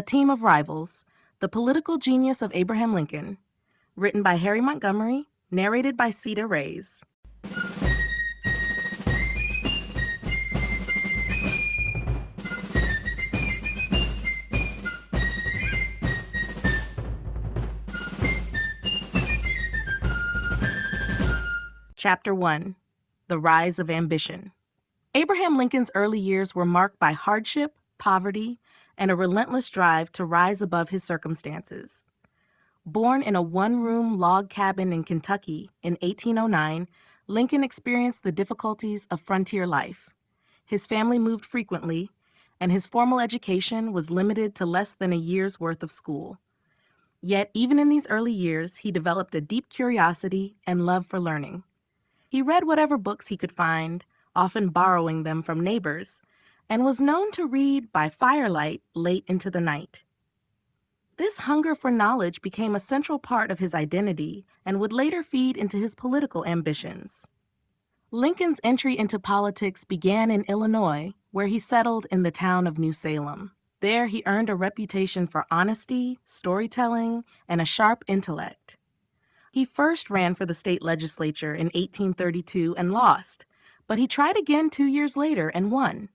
Team of Rivals, The Political Genius of Abraham Lincoln, written by Harry Montgomery, narrated by Cedar Reyes. Chapter 1: The Rise of Ambition. Abraham Lincoln's early years were marked by hardship, poverty, and a relentless drive to rise above his circumstances. Born in a one-room log cabin in Kentucky in 1809, Lincoln experienced the difficulties of frontier life. His family moved frequently, and his formal education was limited to less than a year's worth of school. Yet, even in these early years, he developed a deep curiosity and love for learning. He read whatever books he could find, often borrowing them from neighbors, and was known to read by firelight late into the night. This hunger for knowledge became a central part of his identity and would later feed into his political ambitions. Lincoln's entry into politics began in Illinois, where he settled in the town of New Salem. There, he earned a reputation for honesty, storytelling, and a sharp intellect. He first ran for the state legislature in 1832 and lost, but he tried again 2 years later and won.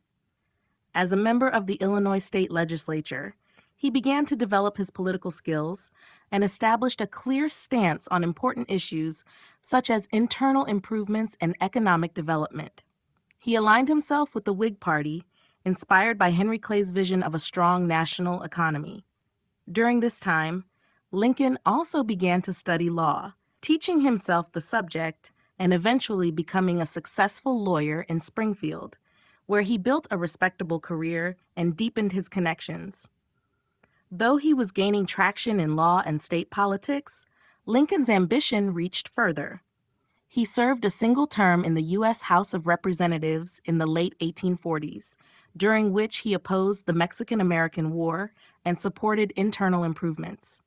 As a member of the Illinois state legislature, he began to develop his political skills and established a clear stance on important issues such as internal improvements and economic development. He aligned himself with the Whig Party, inspired by Henry Clay's vision of a strong national economy. During this time, Lincoln also began to study law, teaching himself the subject and eventually becoming a successful lawyer in Springfield, where he built a respectable career and deepened his connections. Though he was gaining traction in law and state politics, Lincoln's ambition reached further. He served a single term in the U.S. House of Representatives in the late 1840s, during which he opposed the Mexican-American War and supported internal improvements.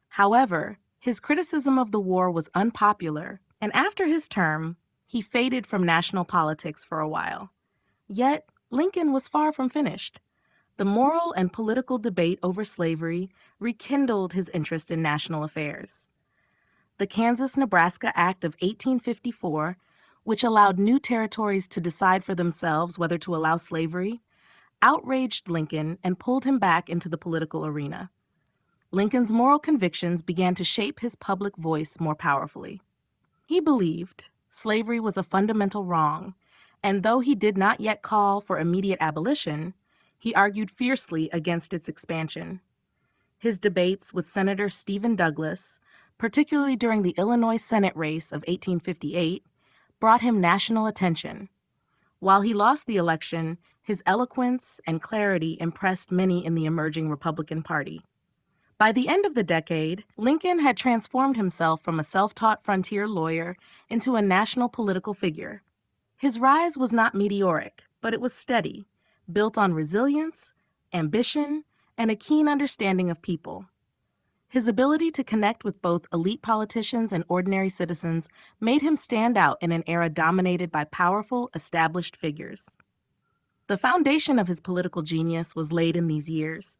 However, his criticism of the war was unpopular, and after his term, he faded from national politics for a while. Yet, Lincoln was far from finished. The moral and political debate over slavery rekindled his interest in national affairs. The Kansas-Nebraska Act of 1854, which allowed new territories to decide for themselves whether to allow slavery, outraged Lincoln and pulled him back into the political arena. Lincoln's moral convictions began to shape his public voice more powerfully. He believed slavery was a fundamental wrong, and though he did not yet call for immediate abolition, he argued fiercely against its expansion. His debates with Senator Stephen Douglas, particularly during the Illinois Senate race of 1858, brought him national attention. While he lost the election, his eloquence and clarity impressed many in the emerging Republican Party. By the end of the decade, Lincoln had transformed himself from a self-taught frontier lawyer into a national political figure. His rise was not meteoric, but it was steady, built on resilience, ambition, and a keen understanding of people. His ability to connect with both elite politicians and ordinary citizens made him stand out in an era dominated by powerful, established figures. The foundation of his political genius was laid in these years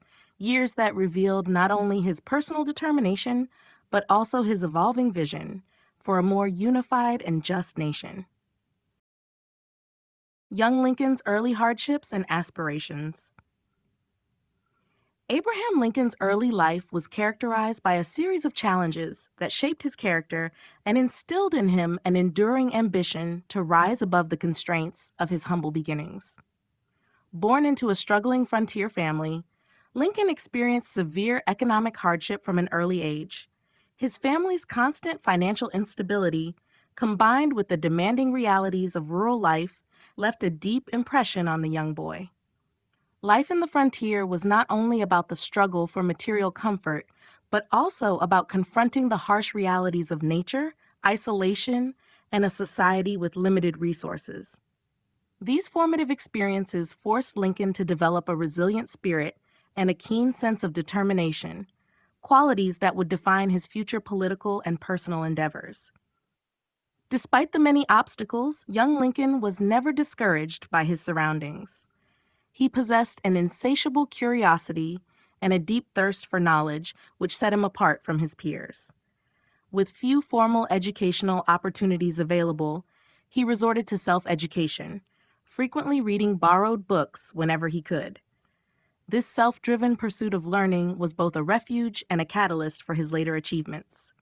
that revealed not only his personal determination, but also his evolving vision for a more unified and just nation. Young Lincoln's early hardships and aspirations. Abraham Lincoln's early life was characterized by a series of challenges that shaped his character and instilled in him an enduring ambition to rise above the constraints of his humble beginnings. Born into a struggling frontier family, Lincoln experienced severe economic hardship from an early age. His family's constant financial instability, combined with the demanding realities of rural life, left a deep impression on the young boy. Life in the frontier was not only about the struggle for material comfort, but also about confronting the harsh realities of nature, isolation, and a society with limited resources. These formative experiences forced Lincoln to develop a resilient spirit and a keen sense of determination, qualities that would define his future political and personal endeavors. Despite the many obstacles, young Lincoln was never discouraged by his surroundings. He possessed an insatiable curiosity and a deep thirst for knowledge, which set him apart from his peers. With few formal educational opportunities available, he resorted to self-education, frequently reading borrowed books whenever he could. This self-driven pursuit of learning was both a refuge and a catalyst for his later achievements.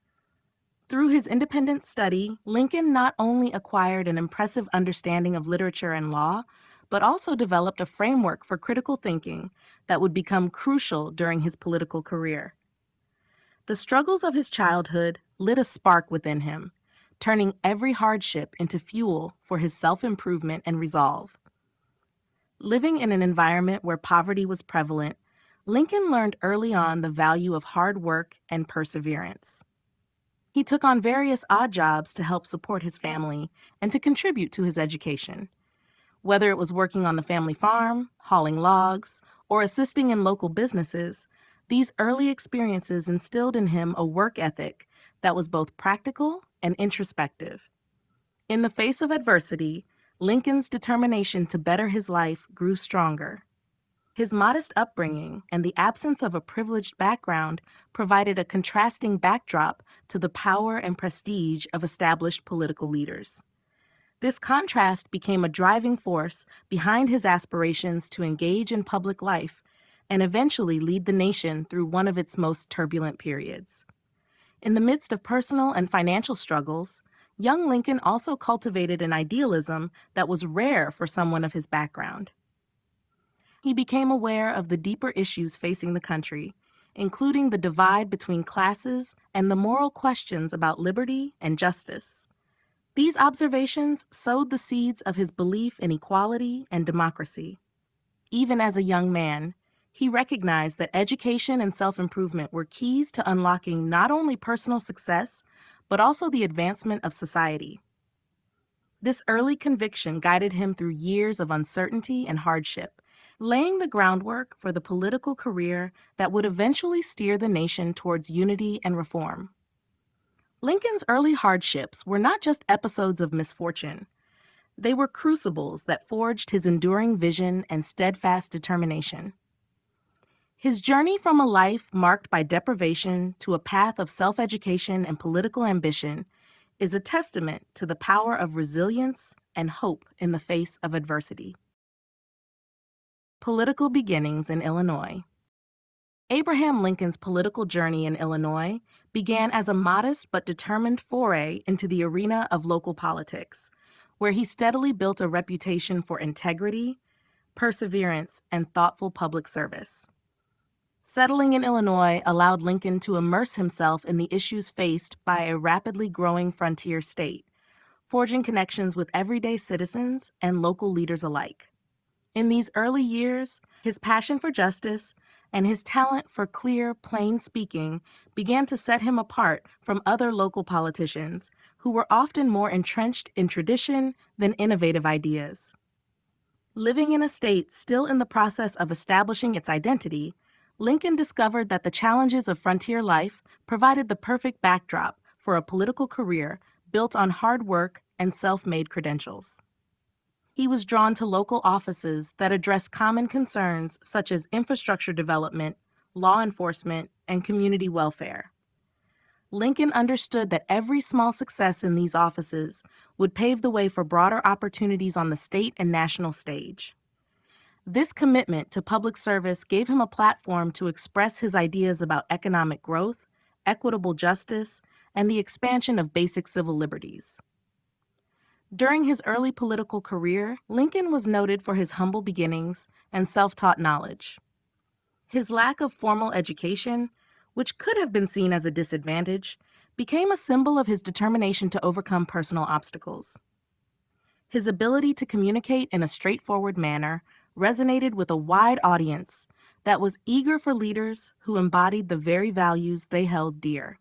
Through his independent study, Lincoln not only acquired an impressive understanding of literature and law, but also developed a framework for critical thinking that would become crucial during his political career. The struggles of his childhood lit a spark within him, turning every hardship into fuel for his self-improvement and resolve. Living in an environment where poverty was prevalent, Lincoln learned early on the value of hard work and perseverance. He took on various odd jobs to help support his family and to contribute to his education. Whether it was working on the family farm, hauling logs, or assisting in local businesses, these early experiences instilled in him a work ethic that was both practical and introspective. In the face of adversity, Lincoln's determination to better his life grew stronger. His modest upbringing and the absence of a privileged background provided a contrasting backdrop to the power and prestige of established political leaders. This contrast became a driving force behind his aspirations to engage in public life and eventually lead the nation through one of its most turbulent periods. In the midst of personal and financial struggles, young Lincoln also cultivated an idealism that was rare for someone of his background. He became aware of the deeper issues facing the country, including the divide between classes and the moral questions about liberty and justice. These observations sowed the seeds of his belief in equality and democracy. Even as a young man, he recognized that education and self-improvement were keys to unlocking not only personal success, but also the advancement of society. This early conviction guided him through years of uncertainty and hardship, laying the groundwork for the political career that would eventually steer the nation towards unity and reform. Lincoln's early hardships were not just episodes of misfortune. They were crucibles that forged his enduring vision and steadfast determination. His journey from a life marked by deprivation to a path of self-education and political ambition is a testament to the power of resilience and hope in the face of adversity. Political beginnings in Illinois. Abraham Lincoln's political journey in Illinois began as a modest but determined foray into the arena of local politics, where he steadily built a reputation for integrity, perseverance, and thoughtful public service. Settling in Illinois allowed Lincoln to immerse himself in the issues faced by a rapidly growing frontier state, forging connections with everyday citizens and local leaders alike. In these early years, his passion for justice and his talent for clear, plain speaking began to set him apart from other local politicians who were often more entrenched in tradition than innovative ideas. Living in a state still in the process of establishing its identity, Lincoln discovered that the challenges of frontier life provided the perfect backdrop for a political career built on hard work and self-made credentials. He was drawn to local offices that addressed common concerns such as infrastructure development, law enforcement, and community welfare. Lincoln understood that every small success in these offices would pave the way for broader opportunities on the state and national stage. This commitment to public service gave him a platform to express his ideas about economic growth, equitable justice, and the expansion of basic civil liberties. During his early political career, Lincoln was noted for his humble beginnings and self-taught knowledge. His lack of formal education, which could have been seen as a disadvantage, became a symbol of his determination to overcome personal obstacles. His ability to communicate in a straightforward manner resonated with a wide audience that was eager for leaders who embodied the very values they held dear.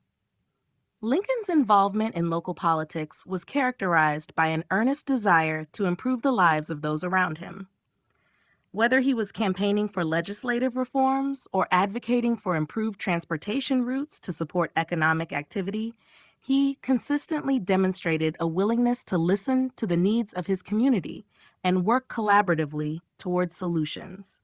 Lincoln's involvement in local politics was characterized by an earnest desire to improve the lives of those around him. Whether he was campaigning for legislative reforms or advocating for improved transportation routes to support economic activity, he consistently demonstrated a willingness to listen to the needs of his community and work collaboratively towards solutions.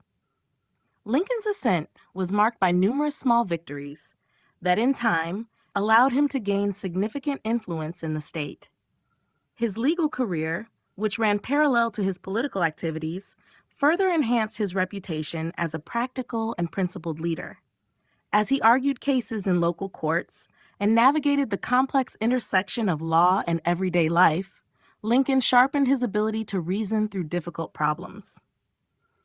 Lincoln's ascent was marked by numerous small victories that, in time, allowed him to gain significant influence in the state. His legal career, which ran parallel to his political activities, further enhanced his reputation as a practical and principled leader. As he argued cases in local courts and navigated the complex intersection of law and everyday life, Lincoln sharpened his ability to reason through difficult problems.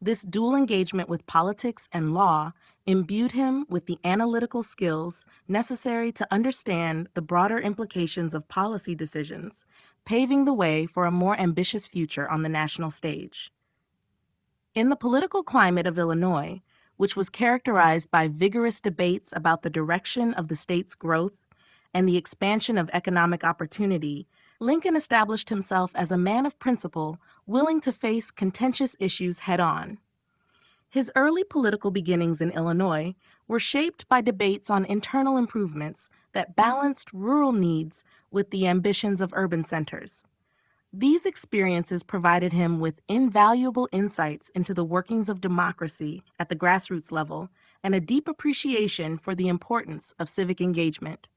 This dual engagement with politics and law imbued him with the analytical skills necessary to understand the broader implications of policy decisions, paving the way for a more ambitious future on the national stage. In the political climate of Illinois, which was characterized by vigorous debates about the direction of the state's growth and the expansion of economic opportunity, Lincoln established himself as a man of principle willing to face contentious issues head-on. His early political beginnings in Illinois were shaped by debates on internal improvements that balanced rural needs with the ambitions of urban centers. These experiences provided him with invaluable insights into the workings of democracy at the grassroots level and a deep appreciation for the importance of civic engagement.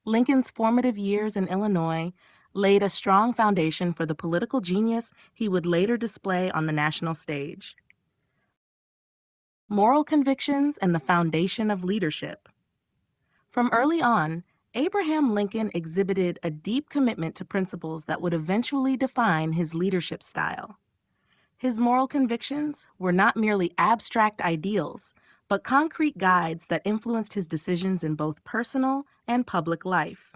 Lincoln's formative years in Illinois laid a strong foundation for the political genius he would later display on the national stage. Moral convictions and the foundation of leadership. From early on, Abraham Lincoln exhibited a deep commitment to principles that would eventually define his leadership style. His moral convictions were not merely abstract ideals, but concrete guides that influenced his decisions in both personal and public life.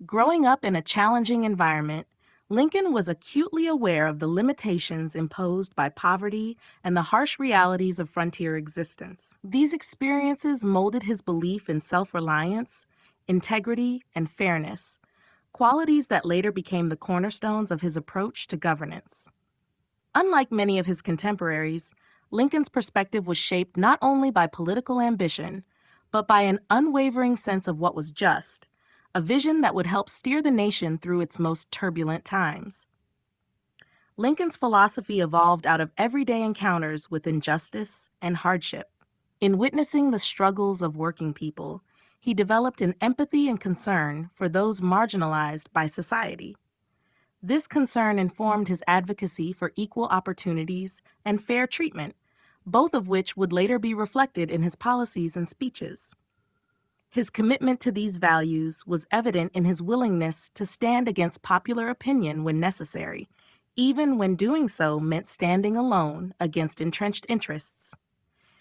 Growing up in a challenging environment, Lincoln was acutely aware of the limitations imposed by poverty and the harsh realities of frontier existence. These experiences molded his belief in self-reliance, integrity, and fairness, qualities that later became the cornerstones of his approach to governance. Unlike many of his contemporaries, Lincoln's perspective was shaped not only by political ambition, but by an unwavering sense of what was just, a vision that would help steer the nation through its most turbulent times. Lincoln's philosophy evolved out of everyday encounters with injustice and hardship. In witnessing the struggles of working people, he developed an empathy and concern for those marginalized by society. This concern informed his advocacy for equal opportunities and fair treatment, both of which would later be reflected in his policies and speeches. His commitment to these values was evident in his willingness to stand against popular opinion when necessary, even when doing so meant standing alone against entrenched interests.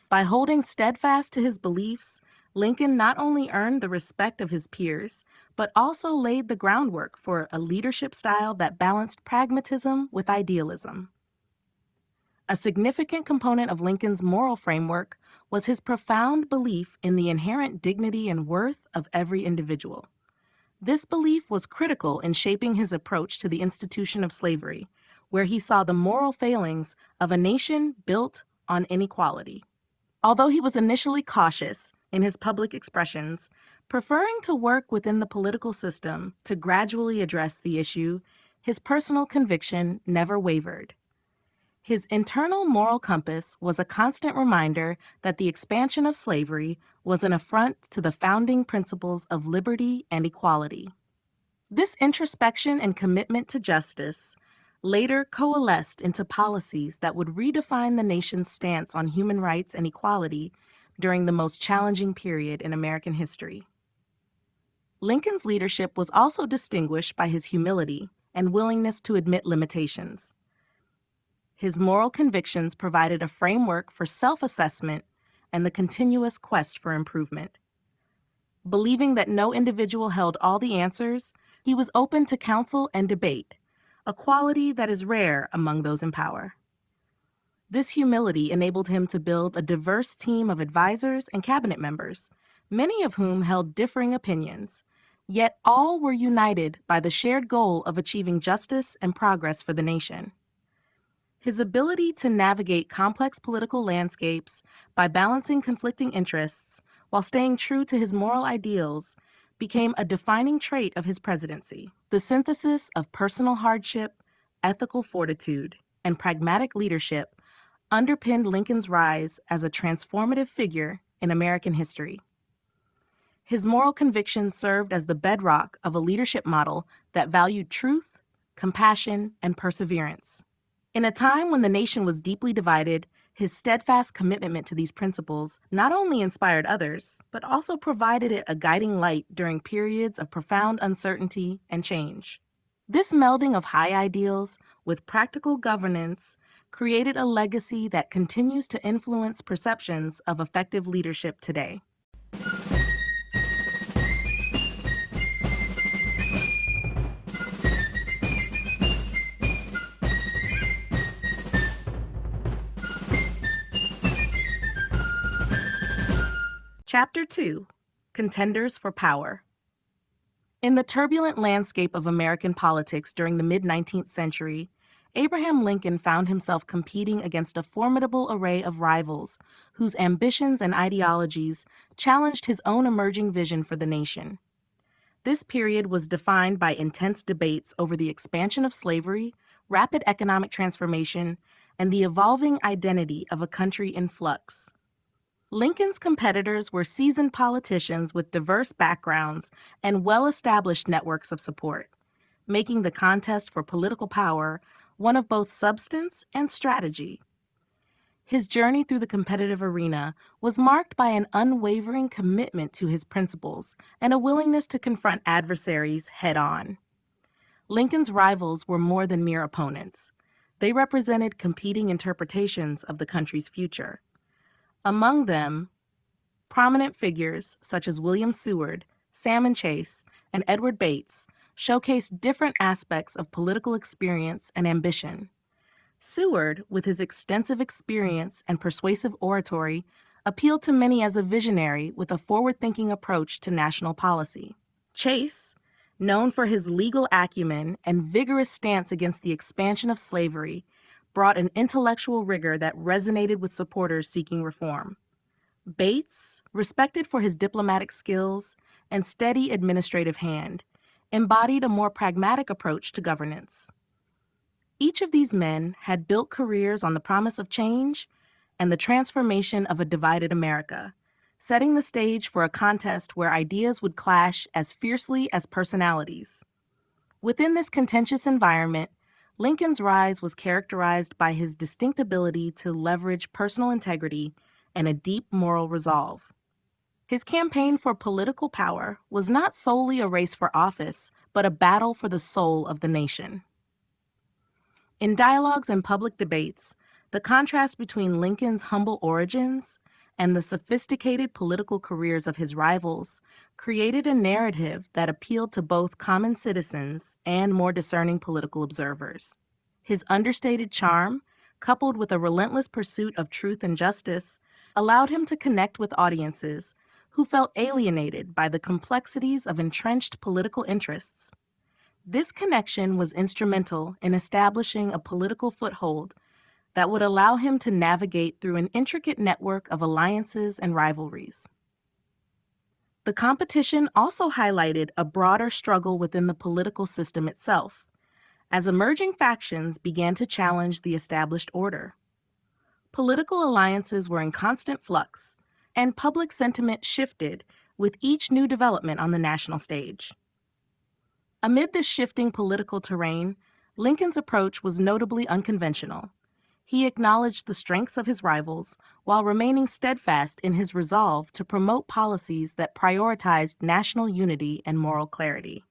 By holding steadfast to his beliefs, Lincoln not only earned the respect of his peers, but also laid the groundwork for a leadership style that balanced pragmatism with idealism. A significant component of Lincoln's moral framework was his profound belief in the inherent dignity and worth of every individual. This belief was critical in shaping his approach to the institution of slavery, where he saw the moral failings of a nation built on inequality. Although he was initially cautious in his public expressions, preferring to work within the political system to gradually address the issue, his personal conviction never wavered. His internal moral compass was a constant reminder that the expansion of slavery was an affront to the founding principles of liberty and equality. This introspection and commitment to justice later coalesced into policies that would redefine the nation's stance on human rights and equality during the most challenging period in American history. Lincoln's leadership was also distinguished by his humility and willingness to admit limitations. His moral convictions provided a framework for self-assessment and the continuous quest for improvement. Believing that no individual held all the answers, he was open to counsel and debate, a quality that is rare among those in power. This humility enabled him to build a diverse team of advisors and cabinet members, many of whom held differing opinions, yet all were united by the shared goal of achieving justice and progress for the nation. His ability to navigate complex political landscapes by balancing conflicting interests while staying true to his moral ideals became a defining trait of his presidency. The synthesis of personal hardship, ethical fortitude, and pragmatic leadership underpinned Lincoln's rise as a transformative figure in American history. His moral convictions served as the bedrock of a leadership model that valued truth, compassion, and perseverance. In a time when the nation was deeply divided, his steadfast commitment to these principles not only inspired others, but also provided it a guiding light during periods of profound uncertainty and change. This melding of high ideals with practical governance created a legacy that continues to influence perceptions of effective leadership today. Chapter 2: Contenders for Power. In the turbulent landscape of American politics during the mid-19th century, Abraham Lincoln found himself competing against a formidable array of rivals whose ambitions and ideologies challenged his own emerging vision for the nation. This period was defined by intense debates over the expansion of slavery, rapid economic transformation, and the evolving identity of a country in flux. Lincoln's competitors were seasoned politicians with diverse backgrounds and well-established networks of support, making the contest for political power one of both substance and strategy. His journey through the competitive arena was marked by an unwavering commitment to his principles and a willingness to confront adversaries head-on. Lincoln's rivals were more than mere opponents. They represented competing interpretations of the country's future. Among them, prominent figures such as William Seward, Salmon Chase, and Edward Bates showcased different aspects of political experience and ambition. Seward, with his extensive experience and persuasive oratory, appealed to many as a visionary with a forward-thinking approach to national policy. Chase, known for his legal acumen and vigorous stance against the expansion of slavery, brought an intellectual rigor that resonated with supporters seeking reform. Bates, respected for his diplomatic skills and steady administrative hand, embodied a more pragmatic approach to governance. Each of these men had built careers on the promise of change and the transformation of a divided America, setting the stage for a contest where ideas would clash as fiercely as personalities. Within this contentious environment, Lincoln's rise was characterized by his distinct ability to leverage personal integrity and a deep moral resolve. His campaign for political power was not solely a race for office, but a battle for the soul of the nation. In dialogues and public debates, the contrast between Lincoln's humble origins and the sophisticated political careers of his rivals created a narrative that appealed to both common citizens and more discerning political observers. His understated charm, coupled with a relentless pursuit of truth and justice, allowed him to connect with audiences who felt alienated by the complexities of entrenched political interests. This connection was instrumental in establishing a political foothold that would allow him to navigate through an intricate network of alliances and rivalries. The competition also highlighted a broader struggle within the political system itself, as emerging factions began to challenge the established order. Political alliances were in constant flux, and public sentiment shifted with each new development on the national stage. Amid this shifting political terrain, Lincoln's approach was notably unconventional. He acknowledged the strengths of his rivals while remaining steadfast in his resolve to promote policies that prioritized national unity and moral clarity.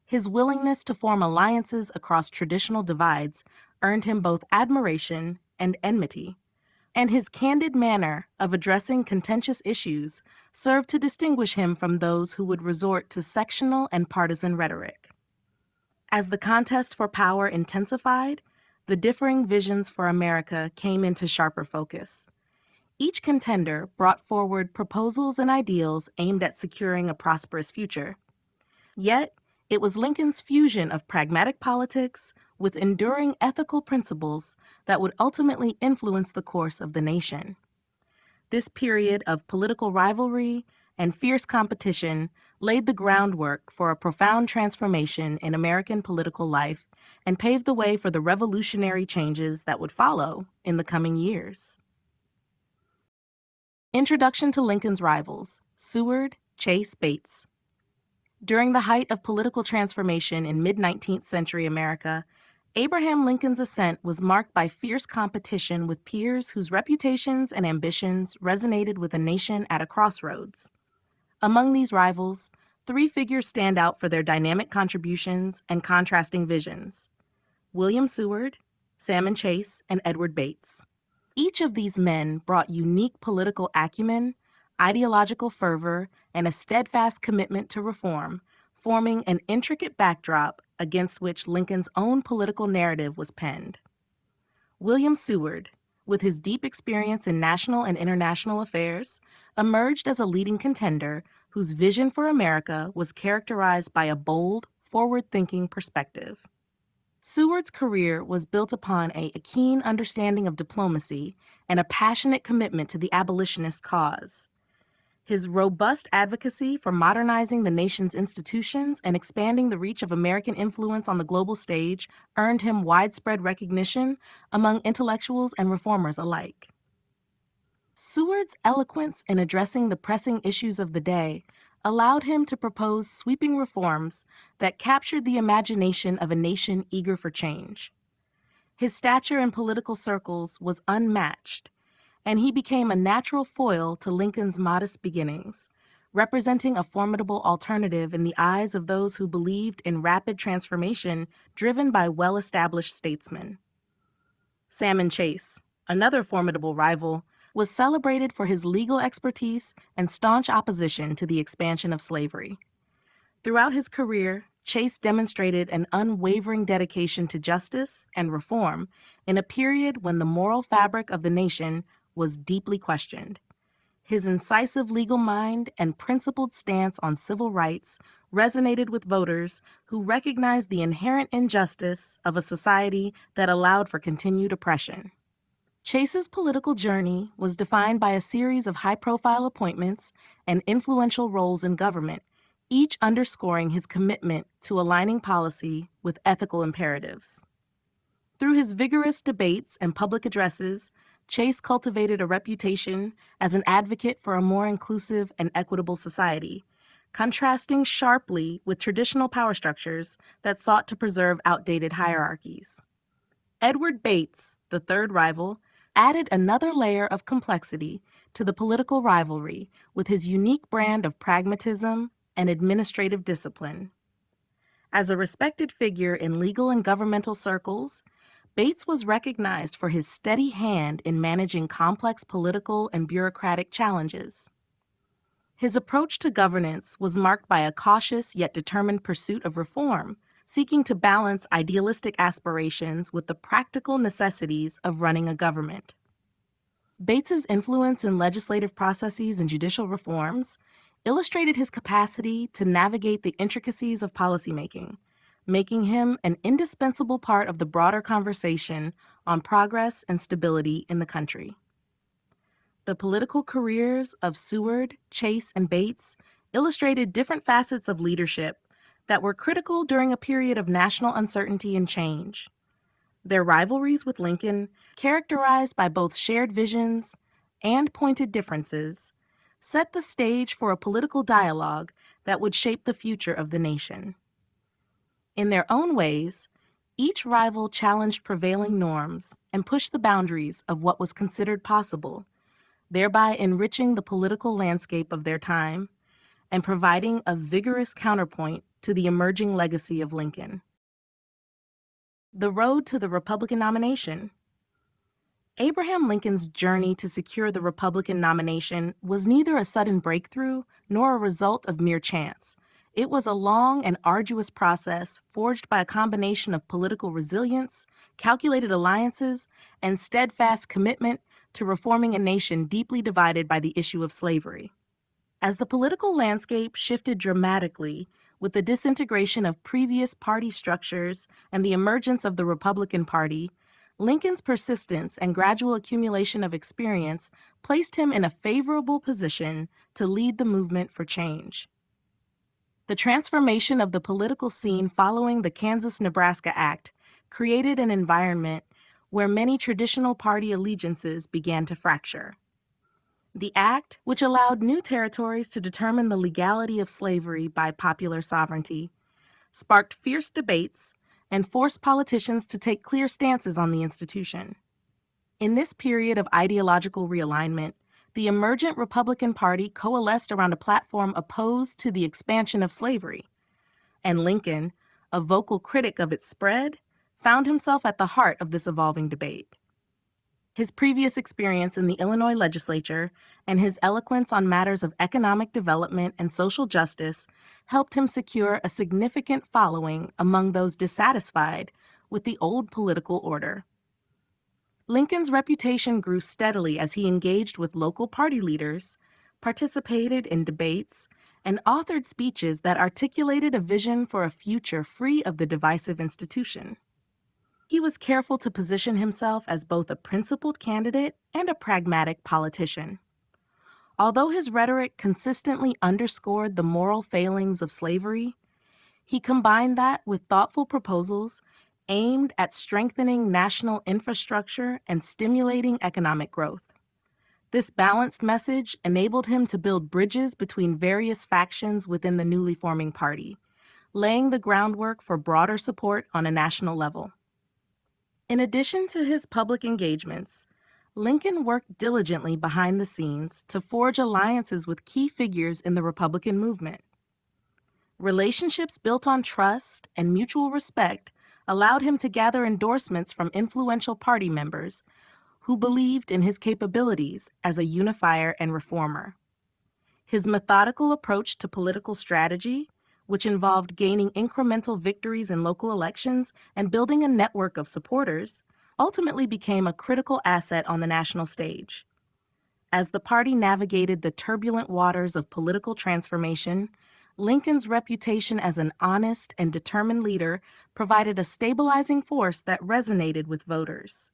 His willingness to form alliances across traditional divides earned him both admiration and enmity, and his candid manner of addressing contentious issues served to distinguish him from those who would resort to sectional and partisan rhetoric. As the contest for power intensified, the differing visions for America came into sharper focus. Each contender brought forward proposals and ideals aimed at securing a prosperous future. Yet, it was Lincoln's fusion of pragmatic politics with enduring ethical principles that would ultimately influence the course of the nation. This period of political rivalry and fierce competition laid the groundwork for a profound transformation in American political life and paved the way for the revolutionary changes that would follow in the coming years. Introduction to Lincoln's rivals, Seward, Chase, Bates. During the height of political transformation in mid-19th century America, Abraham Lincoln's ascent was marked by fierce competition with peers whose reputations and ambitions resonated with a nation at a crossroads. Among these rivals, three figures stand out for their dynamic contributions and contrasting visions: William Seward, Salmon Chase, and Edward Bates. Each of these men brought unique political acumen, ideological fervor, and a steadfast commitment to reform, forming an intricate backdrop against which Lincoln's own political narrative was penned. William Seward, with his deep experience in national and international affairs, emerged as a leading contender whose vision for America was characterized by a bold, forward-thinking perspective. Seward's career was built upon a keen understanding of diplomacy and a passionate commitment to the abolitionist cause. His robust advocacy for modernizing the nation's institutions and expanding the reach of American influence on the global stage earned him widespread recognition among intellectuals and reformers alike. Seward's eloquence in addressing the pressing issues of the day allowed him to propose sweeping reforms that captured the imagination of a nation eager for change. His stature in political circles was unmatched, and he became a natural foil to Lincoln's modest beginnings, representing a formidable alternative in the eyes of those who believed in rapid transformation driven by well-established statesmen. Salmon Chase, another formidable rival, was celebrated for his legal expertise and staunch opposition to the expansion of slavery. Throughout his career, Chase demonstrated an unwavering dedication to justice and reform in a period when the moral fabric of the nation was deeply questioned. His incisive legal mind and principled stance on civil rights resonated with voters who recognized the inherent injustice of a society that allowed for continued oppression. Chase's political journey was defined by a series of high-profile appointments and influential roles in government, each underscoring his commitment to aligning policy with ethical imperatives. Through his vigorous debates and public addresses, Chase cultivated a reputation as an advocate for a more inclusive and equitable society, contrasting sharply with traditional power structures that sought to preserve outdated hierarchies. Edward Bates, the third rival, added another layer of complexity to the political rivalry with his unique brand of pragmatism and administrative discipline. As a respected figure in legal and governmental circles, Bates was recognized for his steady hand in managing complex political and bureaucratic challenges. His approach to governance was marked by a cautious yet determined pursuit of reform, seeking to balance idealistic aspirations with the practical necessities of running a government. Bates's influence in legislative processes and judicial reforms illustrated his capacity to navigate the intricacies of policymaking, making him an indispensable part of the broader conversation on progress and stability in the country. The political careers of Seward, Chase, and Bates illustrated different facets of leadership that were critical during a period of national uncertainty and change. Their rivalries with Lincoln, characterized by both shared visions and pointed differences, set the stage for a political dialogue that would shape the future of the nation. In their own ways, each rival challenged prevailing norms and pushed the boundaries of what was considered possible, thereby enriching the political landscape of their time and providing a vigorous counterpoint to the emerging legacy of Lincoln. The road to the Republican nomination. Abraham Lincoln's journey to secure the Republican nomination was neither a sudden breakthrough nor a result of mere chance. It was a long and arduous process forged by a combination of political resilience, calculated alliances, and steadfast commitment to reforming a nation deeply divided by the issue of slavery. As the political landscape shifted dramatically with the disintegration of previous party structures and the emergence of the Republican Party, Lincoln's persistence and gradual accumulation of experience placed him in a favorable position to lead the movement for change. The transformation of the political scene following the Kansas-Nebraska Act created an environment where many traditional party allegiances began to fracture. The act, which allowed new territories to determine the legality of slavery by popular sovereignty, sparked fierce debates and forced politicians to take clear stances on the institution. In this period of ideological realignment, the emergent Republican Party coalesced around a platform opposed to the expansion of slavery, and Lincoln, a vocal critic of its spread, found himself at the heart of this evolving debate. His previous experience in the Illinois legislature and his eloquence on matters of economic development and social justice helped him secure a significant following among those dissatisfied with the old political order. Lincoln's reputation grew steadily as he engaged with local party leaders, participated in debates, and authored speeches that articulated a vision for a future free of the divisive institution. He was careful to position himself as both a principled candidate and a pragmatic politician. Although his rhetoric consistently underscored the moral failings of slavery, he combined that with thoughtful proposals aimed at strengthening national infrastructure and stimulating economic growth. This balanced message enabled him to build bridges between various factions within the newly forming party, laying the groundwork for broader support on a national level. In addition to his public engagements, Lincoln worked diligently behind the scenes to forge alliances with key figures in the Republican movement. Relationships built on trust and mutual respect allowed him to gather endorsements from influential party members who believed in his capabilities as a unifier and reformer. His methodical approach to political strategy, which involved gaining incremental victories in local elections and building a network of supporters, ultimately became a critical asset on the national stage. As the party navigated the turbulent waters of political transformation, Lincoln's reputation as an honest and determined leader provided a stabilizing force that resonated with voters.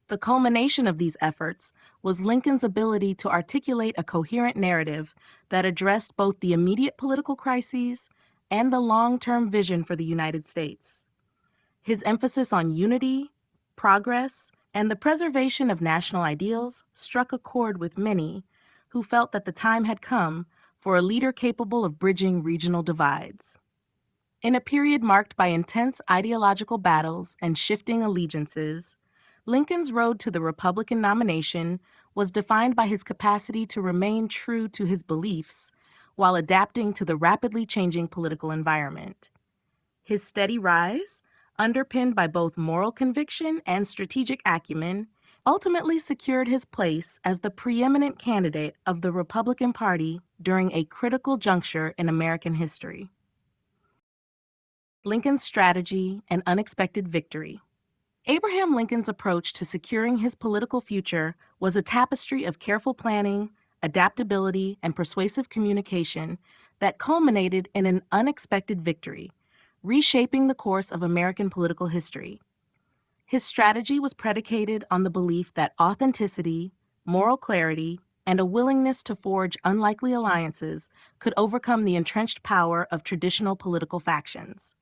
The culmination of these efforts was Lincoln's ability to articulate a coherent narrative that addressed both the immediate political crises and the long-term vision for the United States. His emphasis on unity, progress, and the preservation of national ideals struck a chord with many who felt that the time had come for a leader capable of bridging regional divides. In a period marked by intense ideological battles and shifting allegiances, Lincoln's road to the Republican nomination was defined by his capacity to remain true to his beliefs while adapting to the rapidly changing political environment. His steady rise, underpinned by both moral conviction and strategic acumen, ultimately secured his place as the preeminent candidate of the Republican Party during a critical juncture in American history. Lincoln's strategy and unexpected victory. Abraham Lincoln's approach to securing his political future was a tapestry of careful planning, adaptability, and persuasive communication that culminated in an unexpected victory, reshaping the course of American political history. His strategy was predicated on the belief that authenticity, moral clarity, and a willingness to forge unlikely alliances could overcome the entrenched power of traditional political factions.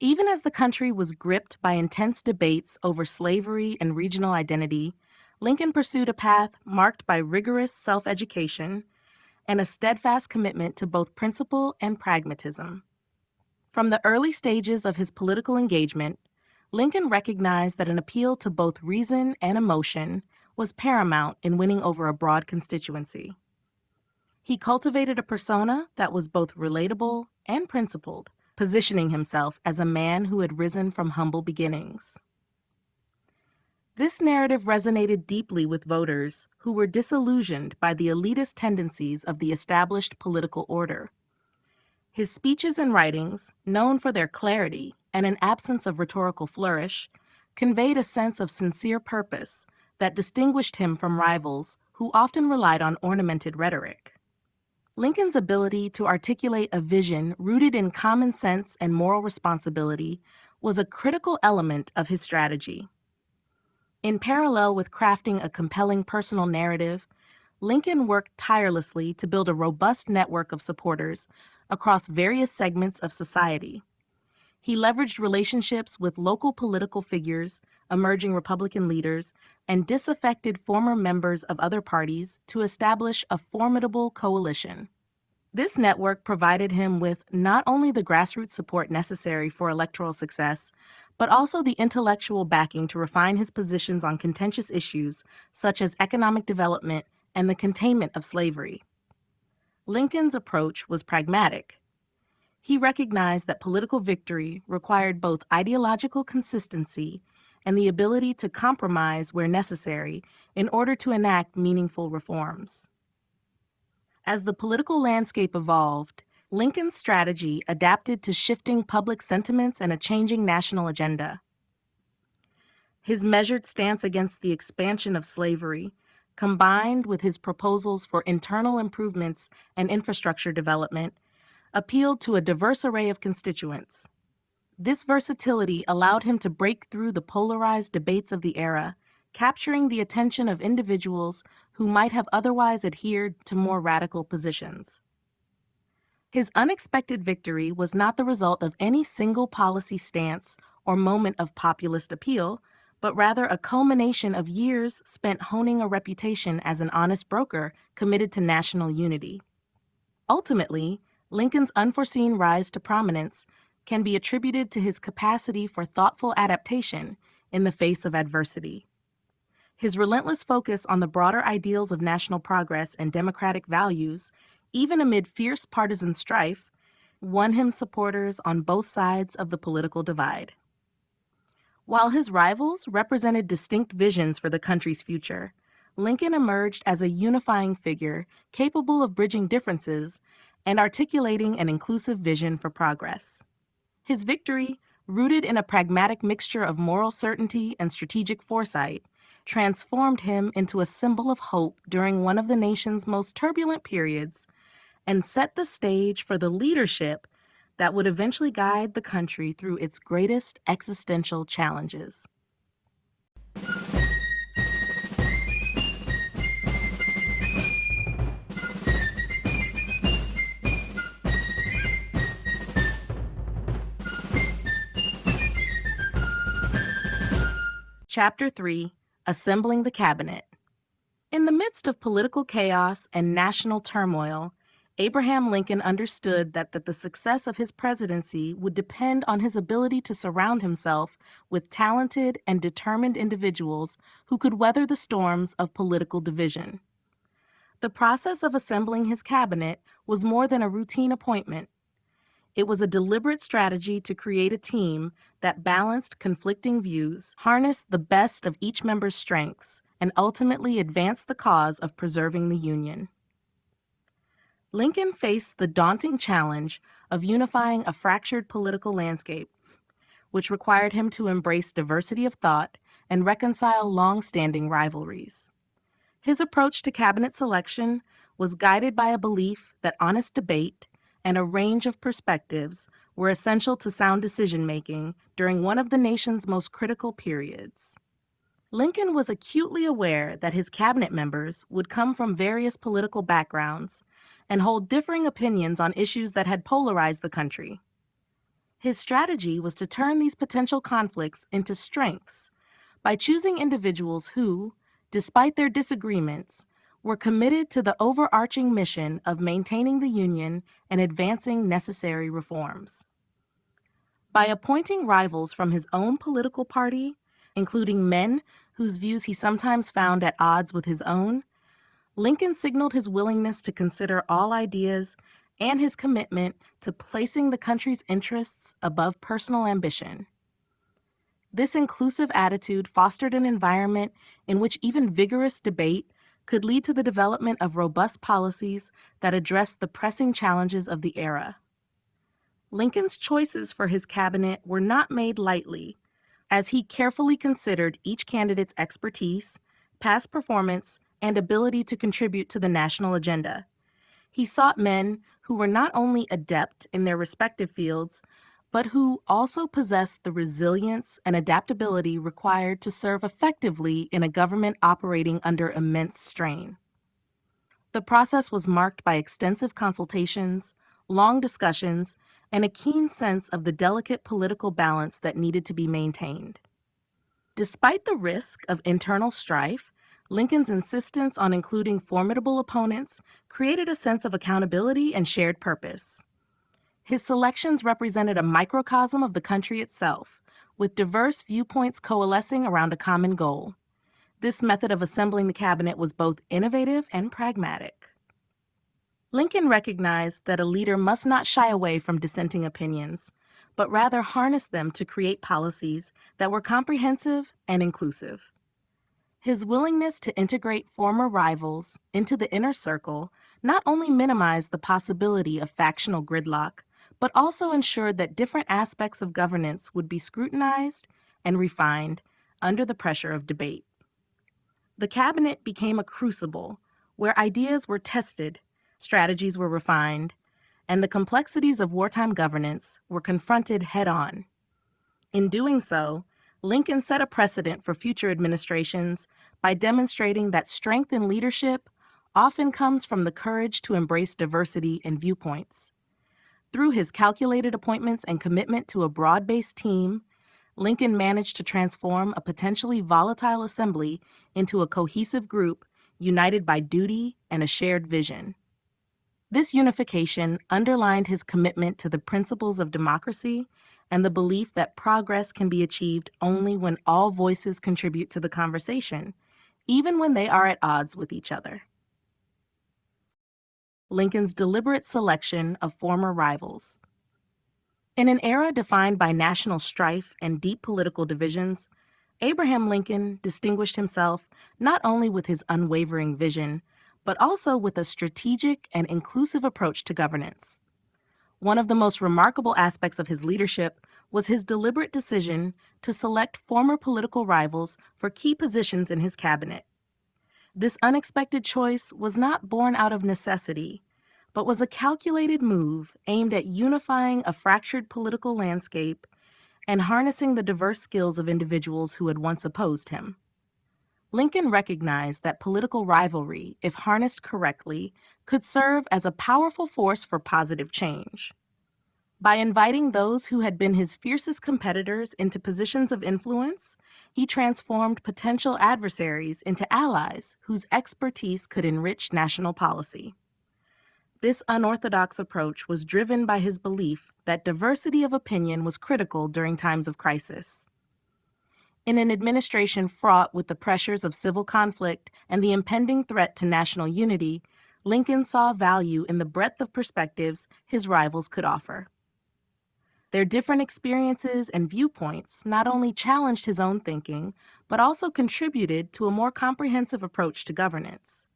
Even as the country was gripped by intense debates over slavery and regional identity, Lincoln pursued a path marked by rigorous self-education and a steadfast commitment to both principle and pragmatism. From the early stages of his political engagement, Lincoln recognized that an appeal to both reason and emotion was paramount in winning over a broad constituency. He cultivated a persona that was both relatable and principled, positioning himself as a man who had risen from humble beginnings. This narrative resonated deeply with voters who were disillusioned by the elitist tendencies of the established political order. His speeches and writings, known for their clarity and an absence of rhetorical flourish, conveyed a sense of sincere purpose that distinguished him from rivals who often relied on ornamented rhetoric. Lincoln's ability to articulate a vision rooted in common sense and moral responsibility was a critical element of his strategy. In parallel with crafting a compelling personal narrative, Lincoln worked tirelessly to build a robust network of supporters across various segments of society. He leveraged relationships with local political figures, emerging Republican leaders, and disaffected former members of other parties to establish a formidable coalition. This network provided him with not only the grassroots support necessary for electoral success, but also the intellectual backing to refine his positions on contentious issues such as economic development and the containment of slavery. Lincoln's approach was pragmatic. He recognized that political victory required both ideological consistency and the ability to compromise where necessary in order to enact meaningful reforms. As the political landscape evolved, Lincoln's strategy adapted to shifting public sentiments and a changing national agenda. His measured stance against the expansion of slavery, combined with his proposals for internal improvements and infrastructure development, appealed to a diverse array of constituents. This versatility allowed him to break through the polarized debates of the era, capturing the attention of individuals who might have otherwise adhered to more radical positions. His unexpected victory was not the result of any single policy stance or moment of populist appeal, but rather a culmination of years spent honing a reputation as an honest broker committed to national unity. Ultimately, Lincoln's unforeseen rise to prominence can be attributed to his capacity for thoughtful adaptation in the face of adversity. His relentless focus on the broader ideals of national progress and democratic values, even amid fierce partisan strife, won him supporters on both sides of the political divide. While his rivals represented distinct visions for the country's future, Lincoln emerged as a unifying figure capable of bridging differences and articulating an inclusive vision for progress. His victory, rooted in a pragmatic mixture of moral certainty and strategic foresight, transformed him into a symbol of hope during one of the nation's most turbulent periods and set the stage for the leadership that would eventually guide the country through its greatest existential challenges. Chapter 3: Assembling the Cabinet. In the midst of political chaos and national turmoil, Abraham Lincoln understood that the success of his presidency would depend on his ability to surround himself with talented and determined individuals who could weather the storms of political division. The process of assembling his cabinet was more than a routine appointment. It was a deliberate strategy to create a team that balanced conflicting views, harnessed the best of each member's strengths, and ultimately advanced the cause of preserving the Union. Lincoln faced the daunting challenge of unifying a fractured political landscape, which required him to embrace diversity of thought and reconcile long-standing rivalries. His approach to cabinet selection was guided by a belief that honest debate and a range of perspectives were essential to sound decision-making during one of the nation's most critical periods. Lincoln was acutely aware that his cabinet members would come from various political backgrounds and hold differing opinions on issues that had polarized the country. His strategy was to turn these potential conflicts into strengths by choosing individuals who, despite their disagreements, were committed to the overarching mission of maintaining the Union and advancing necessary reforms. By appointing rivals from his own political party, including men whose views he sometimes found at odds with his own, Lincoln signaled his willingness to consider all ideas and his commitment to placing the country's interests above personal ambition. This inclusive attitude fostered an environment in which even vigorous debate could lead to the development of robust policies that addressed the pressing challenges of the era. Lincoln's choices for his cabinet were not made lightly, as he carefully considered each candidate's expertise, past performance, and ability to contribute to the national agenda. He sought men who were not only adept in their respective fields, but who also possessed the resilience and adaptability required to serve effectively in a government operating under immense strain. The process was marked by extensive consultations, long discussions, and a keen sense of the delicate political balance that needed to be maintained. Despite the risk of internal strife, Lincoln's insistence on including formidable opponents created a sense of accountability and shared purpose. His selections represented a microcosm of the country itself, with diverse viewpoints coalescing around a common goal. This method of assembling the cabinet was both innovative and pragmatic. Lincoln recognized that a leader must not shy away from dissenting opinions, but rather harness them to create policies that were comprehensive and inclusive. His willingness to integrate former rivals into the inner circle not only minimized the possibility of factional gridlock, but also ensured that different aspects of governance would be scrutinized and refined under the pressure of debate. The cabinet became a crucible where ideas were tested, strategies were refined, and the complexities of wartime governance were confronted head-on. In doing so, Lincoln set a precedent for future administrations by demonstrating that strength in leadership often comes from the courage to embrace diversity in viewpoints. Through his calculated appointments and commitment to a broad-based team, Lincoln managed to transform a potentially volatile assembly into a cohesive group united by duty and a shared vision. This unification underlined his commitment to the principles of democracy and the belief that progress can be achieved only when all voices contribute to the conversation, even when they are at odds with each other. Lincoln's deliberate selection of former rivals. In an era defined by national strife and deep political divisions, Abraham Lincoln distinguished himself not only with his unwavering vision, but also with a strategic and inclusive approach to governance. One of the most remarkable aspects of his leadership was his deliberate decision to select former political rivals for key positions in his cabinet. This unexpected choice was not born out of necessity, but was a calculated move aimed at unifying a fractured political landscape and harnessing the diverse skills of individuals who had once opposed him. Lincoln recognized that political rivalry, if harnessed correctly, could serve as a powerful force for positive change. By inviting those who had been his fiercest competitors into positions of influence, he transformed potential adversaries into allies whose expertise could enrich national policy. This unorthodox approach was driven by his belief that diversity of opinion was critical during times of crisis. In an administration fraught with the pressures of civil conflict and the impending threat to national unity, Lincoln saw value in the breadth of perspectives his rivals could offer. Their different experiences and viewpoints not only challenged his own thinking, but also contributed to a more comprehensive approach to governance.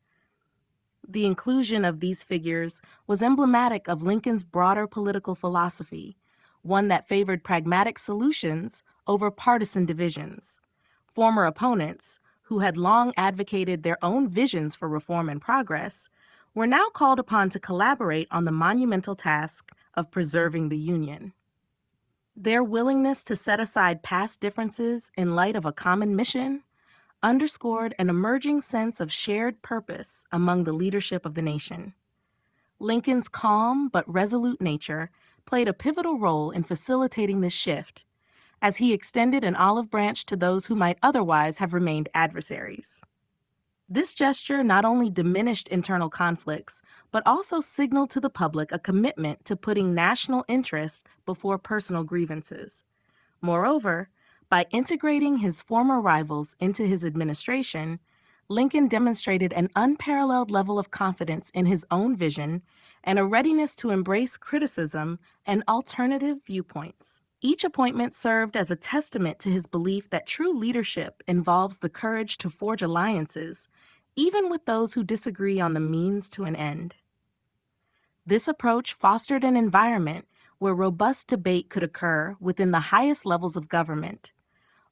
The inclusion of these figures was emblematic of Lincoln's broader political philosophy, one that favored pragmatic solutions over partisan divisions. Former opponents, who had long advocated their own visions for reform and progress, were now called upon to collaborate on the monumental task of preserving the Union. Their willingness to set aside past differences in light of a common mission underscored an emerging sense of shared purpose among the leadership of the nation. Lincoln's calm but resolute nature played a pivotal role in facilitating this shift, as he extended an olive branch to those who might otherwise have remained adversaries. This gesture not only diminished internal conflicts, but also signaled to the public a commitment to putting national interest before personal grievances. Moreover, by integrating his former rivals into his administration, Lincoln demonstrated an unparalleled level of confidence in his own vision and a readiness to embrace criticism and alternative viewpoints. Each appointment served as a testament to his belief that true leadership involves the courage to forge alliances, even with those who disagree on the means to an end. This approach fostered an environment where robust debate could occur within the highest levels of government,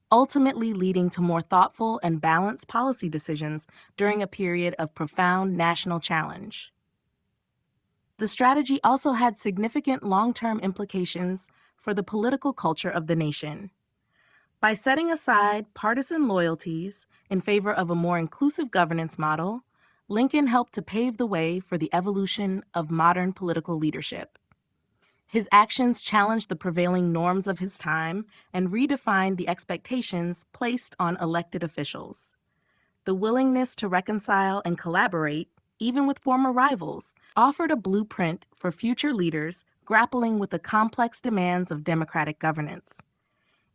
ultimately leading to more thoughtful and balanced policy decisions during a period of profound national challenge. The strategy also had significant long-term implications for the political culture of the nation. By setting aside partisan loyalties in favor of a more inclusive governance model, Lincoln helped to pave the way for the evolution of modern political leadership. His actions challenged the prevailing norms of his time and redefined the expectations placed on elected officials. The willingness to reconcile and collaborate, even with former rivals, offered a blueprint for future leaders grappling with the complex demands of democratic governance.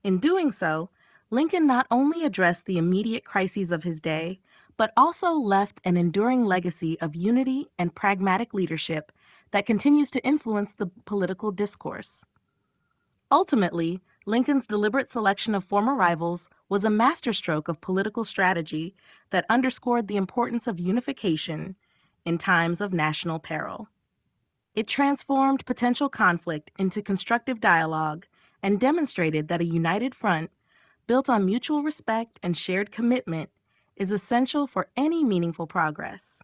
In doing so, Lincoln not only addressed the immediate crises of his day, but also left an enduring legacy of unity and pragmatic leadership that continues to influence the political discourse. Ultimately, Lincoln's deliberate selection of former rivals was a masterstroke of political strategy that underscored the importance of unification in times of national peril. It transformed potential conflict into constructive dialogue and demonstrated that a united front, built on mutual respect and shared commitment, is essential for any meaningful progress.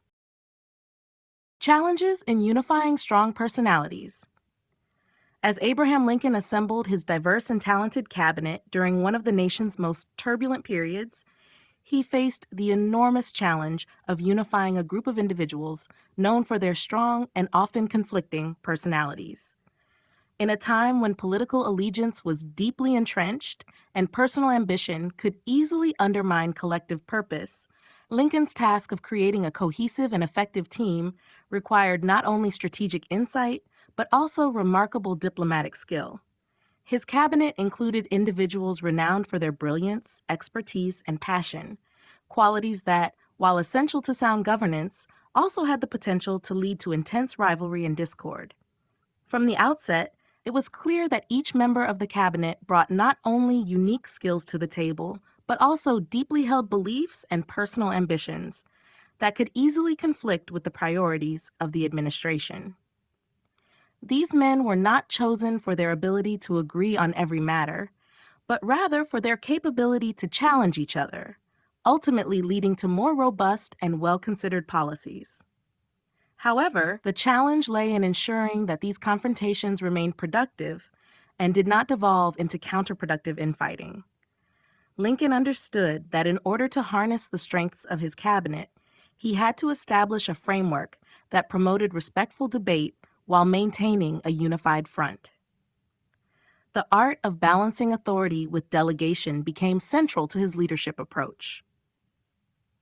Challenges in unifying strong personalities. As Abraham Lincoln assembled his diverse and talented cabinet during one of the nation's most turbulent periods, he faced the enormous challenge of unifying a group of individuals known for their strong and often conflicting personalities. In a time when political allegiance was deeply entrenched and personal ambition could easily undermine collective purpose, Lincoln's task of creating a cohesive and effective team required not only strategic insight, but also remarkable diplomatic skill. His cabinet included individuals renowned for their brilliance, expertise, and passion, qualities that, while essential to sound governance, also had the potential to lead to intense rivalry and discord. From the outset, it was clear that each member of the cabinet brought not only unique skills to the table, but also deeply held beliefs and personal ambitions that could easily conflict with the priorities of the administration. These men were not chosen for their ability to agree on every matter, but rather for their capability to challenge each other, ultimately leading to more robust and well-considered policies. However, the challenge lay in ensuring that these confrontations remained productive and did not devolve into counterproductive infighting. Lincoln understood that in order to harness the strengths of his cabinet, he had to establish a framework that promoted respectful debate while maintaining a unified front. The art of balancing authority with delegation became central to his leadership approach.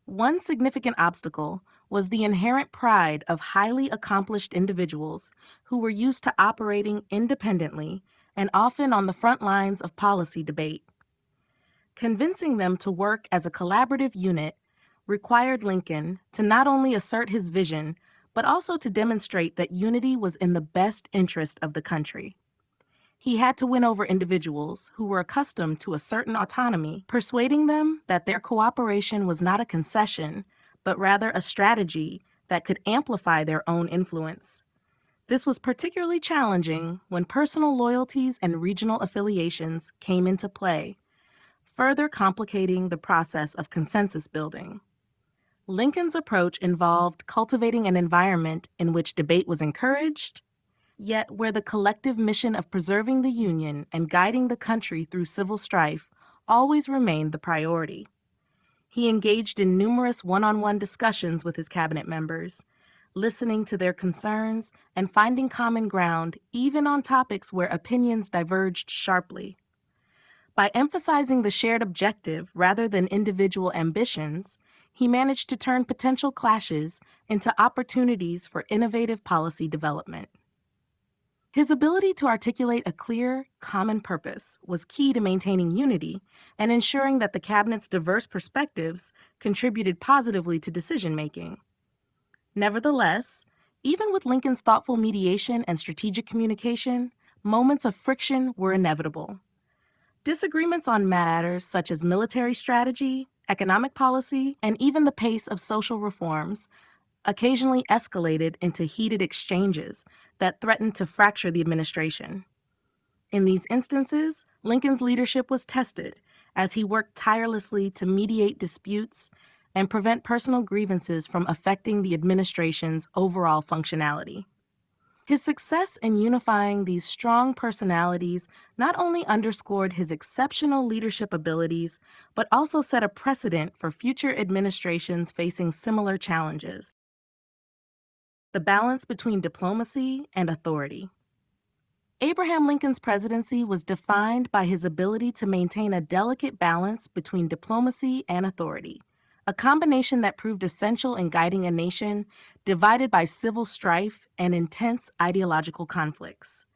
One significant obstacle was the inherent pride of highly accomplished individuals who were used to operating independently and often on the front lines of policy debate. Convincing them to work as a collaborative unit required Lincoln to not only assert his vision, but also to demonstrate that unity was in the best interest of the country. He had to win over individuals who were accustomed to a certain autonomy, persuading them that their cooperation was not a concession, but rather a strategy that could amplify their own influence. This was particularly challenging when personal loyalties and regional affiliations came into play, further complicating the process of consensus building. Lincoln's approach involved cultivating an environment in which debate was encouraged, yet where the collective mission of preserving the Union and guiding the country through civil strife always remained the priority. He engaged in numerous one-on-one discussions with his cabinet members, listening to their concerns and finding common ground even on topics where opinions diverged sharply. By emphasizing the shared objective rather than individual ambitions, he managed to turn potential clashes into opportunities for innovative policy development. His ability to articulate a clear, common purpose was key to maintaining unity and ensuring that the cabinet's diverse perspectives contributed positively to decision-making. Nevertheless, even with Lincoln's thoughtful mediation and strategic communication, moments of friction were inevitable. Disagreements on matters such as military strategy, economic policy, and even the pace of social reforms occasionally escalated into heated exchanges that threatened to fracture the administration. In these instances, Lincoln's leadership was tested as he worked tirelessly to mediate disputes and prevent personal grievances from affecting the administration's overall functionality. His success in unifying these strong personalities not only underscored his exceptional leadership abilities, but also set a precedent for future administrations facing similar challenges. The balance between diplomacy and authority. Abraham Lincoln's presidency was defined by his ability to maintain a delicate balance between diplomacy and authority, a combination that proved essential in guiding a nation divided by civil strife and intense ideological conflicts.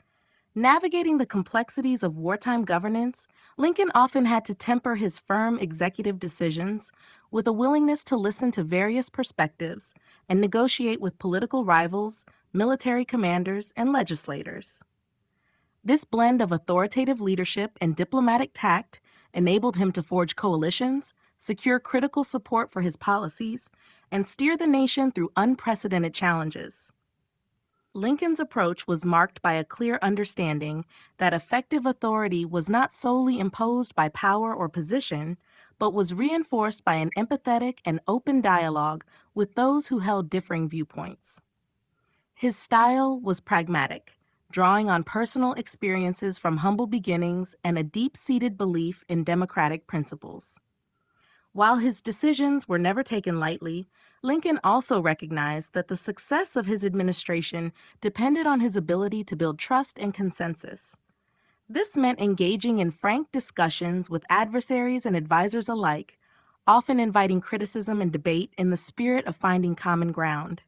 Navigating the complexities of wartime governance, Lincoln often had to temper his firm executive decisions with a willingness to listen to various perspectives and negotiate with political rivals, military commanders, and legislators. This blend of authoritative leadership and diplomatic tact enabled him to forge coalitions, secure critical support for his policies, and steer the nation through unprecedented challenges. Lincoln's approach was marked by a clear understanding that effective authority was not solely imposed by power or position, but was reinforced by an empathetic and open dialogue with those who held differing viewpoints. His style was pragmatic, drawing on personal experiences from humble beginnings and a deep-seated belief in democratic principles. While his decisions were never taken lightly, Lincoln also recognized that the success of his administration depended on his ability to build trust and consensus. This meant engaging in frank discussions with adversaries and advisors alike, often inviting criticism and debate in the spirit of finding common ground.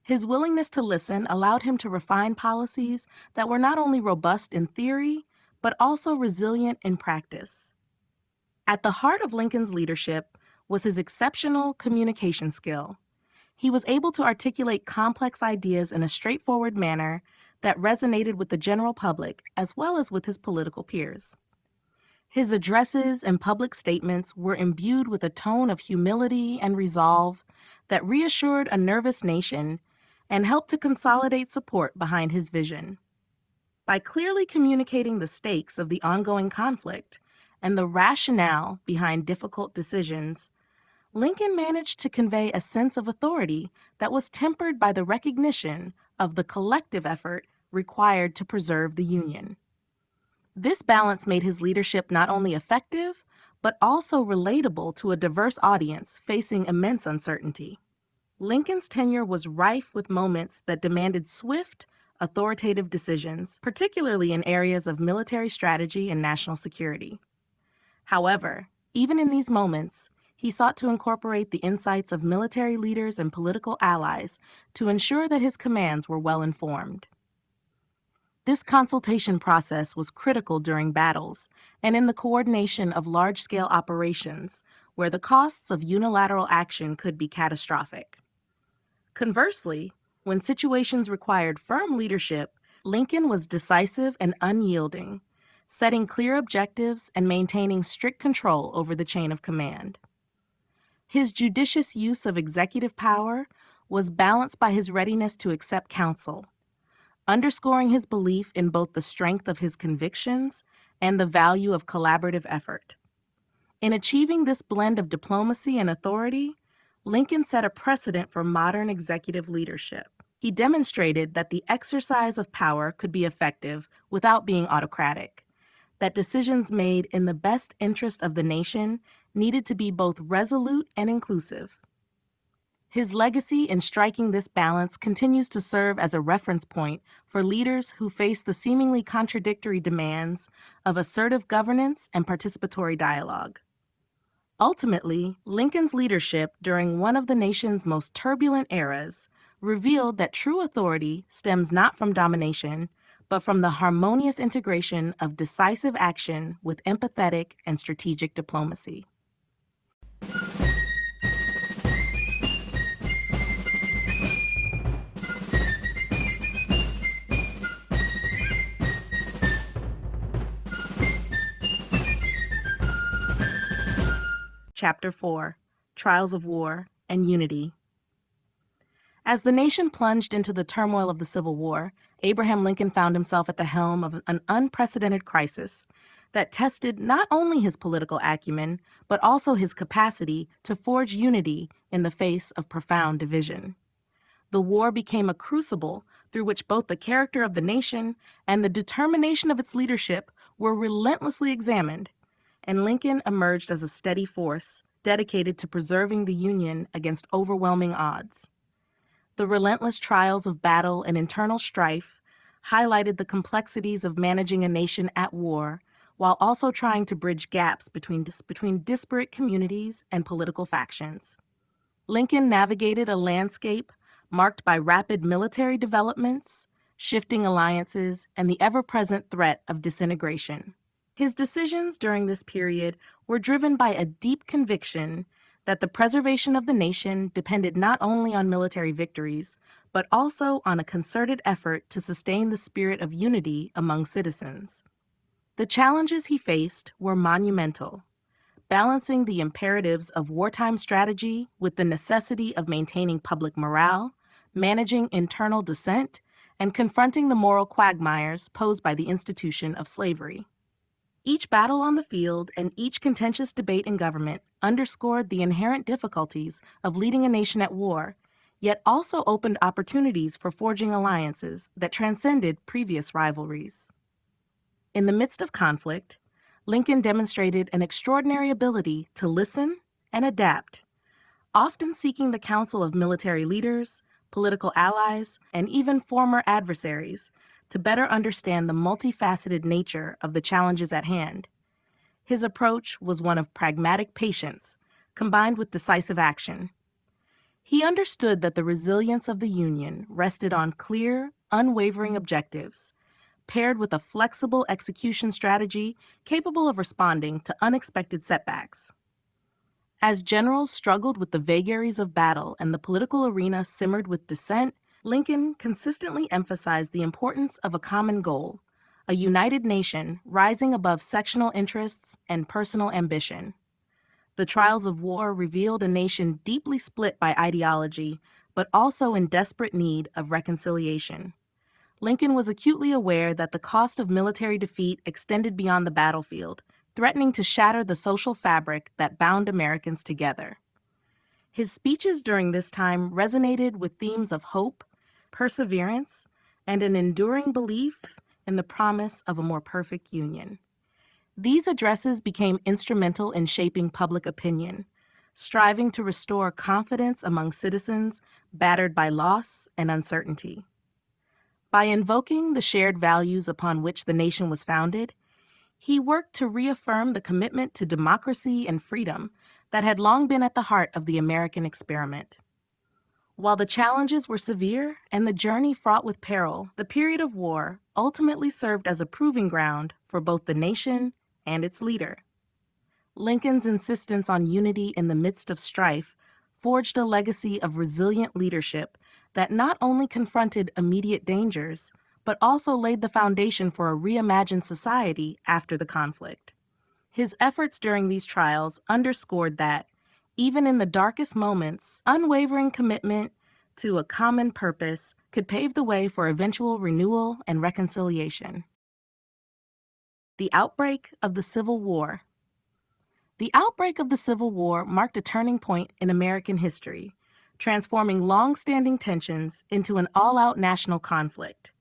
His willingness to listen allowed him to refine policies that were not only robust in theory, but also resilient in practice. At the heart of Lincoln's leadership was his exceptional communication skill. He was able to articulate complex ideas in a straightforward manner that resonated with the general public as well as with his political peers. His addresses and public statements were imbued with a tone of humility and resolve that reassured a nervous nation and helped to consolidate support behind his vision. By clearly communicating the stakes of the ongoing conflict and the rationale behind difficult decisions, Lincoln managed to convey a sense of authority that was tempered by the recognition of the collective effort required to preserve the Union. This balance made his leadership not only effective, but also relatable to a diverse audience facing immense uncertainty. Lincoln's tenure was rife with moments that demanded swift, authoritative decisions, particularly in areas of military strategy and national security. However, even in these moments, he sought to incorporate the insights of military leaders and political allies to ensure that his commands were well informed. This consultation process was critical during battles and in the coordination of large-scale operations, where the costs of unilateral action could be catastrophic. Conversely, when situations required firm leadership, Lincoln was decisive and unyielding, setting clear objectives and maintaining strict control over the chain of command. His judicious use of executive power was balanced by his readiness to accept counsel, underscoring his belief in both the strength of his convictions and the value of collaborative effort. In achieving this blend of diplomacy and authority, Lincoln set a precedent for modern executive leadership. He demonstrated that the exercise of power could be effective without being autocratic, that decisions made in the best interest of the nation needed to be both resolute and inclusive. His legacy in striking this balance continues to serve as a reference point for leaders who face the seemingly contradictory demands of assertive governance and participatory dialogue. Ultimately, Lincoln's leadership during one of the nation's most turbulent eras revealed that true authority stems not from domination, but from the harmonious integration of decisive action with empathetic and strategic diplomacy. Chapter 4: Trials of War and Unity. As the nation plunged into the turmoil of the Civil War, Abraham Lincoln found himself at the helm of an unprecedented crisis that tested not only his political acumen, but also his capacity to forge unity in the face of profound division. The war became a crucible through which both the character of the nation and the determination of its leadership were relentlessly examined, and Lincoln emerged as a steady force, dedicated to preserving the Union against overwhelming odds. The relentless trials of battle and internal strife highlighted the complexities of managing a nation at war while also trying to bridge gaps between disparate communities and political factions. Lincoln navigated a landscape marked by rapid military developments, shifting alliances, and the ever-present threat of disintegration. His decisions during this period were driven by a deep conviction that the preservation of the nation depended not only on military victories, but also on a concerted effort to sustain the spirit of unity among citizens. The challenges he faced were monumental, balancing the imperatives of wartime strategy with the necessity of maintaining public morale, managing internal dissent, and confronting the moral quagmires posed by the institution of slavery. Each battle on the field and each contentious debate in government underscored the inherent difficulties of leading a nation at war, yet also opened opportunities for forging alliances that transcended previous rivalries. In the midst of conflict, Lincoln demonstrated an extraordinary ability to listen and adapt, often seeking the counsel of military leaders, political allies, and even former adversaries to better understand the multifaceted nature of the challenges at hand. His approach was one of pragmatic patience, combined with decisive action. He understood that the resilience of the Union rested on clear, unwavering objectives, paired with a flexible execution strategy capable of responding to unexpected setbacks. As generals struggled with the vagaries of battle and the political arena simmered with dissent, Lincoln consistently emphasized the importance of a common goal, a united nation rising above sectional interests and personal ambition. The trials of war revealed a nation deeply split by ideology, but also in desperate need of reconciliation. Lincoln was acutely aware that the cost of military defeat extended beyond the battlefield, threatening to shatter the social fabric that bound Americans together. His speeches during this time resonated with themes of hope, perseverance, and an enduring belief in the promise of a more perfect union. These addresses became instrumental in shaping public opinion, striving to restore confidence among citizens battered by loss and uncertainty. By invoking the shared values upon which the nation was founded, he worked to reaffirm the commitment to democracy and freedom that had long been at the heart of the American experiment. While the challenges were severe and the journey fraught with peril, the period of war ultimately served as a proving ground for both the nation and its leader. Lincoln's insistence on unity in the midst of strife forged a legacy of resilient leadership that not only confronted immediate dangers, but also laid the foundation for a reimagined society after the conflict. His efforts during these trials underscored that, even in the darkest moments, unwavering commitment to a common purpose could pave the way for eventual renewal and reconciliation. The outbreak of the Civil War. The outbreak of the Civil War marked a turning point in American history, transforming long-standing tensions into an all-out national conflict.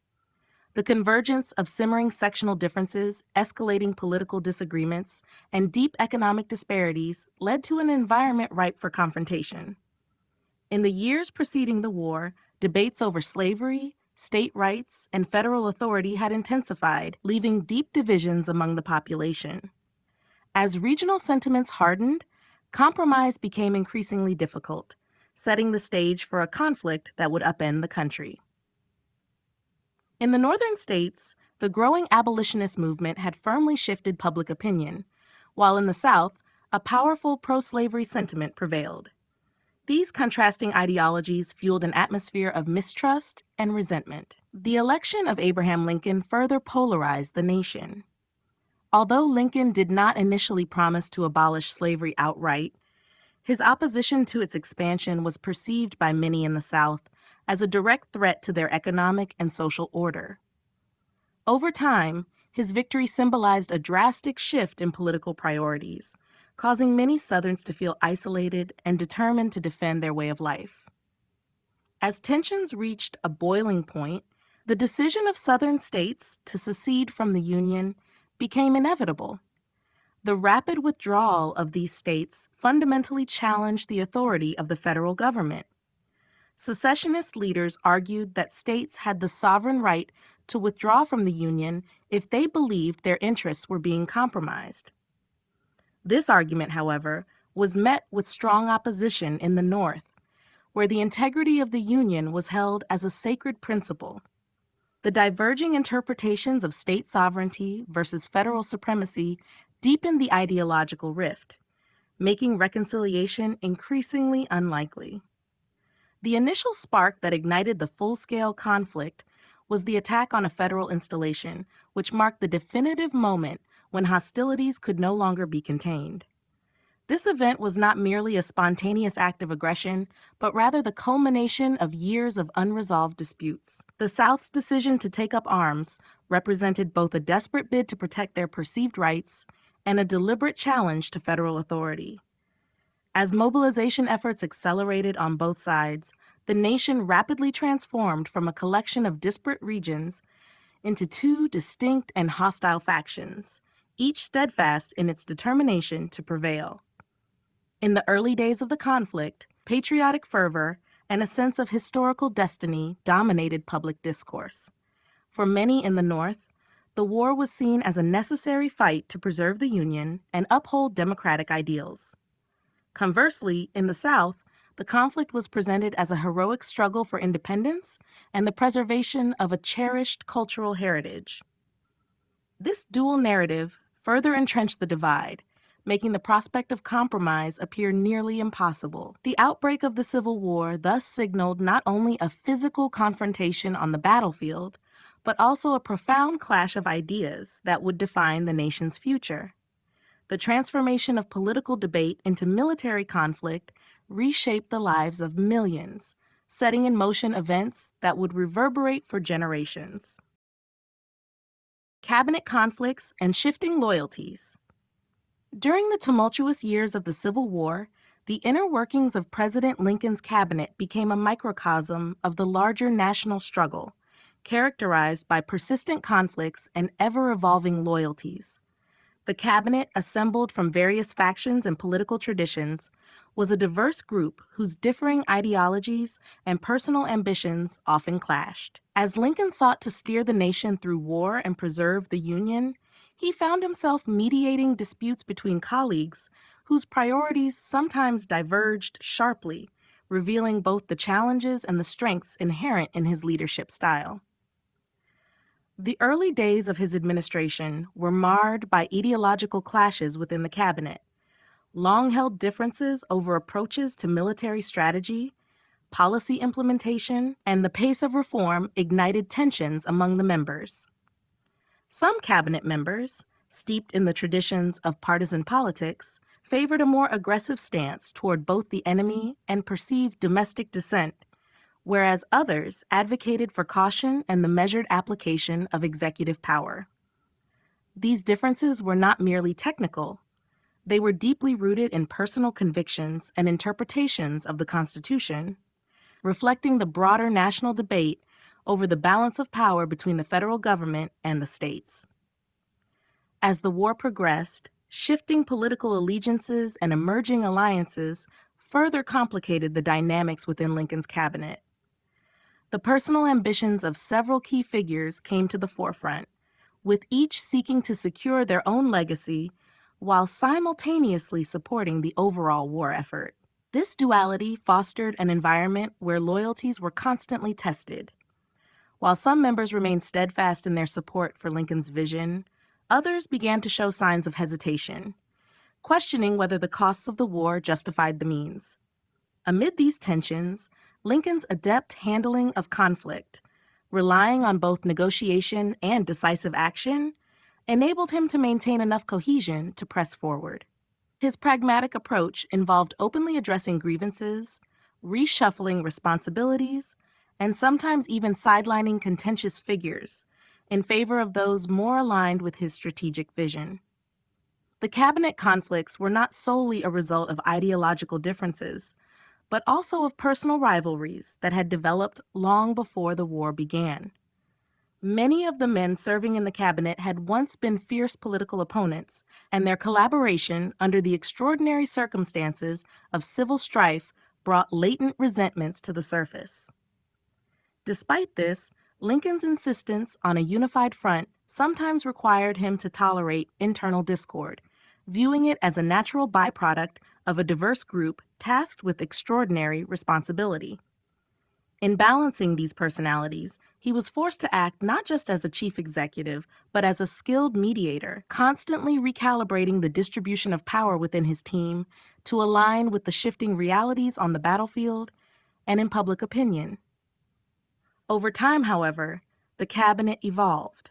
The convergence of simmering sectional differences, escalating political disagreements, and deep economic disparities led to an environment ripe for confrontation. In the years preceding the war, debates over slavery, state rights, and federal authority had intensified, leaving deep divisions among the population. As regional sentiments hardened, compromise became increasingly difficult, setting the stage for a conflict that would upend the country. In the northern states, the growing abolitionist movement had firmly shifted public opinion, while in the South, a powerful pro-slavery sentiment prevailed. These contrasting ideologies fueled an atmosphere of mistrust and resentment. The election of Abraham Lincoln further polarized the nation. Although Lincoln did not initially promise to abolish slavery outright, his opposition to its expansion was perceived by many in the South as a direct threat to their economic and social order. Over time, his victory symbolized a drastic shift in political priorities, causing many Southerns to feel isolated and determined to defend their way of life. As tensions reached a boiling point, the decision of Southern states to secede from the Union became inevitable. The rapid withdrawal of these states fundamentally challenged the authority of the federal government. Secessionist leaders argued that states had the sovereign right to withdraw from the Union if they believed their interests were being compromised. This argument, however, was met with strong opposition in the North, where the integrity of the Union was held as a sacred principle. The diverging interpretations of state sovereignty versus federal supremacy deepened the ideological rift, making reconciliation increasingly unlikely. The initial spark that ignited the full-scale conflict was the attack on a federal installation, which marked the definitive moment when hostilities could no longer be contained. This event was not merely a spontaneous act of aggression, but rather the culmination of years of unresolved disputes. The South's decision to take up arms represented both a desperate bid to protect their perceived rights and a deliberate challenge to federal authority. As mobilization efforts accelerated on both sides, the nation rapidly transformed from a collection of disparate regions into two distinct and hostile factions, each steadfast in its determination to prevail. In the early days of the conflict, patriotic fervor and a sense of historical destiny dominated public discourse. For many in the North, the war was seen as a necessary fight to preserve the Union and uphold democratic ideals. Conversely, in the South, the conflict was presented as a heroic struggle for independence and the preservation of a cherished cultural heritage. This dual narrative further entrenched the divide, making the prospect of compromise appear nearly impossible. The outbreak of the Civil War thus signaled not only a physical confrontation on the battlefield, but also a profound clash of ideas that would define the nation's future. The transformation of political debate into military conflict reshaped the lives of millions, setting in motion events that would reverberate for generations. Cabinet conflicts and shifting loyalties. During the tumultuous years of the Civil War, the inner workings of President Lincoln's cabinet became a microcosm of the larger national struggle, characterized by persistent conflicts and ever-evolving loyalties. The cabinet, assembled from various factions and political traditions, was a diverse group whose differing ideologies and personal ambitions often clashed. As Lincoln sought to steer the nation through war and preserve the Union, he found himself mediating disputes between colleagues whose priorities sometimes diverged sharply, revealing both the challenges and the strengths inherent in his leadership style. The early days of his administration were marred by ideological clashes within the cabinet. Long-held differences over approaches to military strategy, policy implementation, and the pace of reform ignited tensions among the members. Some cabinet members, steeped in the traditions of partisan politics, favored a more aggressive stance toward both the enemy and perceived domestic dissent, whereas others advocated for caution and the measured application of executive power. These differences were not merely technical. They were deeply rooted in personal convictions and interpretations of the Constitution, reflecting the broader national debate over the balance of power between the federal government and the states. As the war progressed, shifting political allegiances and emerging alliances further complicated the dynamics within Lincoln's cabinet. The personal ambitions of several key figures came to the forefront, with each seeking to secure their own legacy while simultaneously supporting the overall war effort. This duality fostered an environment where loyalties were constantly tested. While some members remained steadfast in their support for Lincoln's vision, others began to show signs of hesitation, questioning whether the costs of the war justified the means. Amid these tensions, Lincoln's adept handling of conflict, relying on both negotiation and decisive action, enabled him to maintain enough cohesion to press forward. His pragmatic approach involved openly addressing grievances, reshuffling responsibilities, and sometimes even sidelining contentious figures in favor of those more aligned with his strategic vision. The cabinet conflicts were not solely a result of ideological differences, but also of personal rivalries that had developed long before the war began. Many of the men serving in the cabinet had once been fierce political opponents, and their collaboration under the extraordinary circumstances of civil strife brought latent resentments to the surface. Despite this, Lincoln's insistence on a unified front sometimes required him to tolerate internal discord, viewing it as a natural byproduct of a diverse group tasked with extraordinary responsibility. In balancing these personalities, he was forced to act not just as a chief executive, but as a skilled mediator, constantly recalibrating the distribution of power within his team to align with the shifting realities on the battlefield and in public opinion. Over time, however, the cabinet evolved.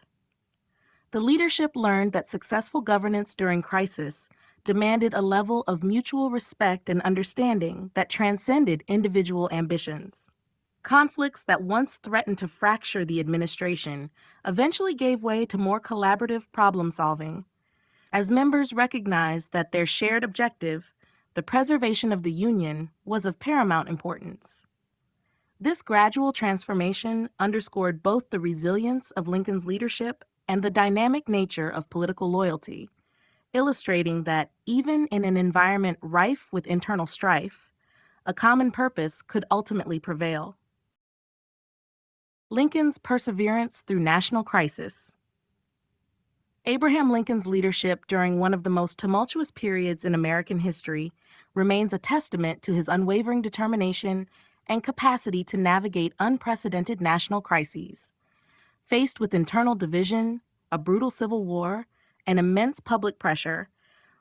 The leadership learned that successful governance during crisis demanded a level of mutual respect and understanding that transcended individual ambitions. Conflicts that once threatened to fracture the administration eventually gave way to more collaborative problem-solving, as members recognized that their shared objective, the preservation of the Union, was of paramount importance. This gradual transformation underscored both the resilience of Lincoln's leadership and the dynamic nature of political loyalty, illustrating that even in an environment rife with internal strife, a common purpose could ultimately prevail. Lincoln's perseverance through national crisis. Abraham Lincoln's leadership during one of the most tumultuous periods in American history remains a testament to his unwavering determination and capacity to navigate unprecedented national crises. Faced with internal division, a brutal civil war, and immense public pressure,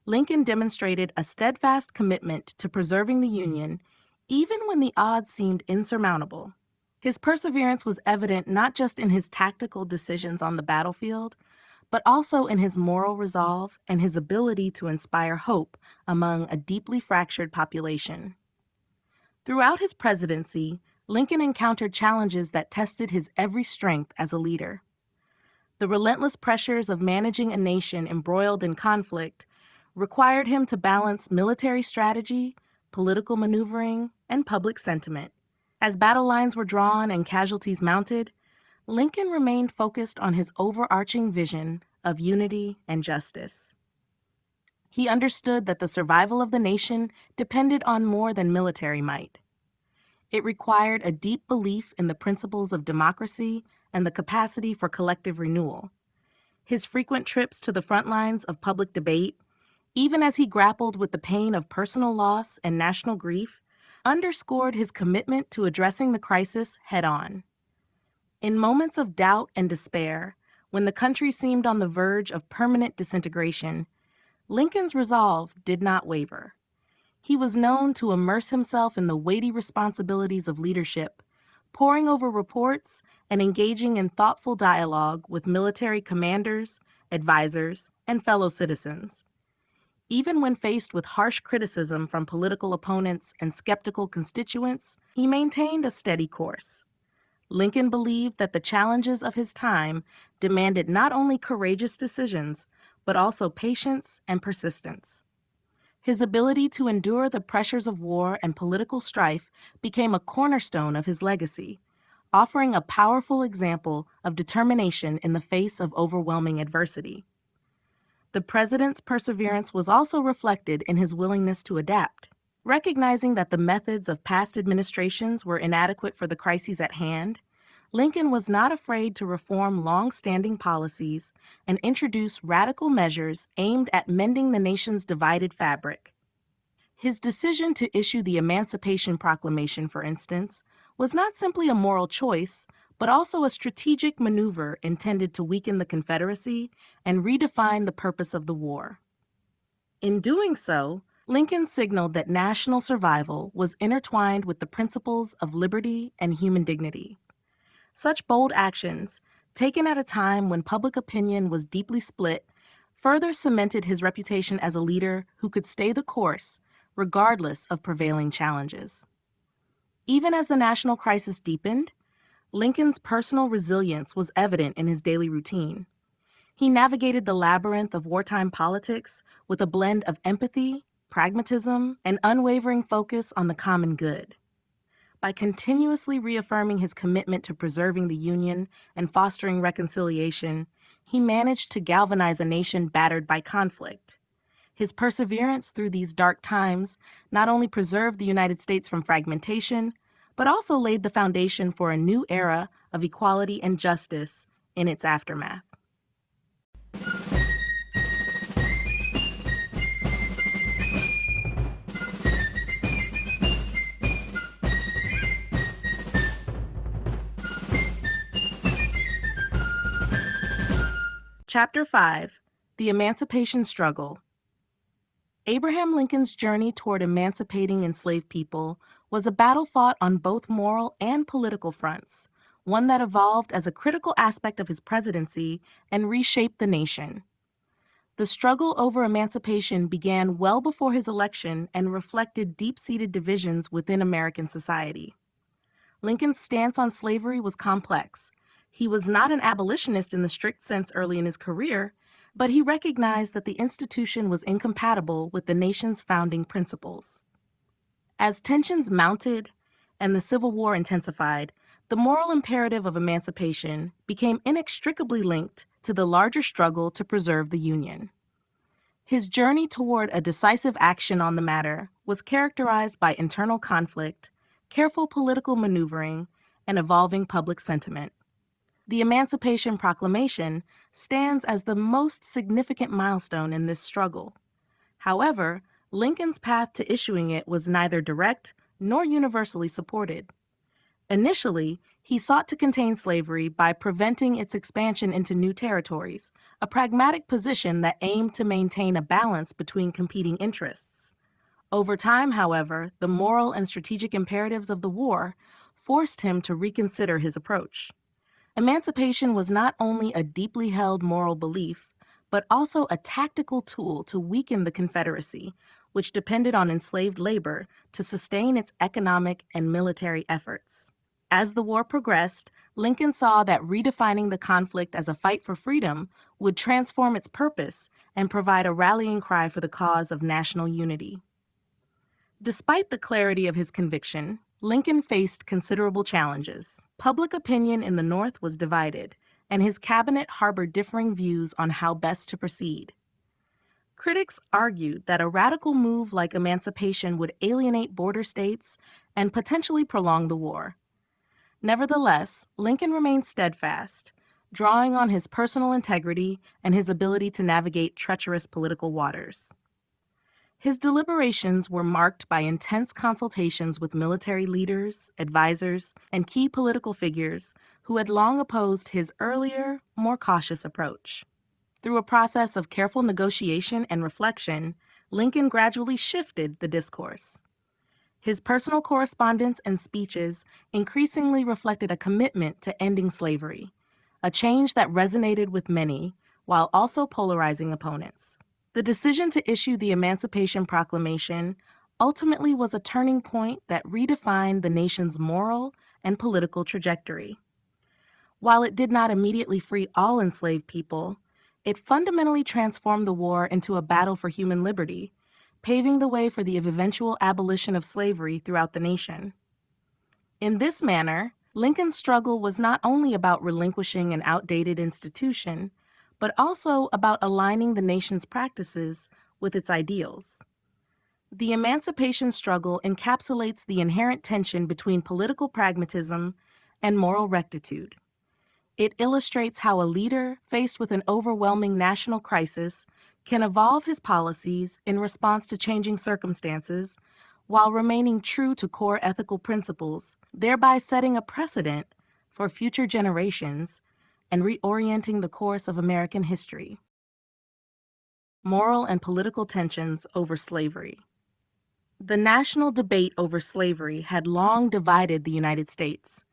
Lincoln demonstrated a steadfast commitment to preserving the Union, even when the odds seemed insurmountable. His perseverance was evident not just in his tactical decisions on the battlefield, but also in his moral resolve and his ability to inspire hope among a deeply fractured population. Throughout his presidency, Lincoln encountered challenges that tested his every strength as a leader. The relentless pressures of managing a nation embroiled in conflict required him to balance military strategy, political maneuvering, and public sentiment. As battle lines were drawn and casualties mounted, Lincoln remained focused on his overarching vision of unity and justice. He understood that the survival of the nation depended on more than military might. It required a deep belief in the principles of democracy and the capacity for collective renewal. His frequent trips to the front lines of public debate, even as he grappled with the pain of personal loss and national grief, underscored his commitment to addressing the crisis head-on. In moments of doubt and despair, when the country seemed on the verge of permanent disintegration, Lincoln's resolve did not waver. He was known to immerse himself in the weighty responsibilities of leadership, poring over reports and engaging in thoughtful dialogue with military commanders, advisors, and fellow citizens. Even when faced with harsh criticism from political opponents and skeptical constituents, he maintained a steady course. Lincoln believed that the challenges of his time demanded not only courageous decisions, but also patience and persistence. His ability to endure the pressures of war and political strife became a cornerstone of his legacy, offering a powerful example of determination in the face of overwhelming adversity. The president's perseverance was also reflected in his willingness to adapt. Recognizing that the methods of past administrations were inadequate for the crises at hand, Lincoln was not afraid to reform long-standing policies and introduce radical measures aimed at mending the nation's divided fabric. His decision to issue the Emancipation Proclamation, for instance, was not simply a moral choice, but also a strategic maneuver intended to weaken the Confederacy and redefine the purpose of the war. In doing so, Lincoln signaled that national survival was intertwined with the principles of liberty and human dignity. Such bold actions, taken at a time when public opinion was deeply split, further cemented his reputation as a leader who could stay the course, regardless of prevailing challenges. Even as the national crisis deepened, Lincoln's personal resilience was evident in his daily routine. He navigated the labyrinth of wartime politics with a blend of empathy, pragmatism, and unwavering focus on the common good. By continuously reaffirming his commitment to preserving the Union and fostering reconciliation, he managed to galvanize a nation battered by conflict. His perseverance through these dark times not only preserved the United States from fragmentation, but also laid the foundation for a new era of equality and justice in its aftermath. Chapter 5: The Emancipation Struggle. Abraham Lincoln's journey toward emancipating enslaved people was a battle fought on both moral and political fronts, one that evolved as a critical aspect of his presidency and reshaped the nation. The struggle over emancipation began well before his election and reflected deep-seated divisions within American society. Lincoln's stance on slavery was complex. He was not an abolitionist in the strict sense early in his career, but he recognized that the institution was incompatible with the nation's founding principles. As tensions mounted and the Civil War intensified, the moral imperative of emancipation became inextricably linked to the larger struggle to preserve the Union. His journey toward a decisive action on the matter was characterized by internal conflict, careful political maneuvering, and evolving public sentiment. The Emancipation Proclamation stands as the most significant milestone in this struggle. However, Lincoln's path to issuing it was neither direct nor universally supported. Initially, he sought to contain slavery by preventing its expansion into new territories, a pragmatic position that aimed to maintain a balance between competing interests. Over time, however, the moral and strategic imperatives of the war forced him to reconsider his approach. Emancipation was not only a deeply held moral belief, but also a tactical tool to weaken the Confederacy, which depended on enslaved labor to sustain its economic and military efforts. As the war progressed, Lincoln saw that redefining the conflict as a fight for freedom would transform its purpose and provide a rallying cry for the cause of national unity. Despite the clarity of his conviction, Lincoln faced considerable challenges. Public opinion in the North was divided, and his cabinet harbored differing views on how best to proceed. Critics argued that a radical move like emancipation would alienate border states and potentially prolong the war. Nevertheless, Lincoln remained steadfast, drawing on his personal integrity and his ability to navigate treacherous political waters. His deliberations were marked by intense consultations with military leaders, advisors, and key political figures who had long opposed his earlier, more cautious approach. Through a process of careful negotiation and reflection, Lincoln gradually shifted the discourse. His personal correspondence and speeches increasingly reflected a commitment to ending slavery, a change that resonated with many, while also polarizing opponents. The decision to issue the Emancipation Proclamation ultimately was a turning point that redefined the nation's moral and political trajectory. While it did not immediately free all enslaved people, it fundamentally transformed the war into a battle for human liberty, paving the way for the eventual abolition of slavery throughout the nation. In this manner, Lincoln's struggle was not only about relinquishing an outdated institution, but also about aligning the nation's practices with its ideals. The emancipation struggle encapsulates the inherent tension between political pragmatism and moral rectitude. It illustrates how a leader faced with an overwhelming national crisis can evolve his policies in response to changing circumstances while remaining true to core ethical principles, thereby setting a precedent for future generations and reorienting the course of American history. Moral and political tensions over slavery. The national debate over slavery had long divided the United States,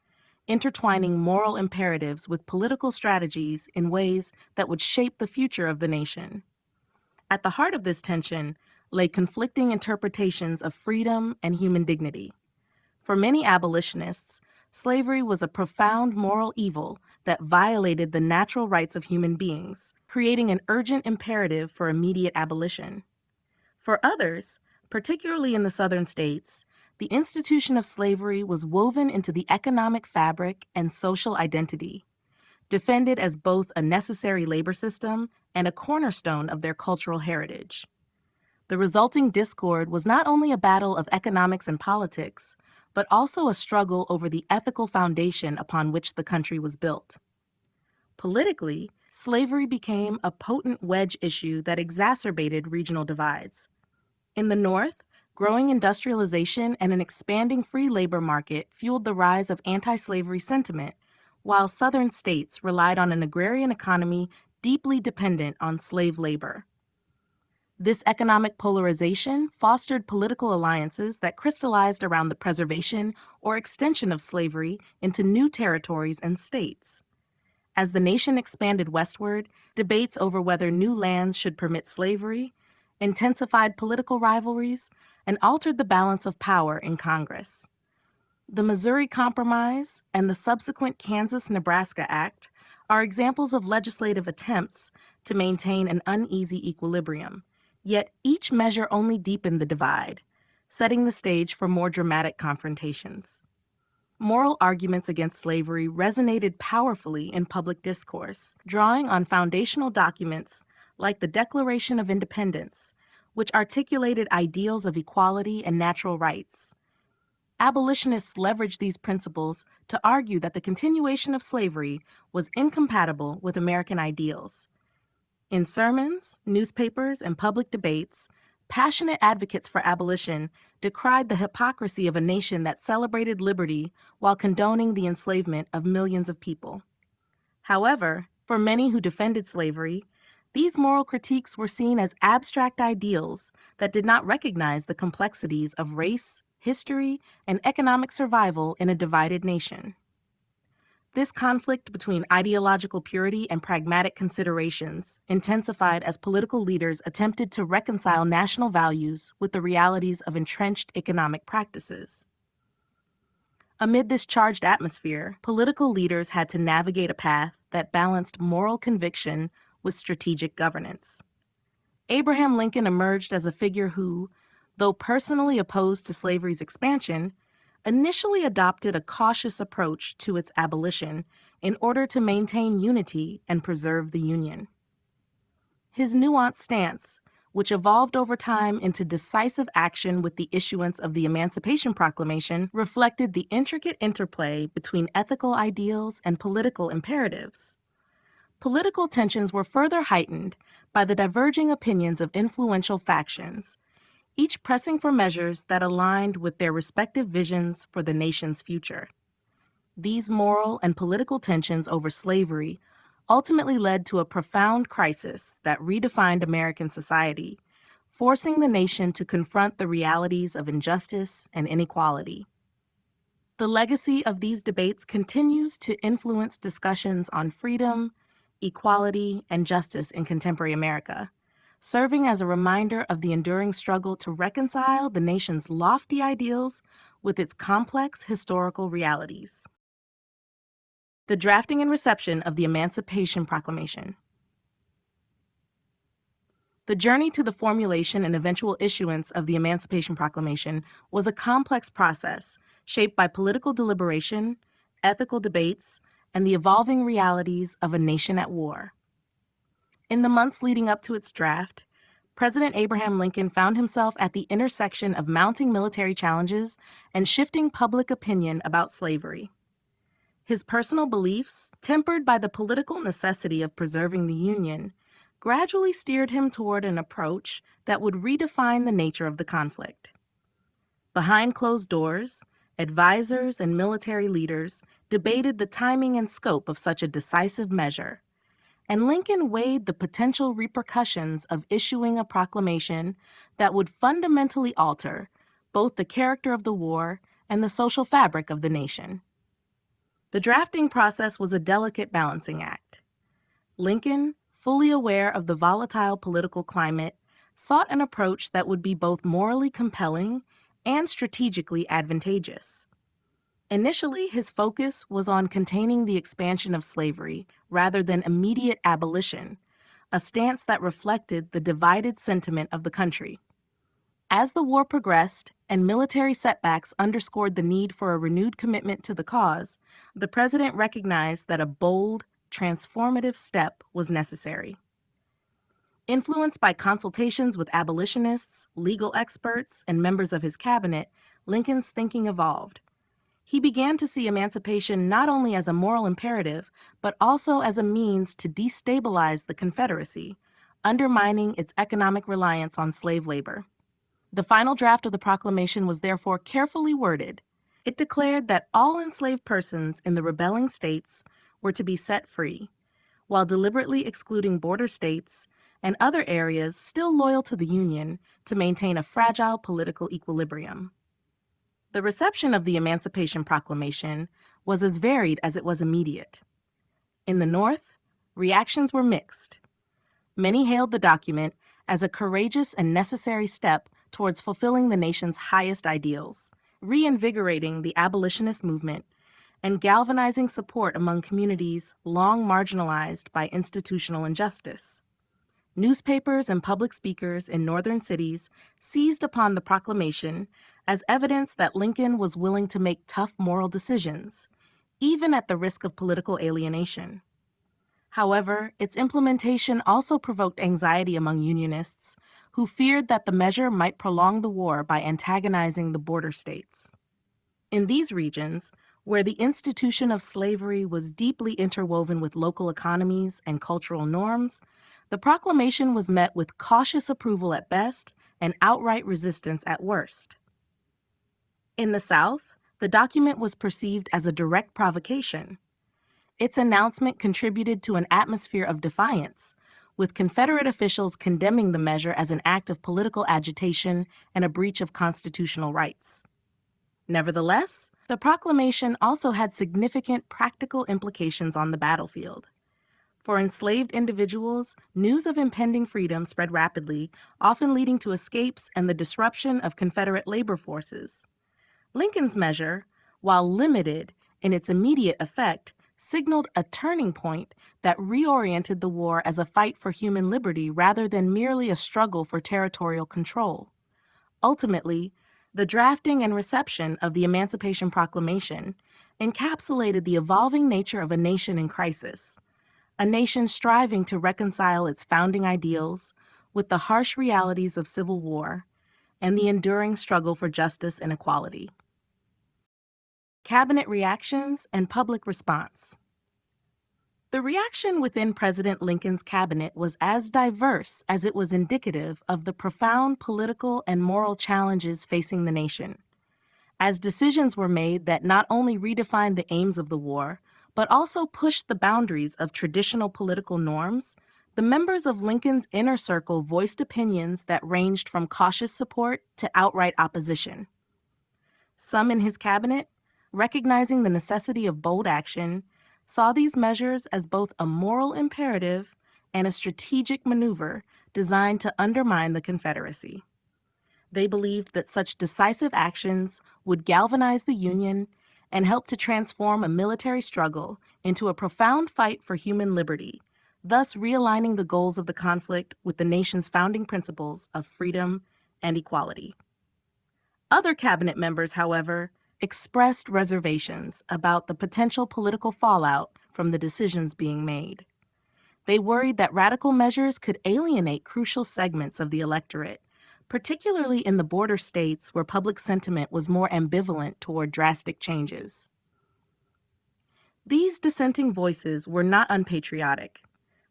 intertwining moral imperatives with political strategies in ways that would shape the future of the nation. At the heart of this tension lay conflicting interpretations of freedom and human dignity. For many abolitionists, slavery was a profound moral evil that violated the natural rights of human beings, creating an urgent imperative for immediate abolition. For others, particularly in the southern states, the institution of slavery was woven into the economic fabric and social identity, defended as both a necessary labor system and a cornerstone of their cultural heritage. The resulting discord was not only a battle of economics and politics, but also a struggle over the ethical foundation upon which the country was built. Politically, slavery became a potent wedge issue that exacerbated regional divides. In the North, growing industrialization and an expanding free labor market fueled the rise of anti-slavery sentiment, while Southern states relied on an agrarian economy deeply dependent on slave labor. This economic polarization fostered political alliances that crystallized around the preservation or extension of slavery into new territories and states. As the nation expanded westward, debates over whether new lands should permit slavery intensified political rivalries and altered the balance of power in Congress. The Missouri Compromise and the subsequent Kansas-Nebraska Act are examples of legislative attempts to maintain an uneasy equilibrium, yet each measure only deepened the divide, setting the stage for more dramatic confrontations. Moral arguments against slavery resonated powerfully in public discourse, drawing on foundational documents like the Declaration of Independence, which articulated ideals of equality and natural rights. Abolitionists leveraged these principles to argue that the continuation of slavery was incompatible with American ideals. In sermons, newspapers, and public debates, passionate advocates for abolition decried the hypocrisy of a nation that celebrated liberty while condoning the enslavement of millions of people. However, for many who defended slavery, these moral critiques were seen as abstract ideals that did not recognize the complexities of race, history, and economic survival in a divided nation. This conflict between ideological purity and pragmatic considerations intensified as political leaders attempted to reconcile national values with the realities of entrenched economic practices. Amid this charged atmosphere, political leaders had to navigate a path that balanced moral conviction with strategic governance. Abraham Lincoln emerged as a figure who, though personally opposed to slavery's expansion, initially adopted a cautious approach to its abolition in order to maintain unity and preserve the Union. His nuanced stance, which evolved over time into decisive action with the issuance of the Emancipation Proclamation, reflected the intricate interplay between ethical ideals and political imperatives. Political tensions were further heightened by the diverging opinions of influential factions, each pressing for measures that aligned with their respective visions for the nation's future. These moral and political tensions over slavery ultimately led to a profound crisis that redefined American society, forcing the nation to confront the realities of injustice and inequality. The legacy of these debates continues to influence discussions on freedom, equality, and justice in contemporary America, serving as a reminder of the enduring struggle to reconcile the nation's lofty ideals with its complex historical realities. The drafting and reception of the Emancipation Proclamation. The journey to the formulation and eventual issuance of the Emancipation Proclamation was a complex process shaped by political deliberation, ethical debates, and the evolving realities of a nation at war. In the months leading up to its draft, President Abraham Lincoln found himself at the intersection of mounting military challenges and shifting public opinion about slavery. His personal beliefs, tempered by the political necessity of preserving the Union, gradually steered him toward an approach that would redefine the nature of the conflict. Behind closed doors, advisors and military leaders debated the timing and scope of such a decisive measure, and Lincoln weighed the potential repercussions of issuing a proclamation that would fundamentally alter both the character of the war and the social fabric of the nation. The drafting process was a delicate balancing act. Lincoln, fully aware of the volatile political climate, sought an approach that would be both morally compelling and strategically advantageous. Initially, his focus was on containing the expansion of slavery rather than immediate abolition, a stance that reflected the divided sentiment of the country. As the war progressed and military setbacks underscored the need for a renewed commitment to the cause, the president recognized that a bold, transformative step was necessary. Influenced by consultations with abolitionists, legal experts, and members of his cabinet, Lincoln's thinking evolved. He began to see emancipation not only as a moral imperative, but also as a means to destabilize the Confederacy, undermining its economic reliance on slave labor. The final draft of the proclamation was therefore carefully worded. It declared that all enslaved persons in the rebelling states were to be set free, while deliberately excluding border states and other areas still loyal to the Union to maintain a fragile political equilibrium. The reception of the Emancipation Proclamation was as varied as it was immediate. In the North, reactions were mixed. Many hailed the document as a courageous and necessary step towards fulfilling the nation's highest ideals, reinvigorating the abolitionist movement, and galvanizing support among communities long marginalized by institutional injustice. Newspapers and public speakers in northern cities seized upon the proclamation as evidence that Lincoln was willing to make tough moral decisions, even at the risk of political alienation. However, its implementation also provoked anxiety among Unionists who feared that the measure might prolong the war by antagonizing the border states. In these regions, where the institution of slavery was deeply interwoven with local economies and cultural norms, the proclamation was met with cautious approval at best and outright resistance at worst. In the South, the document was perceived as a direct provocation. Its announcement contributed to an atmosphere of defiance, with Confederate officials condemning the measure as an act of political agitation and a breach of constitutional rights. Nevertheless, the proclamation also had significant practical implications on the battlefield. For enslaved individuals, news of impending freedom spread rapidly, often leading to escapes and the disruption of Confederate labor forces. Lincoln's measure, while limited in its immediate effect, signaled a turning point that reoriented the war as a fight for human liberty rather than merely a struggle for territorial control. Ultimately, the drafting and reception of the Emancipation Proclamation encapsulated the evolving nature of a nation in crisis, a nation striving to reconcile its founding ideals with the harsh realities of civil war and the enduring struggle for justice and equality. Cabinet reactions and public response. The reaction within President Lincoln's cabinet was as diverse as it was indicative of the profound political and moral challenges facing the nation, as decisions were made that not only redefined the aims of the war, but also pushed the boundaries of traditional political norms. The members of Lincoln's inner circle voiced opinions that ranged from cautious support to outright opposition. Some in his cabinet, recognizing the necessity of bold action, saw these measures as both a moral imperative and a strategic maneuver designed to undermine the Confederacy. They believed that such decisive actions would galvanize the Union and help to transform a military struggle into a profound fight for human liberty, thus realigning the goals of the conflict with the nation's founding principles of freedom and equality. Other cabinet members, however, expressed reservations about the potential political fallout from the decisions being made. They worried that radical measures could alienate crucial segments of the electorate, particularly in the border states where public sentiment was more ambivalent toward drastic changes. These dissenting voices were not unpatriotic.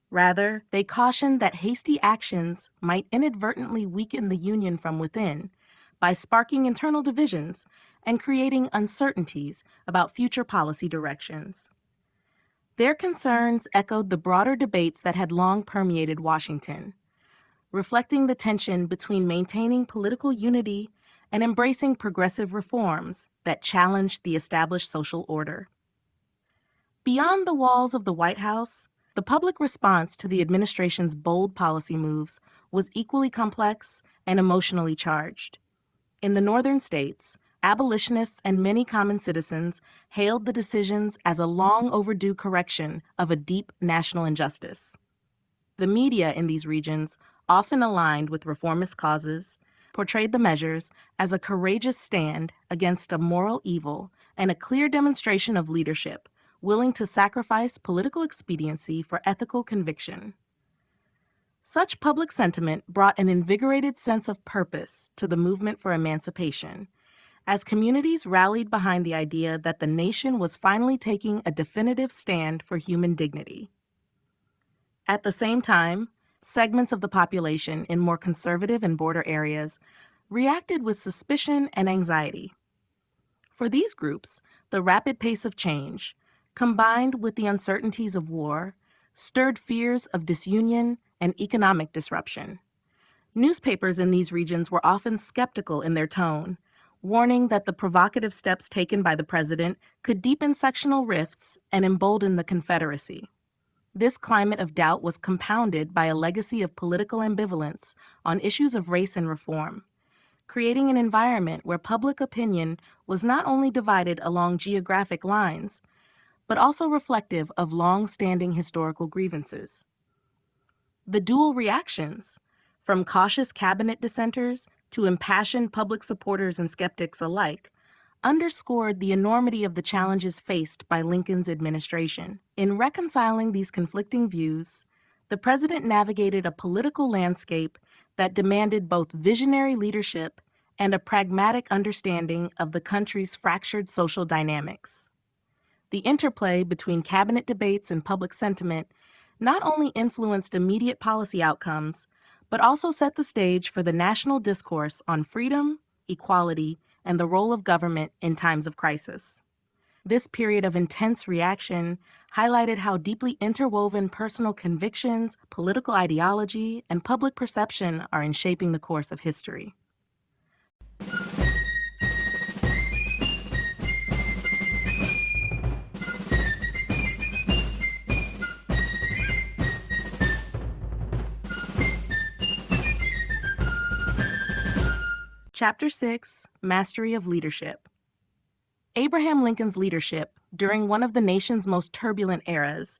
Rather, they cautioned that hasty actions might inadvertently weaken the Union from within by sparking internal divisions and creating uncertainties about future policy directions. Their concerns echoed the broader debates that had long permeated Washington, reflecting the tension between maintaining political unity and embracing progressive reforms that challenged the established social order. Beyond the walls of the White House, the public response to the administration's bold policy moves was equally complex and emotionally charged. In the northern states, abolitionists and many common citizens hailed the decisions as a long overdue correction of a deep national injustice. The media in these regions, often aligned with reformist causes, portrayed the measures as a courageous stand against a moral evil and a clear demonstration of leadership, willing to sacrifice political expediency for ethical conviction. Such public sentiment brought an invigorated sense of purpose to the movement for emancipation, as communities rallied behind the idea that the nation was finally taking a definitive stand for human dignity. At the same time, segments of the population in more conservative and border areas reacted with suspicion and anxiety. For these groups, the rapid pace of change, combined with the uncertainties of war, stirred fears of disunion and economic disruption. Newspapers in these regions were often skeptical in their tone, warning that the provocative steps taken by the president could deepen sectional rifts and embolden the Confederacy. This climate of doubt was compounded by a legacy of political ambivalence on issues of race and reform, creating an environment where public opinion was not only divided along geographic lines, but also reflective of long-standing historical grievances. The dual reactions, from cautious cabinet dissenters to impassioned public supporters and skeptics alike, underscored the enormity of the challenges faced by Lincoln's administration. In reconciling these conflicting views, the president navigated a political landscape that demanded both visionary leadership and a pragmatic understanding of the country's fractured social dynamics. The interplay between cabinet debates and public sentiment not only influenced immediate policy outcomes, but also set the stage for the national discourse on freedom, equality, and the role of government in times of crisis. This period of intense reaction highlighted how deeply interwoven personal convictions, political ideology, and public perception are in shaping the course of history. Chapter 6, Mastery of Leadership. Abraham Lincoln's leadership during one of the nation's most turbulent eras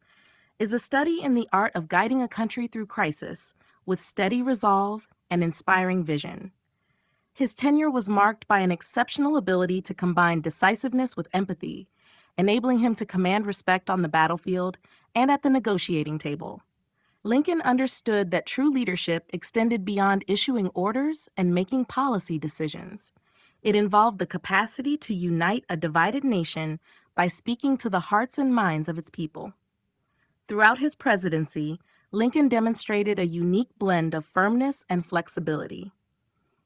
is a study in the art of guiding a country through crisis with steady resolve and inspiring vision. His tenure was marked by an exceptional ability to combine decisiveness with empathy, enabling him to command respect on the battlefield and at the negotiating table. Lincoln understood that true leadership extended beyond issuing orders and making policy decisions. It involved the capacity to unite a divided nation by speaking to the hearts and minds of its people. Throughout his presidency, Lincoln demonstrated a unique blend of firmness and flexibility.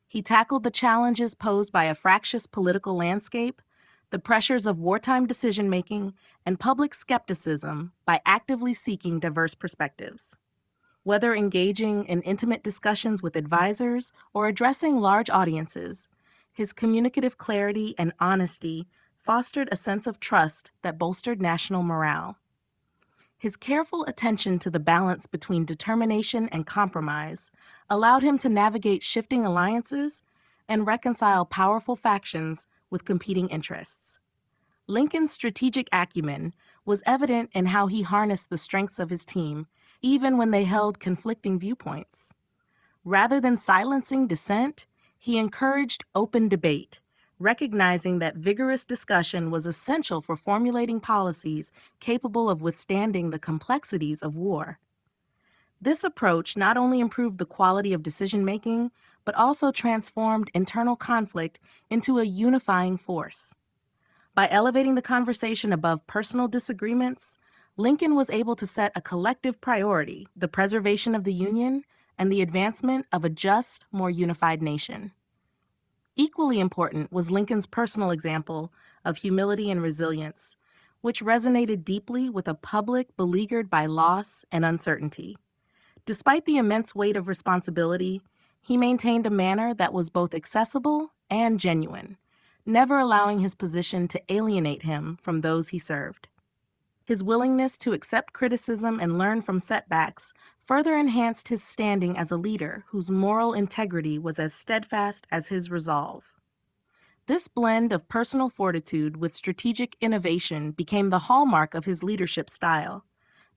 He tackled the challenges posed by a fractious political landscape, the pressures of wartime decision-making, and public skepticism by actively seeking diverse perspectives. Whether engaging in intimate discussions with advisors or addressing large audiences, his communicative clarity and honesty fostered a sense of trust that bolstered national morale. His careful attention to the balance between determination and compromise allowed him to navigate shifting alliances and reconcile powerful factions with competing interests. Lincoln's strategic acumen was evident in how he harnessed the strengths of his team, even when they held conflicting viewpoints. Rather than silencing dissent, he encouraged open debate, recognizing that vigorous discussion was essential for formulating policies capable of withstanding the complexities of war. This approach not only improved the quality of decision-making, but also transformed internal conflict into a unifying force. By elevating the conversation above personal disagreements, Lincoln was able to set a collective priority, the preservation of the Union and the advancement of a just, more unified nation. Equally important was Lincoln's personal example of humility and resilience, which resonated deeply with a public beleaguered by loss and uncertainty. Despite the immense weight of responsibility, he maintained a manner that was both accessible and genuine, never allowing his position to alienate him from those he served. His willingness to accept criticism and learn from setbacks further enhanced his standing as a leader whose moral integrity was as steadfast as his resolve. This blend of personal fortitude with strategic innovation became the hallmark of his leadership style,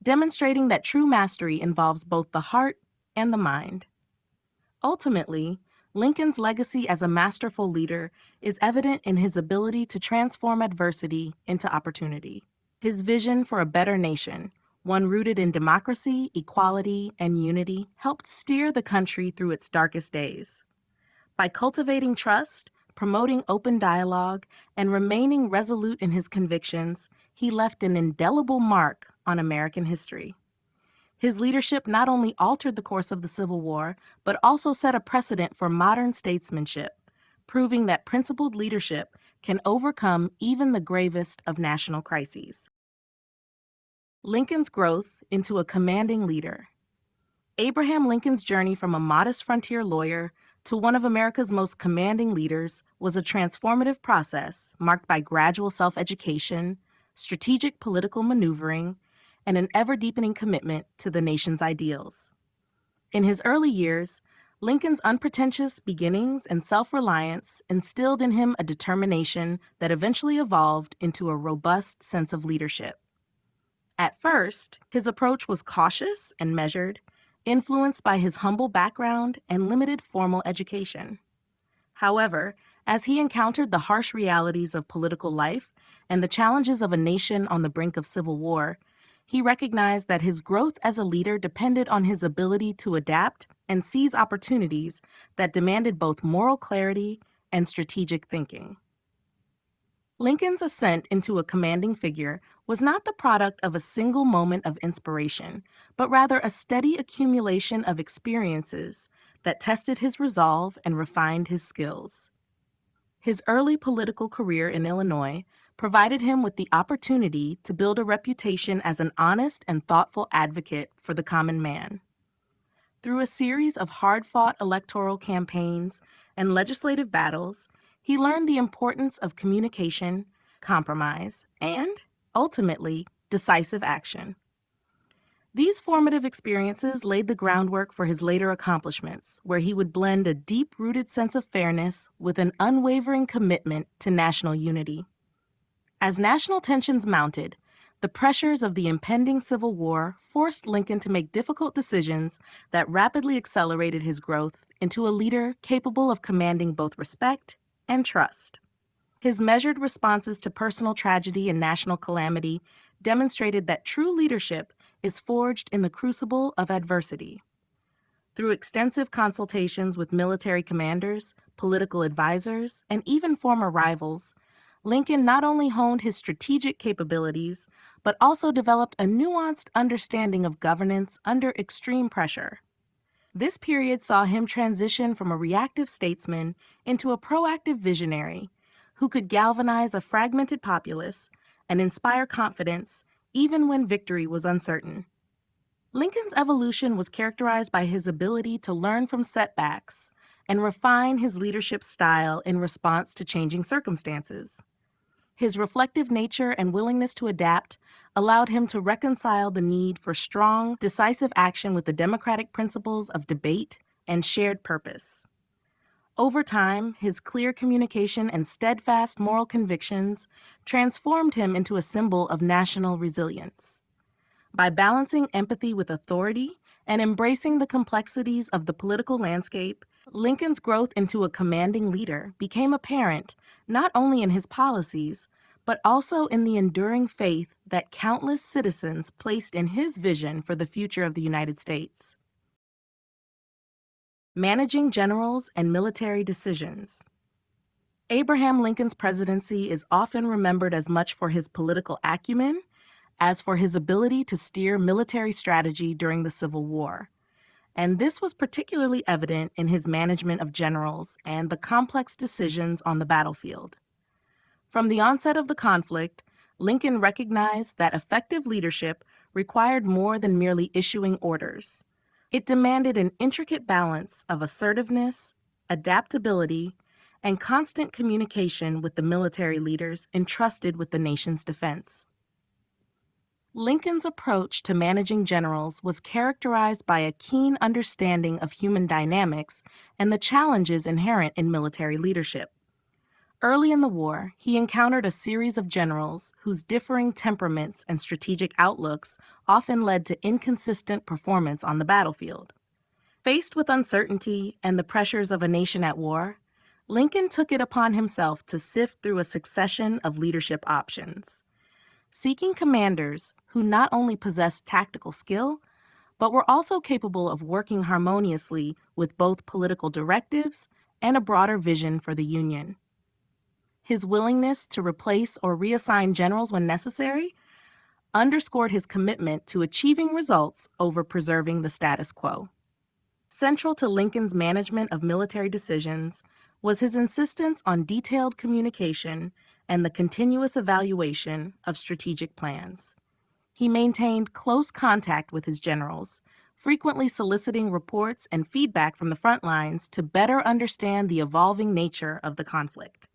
demonstrating that true mastery involves both the heart and the mind. Ultimately, Lincoln's legacy as a masterful leader is evident in his ability to transform adversity into opportunity. His vision for a better nation, one rooted in democracy, equality, and unity, helped steer the country through its darkest days. By cultivating trust, Promoting open dialogue and remaining resolute in his convictions, he left an indelible mark on American history. His leadership not only altered the course of the Civil War, but also set a precedent for modern statesmanship, proving that principled leadership can overcome even the gravest of national crises. Lincoln's growth into a commanding leader. Abraham Lincoln's journey from a modest frontier lawyer to one of America's most commanding leaders was a transformative process marked by gradual self-education, strategic political maneuvering, and an ever-deepening commitment to the nation's ideals. In his early years, Lincoln's unpretentious beginnings and self-reliance instilled in him a determination that eventually evolved into a robust sense of leadership. At first, his approach was cautious and measured, influenced by his humble background and limited formal education. However, as he encountered the harsh realities of political life and the challenges of a nation on the brink of civil war, he recognized that his growth as a leader depended on his ability to adapt and seize opportunities that demanded both moral clarity and strategic thinking. Lincoln's ascent into a commanding figure was not the product of a single moment of inspiration, but rather a steady accumulation of experiences that tested his resolve and refined his skills. His early political career in Illinois provided him with the opportunity to build a reputation as an honest and thoughtful advocate for the common man. Through a series of hard-fought electoral campaigns and legislative battles, he learned the importance of communication, compromise, and, ultimately, decisive action. These formative experiences laid the groundwork for his later accomplishments, where he would blend a deep-rooted sense of fairness with an unwavering commitment to national unity. As national tensions mounted, the pressures of the impending Civil War forced Lincoln to make difficult decisions that rapidly accelerated his growth into a leader capable of commanding both respect and trust. His measured responses to personal tragedy and national calamity demonstrated that true leadership is forged in the crucible of adversity. Through extensive consultations with military commanders, political advisors, and even former rivals, Lincoln not only honed his strategic capabilities, but also developed a nuanced understanding of governance under extreme pressure. This period saw him transition from a reactive statesman into a proactive visionary who could galvanize a fragmented populace and inspire confidence even when victory was uncertain. Lincoln's evolution was characterized by his ability to learn from setbacks and refine his leadership style in response to changing circumstances. His reflective nature and willingness to adapt allowed him to reconcile the need for strong, decisive action with the democratic principles of debate and shared purpose. Over time, his clear communication and steadfast moral convictions transformed him into a symbol of national resilience. By balancing empathy with authority and embracing the complexities of the political landscape, Lincoln's growth into a commanding leader became apparent not only in his policies, but also in the enduring faith that countless citizens placed in his vision for the future of the United States. Managing generals and military decisions. Abraham Lincoln's presidency is often remembered as much for his political acumen as for his ability to steer military strategy during the Civil War. And this was particularly evident in his management of generals and the complex decisions on the battlefield. From the onset of the conflict, Lincoln recognized that effective leadership required more than merely issuing orders. It demanded an intricate balance of assertiveness, adaptability, and constant communication with the military leaders entrusted with the nation's defense. Lincoln's approach to managing generals was characterized by a keen understanding of human dynamics and the challenges inherent in military leadership. Early in the war, he encountered a series of generals whose differing temperaments and strategic outlooks often led to inconsistent performance on the battlefield. Faced with uncertainty and the pressures of a nation at war, Lincoln took it upon himself to sift through a succession of leadership options, seeking commanders who not only possessed tactical skill, but were also capable of working harmoniously with both political directives and a broader vision for the Union. His willingness to replace or reassign generals when necessary underscored his commitment to achieving results over preserving the status quo. Central to Lincoln's management of military decisions was his insistence on detailed communication and the continuous evaluation of strategic plans. He maintained close contact with his generals, frequently soliciting reports and feedback from the front lines to better understand the evolving nature of the conflict.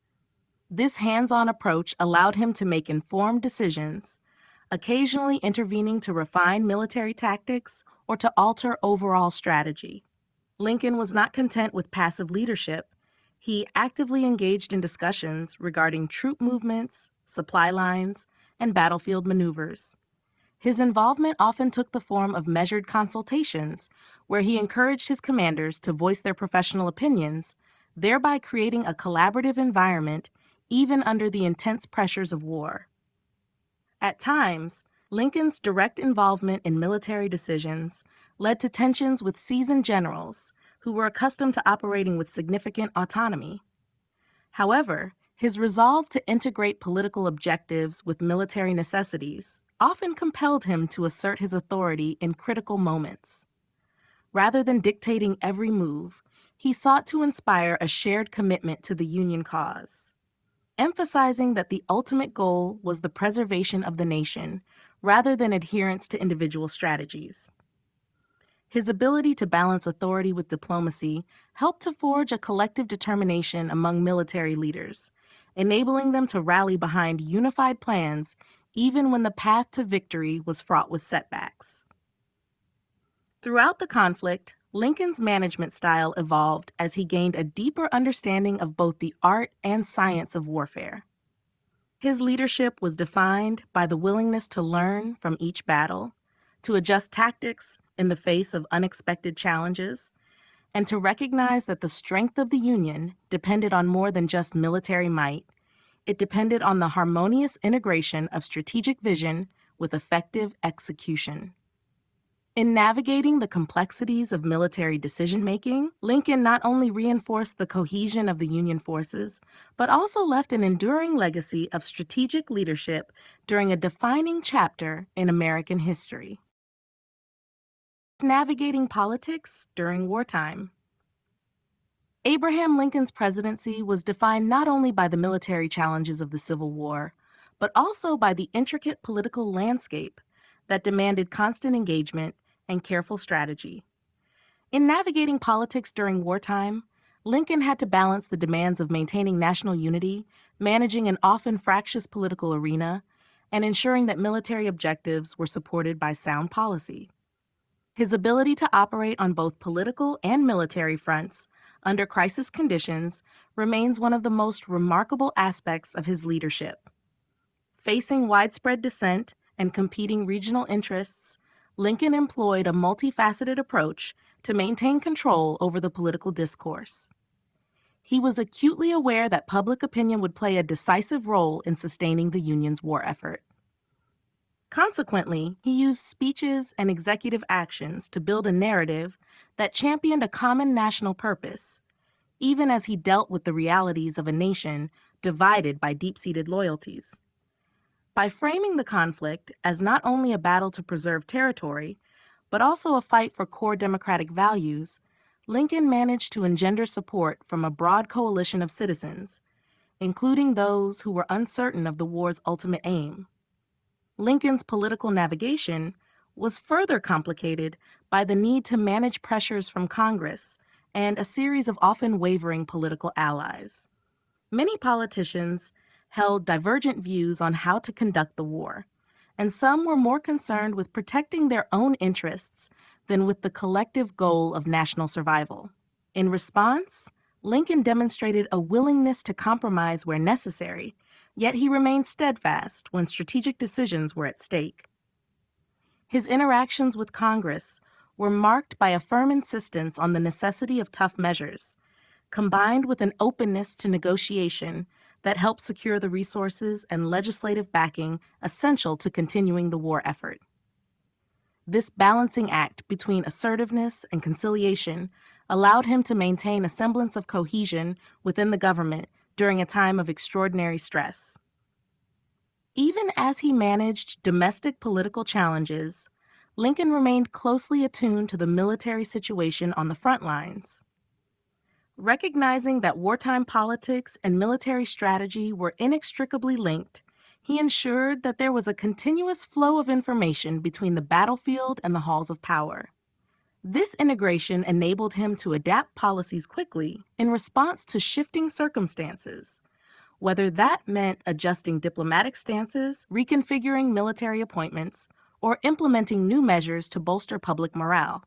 This hands-on approach allowed him to make informed decisions, occasionally intervening to refine military tactics or to alter overall strategy. Lincoln was not content with passive leadership. He actively engaged in discussions regarding troop movements, supply lines, and battlefield maneuvers. His involvement often took the form of measured consultations, where he encouraged his commanders to voice their professional opinions, thereby creating a collaborative environment even under the intense pressures of war. At times, Lincoln's direct involvement in military decisions led to tensions with seasoned generals who were accustomed to operating with significant autonomy. However, his resolve to integrate political objectives with military necessities often compelled him to assert his authority in critical moments. Rather than dictating every move, he sought to inspire a shared commitment to the Union cause, emphasizing that the ultimate goal was the preservation of the nation rather than adherence to individual strategies. His ability to balance authority with diplomacy helped to forge a collective determination among military leaders, enabling them to rally behind unified plans even when the path to victory was fraught with setbacks. Throughout the conflict, Lincoln's management style evolved as he gained a deeper understanding of both the art and science of warfare. His leadership was defined by the willingness to learn from each battle, to adjust tactics in the face of unexpected challenges, and to recognize that the strength of the Union depended on more than just military might. It depended on the harmonious integration of strategic vision with effective execution. In navigating the complexities of military decision-making, Lincoln not only reinforced the cohesion of the Union forces, but also left an enduring legacy of strategic leadership during a defining chapter in American history. Navigating politics during wartime. Abraham Lincoln's presidency was defined not only by the military challenges of the Civil War, but also by the intricate political landscape that demanded constant engagement and careful strategy. In navigating politics during wartime, Lincoln had to balance the demands of maintaining national unity, managing an often fractious political arena, and ensuring that military objectives were supported by sound policy. His ability to operate on both political and military fronts under crisis conditions remains one of the most remarkable aspects of his leadership. Facing widespread dissent and competing regional interests, Lincoln employed a multifaceted approach to maintain control over the political discourse. He was acutely aware that public opinion would play a decisive role in sustaining the Union's war effort. Consequently, he used speeches and executive actions to build a narrative that championed a common national purpose, even as he dealt with the realities of a nation divided by deep-seated loyalties. By framing the conflict as not only a battle to preserve territory, but also a fight for core democratic values, Lincoln managed to engender support from a broad coalition of citizens, including those who were uncertain of the war's ultimate aim. Lincoln's political navigation was further complicated by the need to manage pressures from Congress and a series of often wavering political allies. Many politicians held divergent views on how to conduct the war, and some were more concerned with protecting their own interests than with the collective goal of national survival. In response, Lincoln demonstrated a willingness to compromise where necessary, yet he remained steadfast when strategic decisions were at stake. His interactions with Congress were marked by a firm insistence on the necessity of tough measures, combined with an openness to negotiation that helped secure the resources and legislative backing essential to continuing the war effort. This balancing act between assertiveness and conciliation allowed him to maintain a semblance of cohesion within the government during a time of extraordinary stress. Even as he managed domestic political challenges, Lincoln remained closely attuned to the military situation on the front lines. Recognizing that wartime politics and military strategy were inextricably linked, he ensured that there was a continuous flow of information between the battlefield and the halls of power. This integration enabled him to adapt policies quickly in response to shifting circumstances, whether that meant adjusting diplomatic stances, reconfiguring military appointments, or implementing new measures to bolster public morale.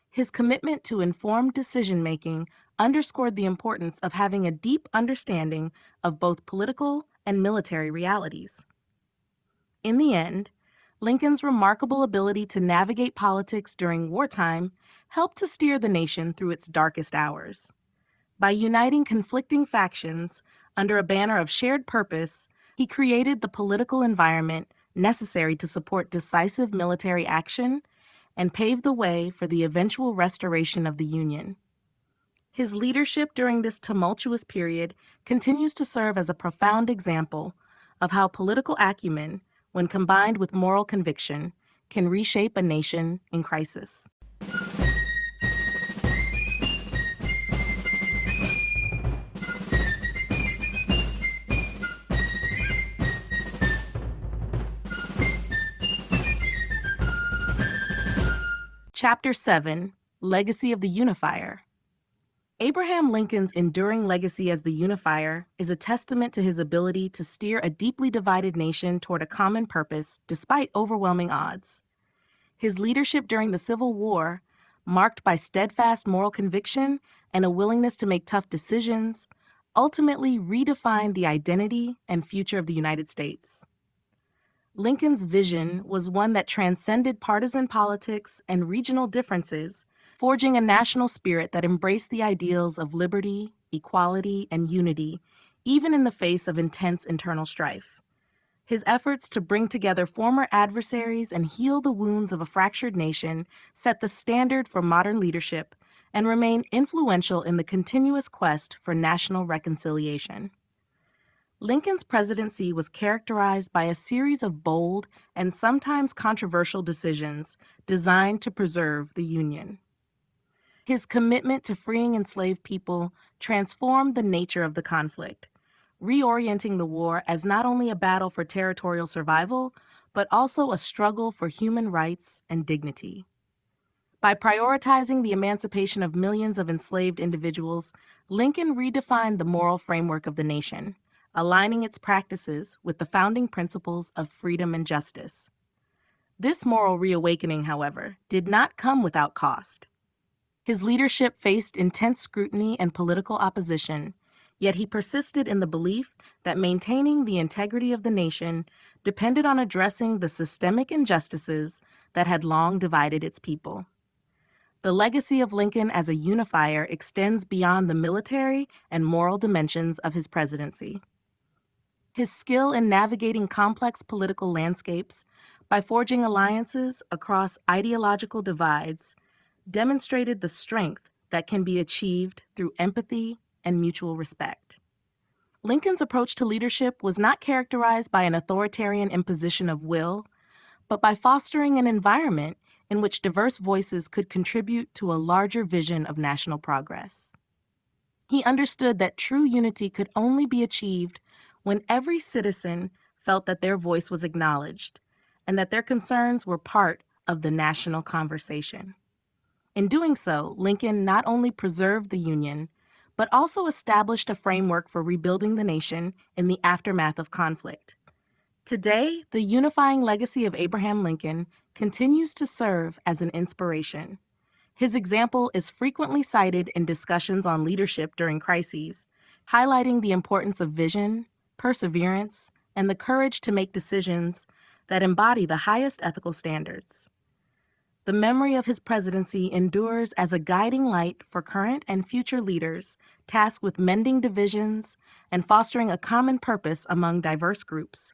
His commitment to informed decision-making underscored the importance of having a deep understanding of both political and military realities. In the end, Lincoln's remarkable ability to navigate politics during wartime helped to steer the nation through its darkest hours. By uniting conflicting factions under a banner of shared purpose, he created the political environment necessary to support decisive military action and paved the way for the eventual restoration of the Union. His leadership during this tumultuous period continues to serve as a profound example of how political acumen, when combined with moral conviction, can reshape a nation in crisis. Chapter 7: Legacy of the Unifier. Abraham Lincoln's enduring legacy as the unifier is a testament to his ability to steer a deeply divided nation toward a common purpose despite overwhelming odds. His leadership during the Civil War, marked by steadfast moral conviction and a willingness to make tough decisions, ultimately redefined the identity and future of the United States. Lincoln's vision was one that transcended partisan politics and regional differences, forging a national spirit that embraced the ideals of liberty, equality, and unity, even in the face of intense internal strife. His efforts to bring together former adversaries and heal the wounds of a fractured nation set the standard for modern leadership and remain influential in the continuous quest for national reconciliation. Lincoln's presidency was characterized by a series of bold and sometimes controversial decisions designed to preserve the Union. His commitment to freeing enslaved people transformed the nature of the conflict, reorienting the war as not only a battle for territorial survival, but also a struggle for human rights and dignity. By prioritizing the emancipation of millions of enslaved individuals, Lincoln redefined the moral framework of the nation, aligning its practices with the founding principles of freedom and justice. This moral reawakening, however, did not come without cost. His leadership faced intense scrutiny and political opposition, yet he persisted in the belief that maintaining the integrity of the nation depended on addressing the systemic injustices that had long divided its people. The legacy of Lincoln as a unifier extends beyond the military and moral dimensions of his presidency. His skill in navigating complex political landscapes by forging alliances across ideological divides demonstrated the strength that can be achieved through empathy and mutual respect. Lincoln's approach to leadership was not characterized by an authoritarian imposition of will, but by fostering an environment in which diverse voices could contribute to a larger vision of national progress. He understood that true unity could only be achieved when every citizen felt that their voice was acknowledged and that their concerns were part of the national conversation. In doing so, Lincoln not only preserved the Union, but also established a framework for rebuilding the nation in the aftermath of conflict. Today, the unifying legacy of Abraham Lincoln continues to serve as an inspiration. His example is frequently cited in discussions on leadership during crises, highlighting the importance of vision, perseverance, and the courage to make decisions that embody the highest ethical standards. The memory of his presidency endures as a guiding light for current and future leaders tasked with mending divisions and fostering a common purpose among diverse groups.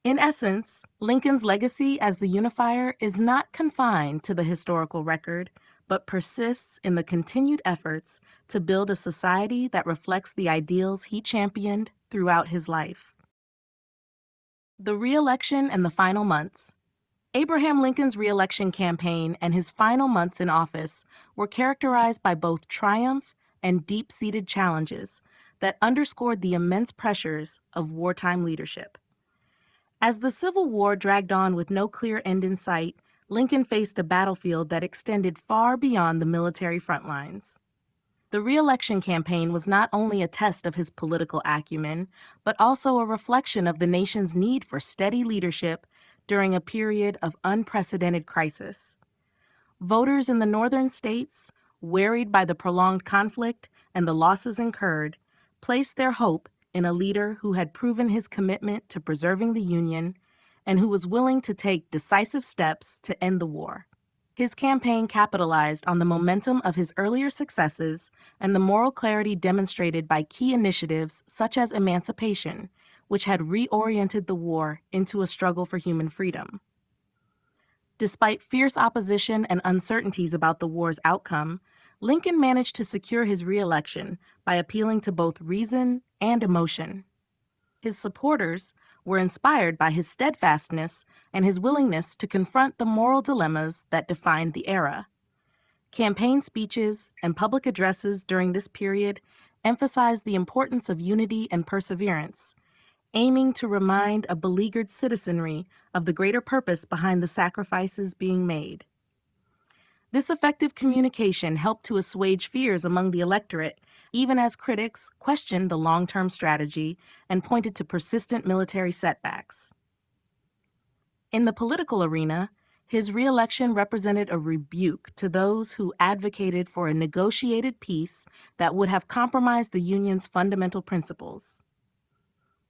In essence, Lincoln's legacy as the unifier is not confined to the historical record, but persists in the continued efforts to build a society that reflects the ideals he championed throughout his life. The re-election and the final months. Abraham Lincoln's re-election campaign and his final months in office were characterized by both triumph and deep-seated challenges that underscored the immense pressures of wartime leadership. As the Civil War dragged on with no clear end in sight, Lincoln faced a battlefield that extended far beyond the military front lines. The re-election campaign was not only a test of his political acumen, but also a reflection of the nation's need for steady leadership during a period of unprecedented crisis. Voters in the northern states, wearied by the prolonged conflict and the losses incurred, placed their hope in a leader who had proven his commitment to preserving the Union and who was willing to take decisive steps to end the war. His campaign capitalized on the momentum of his earlier successes and the moral clarity demonstrated by key initiatives such as emancipation, which had reoriented the war into a struggle for human freedom. Despite fierce opposition and uncertainties about the war's outcome, Lincoln managed to secure his re-election by appealing to both reason and emotion. His supporters were inspired by his steadfastness and his willingness to confront the moral dilemmas that defined the era. Campaign speeches and public addresses during this period emphasized the importance of unity and perseverance, aiming to remind a beleaguered citizenry of the greater purpose behind the sacrifices being made. This effective communication helped to assuage fears among the electorate, even as critics questioned the long-term strategy and pointed to persistent military setbacks. In the political arena, his re-election represented a rebuke to those who advocated for a negotiated peace that would have compromised the Union's fundamental principles.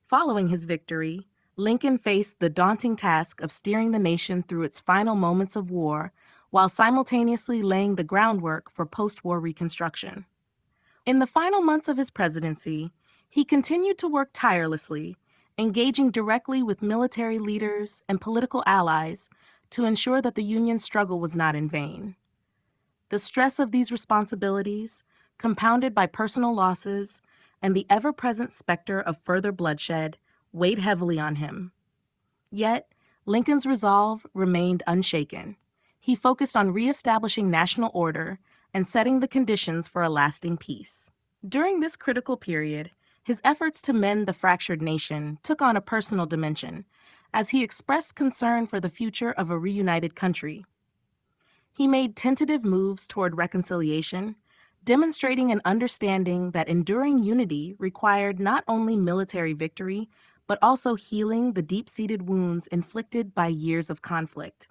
Following his victory, Lincoln faced the daunting task of steering the nation through its final moments of war while simultaneously laying the groundwork for post-war reconstruction. In the final months of his presidency, he continued to work tirelessly, engaging directly with military leaders and political allies to ensure that the Union's struggle was not in vain. The stress of these responsibilities, compounded by personal losses and the ever-present specter of further bloodshed, weighed heavily on him. Yet, Lincoln's resolve remained unshaken. He focused on reestablishing national order and setting the conditions for a lasting peace. During this critical period, his efforts to mend the fractured nation took on a personal dimension, as he expressed concern for the future of a reunited country. He made tentative moves toward reconciliation, demonstrating an understanding that enduring unity required not only military victory, but also healing the deep-seated wounds inflicted by years of conflict.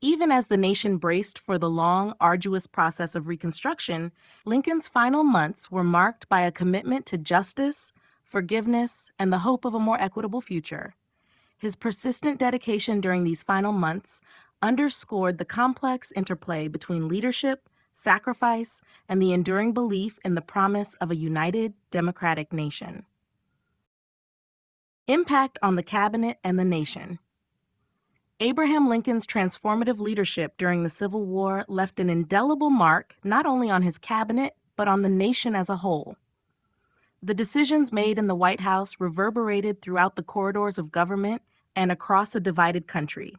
Even as the nation braced for the long, arduous process of Reconstruction, Lincoln's final months were marked by a commitment to justice, forgiveness, and the hope of a more equitable future. His persistent dedication during these final months underscored the complex interplay between leadership, sacrifice, and the enduring belief in the promise of a united, democratic nation. Impact on the cabinet and the nation. Abraham Lincoln's transformative leadership during the Civil War left an indelible mark not only on his cabinet, but on the nation as a whole. The decisions made in the White House reverberated throughout the corridors of government and across a divided country,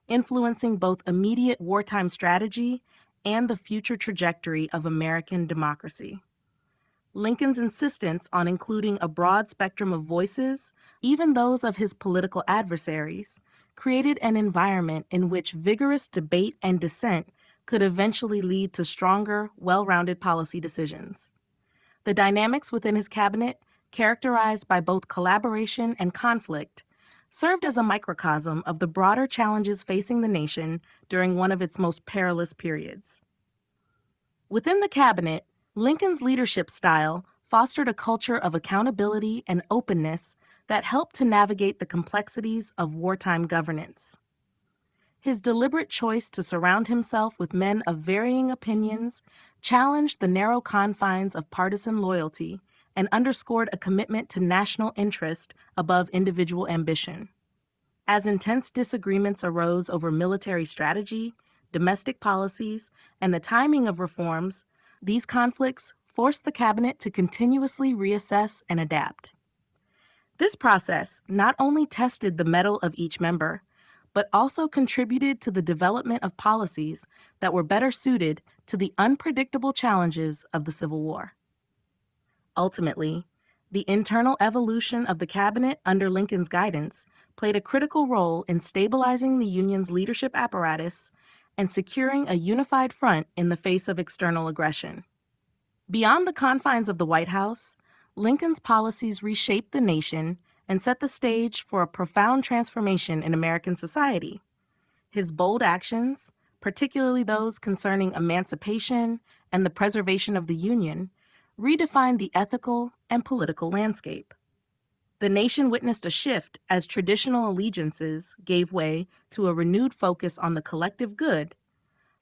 influencing both immediate wartime strategy and the future trajectory of American democracy. Lincoln's insistence on including a broad spectrum of voices, even those of his political adversaries, created an environment in which vigorous debate and dissent could eventually lead to stronger, well-rounded policy decisions. The dynamics within his cabinet, characterized by both collaboration and conflict, served as a microcosm of the broader challenges facing the nation during one of its most perilous periods. Within the cabinet, Lincoln's leadership style fostered a culture of accountability and openness that helped to navigate the complexities of wartime governance. His deliberate choice to surround himself with men of varying opinions challenged the narrow confines of partisan loyalty and underscored a commitment to national interest above individual ambition. As intense disagreements arose over military strategy, domestic policies, and the timing of reforms, these conflicts forced the cabinet to continuously reassess and adapt. This process not only tested the mettle of each member, but also contributed to the development of policies that were better suited to the unpredictable challenges of the Civil War. Ultimately, the internal evolution of the cabinet under Lincoln's guidance played a critical role in stabilizing the Union's leadership apparatus and securing a unified front in the face of external aggression. Beyond the confines of the White House, Lincoln's policies reshaped the nation and set the stage for a profound transformation in American society. His bold actions, particularly those concerning emancipation and the preservation of the Union, redefined the ethical and political landscape. The nation witnessed a shift as traditional allegiances gave way to a renewed focus on the collective good,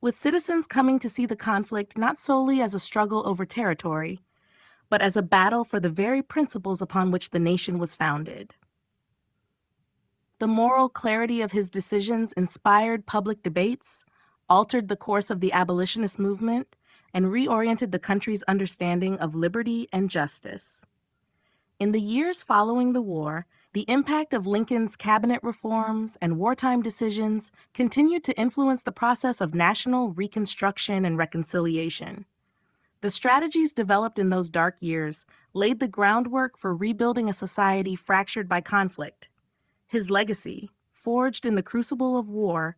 with citizens coming to see the conflict not solely as a struggle over territory, but as a battle for the very principles upon which the nation was founded. The moral clarity of his decisions inspired public debates, altered the course of the abolitionist movement, and reoriented the country's understanding of liberty and justice. In the years following the war, the impact of Lincoln's cabinet reforms and wartime decisions continued to influence the process of national reconstruction and reconciliation. The strategies developed in those dark years laid the groundwork for rebuilding a society fractured by conflict. His legacy, forged in the crucible of war,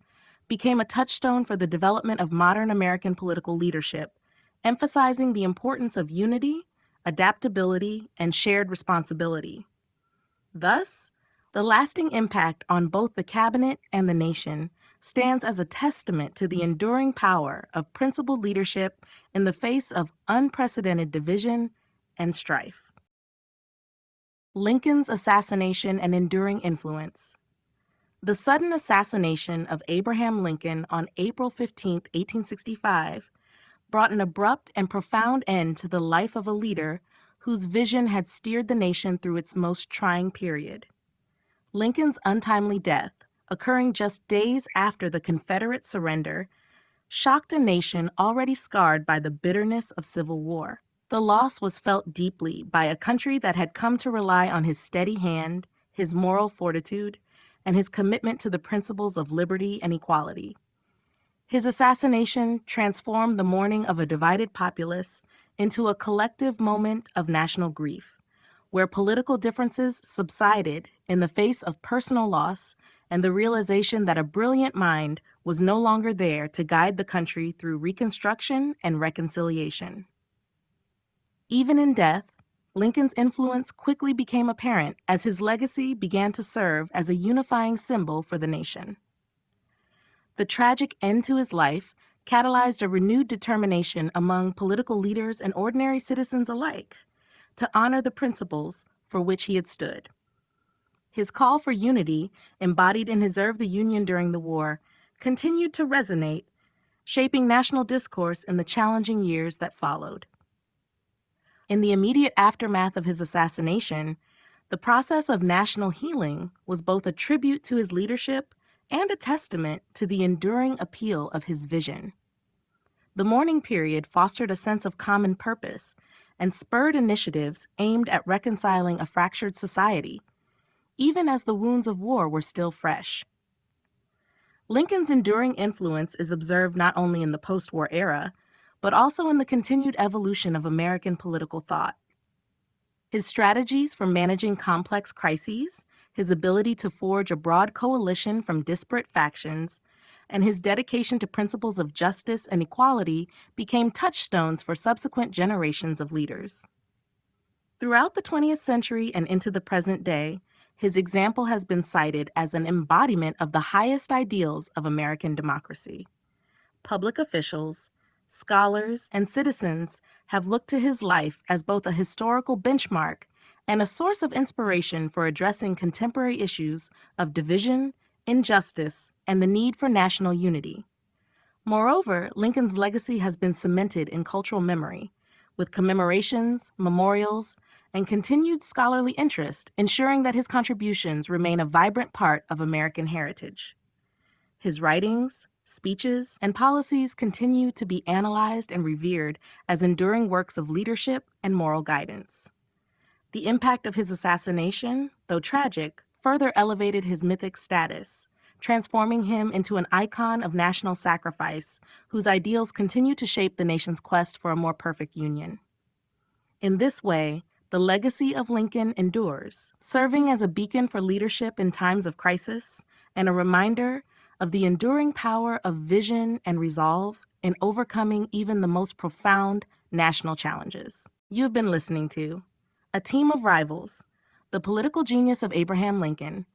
became a touchstone for the development of modern American political leadership, emphasizing the importance of unity, adaptability, and shared responsibility. Thus, the lasting impact on both the cabinet and the nation stands as a testament to the enduring power of principled leadership in the face of unprecedented division and strife. Lincoln's assassination and enduring influence. The sudden assassination of Abraham Lincoln on April 15, 1865, brought an abrupt and profound end to the life of a leader whose vision had steered the nation through its most trying period. Lincoln's untimely death, occurring just days after the Confederate surrender, shocked a nation already scarred by the bitterness of civil war. The loss was felt deeply by a country that had come to rely on his steady hand, his moral fortitude, and his commitment to the principles of liberty and equality. His assassination transformed the mourning of a divided populace into a collective moment of national grief, where political differences subsided in the face of personal loss and the realization that a brilliant mind was no longer there to guide the country through reconstruction and reconciliation. Even in death, Lincoln's influence quickly became apparent as his legacy began to serve as a unifying symbol for the nation. The tragic end to his life catalyzed a renewed determination among political leaders and ordinary citizens alike to honor the principles for which he had stood. His call for unity, embodied in his Preserve the Union during the war, continued to resonate, shaping national discourse in the challenging years that followed. In the immediate aftermath of his assassination, the process of national healing was both a tribute to his leadership and a testament to the enduring appeal of his vision. The mourning period fostered a sense of common purpose and spurred initiatives aimed at reconciling a fractured society, even as the wounds of war were still fresh. Lincoln's enduring influence is observed not only in the post-war era, but also in the continued evolution of American political thought. His strategies for managing complex crises, his ability to forge a broad coalition from disparate factions, and his dedication to principles of justice and equality became touchstones for subsequent generations of leaders. Throughout the 20th century and into the present day, his example has been cited as an embodiment of the highest ideals of American democracy. Public officials, scholars, and citizens have looked to his life as both a historical benchmark and a source of inspiration for addressing contemporary issues of division, injustice, and the need for national unity. Moreover, Lincoln's legacy has been cemented in cultural memory, with commemorations, memorials, and continued scholarly interest ensuring that his contributions remain a vibrant part of American heritage. His writings, speeches, and policies continue to be analyzed and revered as enduring works of leadership and moral guidance. The impact of his assassination, though tragic, further elevated his mythic status, transforming him into an icon of national sacrifice whose ideals continue to shape the nation's quest for a more perfect union. In this way, the legacy of Lincoln endures, serving as a beacon for leadership in times of crisis and a reminder of the enduring power of vision and resolve in overcoming even the most profound national challenges. You have been listening to A Team of Rivals, The Political Genius of Abraham Lincoln,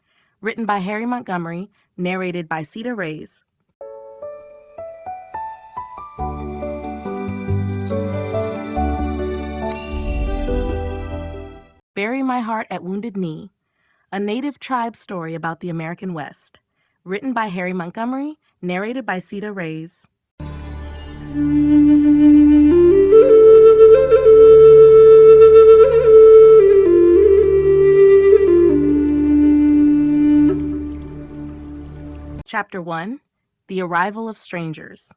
written by Harry Montgomery, narrated by Cedar Reyes. Bury My Heart at Wounded Knee, a native tribe story about the American West, written by Harry Montgomery, narrated by Cedar Reyes. Chapter 1: The Arrival of Strangers.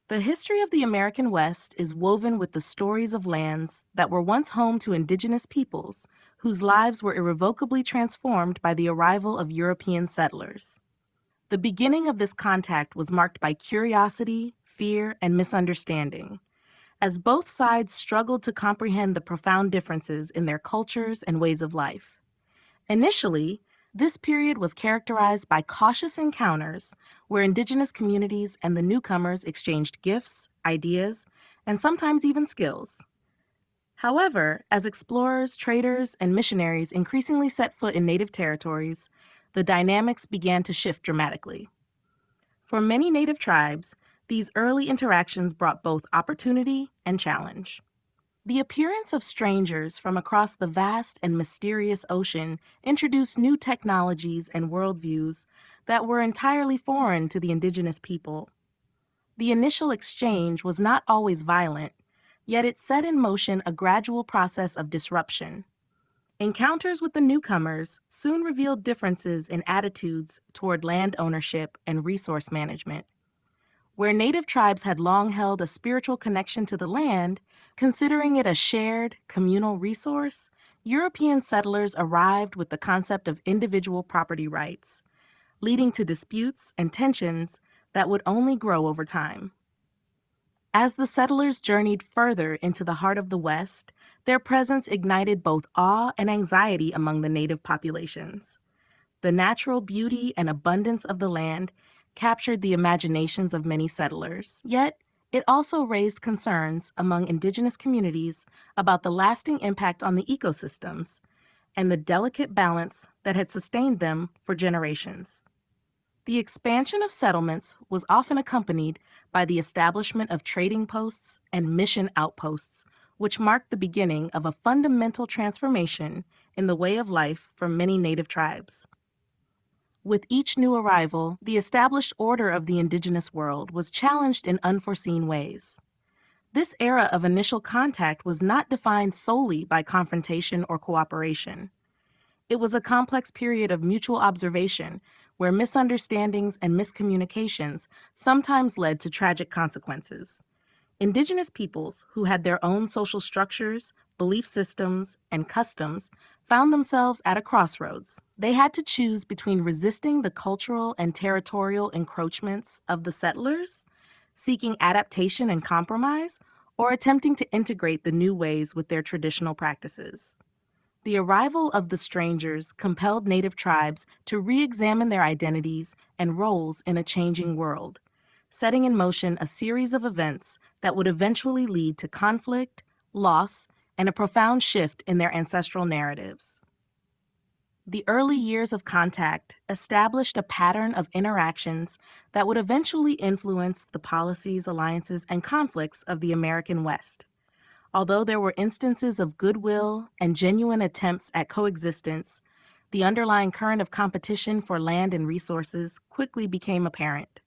The history of the American West is woven with the stories of lands that were once home to indigenous peoples whose lives were irrevocably transformed by the arrival of European settlers. The beginning of this contact was marked by curiosity, fear, and misunderstanding, as both sides struggled to comprehend the profound differences in their cultures and ways of life. Initially, this period was characterized by cautious encounters where indigenous communities and the newcomers exchanged gifts, ideas, and sometimes even skills. However, as explorers, traders, and missionaries increasingly set foot in native territories, the dynamics began to shift dramatically. For many native tribes, these early interactions brought both opportunity and challenge. The appearance of strangers from across the vast and mysterious ocean introduced new technologies and worldviews that were entirely foreign to the indigenous people. The initial exchange was not always violent, yet it set in motion a gradual process of disruption. Encounters with the newcomers soon revealed differences in attitudes toward land ownership and resource management. Where native tribes had long held a spiritual connection to the land, considering it a shared, communal resource, European settlers arrived with the concept of individual property rights, leading to disputes and tensions that would only grow over time. As the settlers journeyed further into the heart of the West, their presence ignited both awe and anxiety among the native populations. The natural beauty and abundance of the land captured the imaginations of many settlers, yet it also raised concerns among indigenous communities about the lasting impact on the ecosystems and the delicate balance that had sustained them for generations. The expansion of settlements was often accompanied by the establishment of trading posts and mission outposts, which marked the beginning of a fundamental transformation in the way of life for many native tribes. With each new arrival, the established order of the indigenous world was challenged in unforeseen ways. This era of initial contact was not defined solely by confrontation or cooperation. It was a complex period of mutual observation where misunderstandings and miscommunications sometimes led to tragic consequences. Indigenous peoples, who had their own social structures, belief systems, and customs, found themselves at a crossroads. They had to choose between resisting the cultural and territorial encroachments of the settlers, seeking adaptation and compromise, or attempting to integrate the new ways with their traditional practices. The arrival of the strangers compelled native tribes to re-examine their identities and roles in a changing world, setting in motion a series of events that would eventually lead to conflict, loss, and a profound shift in their ancestral narratives. The early years of contact established a pattern of interactions that would eventually influence the policies, alliances, and conflicts of the American West. Although there were instances of goodwill and genuine attempts at coexistence, the underlying current of competition for land and resources quickly became apparent.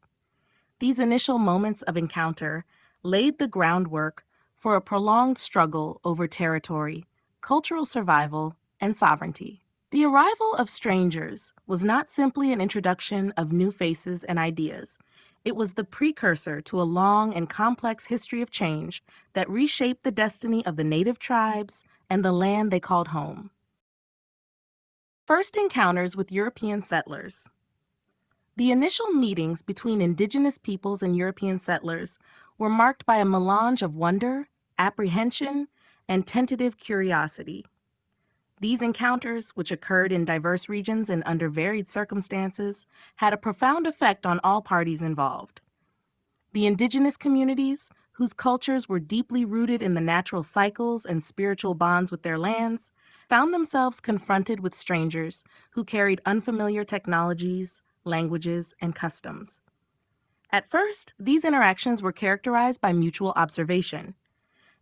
These initial moments of encounter laid the groundwork for a prolonged struggle over territory, cultural survival, and sovereignty. The arrival of strangers was not simply an introduction of new faces and ideas. It was the precursor to a long and complex history of change that reshaped the destiny of the native tribes and the land they called home. First encounters with European settlers. The initial meetings between indigenous peoples and European settlers were marked by a melange of wonder, apprehension, and tentative curiosity. These encounters, which occurred in diverse regions and under varied circumstances, had a profound effect on all parties involved. The indigenous communities, whose cultures were deeply rooted in the natural cycles and spiritual bonds with their lands, found themselves confronted with strangers who carried unfamiliar technologies, languages, and customs. At first, these interactions were characterized by mutual observation.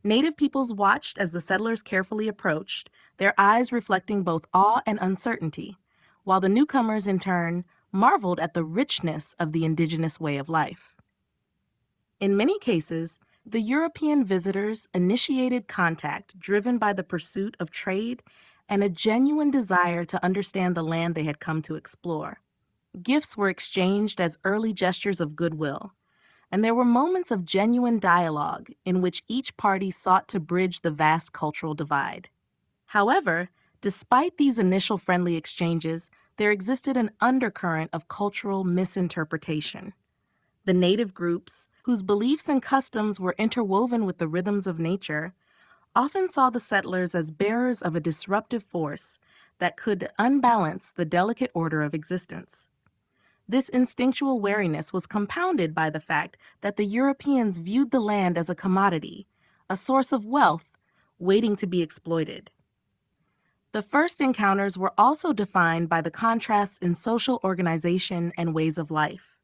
Native peoples watched as the settlers carefully approached, their eyes reflecting both awe and uncertainty, while the newcomers, in turn, marveled at the richness of the indigenous way of life. In many cases, the European visitors initiated contact driven by the pursuit of trade and a genuine desire to understand the land they had come to explore. Gifts were exchanged as early gestures of goodwill, and there were moments of genuine dialogue in which each party sought to bridge the vast cultural divide. However, despite these initial friendly exchanges, there existed an undercurrent of cultural misinterpretation. The native groups, whose beliefs and customs were interwoven with the rhythms of nature, often saw the settlers as bearers of a disruptive force that could unbalance the delicate order of existence. This instinctual wariness was compounded by the fact that the Europeans viewed the land as a commodity, a source of wealth waiting to be exploited. The first encounters were also defined by the contrasts in social organization and ways of life.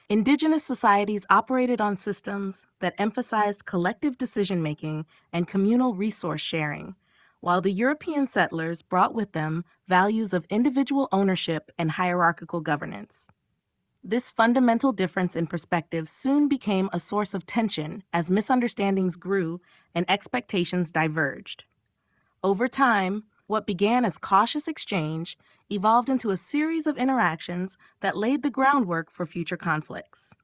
Indigenous societies operated on systems that emphasized collective decision-making and communal resource sharing, while the European settlers brought with them values of individual ownership and hierarchical governance. This fundamental difference in perspective soon became a source of tension as misunderstandings grew and expectations diverged. Over time, what began as cautious exchange evolved into a series of interactions that laid the groundwork for future conflicts.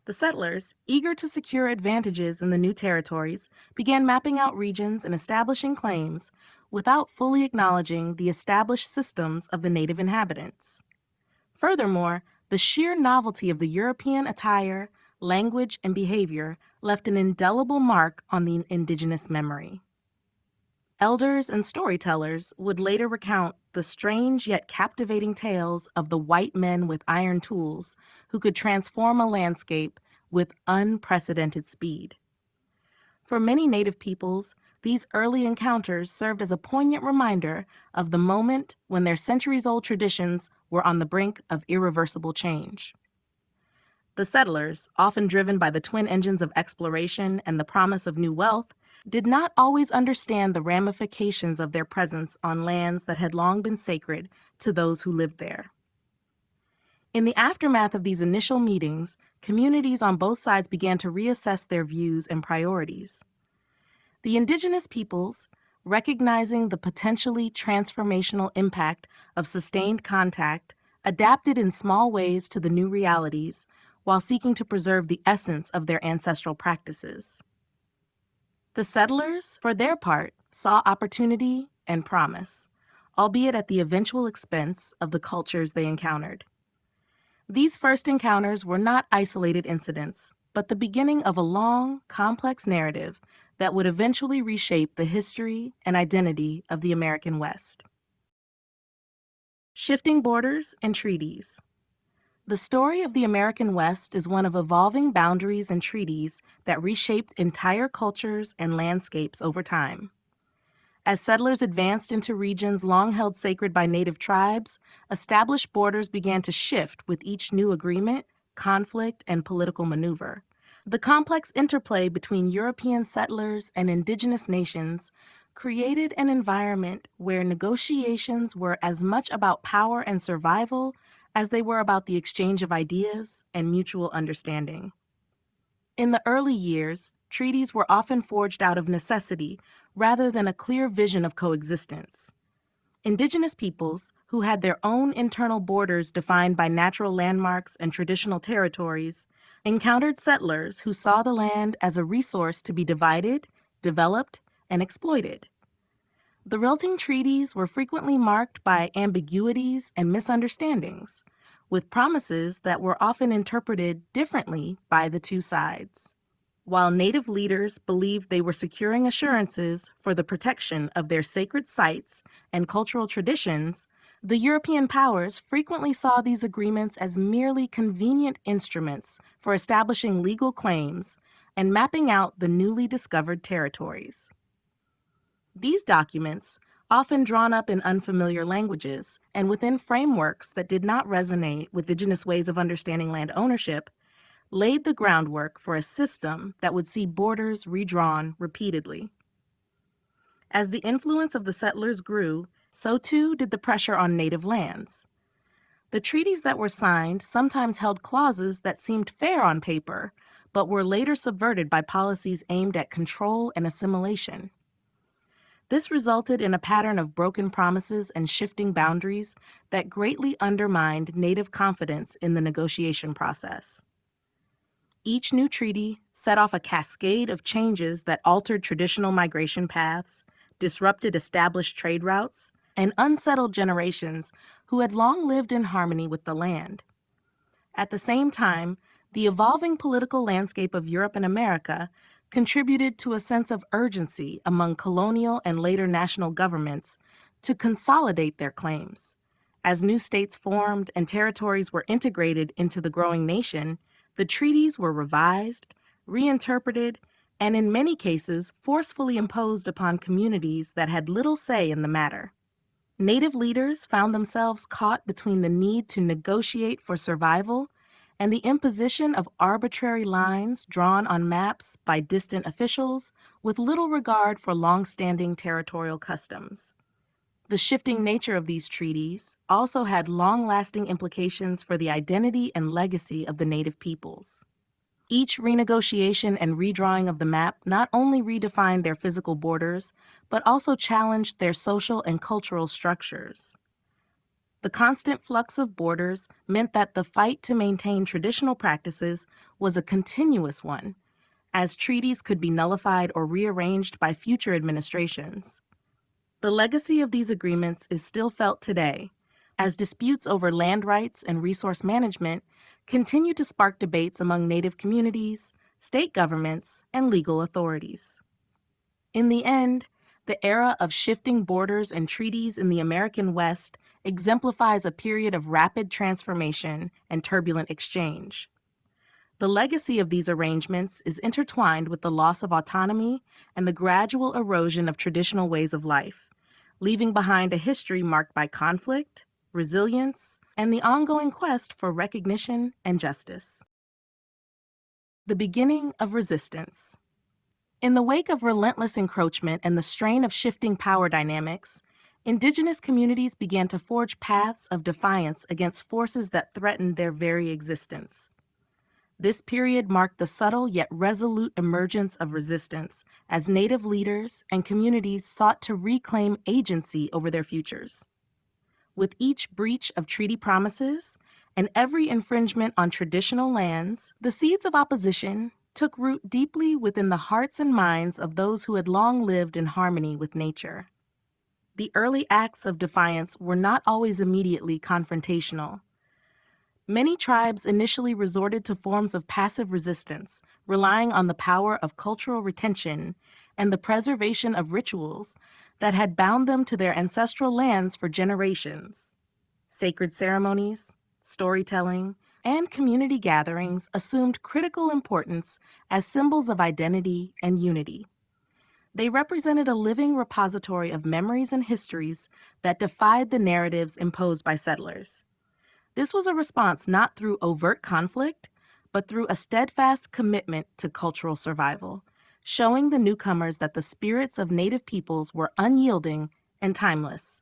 The settlers, eager to secure advantages in the new territories, began mapping out regions and establishing claims without fully acknowledging the established systems of the native inhabitants. Furthermore, the sheer novelty of the European attire, language, and behavior left an indelible mark on the indigenous memory. Elders and storytellers would later recount the strange yet captivating tales of the white men with iron tools who could transform a landscape with unprecedented speed. For many Native peoples, these early encounters served as a poignant reminder of the moment when their centuries-old traditions were on the brink of irreversible change. The settlers, often driven by the twin engines of exploration and the promise of new wealth, did not always understand the ramifications of their presence on lands that had long been sacred to those who lived there. In the aftermath of these initial meetings, communities on both sides began to reassess their views and priorities. The indigenous peoples, recognizing the potentially transformational impact of sustained contact, adapted in small ways to the new realities while seeking to preserve the essence of their ancestral practices. The settlers, for their part, saw opportunity and promise, albeit at the eventual expense of the cultures they encountered. These first encounters were not isolated incidents, but the beginning of a long, complex narrative that would eventually reshape the history and identity of the American West. Shifting borders and treaties. The story of the American West is one of evolving boundaries and treaties that reshaped entire cultures and landscapes over time. As settlers advanced into regions long held sacred by native tribes, established borders began to shift with each new agreement, conflict, and political maneuver. The complex interplay between European settlers and indigenous nations created an environment where negotiations were as much about power and survival as they were about the exchange of ideas and mutual understanding. In the early years, treaties were often forged out of necessity rather than a clear vision of coexistence. Indigenous peoples, who had their own internal borders defined by natural landmarks and traditional territories, encountered settlers who saw the land as a resource to be divided, developed, and exploited. The resulting treaties were frequently marked by ambiguities and misunderstandings, with promises that were often interpreted differently by the two sides. While Native leaders believed they were securing assurances for the protection of their sacred sites and cultural traditions, the European powers frequently saw these agreements as merely convenient instruments for establishing legal claims and mapping out the newly discovered territories. These documents, often drawn up in unfamiliar languages and within frameworks that did not resonate with indigenous ways of understanding land ownership, laid the groundwork for a system that would see borders redrawn repeatedly. As the influence of the settlers grew, so too did the pressure on native lands. The treaties that were signed sometimes held clauses that seemed fair on paper, but were later subverted by policies aimed at control and assimilation. This resulted in a pattern of broken promises and shifting boundaries that greatly undermined Native confidence in the negotiation process. Each new treaty set off a cascade of changes that altered traditional migration paths, disrupted established trade routes, and unsettled generations who had long lived in harmony with the land. At the same time, the evolving political landscape of Europe and America contributed to a sense of urgency among colonial and later national governments to consolidate their claims. As new states formed and territories were integrated into the growing nation, the treaties were revised, reinterpreted, and in many cases forcefully imposed upon communities that had little say in the matter. Native leaders found themselves caught between the need to negotiate for survival and the imposition of arbitrary lines drawn on maps by distant officials with little regard for long-standing territorial customs. The shifting nature of these treaties also had long-lasting implications for the identity and legacy of the Native peoples. Each renegotiation and redrawing of the map not only redefined their physical borders, but also challenged their social and cultural structures. The constant flux of borders meant that the fight to maintain traditional practices was a continuous one, as treaties could be nullified or rearranged by future administrations. The legacy of these agreements is still felt today, as disputes over land rights and resource management continue to spark debates among Native communities, state governments, and legal authorities. In the end, the era of shifting borders and treaties in the American West exemplifies a period of rapid transformation and turbulent exchange. The legacy of these arrangements is intertwined with the loss of autonomy and the gradual erosion of traditional ways of life, leaving behind a history marked by conflict, resilience, and the ongoing quest for recognition and justice. The beginning of resistance. In the wake of relentless encroachment and the strain of shifting power dynamics, indigenous communities began to forge paths of defiance against forces that threatened their very existence. This period marked the subtle yet resolute emergence of resistance as Native leaders and communities sought to reclaim agency over their futures. With each breach of treaty promises and every infringement on traditional lands, the seeds of opposition took root deeply within the hearts and minds of those who had long lived in harmony with nature. The early acts of defiance were not always immediately confrontational. Many tribes initially resorted to forms of passive resistance, relying on the power of cultural retention and the preservation of rituals that had bound them to their ancestral lands for generations. Sacred ceremonies, storytelling, and community gatherings assumed critical importance as symbols of identity and unity. They represented a living repository of memories and histories that defied the narratives imposed by settlers. This was a response not through overt conflict, but through a steadfast commitment to cultural survival, showing the newcomers that the spirits of Native peoples were unyielding and timeless.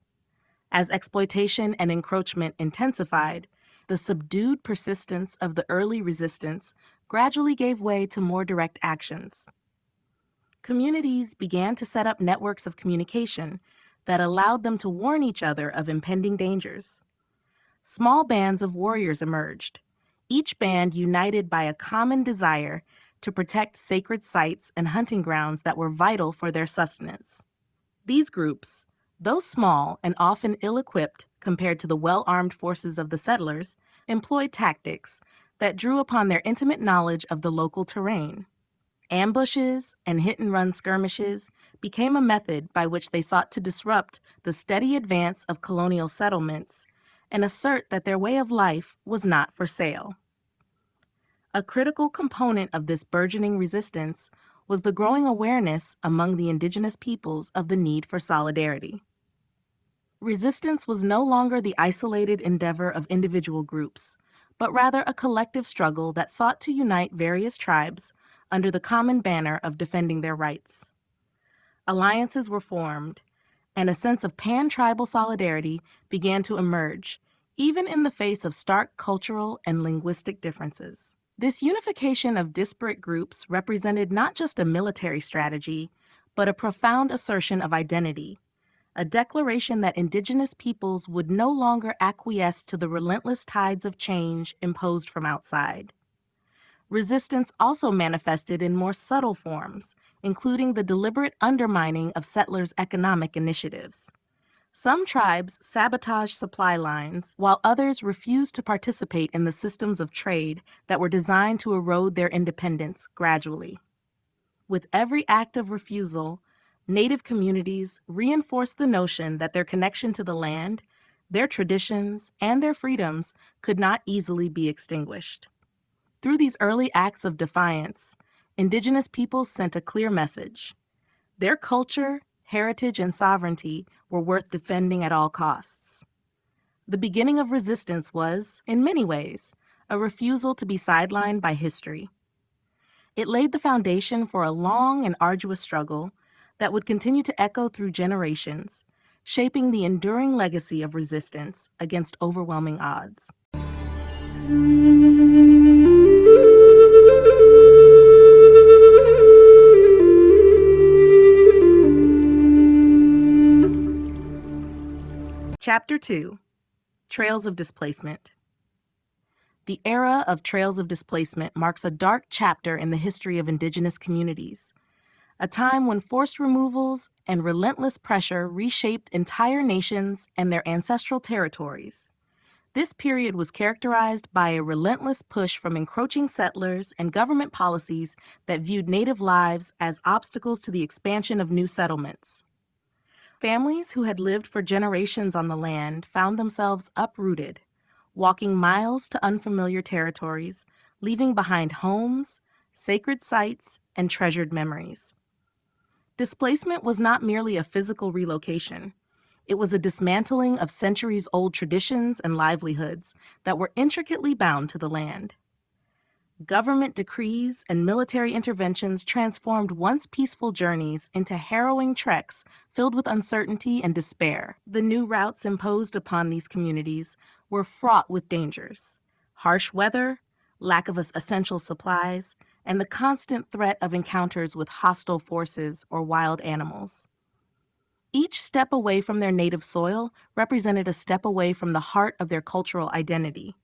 As exploitation and encroachment intensified, the subdued persistence of the early resistance gradually gave way to more direct actions. Communities began to set up networks of communication that allowed them to warn each other of impending dangers. Small bands of warriors emerged, each band united by a common desire to protect sacred sites and hunting grounds that were vital for their sustenance. These groups, though small and often ill-equipped compared to the well-armed forces of the settlers, employed tactics that drew upon their intimate knowledge of the local terrain. Ambushes and hit-and-run skirmishes became a method by which they sought to disrupt the steady advance of colonial settlements and assert that their way of life was not for sale. A critical component of this burgeoning resistance was the growing awareness among the indigenous peoples of the need for solidarity. Resistance was no longer the isolated endeavor of individual groups, but rather a collective struggle that sought to unite various tribes under the common banner of defending their rights. Alliances were formed, and a sense of pan-tribal solidarity began to emerge, even in the face of stark cultural and linguistic differences. This unification of disparate groups represented not just a military strategy, but a profound assertion of identity, a declaration that indigenous peoples would no longer acquiesce to the relentless tides of change imposed from outside. Resistance also manifested in more subtle forms, including the deliberate undermining of settlers' economic initiatives. Some tribes sabotaged supply lines, while others refused to participate in the systems of trade that were designed to erode their independence gradually. With every act of refusal, Native communities reinforced the notion that their connection to the land, their traditions, and their freedoms could not easily be extinguished. Through these early acts of defiance, indigenous peoples sent a clear message. Their culture, heritage, and sovereignty were worth defending at all costs. The beginning of resistance was, in many ways, a refusal to be sidelined by history. It laid the foundation for a long and arduous struggle that would continue to echo through generations, shaping the enduring legacy of resistance against overwhelming odds. Chapter 2: Trails of Displacement. The era of trails of displacement marks a dark chapter in the history of indigenous communities, a time when forced removals and relentless pressure reshaped entire nations and their ancestral territories. This period was characterized by a relentless push from encroaching settlers and government policies that viewed native lives as obstacles to the expansion of new settlements. Families who had lived for generations on the land found themselves uprooted, walking miles to unfamiliar territories, leaving behind homes, sacred sites, and treasured memories. Displacement was not merely a physical relocation. It was a dismantling of centuries-old traditions and livelihoods that were intricately bound to the land. Government decrees and military interventions transformed once peaceful journeys into harrowing treks filled with uncertainty and despair. The new routes imposed upon these communities were fraught with dangers: harsh weather, lack of essential supplies, and the constant threat of encounters with hostile forces or wild animals. Each step away from their native soil represented a step away from the heart of their cultural identity.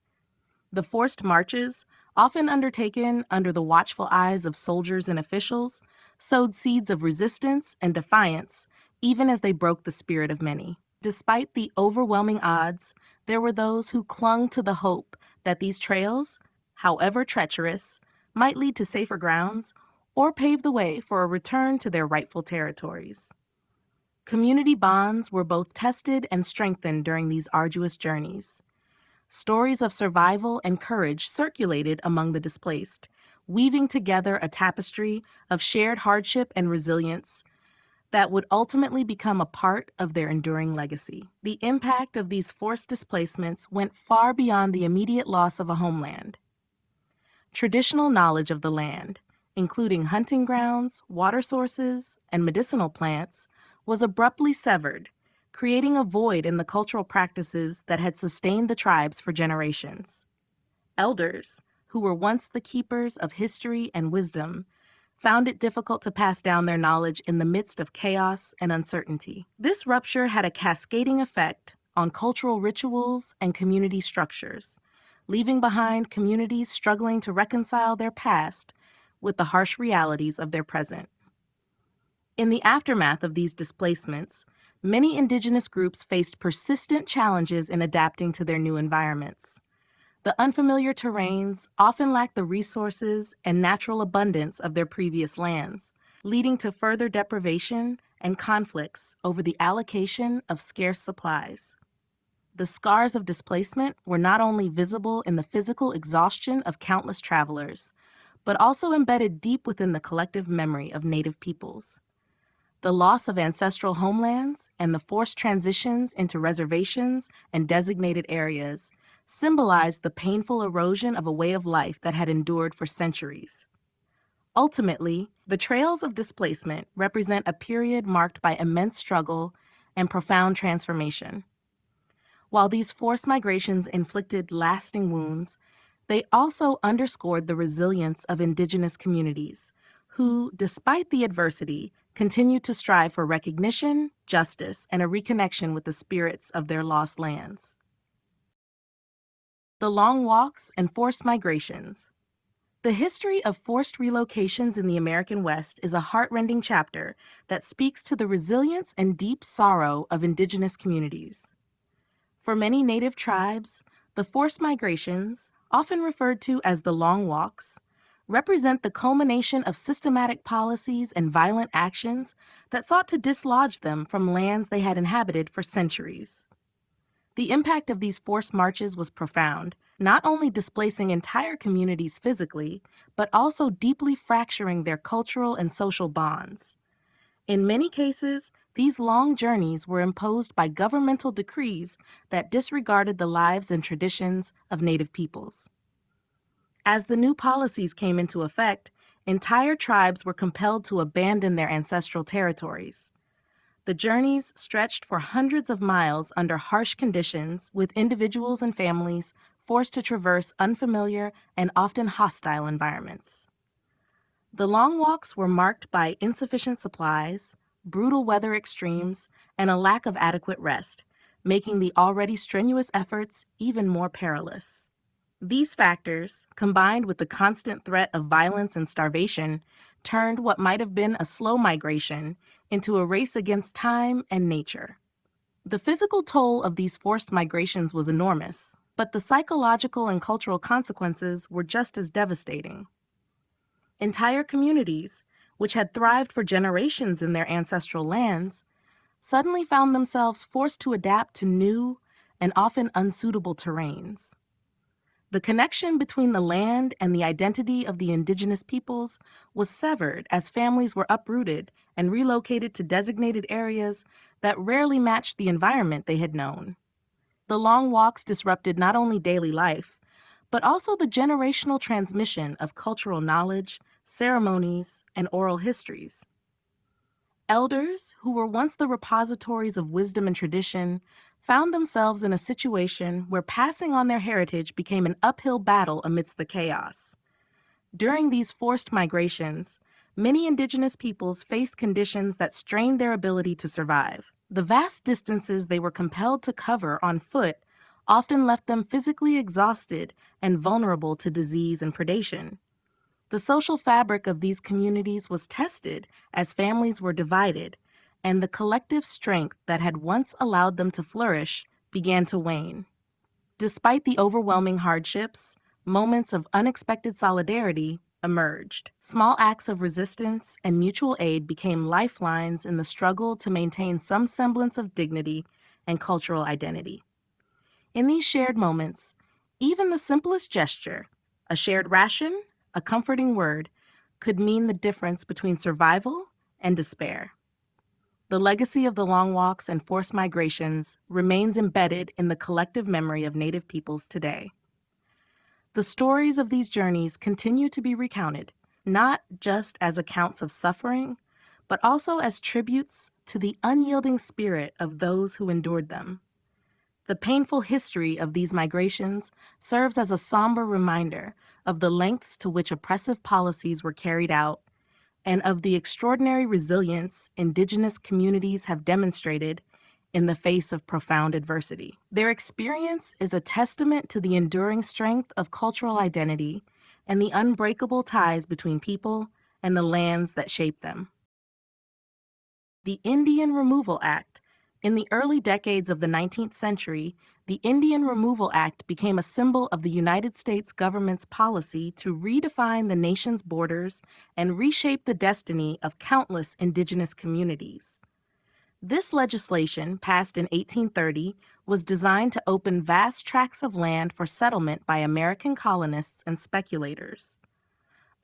The forced marches, often undertaken under the watchful eyes of soldiers and officials, sowed seeds of resistance and defiance, even as they broke the spirit of many. Despite the overwhelming odds, there were those who clung to the hope that these trails, however treacherous, might lead to safer grounds or pave the way for a return to their rightful territories. Community bonds were both tested and strengthened during these arduous journeys. Stories of survival and courage circulated among the displaced, weaving together a tapestry of shared hardship and resilience that would ultimately become a part of their enduring legacy. The impact of these forced displacements went far beyond the immediate loss of a homeland. Traditional knowledge of the land, including hunting grounds, water sources, and medicinal plants, was abruptly severed, creating a void in the cultural practices that had sustained the tribes for generations. Elders, who were once the keepers of history and wisdom, found it difficult to pass down their knowledge in the midst of chaos and uncertainty. This rupture had a cascading effect on cultural rituals and community structures, leaving behind communities struggling to reconcile their past with the harsh realities of their present. In the aftermath of these displacements, many indigenous groups faced persistent challenges in adapting to their new environments. The unfamiliar terrains often lacked the resources and natural abundance of their previous lands, leading to further deprivation and conflicts over the allocation of scarce supplies. The scars of displacement were not only visible in the physical exhaustion of countless travelers, but also embedded deep within the collective memory of Native peoples. The loss of ancestral homelands and the forced transitions into reservations and designated areas symbolized the painful erosion of a way of life that had endured for centuries. Ultimately, the trails of displacement represent a period marked by immense struggle and profound transformation. While these forced migrations inflicted lasting wounds, they also underscored the resilience of indigenous communities, who, despite the adversity, continued to strive for recognition, justice, and a reconnection with the spirits of their lost lands. The long walks and forced migrations. The history of forced relocations in the American West is a heart-rending chapter that speaks to the resilience and deep sorrow of indigenous communities. For many Native tribes, the forced migrations, often referred to as the long walks, represent the culmination of systematic policies and violent actions that sought to dislodge them from lands they had inhabited for centuries. The impact of these forced marches was profound, not only displacing entire communities physically, but also deeply fracturing their cultural and social bonds. In many cases, these long journeys were imposed by governmental decrees that disregarded the lives and traditions of Native peoples. As the new policies came into effect, entire tribes were compelled to abandon their ancestral territories. The journeys stretched for hundreds of miles under harsh conditions, with individuals and families forced to traverse unfamiliar and often hostile environments. The long walks were marked by insufficient supplies, brutal weather extremes, and a lack of adequate rest, making the already strenuous efforts even more perilous. These factors, combined with the constant threat of violence and starvation, turned what might have been a slow migration into a race against time and nature. The physical toll of these forced migrations was enormous, but the psychological and cultural consequences were just as devastating. Entire communities, which had thrived for generations in their ancestral lands, suddenly found themselves forced to adapt to new and often unsuitable terrains. The connection between the land and the identity of the indigenous peoples was severed as families were uprooted and relocated to designated areas that rarely matched the environment they had known. The long walks disrupted not only daily life, but also the generational transmission of cultural knowledge, ceremonies, and oral histories. Elders, who were once the repositories of wisdom and tradition, found themselves in a situation where passing on their heritage became an uphill battle amidst the chaos. During these forced migrations, many indigenous peoples faced conditions that strained their ability to survive. The vast distances they were compelled to cover on foot often left them physically exhausted and vulnerable to disease and predation. The social fabric of these communities was tested as families were divided, and the collective strength that had once allowed them to flourish began to wane. Despite the overwhelming hardships, moments of unexpected solidarity emerged. Small acts of resistance and mutual aid became lifelines in the struggle to maintain some semblance of dignity and cultural identity. In these shared moments, even the simplest gesture, a shared ration, a comforting word, could mean the difference between survival and despair. The legacy of the long walks and forced migrations remains embedded in the collective memory of Native peoples today. The stories of these journeys continue to be recounted, not just as accounts of suffering, but also as tributes to the unyielding spirit of those who endured them. The painful history of these migrations serves as a somber reminder of the lengths to which oppressive policies were carried out and of the extraordinary resilience indigenous communities have demonstrated in the face of profound adversity. Their experience is a testament to the enduring strength of cultural identity and the unbreakable ties between people and the lands that shape them. The Indian Removal Act. In the early decades of the 19th century, the Indian Removal Act became a symbol of the United States government's policy to redefine the nation's borders and reshape the destiny of countless indigenous communities. This legislation, passed in 1830, was designed to open vast tracts of land for settlement by American colonists and speculators.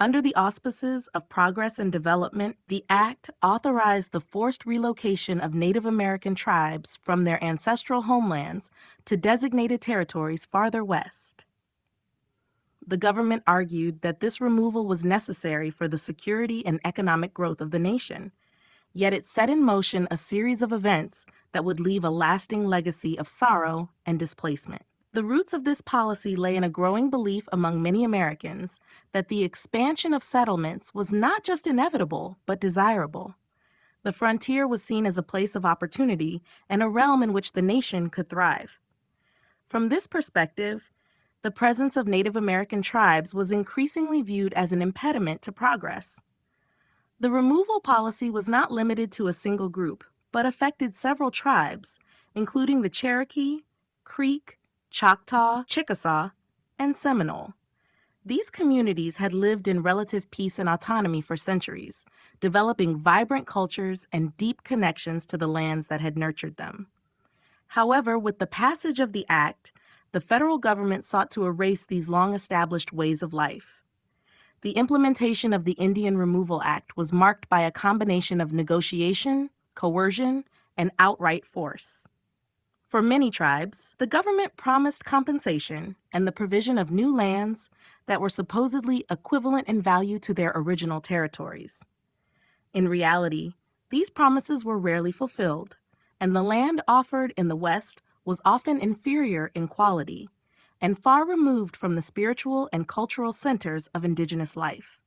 Under the auspices of progress and development, the Act authorized the forced relocation of Native American tribes from their ancestral homelands to designated territories farther west. The government argued that this removal was necessary for the security and economic growth of the nation, yet it set in motion a series of events that would leave a lasting legacy of sorrow and displacement. The roots of this policy lay in a growing belief among many Americans that the expansion of settlements was not just inevitable, but desirable. The frontier was seen as a place of opportunity and a realm in which the nation could thrive. From this perspective, the presence of Native American tribes was increasingly viewed as an impediment to progress. The removal policy was not limited to a single group, but affected several tribes, including the Cherokee, Creek, Choctaw, Chickasaw, and Seminole. These communities had lived in relative peace and autonomy for centuries, developing vibrant cultures and deep connections to the lands that had nurtured them. However, with the passage of the Act, the federal government sought to erase these long-established ways of life. The implementation of the Indian Removal Act was marked by a combination of negotiation, coercion, and outright force. For many tribes, the government promised compensation and the provision of new lands that were supposedly equivalent in value to their original territories. In reality, these promises were rarely fulfilled, and the land offered in the West was often inferior in quality and far removed from the spiritual and cultural centers of indigenous life.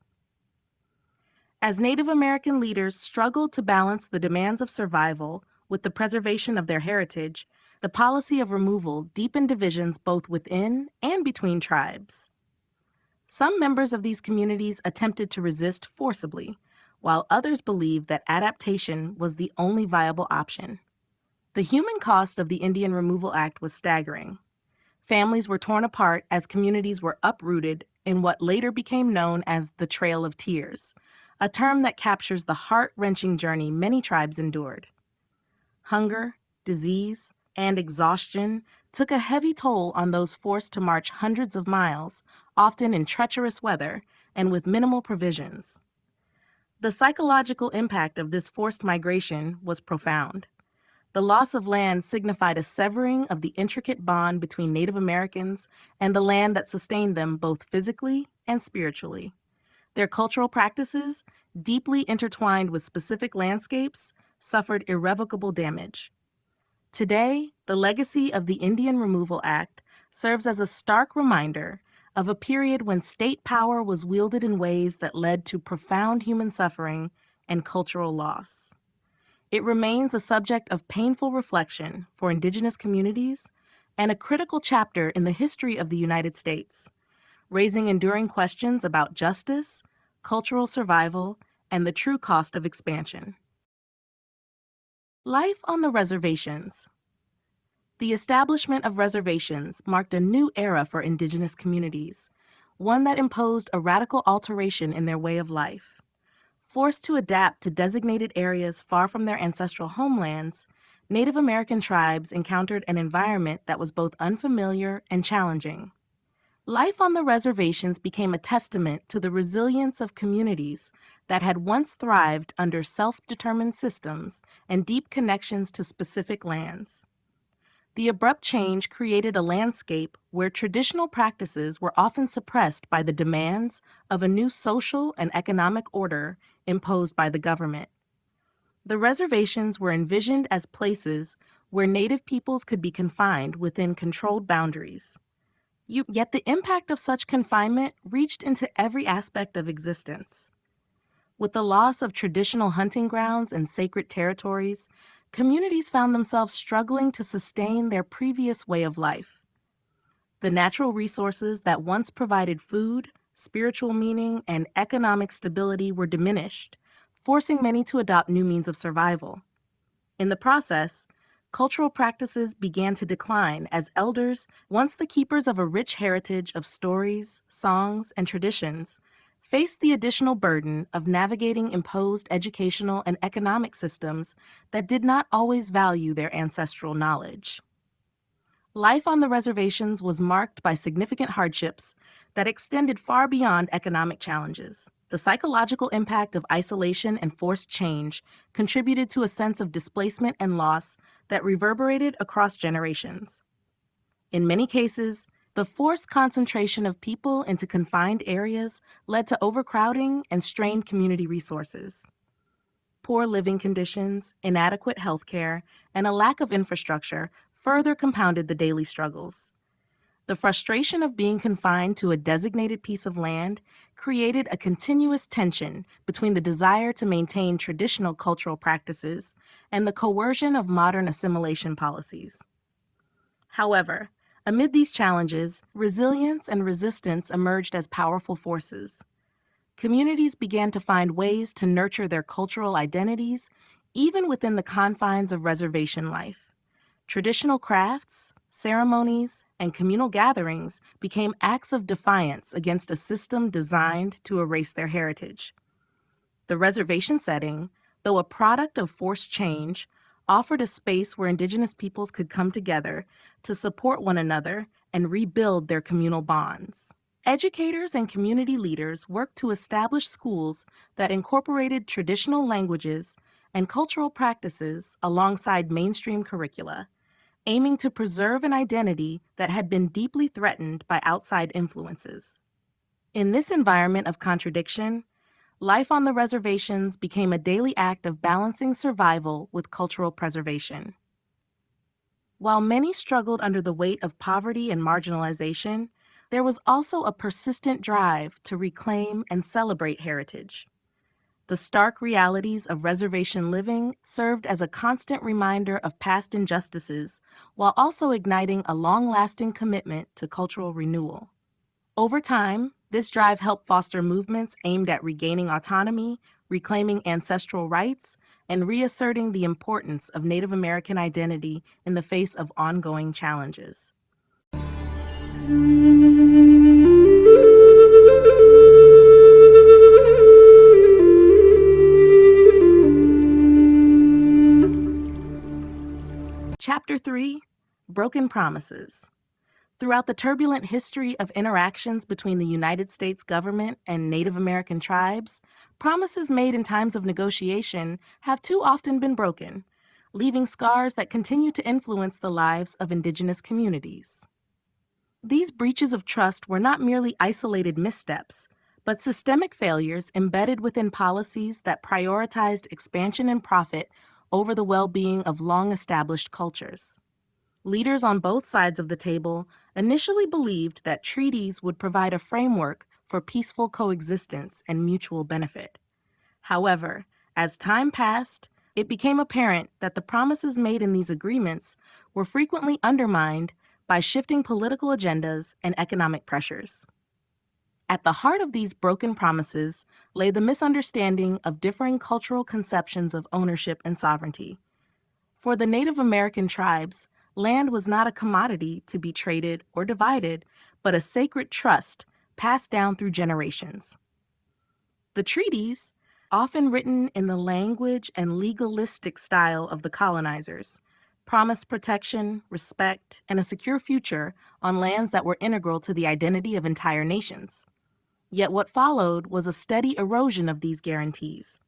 As Native American leaders struggled to balance the demands of survival with the preservation of their heritage, the policy of removal deepened divisions both within and between tribes. Some members of these communities attempted to resist forcibly, while others believed that adaptation was the only viable option. The human cost of the Indian Removal Act was staggering. Families were torn apart as communities were uprooted in what later became known as the Trail of Tears, a term that captures the heart-wrenching journey many tribes endured. Hunger, disease, and exhaustion took a heavy toll on those forced to march hundreds of miles, often in treacherous weather and with minimal provisions. The psychological impact of this forced migration was profound. The loss of land signified a severing of the intricate bond between Native Americans and the land that sustained them both physically and spiritually. Their cultural practices, deeply intertwined with specific landscapes, suffered irrevocable damage. Today, the legacy of the Indian Removal Act serves as a stark reminder of a period when state power was wielded in ways that led to profound human suffering and cultural loss. It remains a subject of painful reflection for Indigenous communities and a critical chapter in the history of the United States, raising enduring questions about justice, cultural survival, and the true cost of expansion. Life on the reservations. The establishment of reservations marked a new era for Indigenous communities, one that imposed a radical alteration in their way of life. Forced to adapt to designated areas far from their ancestral homelands, Native American tribes encountered an environment that was both unfamiliar and challenging. Life on the reservations became a testament to the resilience of communities that had once thrived under self-determined systems and deep connections to specific lands. The abrupt change created a landscape where traditional practices were often suppressed by the demands of a new social and economic order imposed by the government. The reservations were envisioned as places where Native peoples could be confined within controlled boundaries. Yet the impact of such confinement reached into every aspect of existence. With the loss of traditional hunting grounds and sacred territories, communities found themselves struggling to sustain their previous way of life. The natural resources that once provided food, spiritual meaning, and economic stability were diminished, forcing many to adopt new means of survival. In the process, cultural practices began to decline as elders, once the keepers of a rich heritage of stories, songs, and traditions, faced the additional burden of navigating imposed educational and economic systems that did not always value their ancestral knowledge. Life on the reservations was marked by significant hardships that extended far beyond economic challenges. The psychological impact of isolation and forced change contributed to a sense of displacement and loss that reverberated across generations. In many cases, the forced concentration of people into confined areas led to overcrowding and strained community resources. Poor living conditions, inadequate health care, and a lack of infrastructure further compounded the daily struggles. The frustration of being confined to a designated piece of land created a continuous tension between the desire to maintain traditional cultural practices and the coercion of modern assimilation policies. However, amid these challenges, resilience and resistance emerged as powerful forces. Communities began to find ways to nurture their cultural identities, even within the confines of reservation life. Traditional crafts, ceremonies, and communal gatherings became acts of defiance against a system designed to erase their heritage. The reservation setting, though a product of forced change, offered a space where Indigenous peoples could come together to support one another and rebuild their communal bonds. Educators and community leaders worked to establish schools that incorporated traditional languages and cultural practices alongside mainstream curricula, aiming to preserve an identity that had been deeply threatened by outside influences. In this environment of contradiction, life on the reservations became a daily act of balancing survival with cultural preservation. While many struggled under the weight of poverty and marginalization, there was also a persistent drive to reclaim and celebrate heritage. The stark realities of reservation living served as a constant reminder of past injustices, while also igniting a long-lasting commitment to cultural renewal. Over time, this drive helped foster movements aimed at regaining autonomy, reclaiming ancestral rights, and reasserting the importance of Native American identity in the face of ongoing challenges. Chapter 3: Broken Promises. Throughout the turbulent history of interactions between the United States government and Native American tribes, promises made in times of negotiation have too often been broken, leaving scars that continue to influence the lives of Indigenous communities. These breaches of trust were not merely isolated missteps, but systemic failures embedded within policies that prioritized expansion and profit over the well-being of long-established cultures. Leaders on both sides of the table initially believed that treaties would provide a framework for peaceful coexistence and mutual benefit. However, as time passed, it became apparent that the promises made in these agreements were frequently undermined by shifting political agendas and economic pressures. At the heart of these broken promises lay the misunderstanding of differing cultural conceptions of ownership and sovereignty. For the Native American tribes, land was not a commodity to be traded or divided, but a sacred trust passed down through generations. The treaties, often written in the language and legalistic style of the colonizers, promised protection, respect, and a secure future on lands that were integral to the identity of entire nations. Yet what followed was a steady erosion of these guarantees.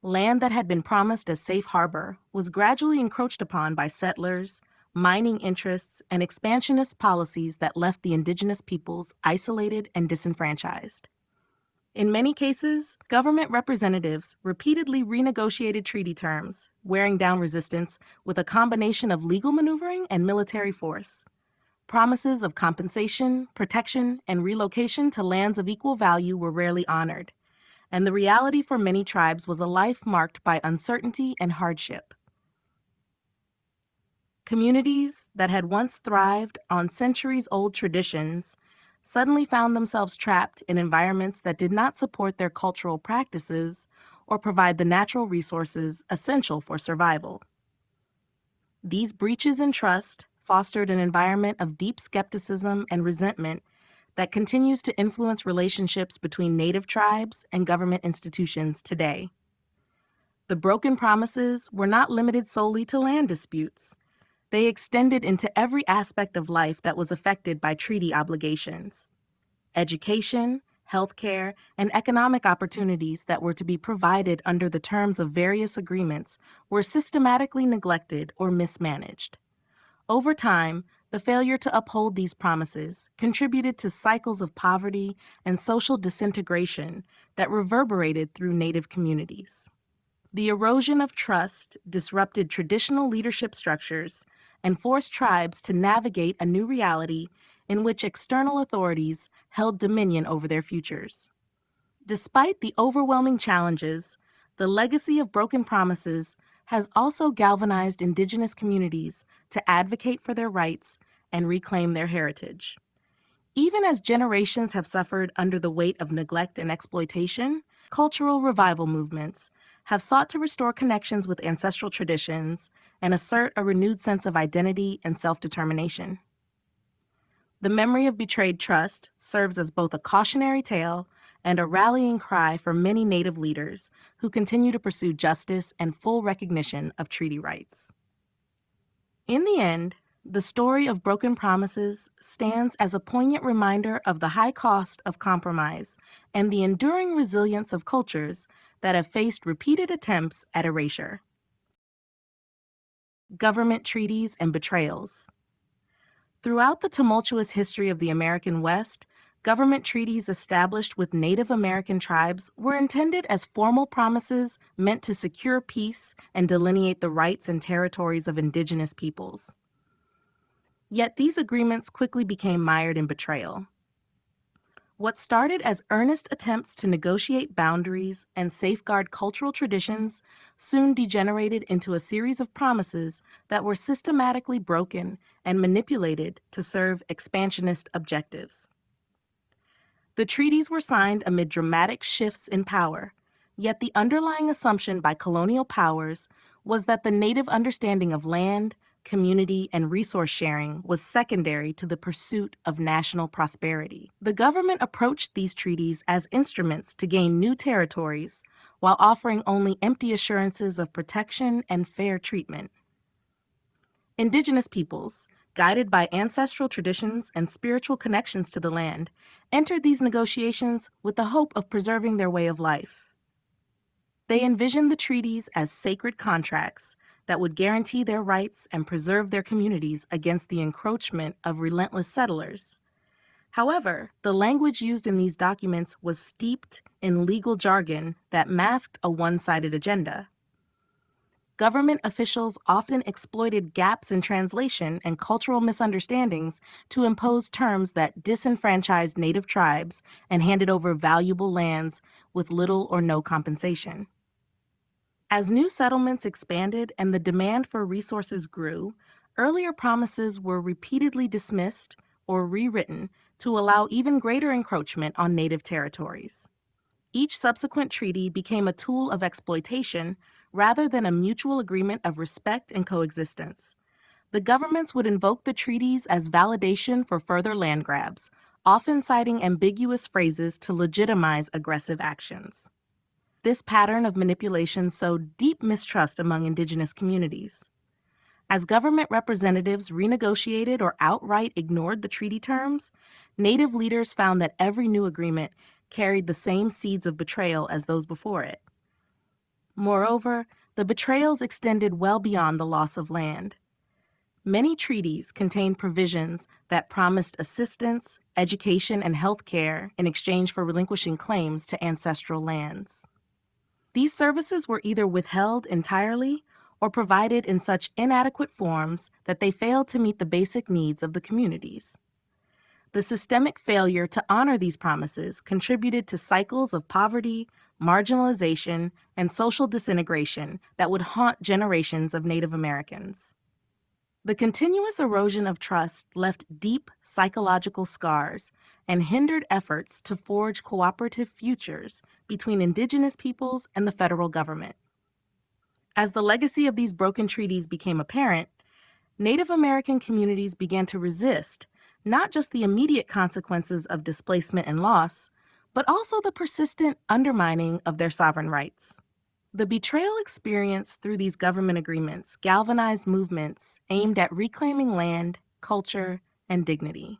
Land that had been promised as safe harbor was gradually encroached upon by settlers, mining interests, and expansionist policies that left the Indigenous peoples isolated and disenfranchised. In many cases, government representatives repeatedly renegotiated treaty terms, wearing down resistance with a combination of legal maneuvering and military force. Promises of compensation, protection, and relocation to lands of equal value were rarely honored, and the reality for many tribes was a life marked by uncertainty and hardship. Communities that had once thrived on centuries-old traditions suddenly found themselves trapped in environments that did not support their cultural practices or provide the natural resources essential for survival. These breaches in trust fostered an environment of deep skepticism and resentment that continues to influence relationships between native tribes and government institutions today. The broken promises were not limited solely to land disputes. They extended into every aspect of life that was affected by treaty obligations. Education, healthcare, and economic opportunities that were to be provided under the terms of various agreements were systematically neglected or mismanaged. Over time, the failure to uphold these promises contributed to cycles of poverty and social disintegration that reverberated through Native communities. The erosion of trust disrupted traditional leadership structures and forced tribes to navigate a new reality in which external authorities held dominion over their futures. Despite the overwhelming challenges, the legacy of broken promises has also galvanized Indigenous communities to advocate for their rights and reclaim their heritage. Even as generations have suffered under the weight of neglect and exploitation, cultural revival movements have sought to restore connections with ancestral traditions and assert a renewed sense of identity and self-determination. The memory of betrayed trust serves as both a cautionary tale and a rallying cry for many Native leaders who continue to pursue justice and full recognition of treaty rights. In the end, the story of broken promises stands as a poignant reminder of the high cost of compromise and the enduring resilience of cultures that have faced repeated attempts at erasure. Government treaties and betrayals. Throughout the tumultuous history of the American West, government treaties established with Native American tribes were intended as formal promises meant to secure peace and delineate the rights and territories of indigenous peoples. Yet these agreements quickly became mired in betrayal. What started as earnest attempts to negotiate boundaries and safeguard cultural traditions soon degenerated into a series of promises that were systematically broken and manipulated to serve expansionist objectives. The treaties were signed amid dramatic shifts in power, yet the underlying assumption by colonial powers was that the Native understanding of land, community, and resource sharing was secondary to the pursuit of national prosperity. The government approached these treaties as instruments to gain new territories while offering only empty assurances of protection and fair treatment. Indigenous peoples, guided by ancestral traditions and spiritual connections to the land, entered these negotiations with the hope of preserving their way of life. They envisioned the treaties as sacred contracts that would guarantee their rights and preserve their communities against the encroachment of relentless settlers. However, the language used in these documents was steeped in legal jargon that masked a one-sided agenda. Government officials often exploited gaps in translation and cultural misunderstandings to impose terms that disenfranchised Native tribes and handed over valuable lands with little or no compensation. As new settlements expanded and the demand for resources grew, earlier promises were repeatedly dismissed or rewritten to allow even greater encroachment on Native territories. Each subsequent treaty became a tool of exploitation rather than a mutual agreement of respect and coexistence. The governments would invoke the treaties as validation for further land grabs, often citing ambiguous phrases to legitimize aggressive actions. This pattern of manipulation sowed deep mistrust among Indigenous communities. As government representatives renegotiated or outright ignored the treaty terms, Native leaders found that every new agreement carried the same seeds of betrayal as those before it. Moreover, the betrayals extended well beyond the loss of land. Many treaties contained provisions that promised assistance, education, and health care in exchange for relinquishing claims to ancestral lands. These services were either withheld entirely or provided in such inadequate forms that they failed to meet the basic needs of the communities. The systemic failure to honor these promises contributed to cycles of poverty, marginalization, and social disintegration that would haunt generations of Native Americans. The continuous erosion of trust left deep psychological scars and hindered efforts to forge cooperative futures between indigenous peoples and the federal government. As the legacy of these broken treaties became apparent, Native American communities began to resist not just the immediate consequences of displacement and loss, but also the persistent undermining of their sovereign rights. The betrayal experienced through these government agreements galvanized movements aimed at reclaiming land, culture, and dignity.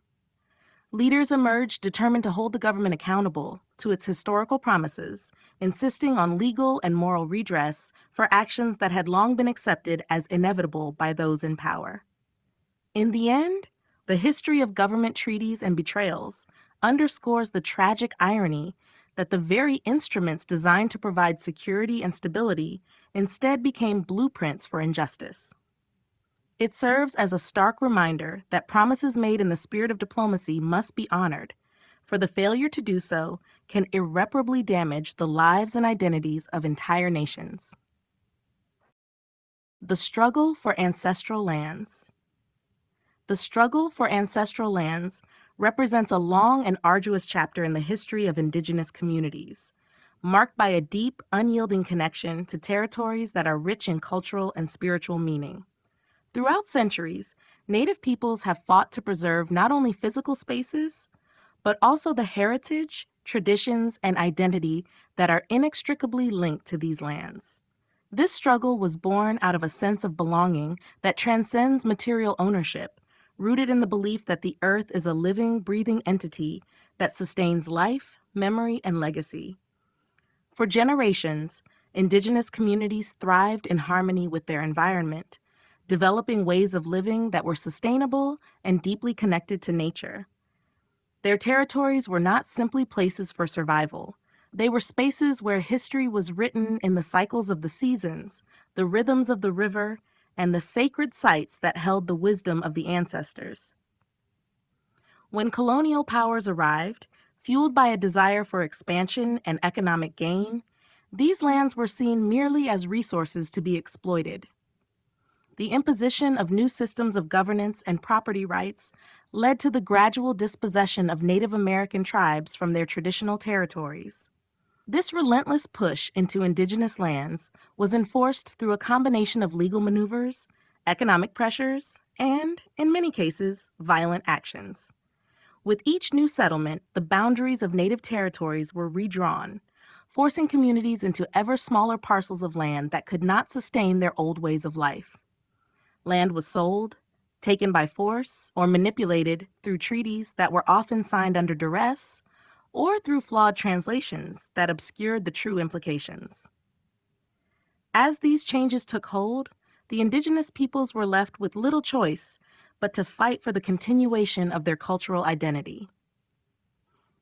Leaders emerged determined to hold the government accountable to its historical promises, insisting on legal and moral redress for actions that had long been accepted as inevitable by those in power. In the end, the history of government treaties and betrayals underscores the tragic irony that the very instruments designed to provide security and stability instead became blueprints for injustice. It serves as a stark reminder that promises made in the spirit of diplomacy must be honored, for the failure to do so can irreparably damage the lives and identities of entire nations. The struggle for ancestral lands. The struggle for ancestral lands represents a long and arduous chapter in the history of indigenous communities, marked by a deep, unyielding connection to territories that are rich in cultural and spiritual meaning. Throughout centuries, Native peoples have fought to preserve not only physical spaces, but also the heritage, traditions, and identity that are inextricably linked to these lands. This struggle was born out of a sense of belonging that transcends material ownership, rooted in the belief that the earth is a living, breathing entity that sustains life, memory, and legacy. For generations, indigenous communities thrived in harmony with their environment, developing ways of living that were sustainable and deeply connected to nature. Their territories were not simply places for survival. They were spaces where history was written in the cycles of the seasons, the rhythms of the river, and the sacred sites that held the wisdom of the ancestors. When colonial powers arrived, fueled by a desire for expansion and economic gain, these lands were seen merely as resources to be exploited. The imposition of new systems of governance and property rights led to the gradual dispossession of Native American tribes from their traditional territories. This relentless push into indigenous lands was enforced through a combination of legal maneuvers, economic pressures, and, in many cases, violent actions. With each new settlement, the boundaries of Native territories were redrawn, forcing communities into ever smaller parcels of land that could not sustain their old ways of life. Land was sold, taken by force, or manipulated through treaties that were often signed under duress, or through flawed translations that obscured the true implications. As these changes took hold, the indigenous peoples were left with little choice but to fight for the continuation of their cultural identity.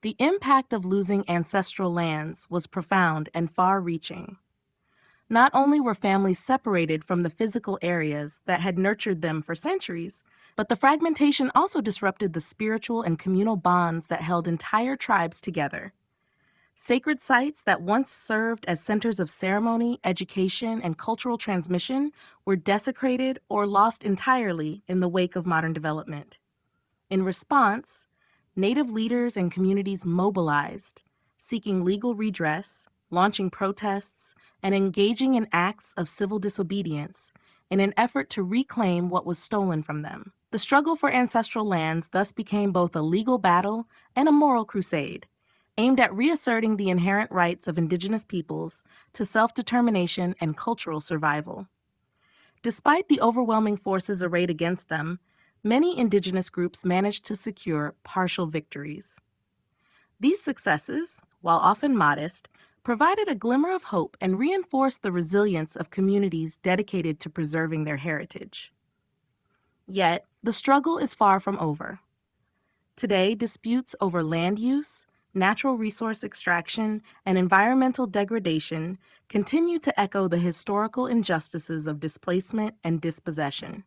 The impact of losing ancestral lands was profound and far-reaching. Not only were families separated from the physical areas that had nurtured them for centuries, but the fragmentation also disrupted the spiritual and communal bonds that held entire tribes together. Sacred sites that once served as centers of ceremony, education, and cultural transmission were desecrated or lost entirely in the wake of modern development. In response, Native leaders and communities mobilized, seeking legal redress, launching protests, and engaging in acts of civil disobedience in an effort to reclaim what was stolen from them. The struggle for ancestral lands thus became both a legal battle and a moral crusade, aimed at reasserting the inherent rights of indigenous peoples to self-determination and cultural survival. Despite the overwhelming forces arrayed against them, many indigenous groups managed to secure partial victories. These successes, while often modest, provided a glimmer of hope and reinforced the resilience of communities dedicated to preserving their heritage. Yet, the struggle is far from over. Today, disputes over land use, natural resource extraction, and environmental degradation continue to echo the historical injustices of displacement and dispossession.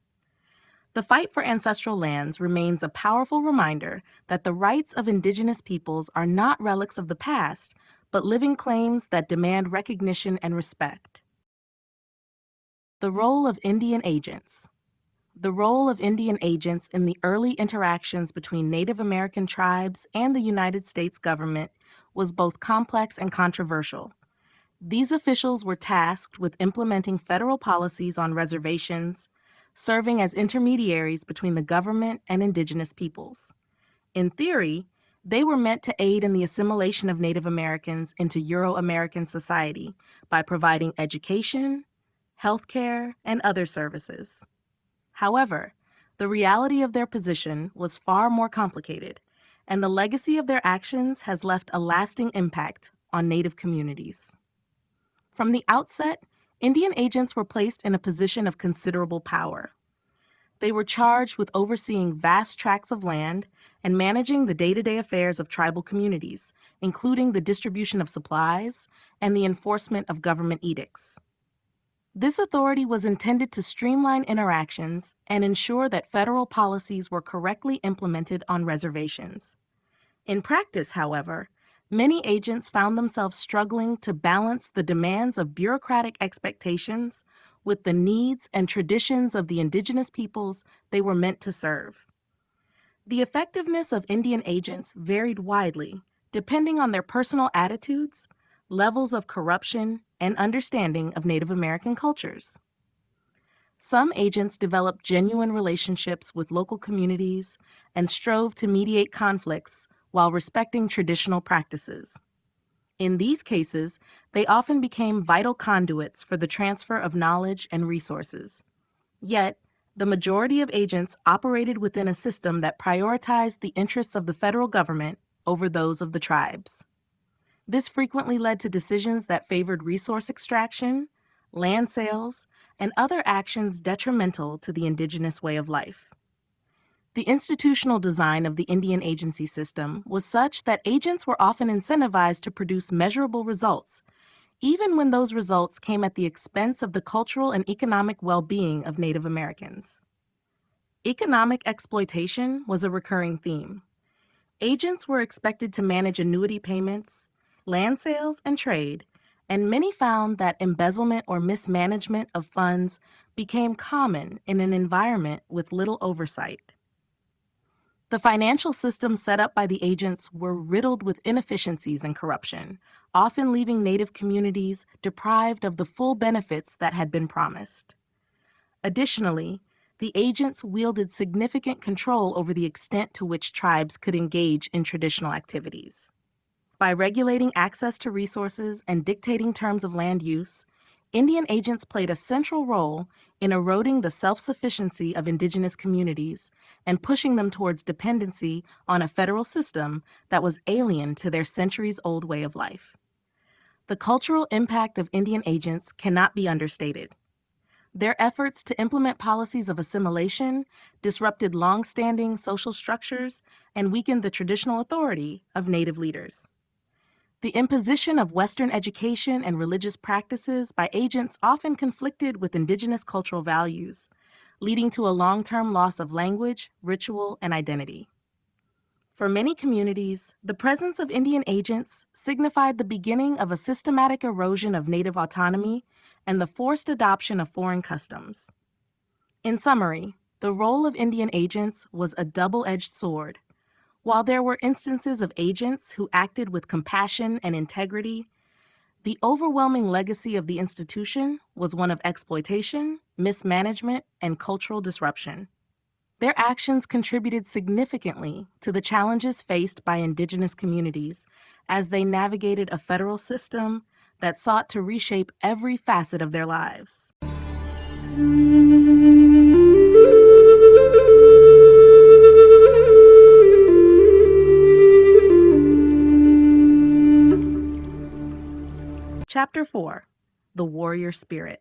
The fight for ancestral lands remains a powerful reminder that the rights of indigenous peoples are not relics of the past, but living claims that demand recognition and respect. The role of Indian agents. The role of Indian agents in the early interactions between Native American tribes and the United States government was both complex and controversial. These officials were tasked with implementing federal policies on reservations, serving as intermediaries between the government and indigenous peoples. In theory, they were meant to aid in the assimilation of Native Americans into Euro-American society by providing education, healthcare, and other services. However, the reality of their position was far more complicated, and the legacy of their actions has left a lasting impact on Native communities. From the outset, Indian agents were placed in a position of considerable power. They were charged with overseeing vast tracts of land and managing the day-to-day affairs of tribal communities, including the distribution of supplies and the enforcement of government edicts. This authority was intended to streamline interactions and ensure that federal policies were correctly implemented on reservations. In practice, however, many agents found themselves struggling to balance the demands of bureaucratic expectations with the needs and traditions of the indigenous peoples they were meant to serve. The effectiveness of Indian agents varied widely, depending on their personal attitudes, levels of corruption, and understanding of Native American cultures. Some agents developed genuine relationships with local communities and strove to mediate conflicts while respecting traditional practices. In these cases, they often became vital conduits for the transfer of knowledge and resources. Yet, the majority of agents operated within a system that prioritized the interests of the federal government over those of the tribes. This frequently led to decisions that favored resource extraction, land sales, and other actions detrimental to the indigenous way of life. The institutional design of the Indian agency system was such that agents were often incentivized to produce measurable results, even when those results came at the expense of the cultural and economic well-being of Native Americans. Economic exploitation was a recurring theme. Agents were expected to manage annuity payments, land sales, and trade, and many found that embezzlement or mismanagement of funds became common in an environment with little oversight. The financial systems set up by the agents were riddled with inefficiencies and corruption, often leaving Native communities deprived of the full benefits that had been promised. Additionally, the agents wielded significant control over the extent to which tribes could engage in traditional activities. By regulating access to resources and dictating terms of land use, Indian agents played a central role in eroding the self-sufficiency of indigenous communities and pushing them towards dependency on a federal system that was alien to their centuries-old way of life. The cultural impact of Indian agents cannot be understated. Their efforts to implement policies of assimilation disrupted long-standing social structures and weakened the traditional authority of Native leaders. The imposition of Western education and religious practices by agents often conflicted with indigenous cultural values, leading to a long-term loss of language, ritual, and identity. For many communities, the presence of Indian agents signified the beginning of a systematic erosion of Native autonomy and the forced adoption of foreign customs. In summary, the role of Indian agents was a double-edged sword. While there were instances of agents who acted with compassion and integrity, the overwhelming legacy of the institution was one of exploitation, mismanagement, and cultural disruption. Their actions contributed significantly to the challenges faced by indigenous communities as they navigated a federal system that sought to reshape every facet of their lives. Chapter 4: The Warrior Spirit.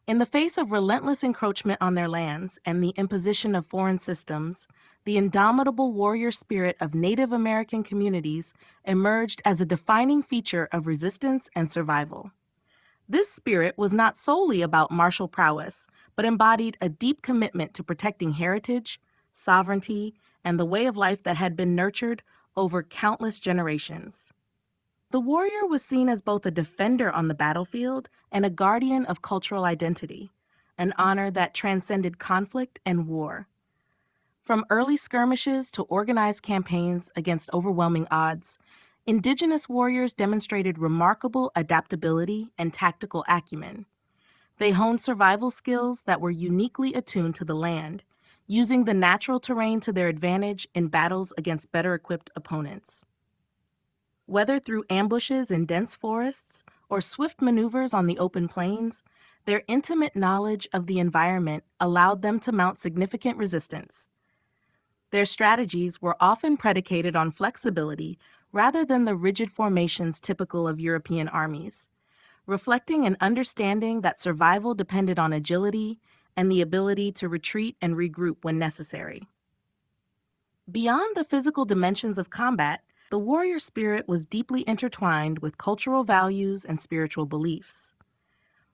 In the face of relentless encroachment on their lands and the imposition of foreign systems, the indomitable warrior spirit of Native American communities emerged as a defining feature of resistance and survival. This spirit was not solely about martial prowess, but embodied a deep commitment to protecting heritage, sovereignty, and the way of life that had been nurtured over countless generations. The warrior was seen as both a defender on the battlefield and a guardian of cultural identity, an honor that transcended conflict and war. From early skirmishes to organized campaigns against overwhelming odds, indigenous warriors demonstrated remarkable adaptability and tactical acumen. They honed survival skills that were uniquely attuned to the land, using the natural terrain to their advantage in battles against better equipped opponents. Whether through ambushes in dense forests or swift maneuvers on the open plains, their intimate knowledge of the environment allowed them to mount significant resistance. Their strategies were often predicated on flexibility rather than the rigid formations typical of European armies, reflecting an understanding that survival depended on agility and the ability to retreat and regroup when necessary. Beyond the physical dimensions of combat, the warrior spirit was deeply intertwined with cultural values and spiritual beliefs.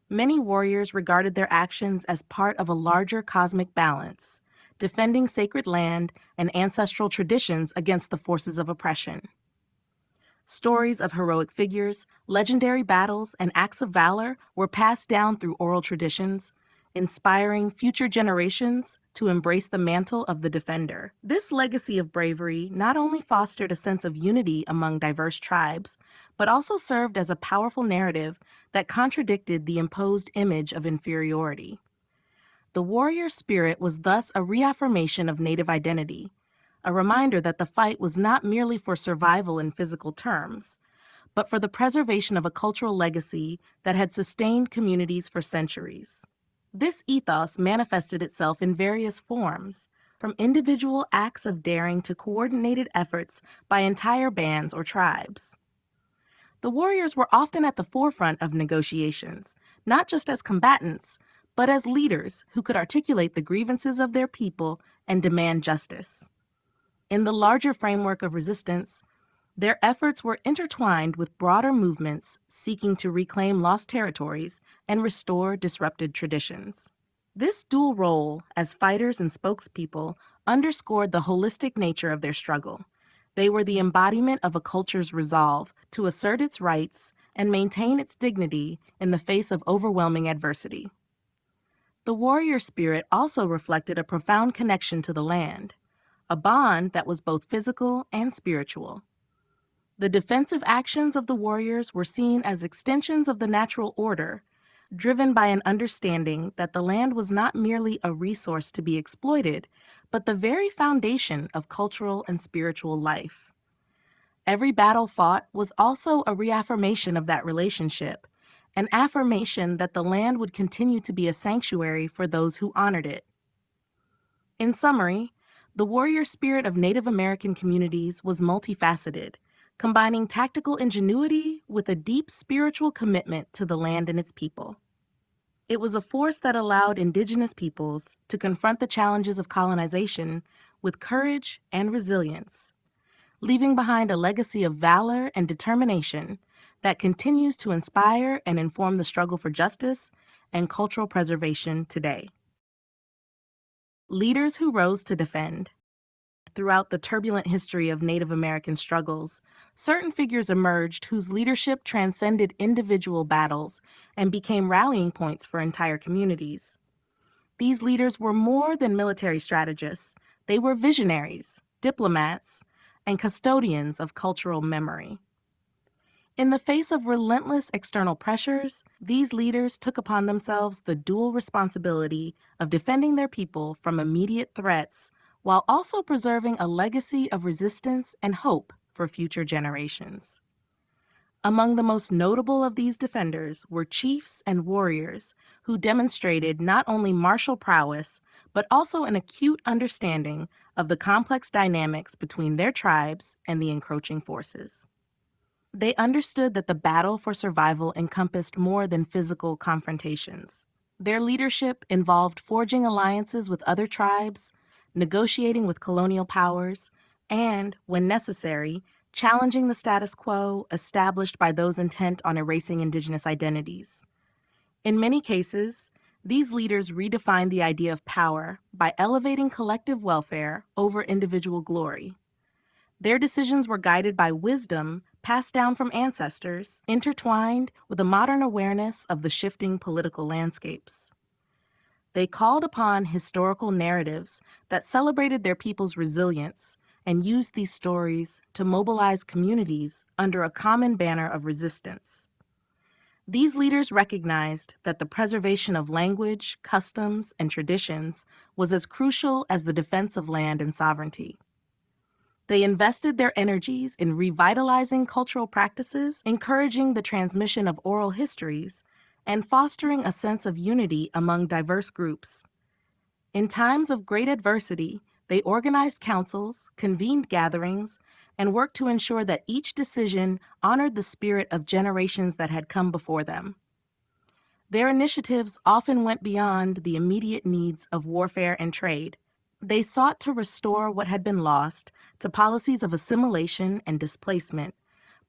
Many warriors regarded their actions as part of a larger cosmic balance, defending sacred land and ancestral traditions against the forces of oppression. Stories of heroic figures, legendary battles, and acts of valor were passed down through oral traditions, inspiring future generations to embrace the mantle of the defender. This legacy of bravery not only fostered a sense of unity among diverse tribes, but also served as a powerful narrative that contradicted the imposed image of inferiority. The warrior spirit was thus a reaffirmation of Native identity, a reminder that the fight was not merely for survival in physical terms, but for the preservation of a cultural legacy that had sustained communities for centuries. This ethos manifested itself in various forms, from individual acts of daring to coordinated efforts by entire bands or tribes. The warriors were often at the forefront of negotiations, not just as combatants, but as leaders who could articulate the grievances of their people and demand justice. In the larger framework of resistance, their efforts were intertwined with broader movements seeking to reclaim lost territories and restore disrupted traditions. This dual role as fighters and spokespeople underscored the holistic nature of their struggle. They were the embodiment of a culture's resolve to assert its rights and maintain its dignity in the face of overwhelming adversity. The warrior spirit also reflected a profound connection to the land, a bond that was both physical and spiritual. The defensive actions of the warriors were seen as extensions of the natural order, driven by an understanding that the land was not merely a resource to be exploited, but the very foundation of cultural and spiritual life. Every battle fought was also a reaffirmation of that relationship, an affirmation that the land would continue to be a sanctuary for those who honored it. In summary, the warrior spirit of Native American communities was multifaceted, combining tactical ingenuity with a deep spiritual commitment to the land and its people. It was a force that allowed indigenous peoples to confront the challenges of colonization with courage and resilience, leaving behind a legacy of valor and determination that continues to inspire and inform the struggle for justice and cultural preservation today. Leaders who rose to defend. Throughout the turbulent history of Native American struggles, certain figures emerged whose leadership transcended individual battles and became rallying points for entire communities. These leaders were more than military strategists. They were visionaries, diplomats, and custodians of cultural memory. In the face of relentless external pressures, these leaders took upon themselves the dual responsibility of defending their people from immediate threats while also preserving a legacy of resistance and hope for future generations. Among the most notable of these defenders were chiefs and warriors who demonstrated not only martial prowess, but also an acute understanding of the complex dynamics between their tribes and the encroaching forces. They understood that the battle for survival encompassed more than physical confrontations. Their leadership involved forging alliances with other tribes, negotiating with colonial powers, and, when necessary, challenging the status quo established by those intent on erasing indigenous identities. In many cases, these leaders redefined the idea of power by elevating collective welfare over individual glory. Their decisions were guided by wisdom passed down from ancestors, intertwined with a modern awareness of the shifting political landscapes. They called upon historical narratives that celebrated their people's resilience and used these stories to mobilize communities under a common banner of resistance. These leaders recognized that the preservation of language, customs, and traditions was as crucial as the defense of land and sovereignty. They invested their energies in revitalizing cultural practices, encouraging the transmission of oral histories, and fostering a sense of unity among diverse groups. In times of great adversity, they organized councils, convened gatherings, and worked to ensure that each decision honored the spirit of generations that had come before them. Their initiatives often went beyond the immediate needs of warfare and trade. They sought to restore what had been lost to policies of assimilation and displacement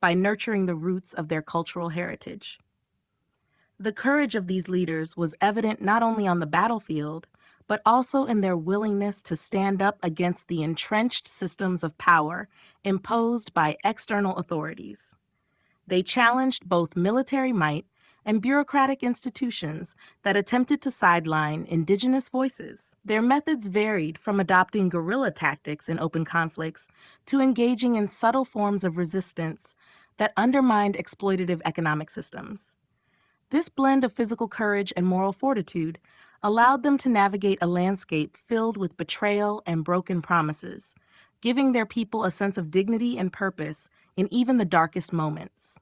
by nurturing the roots of their cultural heritage. The courage of these leaders was evident not only on the battlefield, but also in their willingness to stand up against the entrenched systems of power imposed by external authorities. They challenged both military might and bureaucratic institutions that attempted to sideline indigenous voices. Their methods varied from adopting guerrilla tactics in open conflicts to engaging in subtle forms of resistance that undermined exploitative economic systems. This blend of physical courage and moral fortitude allowed them to navigate a landscape filled with betrayal and broken promises, giving their people a sense of dignity and purpose in even the darkest moments.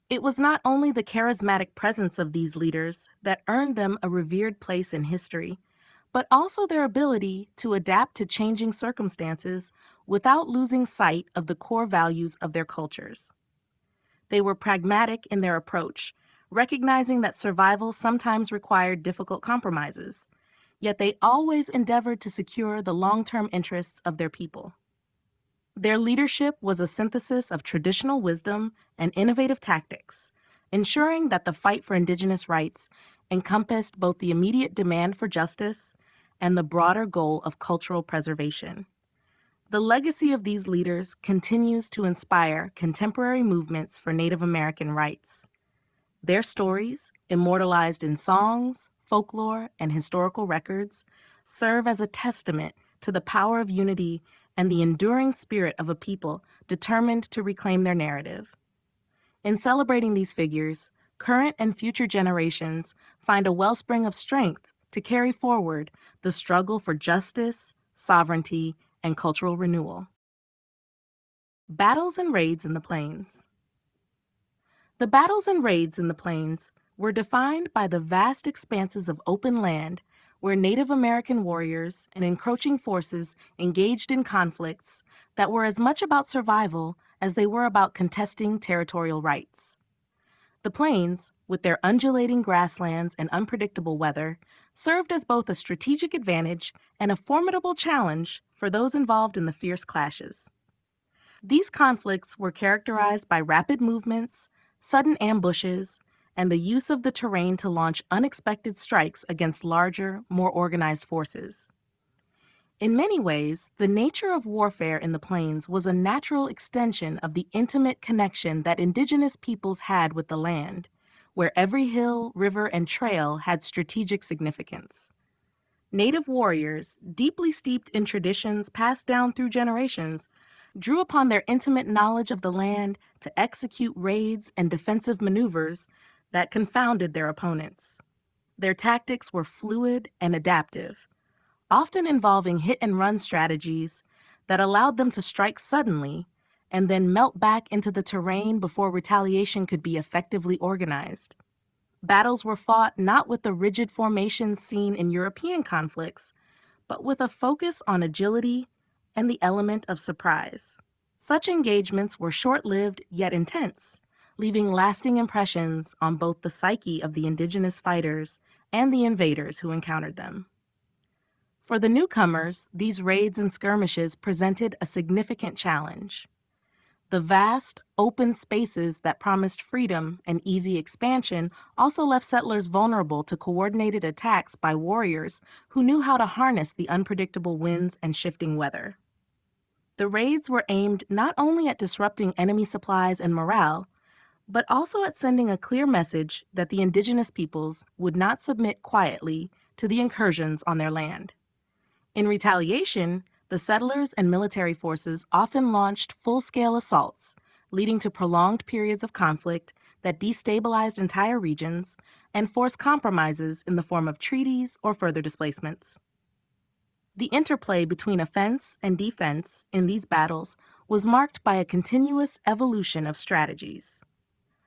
It was not only the charismatic presence of these leaders that earned them a revered place in history, but also their ability to adapt to changing circumstances without losing sight of the core values of their cultures. They were pragmatic in their approach, recognizing that survival sometimes required difficult compromises, yet they always endeavored to secure the long-term interests of their people. Their leadership was a synthesis of traditional wisdom and innovative tactics, ensuring that the fight for indigenous rights encompassed both the immediate demand for justice and the broader goal of cultural preservation. The legacy of these leaders continues to inspire contemporary movements for Native American rights. Their stories, immortalized in songs, folklore, and historical records, serve as a testament to the power of unity and the enduring spirit of a people determined to reclaim their narrative. In celebrating these figures, current and future generations find a wellspring of strength to carry forward the struggle for justice, sovereignty, and cultural renewal. Battles and raids in the plains. The battles and raids in the plains were defined by the vast expanses of open land where Native American warriors and encroaching forces engaged in conflicts that were as much about survival as they were about contesting territorial rights. The plains, with their undulating grasslands and unpredictable weather, served as both a strategic advantage and a formidable challenge for those involved in the fierce clashes. These conflicts were characterized by rapid movements, sudden ambushes, and the use of the terrain to launch unexpected strikes against larger, more organized forces. In many ways, the nature of warfare in the plains was a natural extension of the intimate connection that indigenous peoples had with the land, where every hill, river, and trail had strategic significance. Native warriors, deeply steeped in traditions passed down through generations, drew upon their intimate knowledge of the land to execute raids and defensive maneuvers that confounded their opponents. Their tactics were fluid and adaptive, often involving hit-and-run strategies that allowed them to strike suddenly and then melt back into the terrain before retaliation could be effectively organized. Battles were fought not with the rigid formations seen in European conflicts, but with a focus on agility and the element of surprise. Such engagements were short-lived yet intense, leaving lasting impressions on both the psyche of the indigenous fighters and the invaders who encountered them. For the newcomers, these raids and skirmishes presented a significant challenge. The vast, open spaces that promised freedom and easy expansion also left settlers vulnerable to coordinated attacks by warriors who knew how to harness the unpredictable winds and shifting weather. The raids were aimed not only at disrupting enemy supplies and morale, but also at sending a clear message that the indigenous peoples would not submit quietly to the incursions on their land. In retaliation, the settlers and military forces often launched full-scale assaults, leading to prolonged periods of conflict that destabilized entire regions and forced compromises in the form of treaties or further displacements. The interplay between offense and defense in these battles was marked by a continuous evolution of strategies.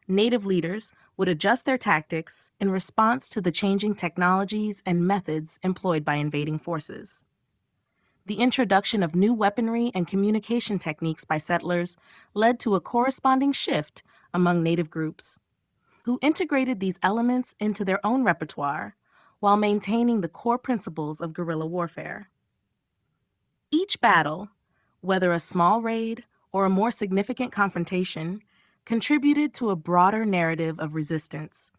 Native leaders would adjust their tactics in response to the changing technologies and methods employed by invading forces. The introduction of new weaponry and communication techniques by settlers led to a corresponding shift among Native groups, who integrated these elements into their own repertoire while maintaining the core principles of guerrilla warfare. Each battle, whether a small raid or a more significant confrontation, contributed to a broader narrative of resistance,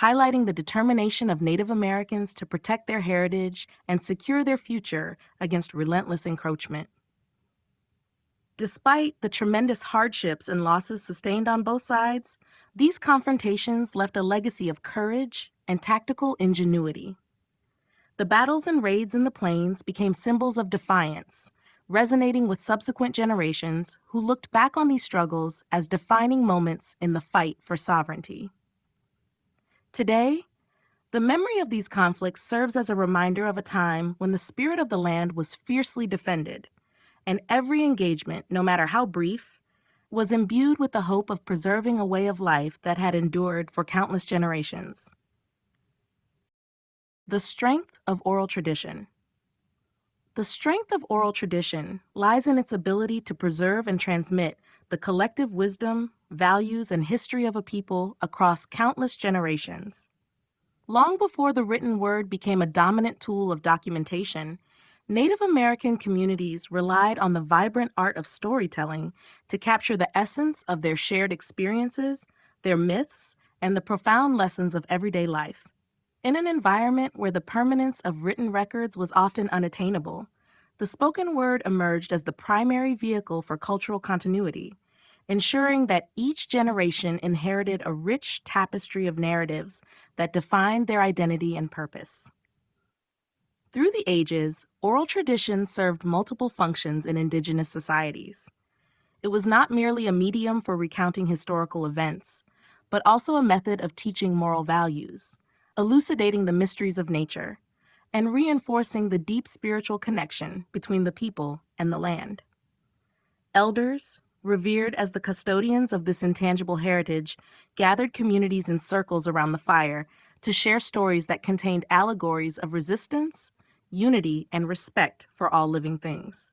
highlighting the determination of Native Americans to protect their heritage and secure their future against relentless encroachment. Despite the tremendous hardships and losses sustained on both sides, these confrontations left a legacy of courage and tactical ingenuity. The battles and raids in the plains became symbols of defiance, resonating with subsequent generations who looked back on these struggles as defining moments in the fight for sovereignty. Today, the memory of these conflicts serves as a reminder of a time when the spirit of the land was fiercely defended, and every engagement, no matter how brief, was imbued with the hope of preserving a way of life that had endured for countless generations. The strength of oral tradition. The strength of oral tradition lies in its ability to preserve and transmit the collective wisdom, values, and history of a people across countless generations. Long before the written word became a dominant tool of documentation, Native American communities relied on the vibrant art of storytelling to capture the essence of their shared experiences, their myths, and the profound lessons of everyday life. In an environment where the permanence of written records was often unattainable, the spoken word emerged as the primary vehicle for cultural continuity, ensuring that each generation inherited a rich tapestry of narratives that defined their identity and purpose. Through the ages, oral tradition served multiple functions in Indigenous societies. It was not merely a medium for recounting historical events, but also a method of teaching moral values, elucidating the mysteries of nature, and reinforcing the deep spiritual connection between the people and the land. Elders, revered as the custodians of this intangible heritage, gathered communities in circles around the fire to share stories that contained allegories of resistance, unity, and respect for all living things.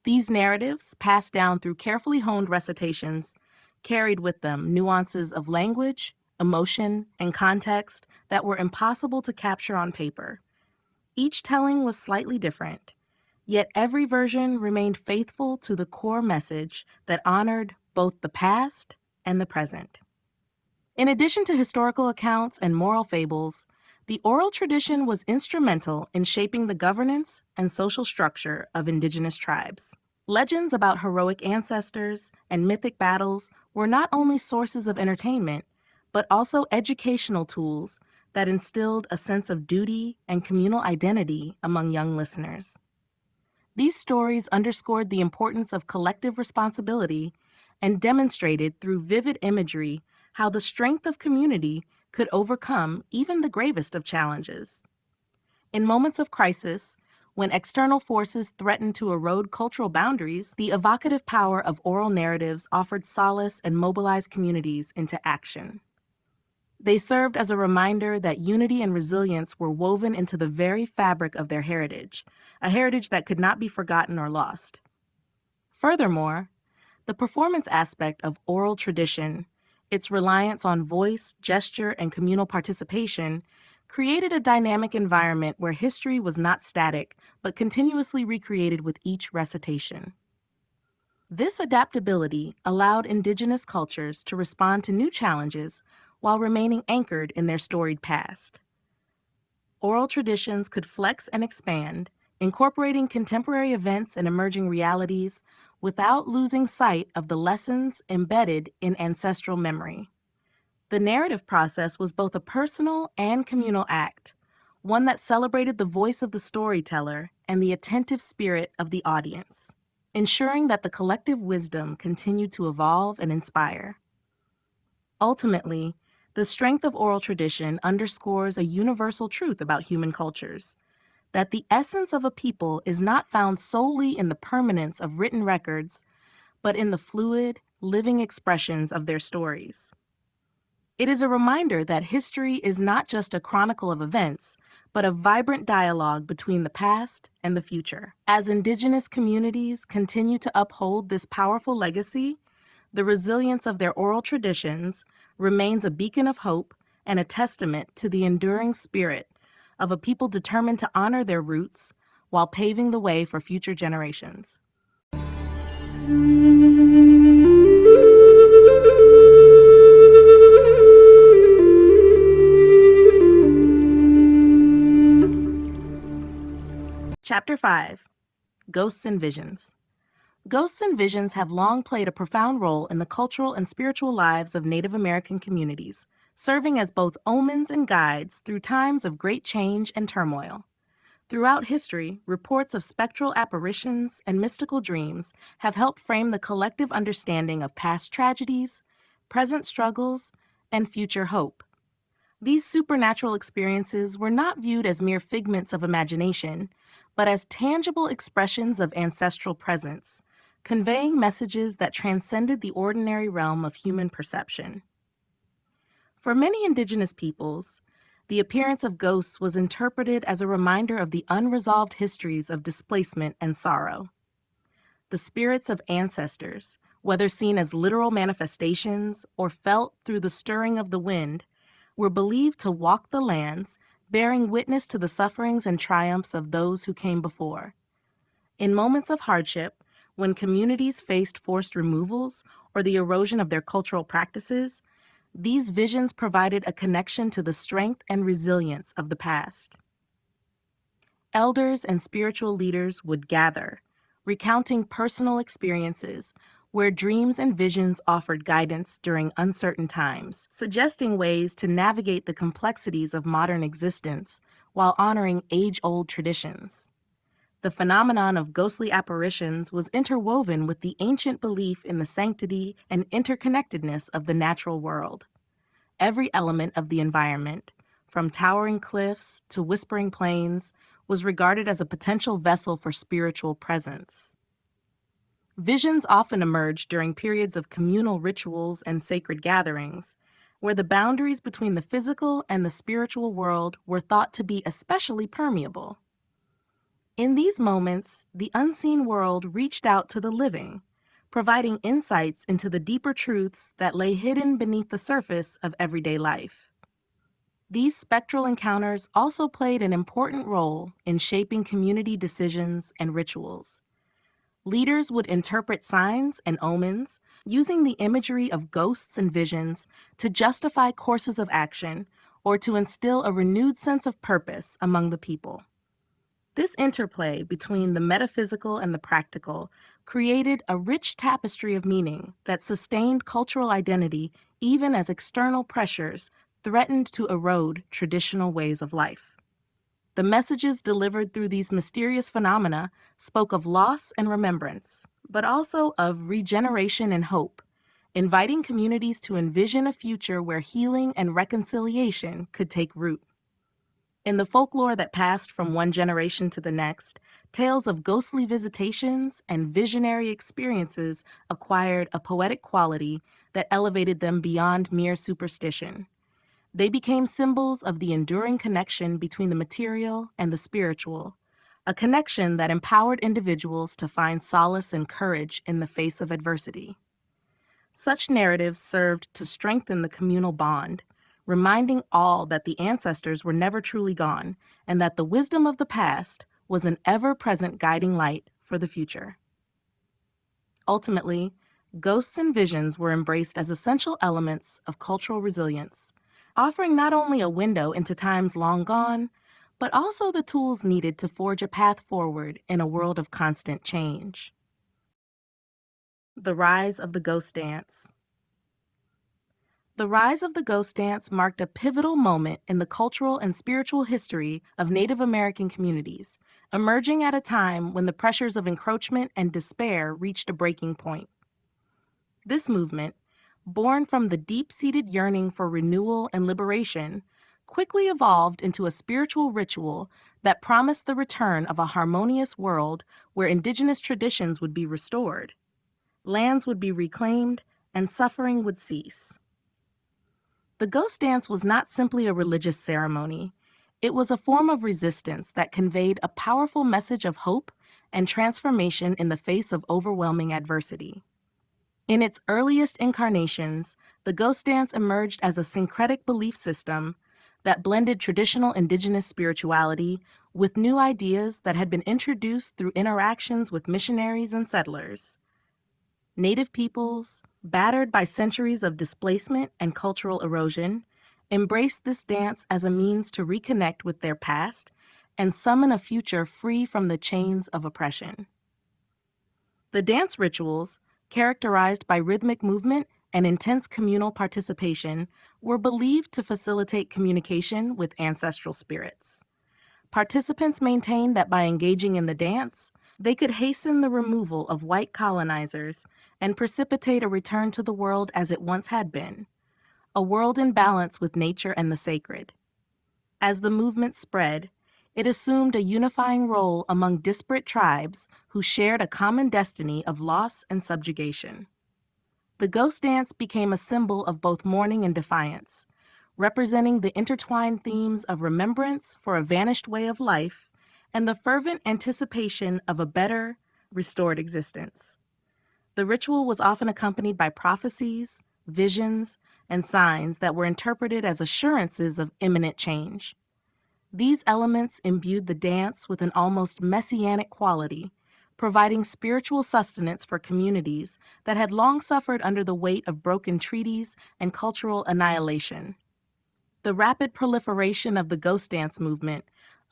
These narratives, passed down through carefully honed recitations, carried with them nuances of language, emotion, and context that were impossible to capture on paper. Each telling was slightly different, yet every version remained faithful to the core message that honored both the past and the present. In addition to historical accounts and moral fables, the oral tradition was instrumental in shaping the governance and social structure of Indigenous tribes. Legends about heroic ancestors and mythic battles were not only sources of entertainment, but also educational tools that instilled a sense of duty and communal identity among young listeners. These stories underscored the importance of collective responsibility and demonstrated through vivid imagery how the strength of community could overcome even the gravest of challenges. In moments of crisis, when external forces threatened to erode cultural boundaries, the evocative power of oral narratives offered solace and mobilized communities into action. They served as a reminder that unity and resilience were woven into the very fabric of their heritage, a heritage that could not be forgotten or lost. Furthermore, the performance aspect of oral tradition, its reliance on voice, gesture, and communal participation, created a dynamic environment where history was not static, but continuously recreated with each recitation. This adaptability allowed Indigenous cultures to respond to new challenges while remaining anchored in their storied past. Oral traditions could flex and expand, incorporating contemporary events and emerging realities without losing sight of the lessons embedded in ancestral memory. The narrative process was both a personal and communal act, one that celebrated the voice of the storyteller and the attentive spirit of the audience, ensuring that the collective wisdom continued to evolve and inspire. Ultimately, the strength of oral tradition underscores a universal truth about human cultures, that the essence of a people is not found solely in the permanence of written records, but in the fluid, living expressions of their stories. It is a reminder that history is not just a chronicle of events, but a vibrant dialogue between the past and the future. As Indigenous communities continue to uphold this powerful legacy, the resilience of their oral traditions remains a beacon of hope and a testament to the enduring spirit of a people determined to honor their roots while paving the way for future generations. Chapter 5: Ghosts and Visions. Ghosts and visions have long played a profound role in the cultural and spiritual lives of Native American communities, serving as both omens and guides through times of great change and turmoil. Throughout history, reports of spectral apparitions and mystical dreams have helped frame the collective understanding of past tragedies, present struggles, and future hope. These supernatural experiences were not viewed as mere figments of imagination, but as tangible expressions of ancestral presence, conveying messages that transcended the ordinary realm of human perception. For many Indigenous peoples, the appearance of ghosts was interpreted as a reminder of the unresolved histories of displacement and sorrow. The spirits of ancestors, whether seen as literal manifestations or felt through the stirring of the wind, were believed to walk the lands, bearing witness to the sufferings and triumphs of those who came before. In moments of hardship, when communities faced forced removals or the erosion of their cultural practices, these visions provided a connection to the strength and resilience of the past. Elders and spiritual leaders would gather, recounting personal experiences where dreams and visions offered guidance during uncertain times, suggesting ways to navigate the complexities of modern existence while honoring age-old traditions. The phenomenon of ghostly apparitions was interwoven with the ancient belief in the sanctity and interconnectedness of the natural world. Every element of the environment, from towering cliffs to whispering plains, was regarded as a potential vessel for spiritual presence. Visions often emerged during periods of communal rituals and sacred gatherings, where the boundaries between the physical and the spiritual world were thought to be especially permeable. In these moments, the unseen world reached out to the living, providing insights into the deeper truths that lay hidden beneath the surface of everyday life. These spectral encounters also played an important role in shaping community decisions and rituals. Leaders would interpret signs and omens, using the imagery of ghosts and visions to justify courses of action or to instill a renewed sense of purpose among the people. This interplay between the metaphysical and the practical created a rich tapestry of meaning that sustained cultural identity even as external pressures threatened to erode traditional ways of life. The messages delivered through these mysterious phenomena spoke of loss and remembrance, but also of regeneration and hope, inviting communities to envision a future where healing and reconciliation could take root. In the folklore that passed from one generation to the next, tales of ghostly visitations and visionary experiences acquired a poetic quality that elevated them beyond mere superstition. They became symbols of the enduring connection between the material and the spiritual, a connection that empowered individuals to find solace and courage in the face of adversity. Such narratives served to strengthen the communal bond, reminding all that the ancestors were never truly gone and that the wisdom of the past was an ever-present guiding light for the future. Ultimately, ghosts and visions were embraced as essential elements of cultural resilience, offering not only a window into times long gone, but also the tools needed to forge a path forward in a world of constant change. The rise of the ghost dance. The rise of the ghost dance marked a pivotal moment in the cultural and spiritual history of Native American communities, emerging at a time when the pressures of encroachment and despair reached a breaking point. This movement, born from the deep-seated yearning for renewal and liberation, quickly evolved into a spiritual ritual that promised the return of a harmonious world where indigenous traditions would be restored, lands would be reclaimed, and suffering would cease. The ghost dance was not simply a religious ceremony. It was a form of resistance that conveyed a powerful message of hope and transformation in the face of overwhelming adversity. In its earliest incarnations, the ghost dance emerged as a syncretic belief system that blended traditional indigenous spirituality with new ideas that had been introduced through interactions with missionaries and settlers. Native peoples, battered by centuries of displacement and cultural erosion, embraced this dance as a means to reconnect with their past and summon a future free from the chains of oppression. The dance rituals, characterized by rhythmic movement and intense communal participation, were believed to facilitate communication with ancestral spirits. Participants maintained that by engaging in the dance, they could hasten the removal of white colonizers and precipitate a return to the world as it once had been, a world in balance with nature and the sacred. As the movement spread, it assumed a unifying role among disparate tribes who shared a common destiny of loss and subjugation. The ghost dance became a symbol of both mourning and defiance, representing the intertwined themes of remembrance for a vanished way of life and the fervent anticipation of a better, restored existence. The ritual was often accompanied by prophecies, visions, and signs that were interpreted as assurances of imminent change. These elements imbued the dance with an almost messianic quality, providing spiritual sustenance for communities that had long suffered under the weight of broken treaties and cultural annihilation. The rapid proliferation of the ghost dance movement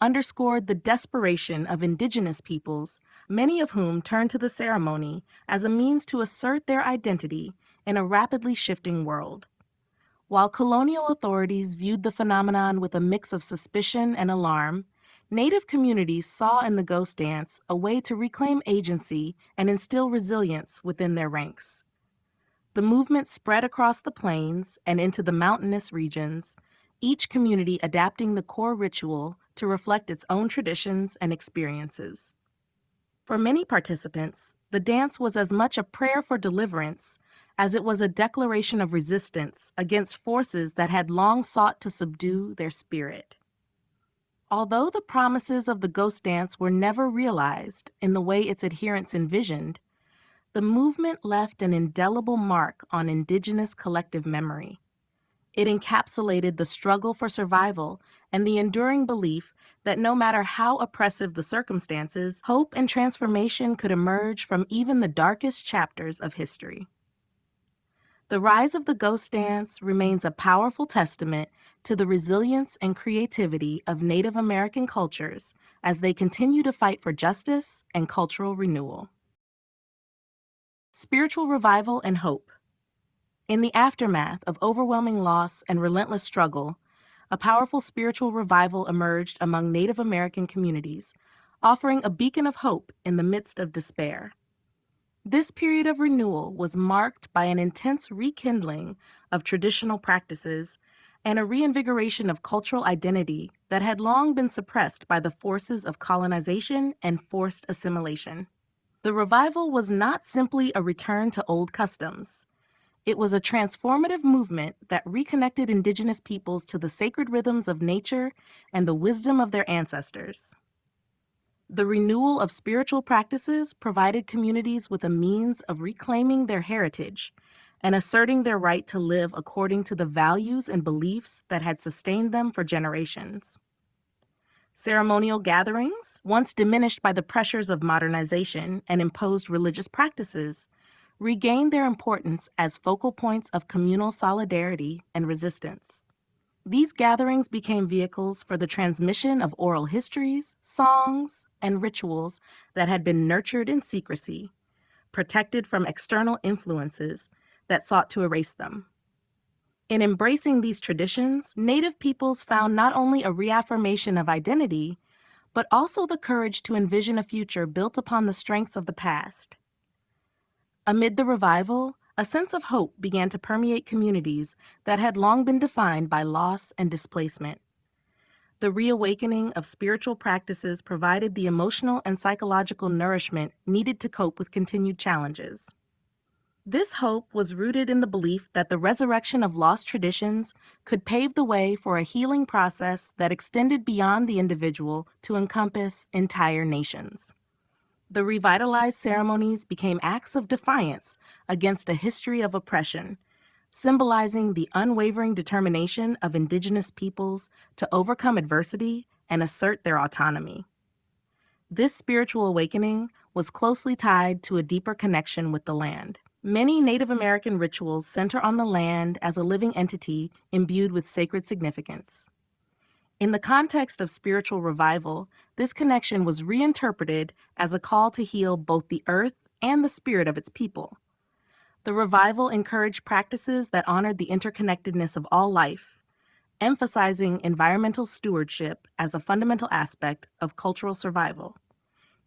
underscored the desperation of indigenous peoples, many of whom turned to the ceremony as a means to assert their identity in a rapidly shifting world. While colonial authorities viewed the phenomenon with a mix of suspicion and alarm, Native communities saw in the ghost dance a way to reclaim agency and instill resilience within their ranks. The movement spread across the plains and into the mountainous regions, each community adapting the core ritual to reflect its own traditions and experiences. For many participants, the dance was as much a prayer for deliverance as it was a declaration of resistance against forces that had long sought to subdue their spirit. Although the promises of the ghost dance were never realized in the way its adherents envisioned, the movement left an indelible mark on indigenous collective memory. It encapsulated the struggle for survival and the enduring belief that no matter how oppressive the circumstances, hope and transformation could emerge from even the darkest chapters of history. The rise of the ghost dance remains a powerful testament to the resilience and creativity of Native American cultures as they continue to fight for justice and cultural renewal. Spiritual revival and hope. In the aftermath of overwhelming loss and relentless struggle, a powerful spiritual revival emerged among Native American communities, offering a beacon of hope in the midst of despair. This period of renewal was marked by an intense rekindling of traditional practices and a reinvigoration of cultural identity that had long been suppressed by the forces of colonization and forced assimilation. The revival was not simply a return to old customs. It was a transformative movement that reconnected indigenous peoples to the sacred rhythms of nature and the wisdom of their ancestors. The renewal of spiritual practices provided communities with a means of reclaiming their heritage and asserting their right to live according to the values and beliefs that had sustained them for generations. Ceremonial gatherings, once diminished by the pressures of modernization and imposed religious practices, regained their importance as focal points of communal solidarity and resistance. These gatherings became vehicles for the transmission of oral histories, songs, and rituals that had been nurtured in secrecy, protected from external influences that sought to erase them. In embracing these traditions, Native peoples found not only a reaffirmation of identity, but also the courage to envision a future built upon the strengths of the past. Amid the revival, a sense of hope began to permeate communities that had long been defined by loss and displacement. The reawakening of spiritual practices provided the emotional and psychological nourishment needed to cope with continued challenges. This hope was rooted in the belief that the resurrection of lost traditions could pave the way for a healing process that extended beyond the individual to encompass entire nations. The revitalized ceremonies became acts of defiance against a history of oppression, symbolizing the unwavering determination of indigenous peoples to overcome adversity and assert their autonomy. This spiritual awakening was closely tied to a deeper connection with the land. Many Native American rituals center on the land as a living entity imbued with sacred significance. In the context of spiritual revival, this connection was reinterpreted as a call to heal both the earth and the spirit of its people. The revival encouraged practices that honored the interconnectedness of all life, emphasizing environmental stewardship as a fundamental aspect of cultural survival.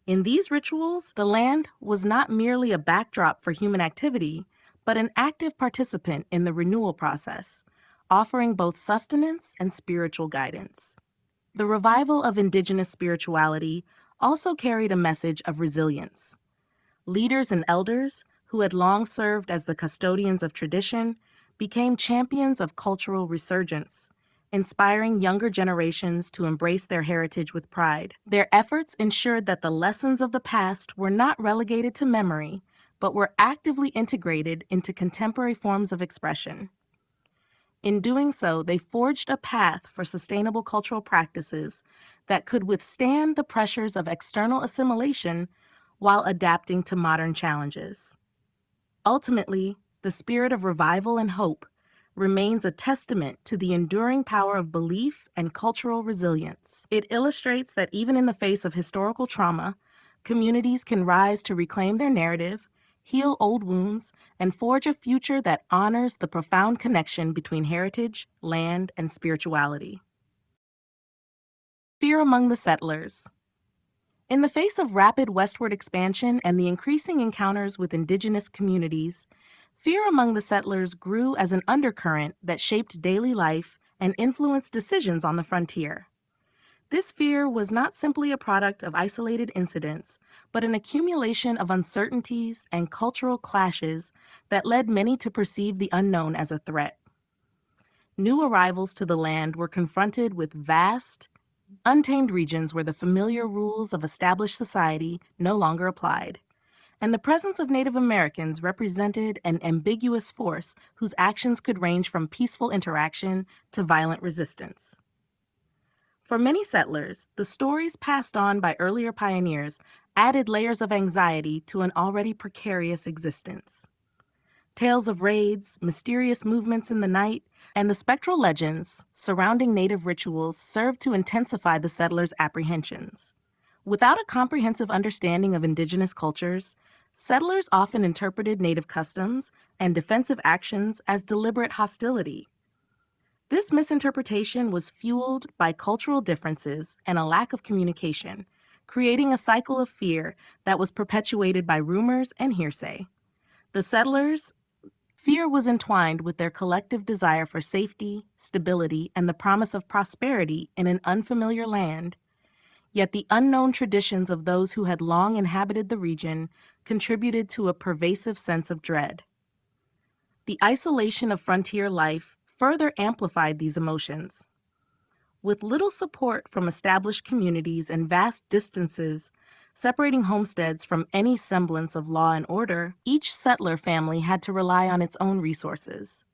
In these rituals, the land was not merely a backdrop for human activity, but an active participant in the renewal process, offering both sustenance and spiritual guidance. The revival of indigenous spirituality also carried a message of resilience. Leaders and elders, who had long served as the custodians of tradition, became champions of cultural resurgence, inspiring younger generations to embrace their heritage with pride. Their efforts ensured that the lessons of the past were not relegated to memory, but were actively integrated into contemporary forms of expression. In doing so, they forged a path for sustainable cultural practices that could withstand the pressures of external assimilation while adapting to modern challenges. Ultimately, the spirit of revival and hope remains a testament to the enduring power of belief and cultural resilience. It illustrates that even in the face of historical trauma, communities can rise to reclaim their narrative, heal old wounds, and forge a future that honors the profound connection between heritage, land, and spirituality. Fear among the settlers. In the face of rapid westward expansion and the increasing encounters with indigenous communities, fear among the settlers grew as an undercurrent that shaped daily life and influenced decisions on the frontier. This fear was not simply a product of isolated incidents, but an accumulation of uncertainties and cultural clashes that led many to perceive the unknown as a threat. New arrivals to the land were confronted with vast, untamed regions where the familiar rules of established society no longer applied, and the presence of Native Americans represented an ambiguous force whose actions could range from peaceful interaction to violent resistance. For many settlers, the stories passed on by earlier pioneers added layers of anxiety to an already precarious existence. Tales of raids, mysterious movements in the night, and the spectral legends surrounding Native rituals served to intensify the settlers' apprehensions. Without a comprehensive understanding of indigenous cultures, settlers often interpreted Native customs and defensive actions as deliberate hostility. This misinterpretation was fueled by cultural differences and a lack of communication, creating a cycle of fear that was perpetuated by rumors and hearsay. The settlers' fear was entwined with their collective desire for safety, stability, and the promise of prosperity in an unfamiliar land. Yet the unknown traditions of those who had long inhabited the region contributed to a pervasive sense of dread. The isolation of frontier life further amplified these emotions. With little support from established communities and vast distances separating homesteads from any semblance of law and order, each settler family had to rely on its own resources.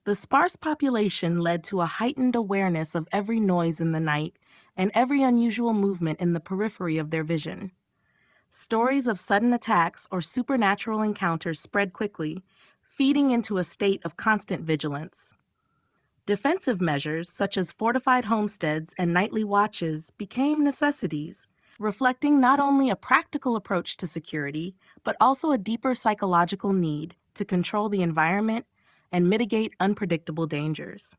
The sparse population led to a heightened awareness of every noise in the night and every unusual movement in the periphery of their vision. Stories of sudden attacks or supernatural encounters spread quickly, feeding into a state of constant vigilance. Defensive measures, such as fortified homesteads and nightly watches, became necessities, reflecting not only a practical approach to security, but also a deeper psychological need to control the environment and mitigate unpredictable dangers.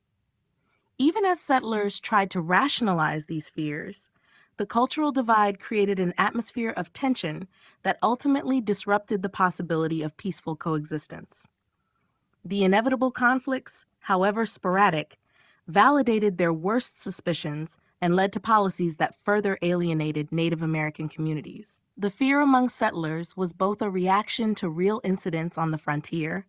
Even as settlers tried to rationalize these fears, the cultural divide created an atmosphere of tension that ultimately disrupted the possibility of peaceful coexistence. The inevitable conflicts, however sporadic, validated their worst suspicions and led to policies that further alienated Native American communities. The fear among settlers was both a reaction to real incidents on the frontier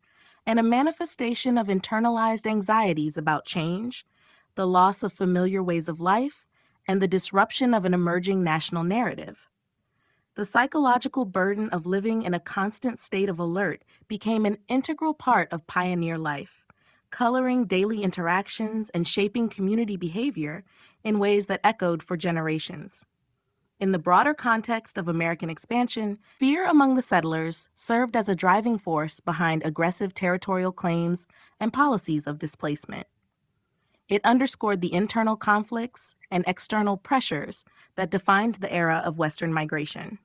and a manifestation of internalized anxieties about change, the loss of familiar ways of life, and the disruption of an emerging national narrative. The psychological burden of living in a constant state of alert became an integral part of pioneer life, coloring daily interactions and shaping community behavior in ways that echoed for generations. In the broader context of American expansion, fear among the settlers served as a driving force behind aggressive territorial claims and policies of displacement. It underscored the internal conflicts and external pressures that defined the era of Western migration.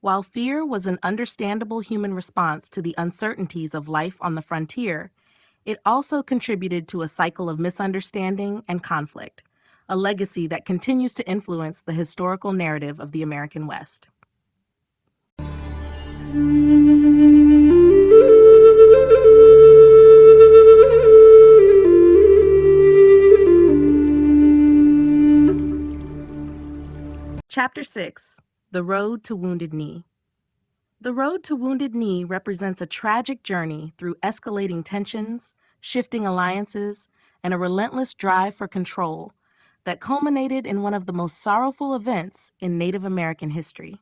While fear was an understandable human response to the uncertainties of life on the frontier, it also contributed to a cycle of misunderstanding and conflict, a legacy that continues to influence the historical narrative of the American West. Chapter 6: The Road to Wounded Knee. The road to Wounded Knee represents a tragic journey through escalating tensions, shifting alliances, and a relentless drive for control that culminated in one of the most sorrowful events in Native American history.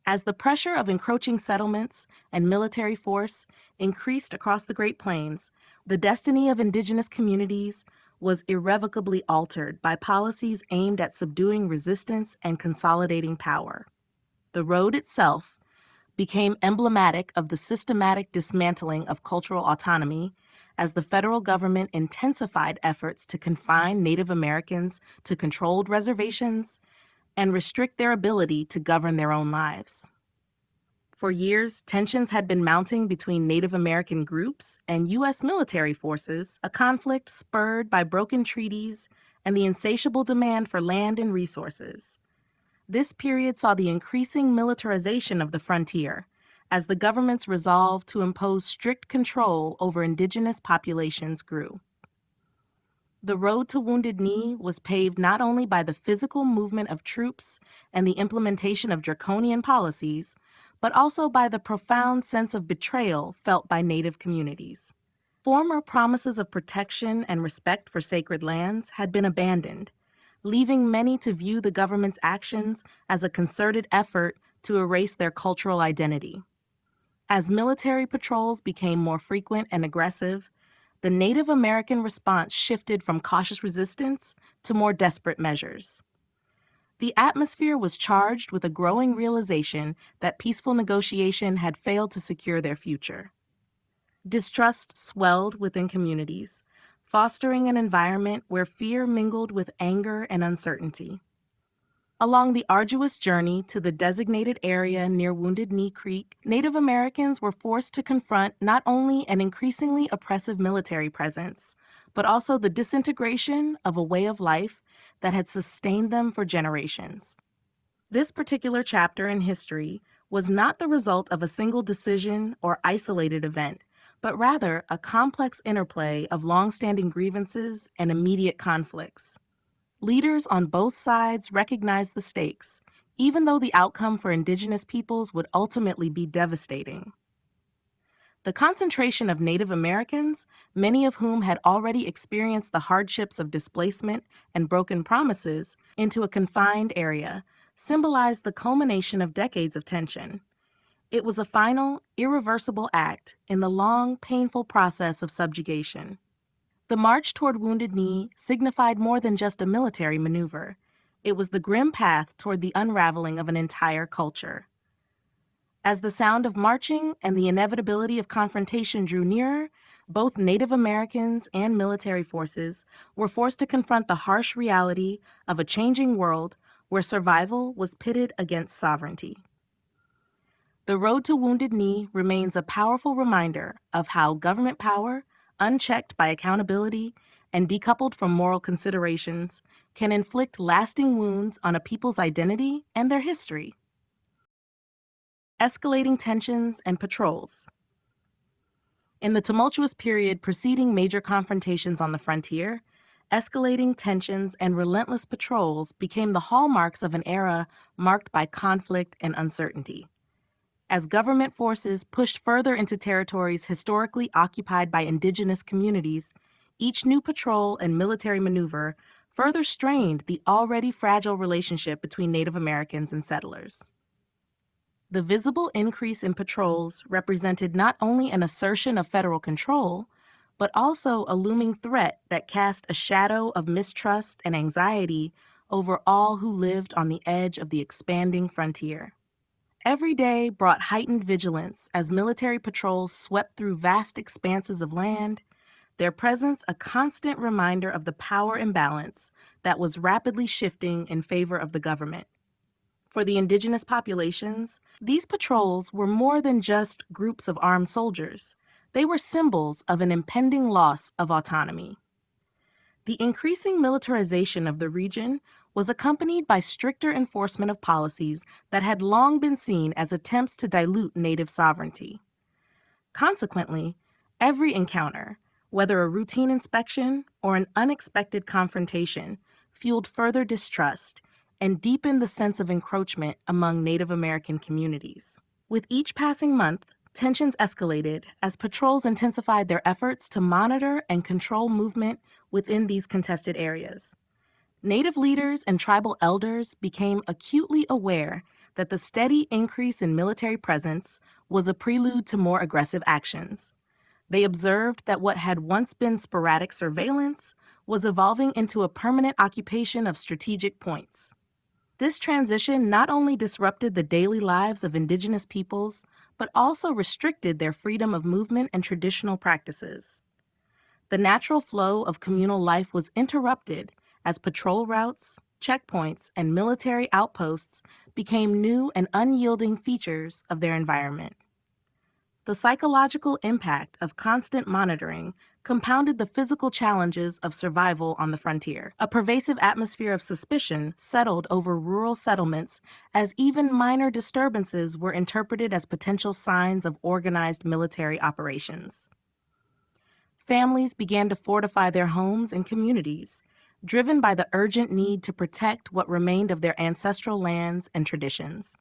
As the pressure of encroaching settlements and military force increased across the Great Plains, the destiny of indigenous communities was irrevocably altered by policies aimed at subduing resistance and consolidating power. The road itself became emblematic of the systematic dismantling of cultural autonomy as the federal government intensified efforts to confine Native Americans to controlled reservations and restrict their ability to govern their own lives. For years, tensions had been mounting between Native American groups and U.S. military forces, a conflict spurred by broken treaties and the insatiable demand for land and resources. This period saw the increasing militarization of the frontier as the government's resolve to impose strict control over indigenous populations grew. The road to Wounded Knee was paved not only by the physical movement of troops and the implementation of draconian policies, but also by the profound sense of betrayal felt by Native communities. Former promises of protection and respect for sacred lands had been abandoned, leaving many to view the government's actions as a concerted effort to erase their cultural identity. As military patrols became more frequent and aggressive, the Native American response shifted from cautious resistance to more desperate measures. The atmosphere was charged with a growing realization that peaceful negotiation had failed to secure their future. Distrust swelled within communities, fostering an environment where fear mingled with anger and uncertainty. Along the arduous journey to the designated area near Wounded Knee Creek, Native Americans were forced to confront not only an increasingly oppressive military presence, but also the disintegration of a way of life that had sustained them for generations. This particular chapter in history was not the result of a single decision or isolated event, but rather a complex interplay of long-standing grievances and immediate conflicts. Leaders on both sides recognized the stakes, even though the outcome for indigenous peoples would ultimately be devastating. The concentration of Native Americans, many of whom had already experienced the hardships of displacement and broken promises, into a confined area, symbolized the culmination of decades of tension. It was a final, irreversible act in the long, painful process of subjugation. The march toward Wounded Knee signified more than just a military maneuver. It was the grim path toward the unraveling of an entire culture. As the sound of marching and the inevitability of confrontation drew nearer, both Native Americans and military forces were forced to confront the harsh reality of a changing world where survival was pitted against sovereignty. The road to Wounded Knee remains a powerful reminder of how government power, unchecked by accountability and decoupled from moral considerations, can inflict lasting wounds on a people's identity and their history. Escalating tensions and patrols. In the tumultuous period preceding major confrontations on the frontier, escalating tensions and relentless patrols became the hallmarks of an era marked by conflict and uncertainty. As government forces pushed further into territories historically occupied by indigenous communities, each new patrol and military maneuver further strained the already fragile relationship between Native Americans and settlers. The visible increase in patrols represented not only an assertion of federal control, but also a looming threat that cast a shadow of mistrust and anxiety over all who lived on the edge of the expanding frontier. Every day brought heightened vigilance as military patrols swept through vast expanses of land, their presence a constant reminder of the power imbalance that was rapidly shifting in favor of the government. For the indigenous populations, these patrols were more than just groups of armed soldiers. They were symbols of an impending loss of autonomy. The increasing militarization of the region was accompanied by stricter enforcement of policies that had long been seen as attempts to dilute Native sovereignty. Consequently, every encounter, whether a routine inspection or an unexpected confrontation, fueled further distrust and deepened the sense of encroachment among Native American communities. With each passing month, tensions escalated as patrols intensified their efforts to monitor and control movement within these contested areas. Native leaders and tribal elders became acutely aware that the steady increase in military presence was a prelude to more aggressive actions. They observed that what had once been sporadic surveillance was evolving into a permanent occupation of strategic points. This transition not only disrupted the daily lives of indigenous peoples, but also restricted their freedom of movement and traditional practices. The natural flow of communal life was interrupted as patrol routes, checkpoints, and military outposts became new and unyielding features of their environment. The psychological impact of constant monitoring compounded the physical challenges of survival on the frontier. A pervasive atmosphere of suspicion settled over rural settlements as even minor disturbances were interpreted as potential signs of organized military operations. Families began to fortify their homes and communities, driven by the urgent need to protect what remained of their ancestral lands and traditions.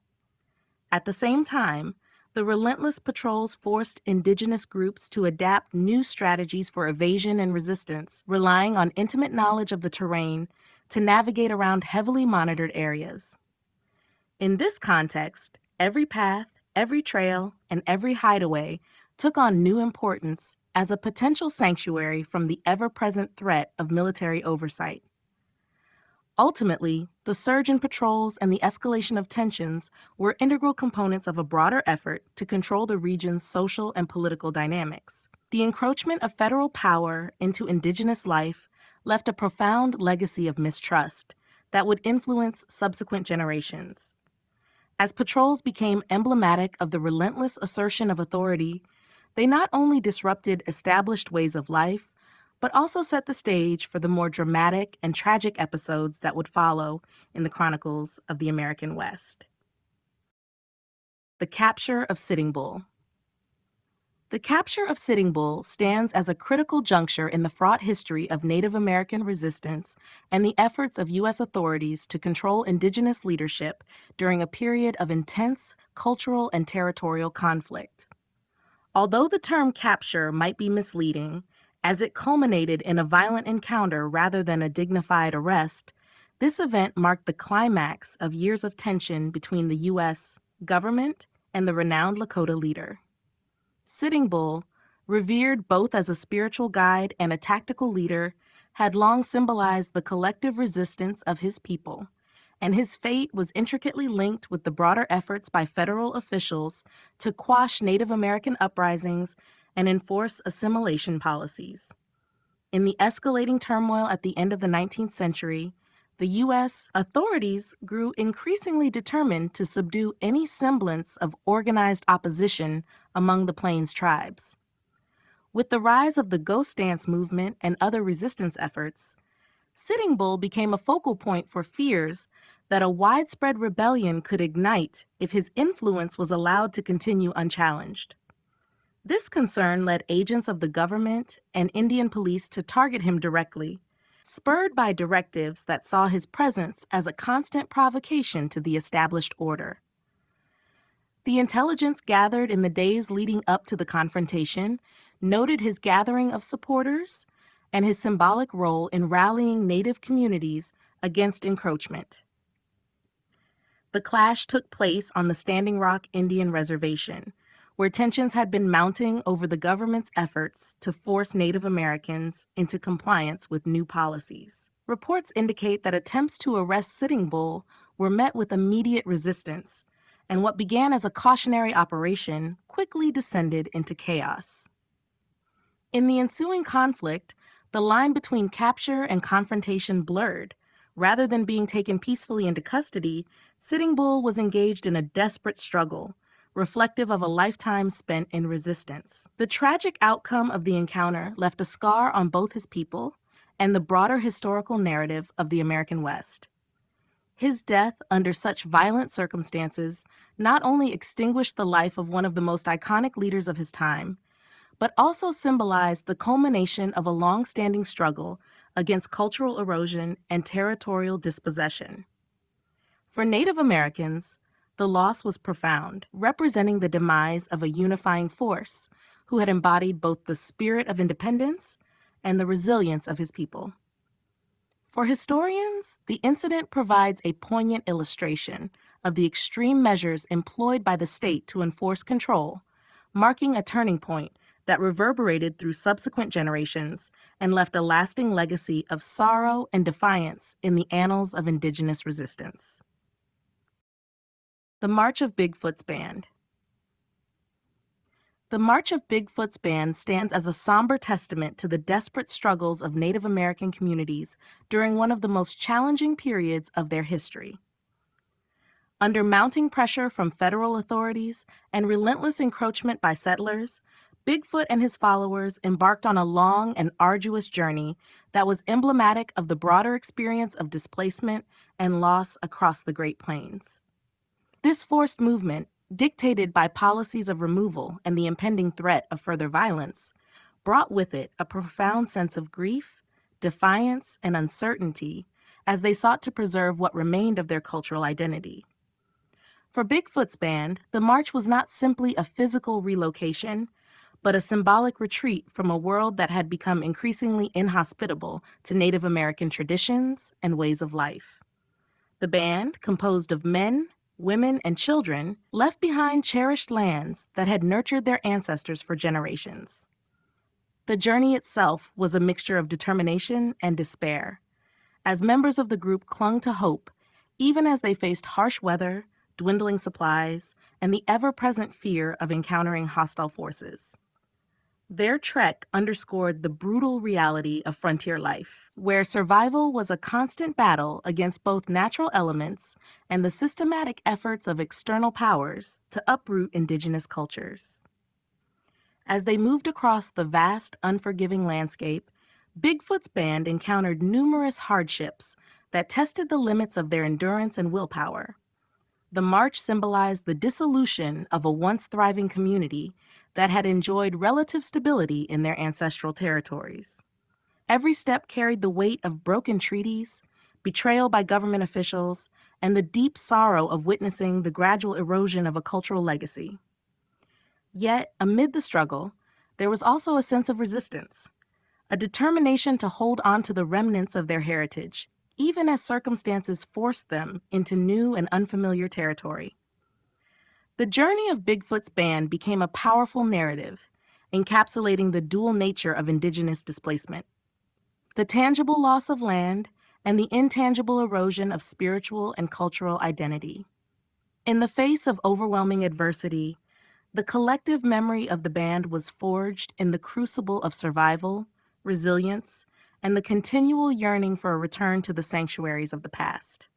At the same time, the relentless patrols forced indigenous groups to adapt new strategies for evasion and resistance, relying on intimate knowledge of the terrain to navigate around heavily monitored areas. In this context, every path, every trail, and every hideaway took on new importance as a potential sanctuary from the ever-present threat of military oversight. Ultimately, the surge in patrols and the escalation of tensions were integral components of a broader effort to control the region's social and political dynamics. The encroachment of federal power into indigenous life left a profound legacy of mistrust that would influence subsequent generations. As patrols became emblematic of the relentless assertion of authority, they not only disrupted established ways of life, but also set the stage for the more dramatic and tragic episodes that would follow in the chronicles of the American West. The capture of Sitting Bull. The capture of Sitting Bull stands as a critical juncture in the fraught history of Native American resistance and the efforts of U.S. authorities to control indigenous leadership during a period of intense cultural and territorial conflict. Although the term capture might be misleading, as it culminated in a violent encounter rather than a dignified arrest, this event marked the climax of years of tension between the U.S. government and the renowned Lakota leader. Sitting Bull, revered both as a spiritual guide and a tactical leader, had long symbolized the collective resistance of his people, and his fate was intricately linked with the broader efforts by federal officials to quash Native American uprisings and enforce assimilation policies. In the escalating turmoil at the end of the 19th century, the U.S. authorities grew increasingly determined to subdue any semblance of organized opposition among the Plains tribes. With the rise of the Ghost Dance movement and other resistance efforts, Sitting Bull became a focal point for fears that a widespread rebellion could ignite if his influence was allowed to continue unchallenged. This concern led agents of the government and Indian police to target him directly, spurred by directives that saw his presence as a constant provocation to the established order. The intelligence gathered in the days leading up to the confrontation noted his gathering of supporters and his symbolic role in rallying Native communities against encroachment. The clash took place on the Standing Rock Indian Reservation, where tensions had been mounting over the government's efforts to force Native Americans into compliance with new policies. Reports indicate that attempts to arrest Sitting Bull were met with immediate resistance, and what began as a cautionary operation quickly descended into chaos. In the ensuing conflict, the line between capture and confrontation blurred. Rather than being taken peacefully into custody, Sitting Bull was engaged in a desperate struggle, reflective of a lifetime spent in resistance. The tragic outcome of the encounter left a scar on both his people and the broader historical narrative of the American West. His death under such violent circumstances not only extinguished the life of one of the most iconic leaders of his time, but also symbolized the culmination of a long-standing struggle against cultural erosion and territorial dispossession. For Native Americans, the loss was profound, representing the demise of a unifying force who had embodied both the spirit of independence and the resilience of his people. For historians, the incident provides a poignant illustration of the extreme measures employed by the state to enforce control, marking a turning point that reverberated through subsequent generations and left a lasting legacy of sorrow and defiance in the annals of Indigenous resistance. The March of Bigfoot's Band. The March of Bigfoot's Band stands as a somber testament to the desperate struggles of Native American communities during one of the most challenging periods of their history. Under mounting pressure from federal authorities and relentless encroachment by settlers, Bigfoot and his followers embarked on a long and arduous journey that was emblematic of the broader experience of displacement and loss across the Great Plains. This forced movement, dictated by policies of removal and the impending threat of further violence, brought with it a profound sense of grief, defiance, and uncertainty as they sought to preserve what remained of their cultural identity. For Bigfoot's band, the march was not simply a physical relocation, but a symbolic retreat from a world that had become increasingly inhospitable to Native American traditions and ways of life. The band, composed of men, women, and children, left behind cherished lands that had nurtured their ancestors for generations. The journey itself was a mixture of determination and despair, as members of the group clung to hope, even as they faced harsh weather, dwindling supplies, and the ever-present fear of encountering hostile forces. Their trek underscored the brutal reality of frontier life, where survival was a constant battle against both natural elements and the systematic efforts of external powers to uproot indigenous cultures. As they moved across the vast, unforgiving landscape, Bigfoot's band encountered numerous hardships that tested the limits of their endurance and willpower. The march symbolized the dissolution of a once thriving community that had enjoyed relative stability in their ancestral territories. Every step carried the weight of broken treaties, betrayal by government officials, and the deep sorrow of witnessing the gradual erosion of a cultural legacy. Yet, amid the struggle, there was also a sense of resistance, a determination to hold on to the remnants of their heritage, even as circumstances forced them into new and unfamiliar territory. The journey of Bigfoot's band became a powerful narrative, encapsulating the dual nature of indigenous displacement: the tangible loss of land and the intangible erosion of spiritual and cultural identity. In the face of overwhelming adversity, the collective memory of the band was forged in the crucible of survival, resilience, and the continual yearning for a return to the sanctuaries of the past.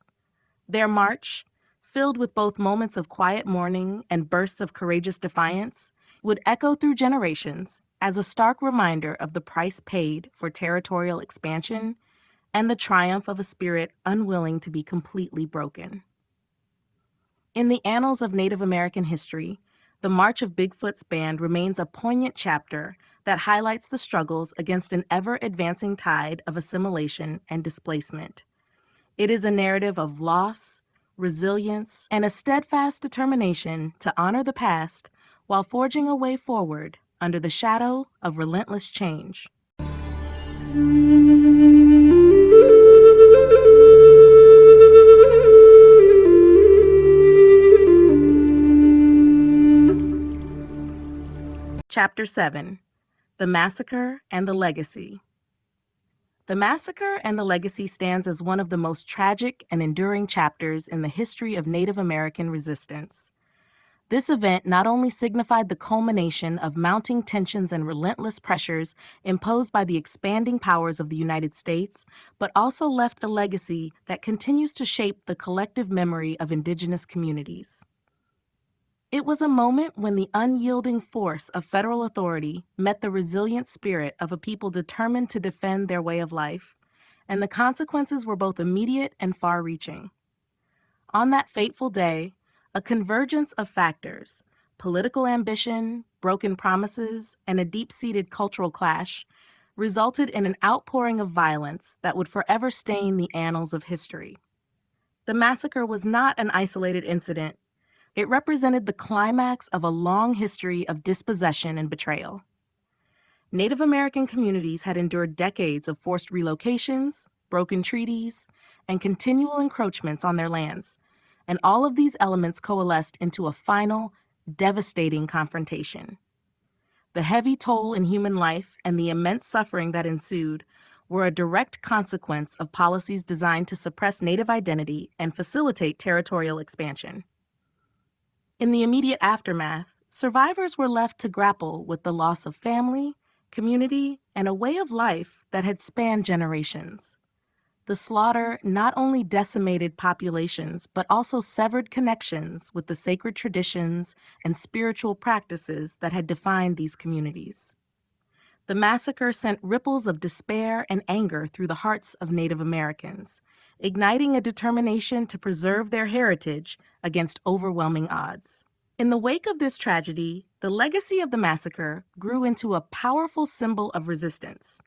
Their march, filled with both moments of quiet mourning and bursts of courageous defiance, would echo through generations as a stark reminder of the price paid for territorial expansion and the triumph of a spirit unwilling to be completely broken. In the annals of Native American history, the March of Bigfoot's band remains a poignant chapter that highlights the struggles against an ever-advancing tide of assimilation and displacement. It is a narrative of loss, resilience, and a steadfast determination to honor the past while forging a way forward under the shadow of relentless change. Chapter 7: The Massacre and the Legacy. The Massacre and the Legacy stands as one of the most tragic and enduring chapters in the history of Native American resistance. This event not only signified the culmination of mounting tensions and relentless pressures imposed by the expanding powers of the United States, but also left a legacy that continues to shape the collective memory of Indigenous communities. It was a moment when the unyielding force of federal authority met the resilient spirit of a people determined to defend their way of life, and the consequences were both immediate and far-reaching. On that fateful day, a convergence of factors, political ambition, broken promises, and a deep-seated cultural clash, resulted in an outpouring of violence that would forever stain the annals of history. The massacre was not an isolated incident. It represented the climax of a long history of dispossession and betrayal. Native American communities had endured decades of forced relocations, broken treaties, and continual encroachments on their lands, and all of these elements coalesced into a final, devastating confrontation. The heavy toll in human life and the immense suffering that ensued were a direct consequence of policies designed to suppress Native identity and facilitate territorial expansion. In the immediate aftermath, survivors were left to grapple with the loss of family, community, and a way of life that had spanned generations. The slaughter not only decimated populations, but also severed connections with the sacred traditions and spiritual practices that had defined these communities. The massacre sent ripples of despair and anger through the hearts of Native Americans, igniting a determination to preserve their heritage against overwhelming odds. In the wake of this tragedy, the legacy of the massacre grew into a powerful symbol of resistance,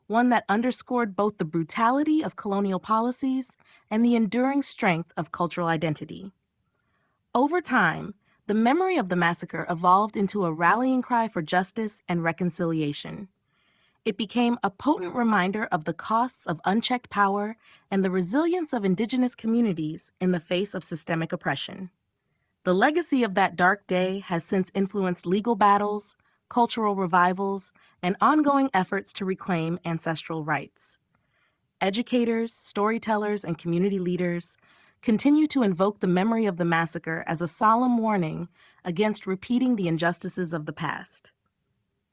one that underscored both the brutality of colonial policies and the enduring strength of cultural identity. Over time, the memory of the massacre evolved into a rallying cry for justice and reconciliation. It became a potent reminder of the costs of unchecked power and the resilience of Indigenous communities in the face of systemic oppression. The legacy of that dark day has since influenced legal battles, cultural revivals, and ongoing efforts to reclaim ancestral rights. Educators, storytellers, and community leaders continue to invoke the memory of the massacre as a solemn warning against repeating the injustices of the past.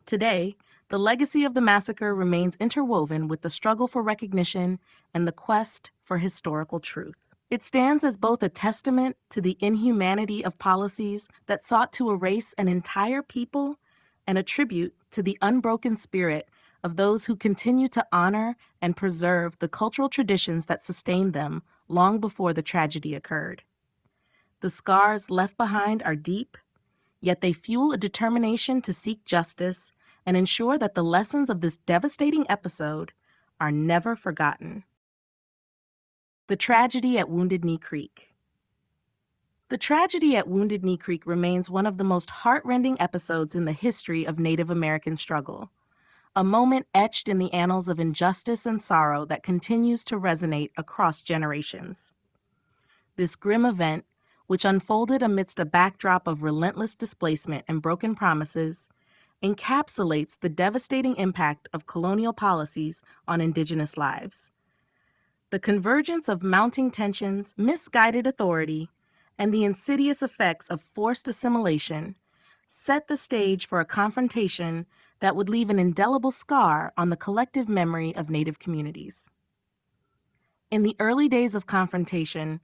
Today, the legacy of the massacre remains interwoven with the struggle for recognition and the quest for historical truth. It stands as both a testament to the inhumanity of policies that sought to erase an entire people and a tribute to the unbroken spirit of those who continue to honor and preserve the cultural traditions that sustained them long before the tragedy occurred. The scars left behind are deep, yet they fuel a determination to seek justice and ensure that the lessons of this devastating episode are never forgotten. The tragedy at Wounded Knee Creek. The tragedy at Wounded Knee Creek remains one of the most heartrending episodes in the history of Native American struggle, a moment etched in the annals of injustice and sorrow that continues to resonate across generations. This grim event, which unfolded amidst a backdrop of relentless displacement and broken promises, encapsulates the devastating impact of colonial policies on Indigenous lives. The convergence of mounting tensions, misguided authority, and the insidious effects of forced assimilation set the stage for a confrontation that would leave an indelible scar on the collective memory of Native communities. In the early days of confrontation,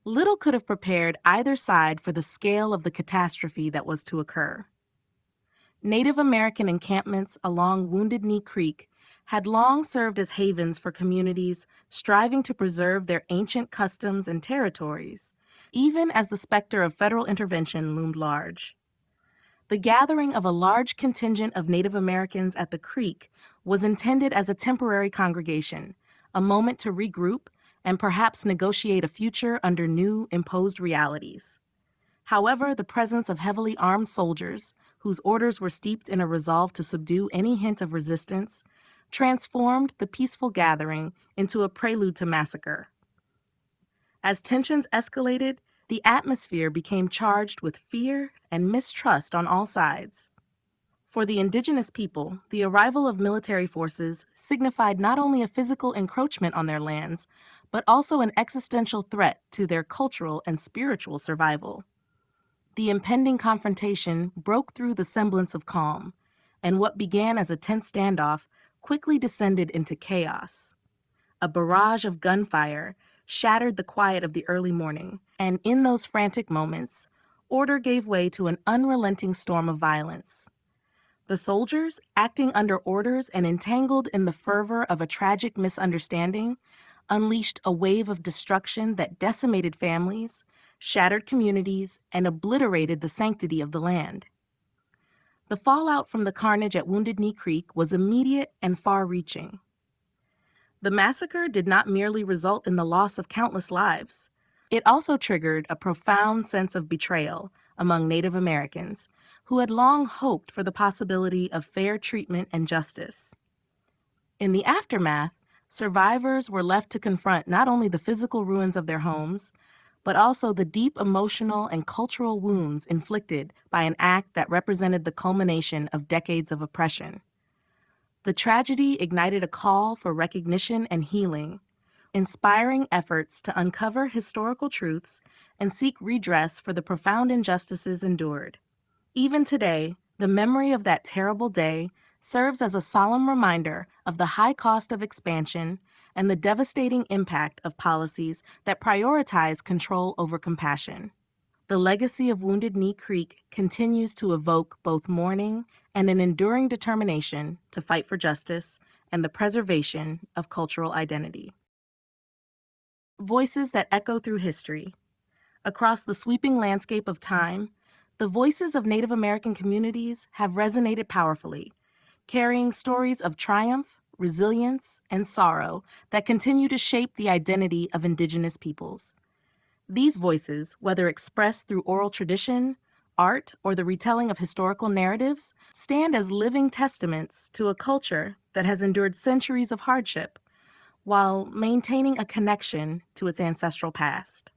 little could have prepared either side for the scale of the catastrophe that was to occur. Native American encampments along Wounded Knee Creek had long served as havens for communities striving to preserve their ancient customs and territories, even as the specter of federal intervention loomed large. The gathering of a large contingent of Native Americans at the creek was intended as a temporary congregation, a moment to regroup and perhaps negotiate a future under new imposed realities. However, the presence of heavily armed soldiers, whose orders were steeped in a resolve to subdue any hint of resistance, transformed the peaceful gathering into a prelude to massacre. As tensions escalated, the atmosphere became charged with fear and mistrust on all sides. For the indigenous people, the arrival of military forces signified not only a physical encroachment on their lands, but also an existential threat to their cultural and spiritual survival. The impending confrontation broke through the semblance of calm, and what began as a tense standoff quickly descended into chaos. A barrage of gunfire shattered the quiet of the early morning, and in those frantic moments, order gave way to an unrelenting storm of violence. The soldiers, acting under orders and entangled in the fervor of a tragic misunderstanding, unleashed a wave of destruction that decimated families, shattered communities, and obliterated the sanctity of the land. The fallout from the carnage at Wounded Knee Creek was immediate and far-reaching. The massacre did not merely result in the loss of countless lives. It also triggered a profound sense of betrayal among Native Americans, who had long hoped for the possibility of fair treatment and justice. In the aftermath, survivors were left to confront not only the physical ruins of their homes, but also the deep emotional and cultural wounds inflicted by an act that represented the culmination of decades of oppression. The tragedy ignited a call for recognition and healing, inspiring efforts to uncover historical truths and seek redress for the profound injustices endured. Even today, the memory of that terrible day serves as a solemn reminder of the high cost of expansion and the devastating impact of policies that prioritize control over compassion. The legacy of Wounded Knee Creek continues to evoke both mourning and an enduring determination to fight for justice and the preservation of cultural identity. Voices that echo through history. Across the sweeping landscape of time, the voices of Native American communities have resonated powerfully, carrying stories of triumph, resilience, and sorrow that continue to shape the identity of Indigenous peoples. These voices, whether expressed through oral tradition, art, or the retelling of historical narratives, stand as living testaments to a culture that has endured centuries of hardship, while maintaining a connection to its ancestral past.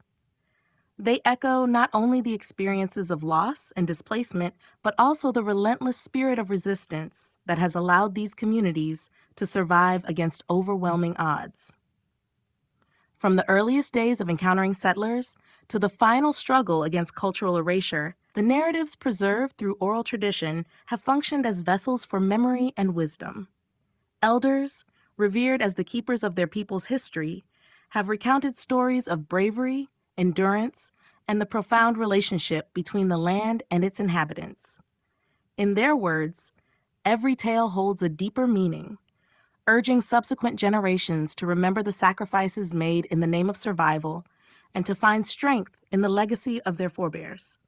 They echo not only the experiences of loss and displacement, but also the relentless spirit of resistance that has allowed these communities to survive against overwhelming odds. From the earliest days of encountering settlers to the final struggle against cultural erasure, the narratives preserved through oral tradition have functioned as vessels for memory and wisdom. Elders, revered as the keepers of their people's history, have recounted stories of bravery, endurance, and the profound relationship between the land and its inhabitants. In their words, every tale holds a deeper meaning, urging subsequent generations to remember the sacrifices made in the name of survival and to find strength in the legacy of their forebears.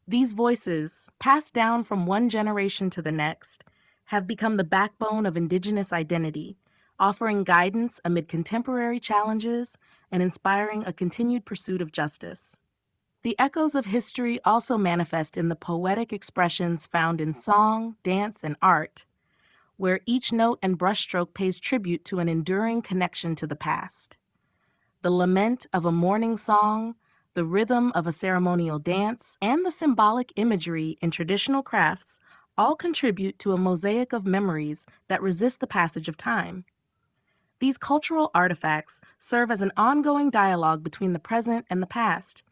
These voices, passed down from one generation to the next, have become the backbone of Indigenous identity, offering guidance amid contemporary challenges and inspiring a continued pursuit of justice. The echoes of history also manifest in the poetic expressions found in song, dance, and art, where each note and brushstroke pays tribute to an enduring connection to the past. The lament of a mourning song, the rhythm of a ceremonial dance, and the symbolic imagery in traditional crafts all contribute to a mosaic of memories that resist the passage of time. These cultural artifacts serve as an ongoing dialogue between the present and the past,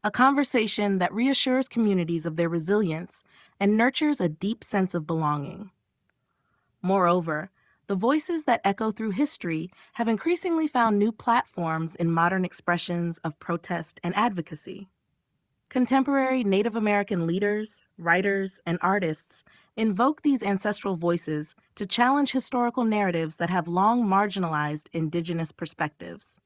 a conversation that reassures communities of their resilience and nurtures a deep sense of belonging. Moreover, the voices that echo through history have increasingly found new platforms in modern expressions of protest and advocacy. Contemporary Native American leaders, writers, and artists invoke these ancestral voices to challenge historical narratives that have long marginalized Indigenous perspectives.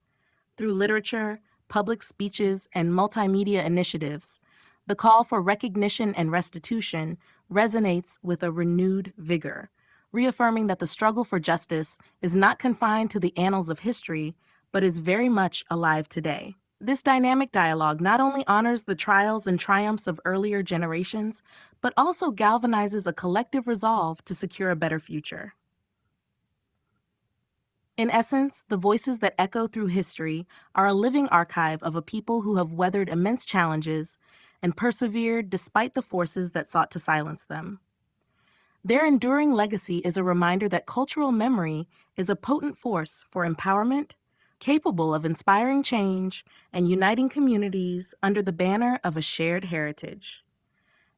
Through literature, public speeches, and multimedia initiatives, the call for recognition and restitution resonates with a renewed vigor, reaffirming that the struggle for justice is not confined to the annals of history, but is very much alive today. This dynamic dialogue not only honors the trials and triumphs of earlier generations, but also galvanizes a collective resolve to secure a better future. In essence, the voices that echo through history are a living archive of a people who have weathered immense challenges and persevered despite the forces that sought to silence them. Their enduring legacy is a reminder that cultural memory is a potent force for empowerment, capable of inspiring change and uniting communities under the banner of a shared heritage.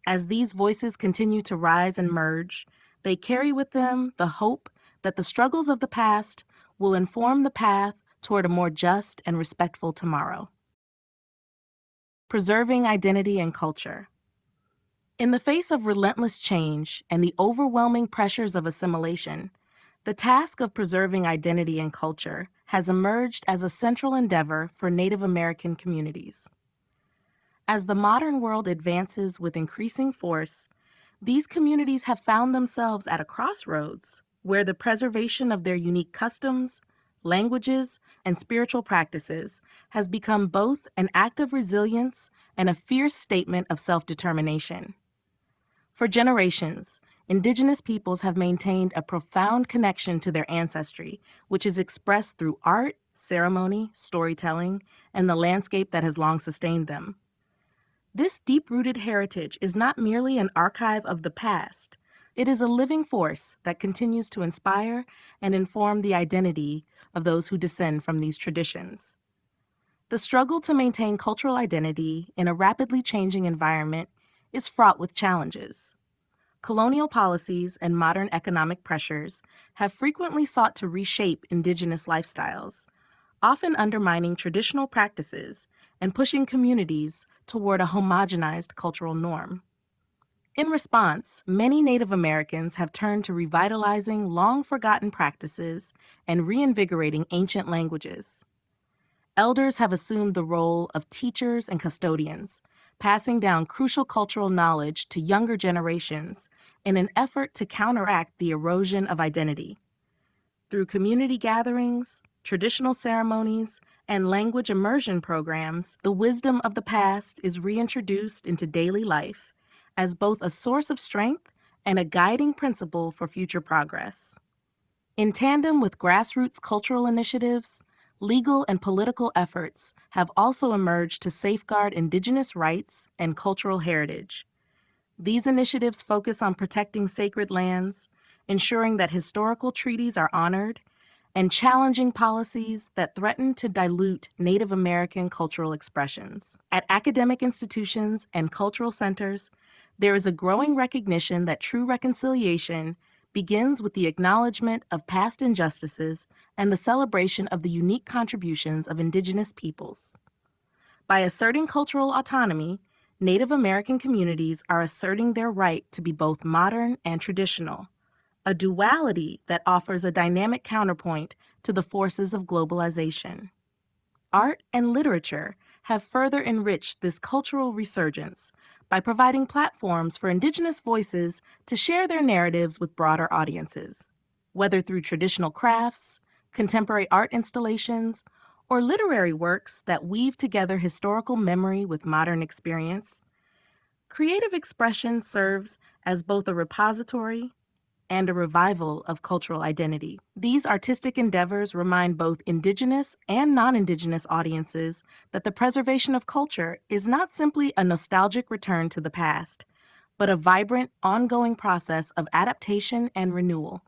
As these voices continue to rise and merge, they carry with them the hope that the struggles of the past will inform the path toward a more just and respectful tomorrow. Preserving identity and culture. In the face of relentless change and the overwhelming pressures of assimilation, the task of preserving identity and culture has emerged as a central endeavor for Native American communities. As the modern world advances with increasing force, these communities have found themselves at a crossroads where the preservation of their unique customs, languages, and spiritual practices has become both an act of resilience and a fierce statement of self-determination. For generations, Indigenous peoples have maintained a profound connection to their ancestry, which is expressed through art, ceremony, storytelling, and the landscape that has long sustained them. This deep-rooted heritage is not merely an archive of the past. It is a living force that continues to inspire and inform the identity of those who descend from these traditions. The struggle to maintain cultural identity in a rapidly changing environment is fraught with challenges. Colonial policies and modern economic pressures have frequently sought to reshape Indigenous lifestyles, often undermining traditional practices and pushing communities toward a homogenized cultural norm. In response, many Native Americans have turned to revitalizing long-forgotten practices and reinvigorating ancient languages. Elders have assumed the role of teachers and custodians, passing down crucial cultural knowledge to younger generations in an effort to counteract the erosion of identity. Through community gatherings, traditional ceremonies, and language immersion programs, the wisdom of the past is reintroduced into daily life as both a source of strength and a guiding principle for future progress. In tandem with grassroots cultural initiatives, legal and political efforts have also emerged to safeguard Indigenous rights and cultural heritage. These initiatives focus on protecting sacred lands, ensuring that historical treaties are honored, and challenging policies that threaten to dilute Native American cultural expressions. At academic institutions and cultural centers, there is a growing recognition that true reconciliation begins with the acknowledgement of past injustices and the celebration of the unique contributions of Indigenous peoples. By asserting cultural autonomy, Native American communities are asserting their right to be both modern and traditional, a duality that offers a dynamic counterpoint to the forces of globalization. Art and literature have further enriched this cultural resurgence by providing platforms for Indigenous voices to share their narratives with broader audiences. Whether through traditional crafts, contemporary art installations, or literary works that weave together historical memory with modern experience, creative expression serves as both a repository and a revival of cultural identity. These artistic endeavors remind both Indigenous and non-Indigenous audiences that the preservation of culture is not simply a nostalgic return to the past, but a vibrant, ongoing process of adaptation and renewal.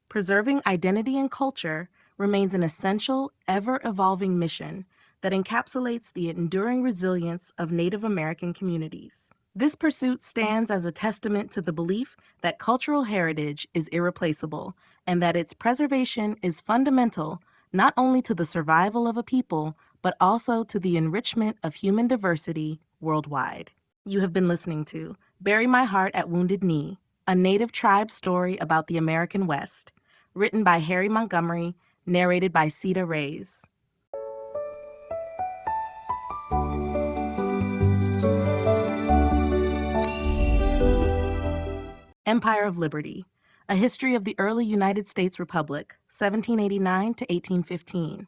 Preserving identity and culture remains an essential, ever-evolving mission that encapsulates the enduring resilience of Native American communities. This pursuit stands as a testament to the belief that cultural heritage is irreplaceable and that its preservation is fundamental not only to the survival of a people, but also to the enrichment of human diversity worldwide. You have been listening to Bury My Heart at Wounded Knee, a Native tribe story about the American West, written by Harry Montgomery, narrated by Cedar Reyes. Empire of Liberty, A History of the Early United States Republic, 1789 to 1815.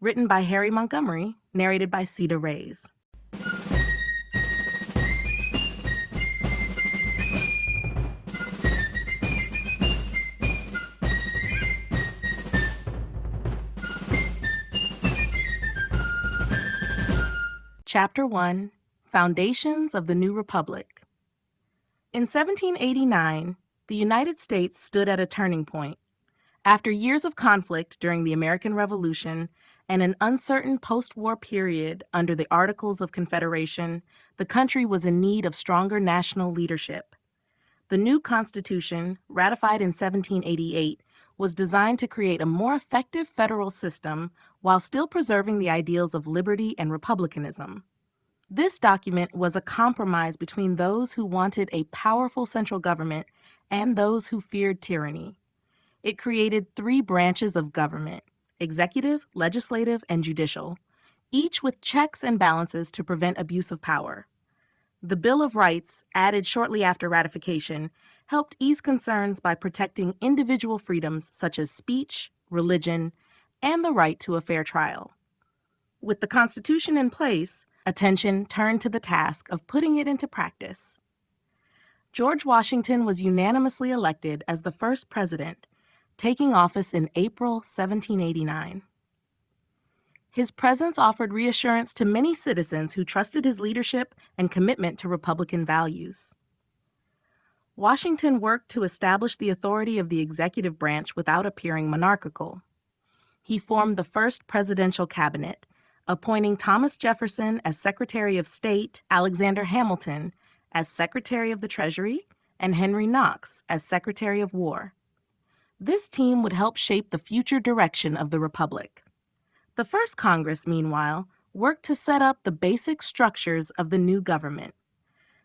Written by Harry Montgomery, narrated by Cedar Reyes. Chapter 1, Foundations of the New Republic. In 1789, the United States stood at a turning point. After years of conflict during the American Revolution and an uncertain post-war period under the Articles of Confederation, the country was in need of stronger national leadership. The new Constitution, ratified in 1788, was designed to create a more effective federal system while still preserving the ideals of liberty and republicanism. This document was a compromise between those who wanted a powerful central government and those who feared tyranny. It created 3 branches of government: executive, legislative, and judicial, each with checks and balances to prevent abuse of power. The Bill of Rights, added shortly after ratification, helped ease concerns by protecting individual freedoms such as speech, religion, and the right to a fair trial. With the Constitution in place, attention turned to the task of putting it into practice. George Washington was unanimously elected as the first president, taking office in April 1789. His presence offered reassurance to many citizens who trusted his leadership and commitment to Republican values. Washington worked to establish the authority of the executive branch without appearing monarchical. He formed the first presidential cabinet, appointing Thomas Jefferson as Secretary of State, Alexander Hamilton as Secretary of the Treasury, and Henry Knox as Secretary of War. This team would help shape the future direction of the Republic. The first Congress, meanwhile, worked to set up the basic structures of the new government.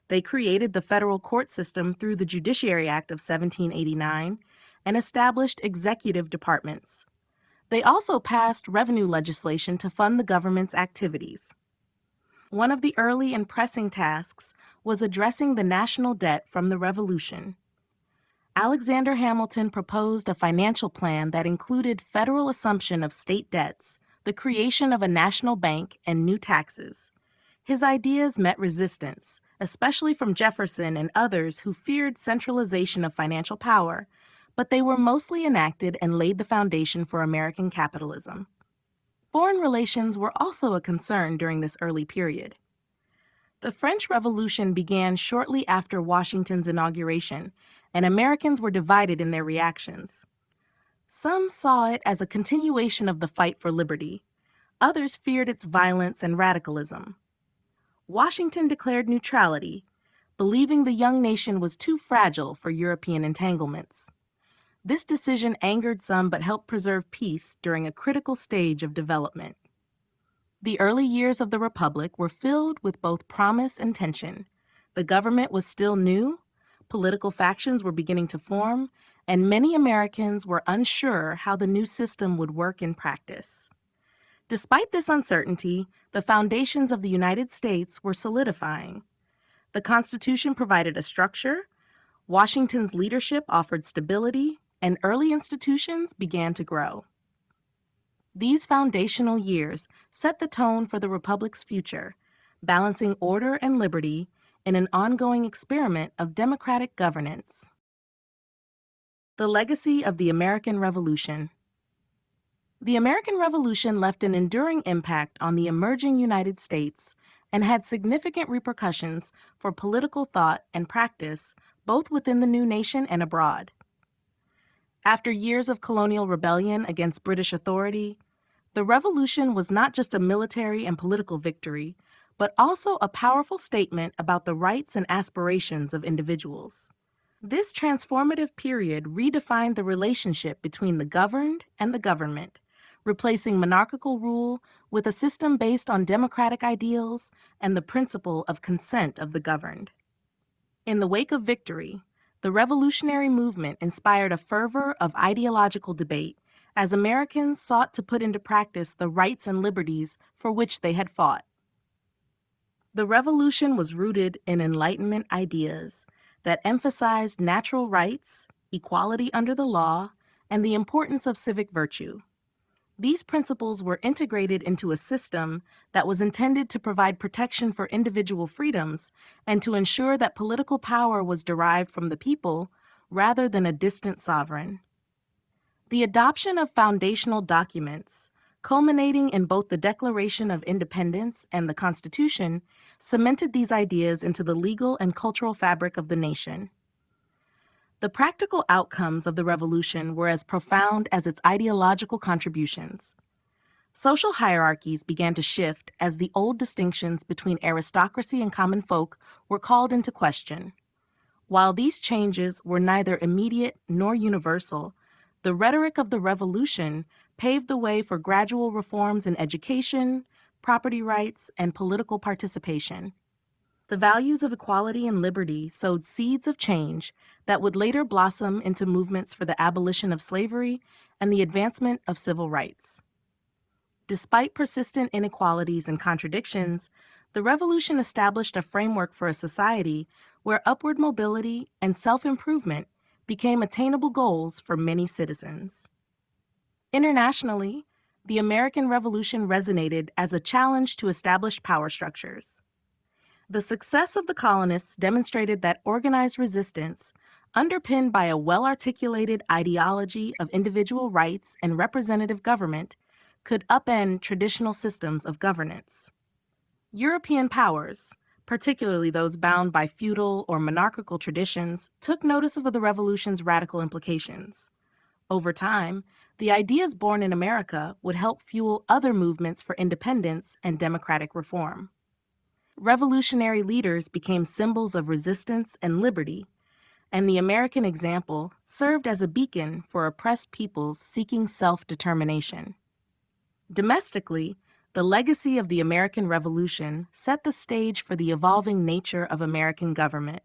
They created the federal court system through the Judiciary Act of 1789 and established executive departments. They also passed revenue legislation to fund the government's activities. One of the early and pressing tasks was addressing the national debt from the Revolution. Alexander Hamilton proposed a financial plan that included federal assumption of state debts, the creation of a national bank, and new taxes. His ideas met resistance, especially from Jefferson and others who feared centralization of financial power, but they were mostly enacted and laid the foundation for American capitalism. Foreign relations were also a concern during this early period. The French Revolution began shortly after Washington's inauguration, and Americans were divided in their reactions. Some saw it as a continuation of the fight for liberty. Others feared its violence and radicalism. Washington declared neutrality, believing the young nation was too fragile for European entanglements. This decision angered some but helped preserve peace during a critical stage of development. The early years of the Republic were filled with both promise and tension. The government was still new, political factions were beginning to form, and many Americans were unsure how the new system would work in practice. Despite this uncertainty, the foundations of the United States were solidifying. The Constitution provided a structure, Washington's leadership offered stability, and early institutions began to grow. These foundational years set the tone for the Republic's future, balancing order and liberty in an ongoing experiment of democratic governance. The legacy of the American Revolution. The American Revolution left an enduring impact on the emerging United States and had significant repercussions for political thought and practice, both within the new nation and abroad. After years of colonial rebellion against British authority, The revolution was not just a military and political victory, but also a powerful statement about the rights and aspirations of individuals. This transformative period redefined the relationship between the governed and the government, replacing monarchical rule with a system based on democratic ideals and the principle of consent of the governed. In the wake of victory, the revolutionary movement inspired a fervor of ideological debate as Americans sought to put into practice the rights and liberties for which they had fought. The revolution was rooted in Enlightenment ideas that emphasized natural rights, equality under the law, and the importance of civic virtue. These principles were integrated into a system that was intended to provide protection for individual freedoms and to ensure that political power was derived from the people rather than a distant sovereign. The adoption of foundational documents, culminating in both the Declaration of Independence and the Constitution, cemented these ideas into the legal and cultural fabric of the nation. The practical outcomes of the revolution were as profound as its ideological contributions. Social hierarchies began to shift as the old distinctions between aristocracy and common folk were called into question. While these changes were neither immediate nor universal, the rhetoric of the revolution paved the way for gradual reforms in education, property rights, and political participation. The values of equality and liberty sowed seeds of change that would later blossom into movements for the abolition of slavery and the advancement of civil rights. Despite persistent inequalities and contradictions, the revolution established a framework for a society where upward mobility and self-improvement became attainable goals for many citizens. Internationally, the American Revolution resonated as a challenge to established power structures. The success of the colonists demonstrated that organized resistance, underpinned by a well-articulated ideology of individual rights and representative government, could upend traditional systems of governance. European powers, particularly those bound by feudal or monarchical traditions, took notice of the revolution's radical implications. Over time, the ideas born in America would help fuel other movements for independence and democratic reform. Revolutionary leaders became symbols of resistance and liberty, and the American example served as a beacon for oppressed peoples seeking self-determination. Domestically, the legacy of the American Revolution set the stage for the evolving nature of American government.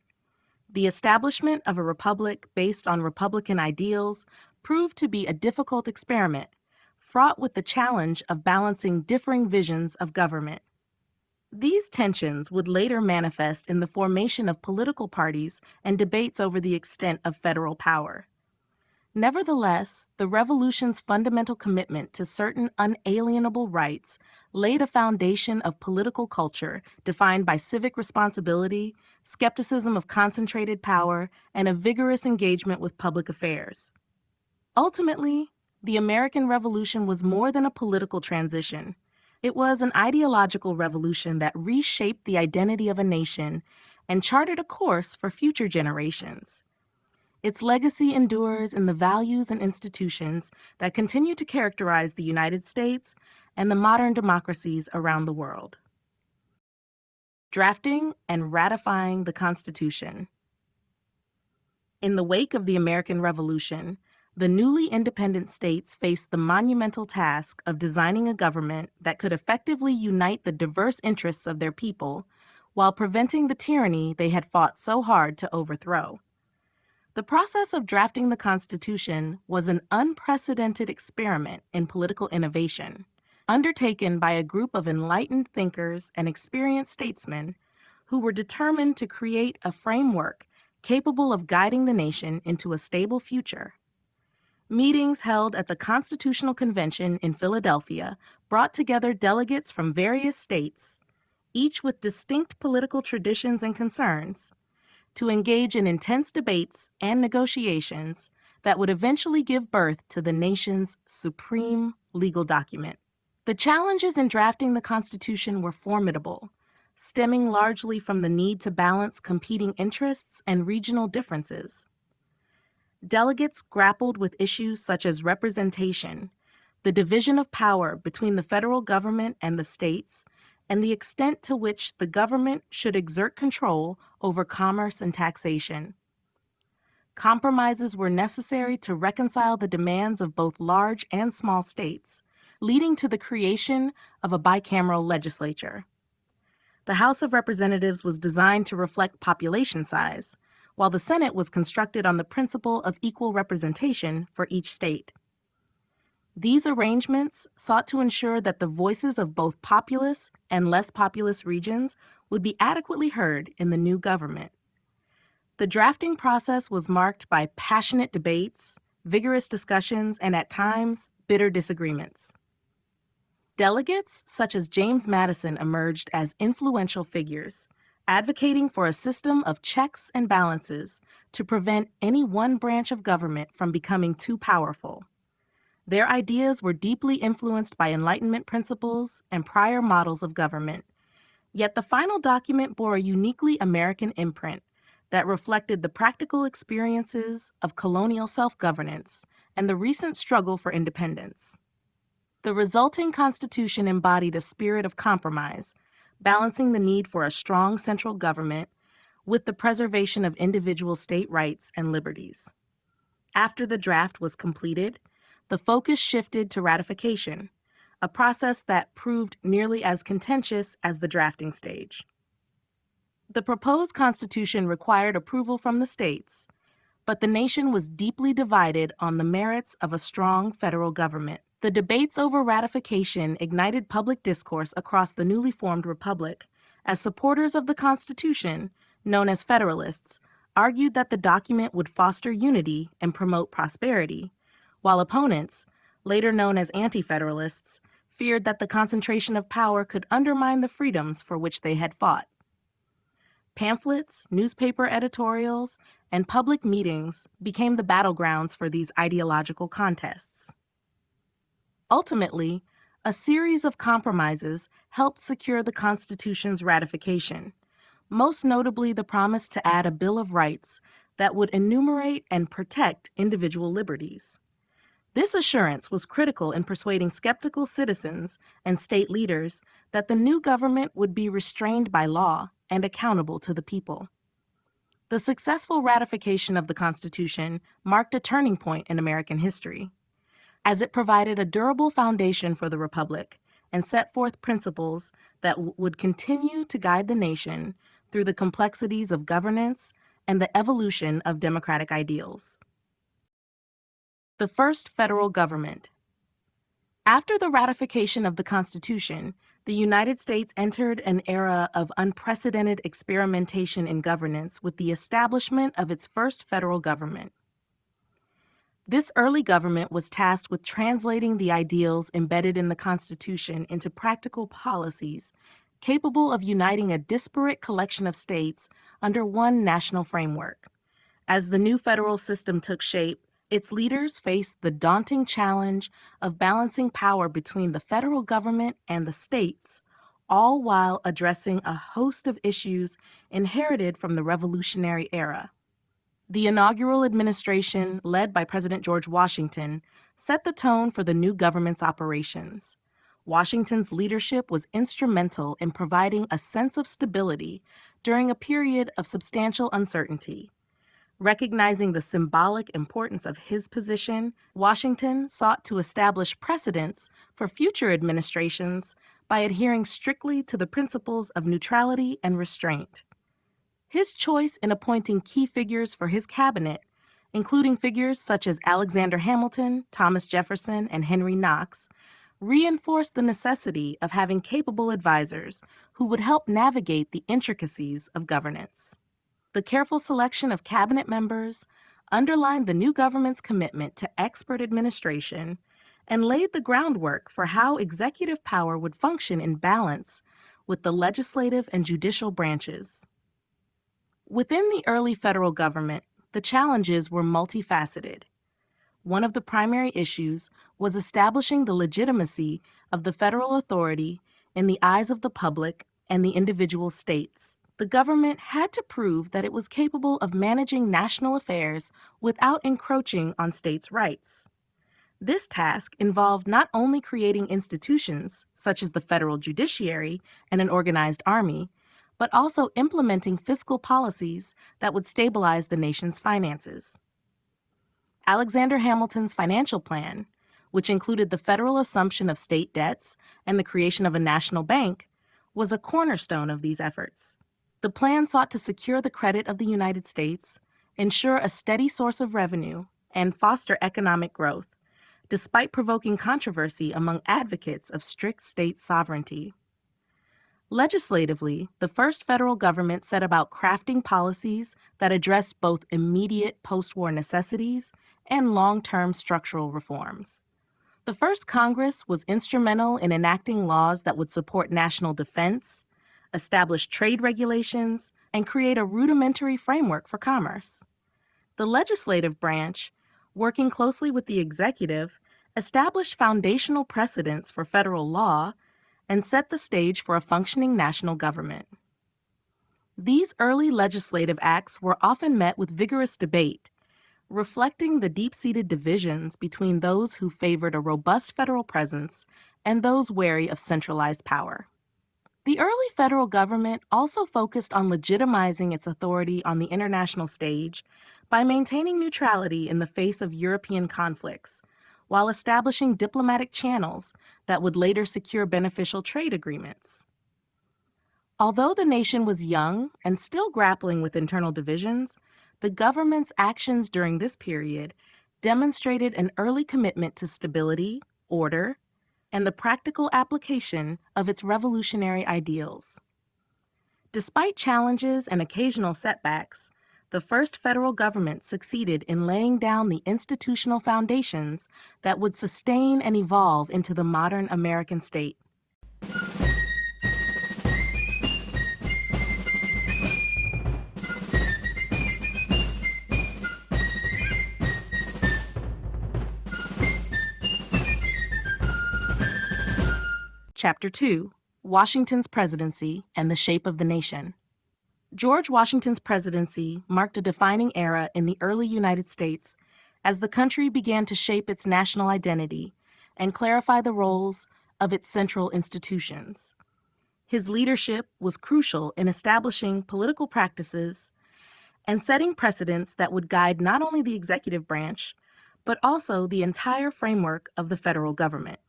The establishment of a republic based on Republican ideals proved to be a difficult experiment, fraught with the challenge of balancing differing visions of government. These tensions would later manifest in the formation of political parties and debates over the extent of federal power. Nevertheless, the revolution's fundamental commitment to certain unalienable rights laid a foundation of political culture defined by civic responsibility, skepticism of concentrated power, and a vigorous engagement with public affairs. Ultimately, the American Revolution was more than a political transition. It was an ideological revolution that reshaped the identity of a nation and charted a course for future generations. Its legacy endures in the values and institutions that continue to characterize the United States and the modern democracies around the world. Drafting and ratifying the Constitution. In the wake of the American Revolution, the newly independent states faced the monumental task of designing a government that could effectively unite the diverse interests of their people while preventing the tyranny they had fought so hard to overthrow. The process of drafting the Constitution was an unprecedented experiment in political innovation, undertaken by a group of enlightened thinkers and experienced statesmen who were determined to create a framework capable of guiding the nation into a stable future. Meetings held at the Constitutional Convention in Philadelphia brought together delegates from various states, each with distinct political traditions and concerns, to engage in intense debates and negotiations that would eventually give birth to the nation's supreme legal document. The challenges in drafting the Constitution were formidable, stemming largely from the need to balance competing interests and regional differences. Delegates grappled with issues such as representation, the division of power between the federal government and the states, and the extent to which the government should exert control over commerce and taxation. Compromises were necessary to reconcile the demands of both large and small states, leading to the creation of a bicameral legislature. The House of Representatives was designed to reflect population size, while the Senate was constructed on the principle of equal representation for each state. These arrangements sought to ensure that the voices of both populous and less populous regions would be adequately heard in the new government. The drafting process was marked by passionate debates, vigorous discussions, and at times, bitter disagreements. Delegates such as James Madison emerged as influential figures, advocating for a system of checks and balances to prevent any one branch of government from becoming too powerful. Their ideas were deeply influenced by Enlightenment principles and prior models of government, yet the final document bore a uniquely American imprint that reflected the practical experiences of colonial self-governance and the recent struggle for independence. The resulting Constitution embodied a spirit of compromise, balancing the need for a strong central government with the preservation of individual state rights and liberties. After the draft was completed, the focus shifted to ratification, a process that proved nearly as contentious as the drafting stage. The proposed Constitution required approval from the states, but the nation was deeply divided on the merits of a strong federal government. The debates over ratification ignited public discourse across the newly formed republic, as supporters of the Constitution, known as Federalists, argued that the document would foster unity and promote prosperity, while opponents, later known as Anti-Federalists, feared that the concentration of power could undermine the freedoms for which they had fought. Pamphlets, newspaper editorials, and public meetings became the battlegrounds for these ideological contests. Ultimately, a series of compromises helped secure the Constitution's ratification, most notably the promise to add a Bill of Rights that would enumerate and protect individual liberties. This assurance was critical in persuading skeptical citizens and state leaders that the new government would be restrained by law and accountable to the people. The successful ratification of the Constitution marked a turning point in American history, as it provided a durable foundation for the Republic and set forth principles that would continue to guide the nation through the complexities of governance and the evolution of democratic ideals. The first federal government. After the ratification of the Constitution, the United States entered an era of unprecedented experimentation in governance with the establishment of its first federal government. This early government was tasked with translating the ideals embedded in the Constitution into practical policies capable of uniting a disparate collection of states under one national framework. As the new federal system took shape, its leaders faced the daunting challenge of balancing power between the federal government and the states, all while addressing a host of issues inherited from the Revolutionary era. The inaugural administration, led by President George Washington, set the tone for the new government's operations. Washington's leadership was instrumental in providing a sense of stability during a period of substantial uncertainty. Recognizing the symbolic importance of his position, Washington sought to establish precedents for future administrations by adhering strictly to the principles of neutrality and restraint. His choice in appointing key figures for his cabinet, including figures such as Alexander Hamilton, Thomas Jefferson, and Henry Knox, reinforced the necessity of having capable advisors who would help navigate the intricacies of governance. The careful selection of cabinet members underlined the new government's commitment to expert administration and laid the groundwork for how executive power would function in balance with the legislative and judicial branches. Within the early federal government, the challenges were multifaceted. One of the primary issues was establishing the legitimacy of the federal authority in the eyes of the public and the individual states. The government had to prove that it was capable of managing national affairs without encroaching on states' rights. This task involved not only creating institutions, such as the federal judiciary and an organized army, but also implementing fiscal policies that would stabilize the nation's finances. Alexander Hamilton's financial plan, which included the federal assumption of state debts and the creation of a national bank, was a cornerstone of these efforts. The plan sought to secure the credit of the United States, ensure a steady source of revenue, and foster economic growth, despite provoking controversy among advocates of strict state sovereignty. Legislatively, the first federal government set about crafting policies that addressed both immediate post-war necessities and long-term structural reforms. The first Congress was instrumental in enacting laws that would support national defense, establish trade regulations, and create a rudimentary framework for commerce. The legislative branch, working closely with the executive, established foundational precedents for federal law and set the stage for a functioning national government. These early legislative acts were often met with vigorous debate, reflecting the deep-seated divisions between those who favored a robust federal presence and those wary of centralized power. The early federal government also focused on legitimizing its authority on the international stage by maintaining neutrality in the face of European conflicts, while establishing diplomatic channels that would later secure beneficial trade agreements. Although the nation was young and still grappling with internal divisions, the government's actions during this period demonstrated an early commitment to stability, order, and the practical application of its revolutionary ideals. Despite challenges and occasional setbacks, the first federal government succeeded in laying down the institutional foundations that would sustain and evolve into the modern American state. Chapter 2: Washington's Presidency and the Shape of the Nation. George Washington's presidency marked a defining era in the early United States as the country began to shape its national identity and clarify the roles of its central institutions. His leadership was crucial in establishing political practices and setting precedents that would guide not only the executive branch, but also the entire framework of the federal government.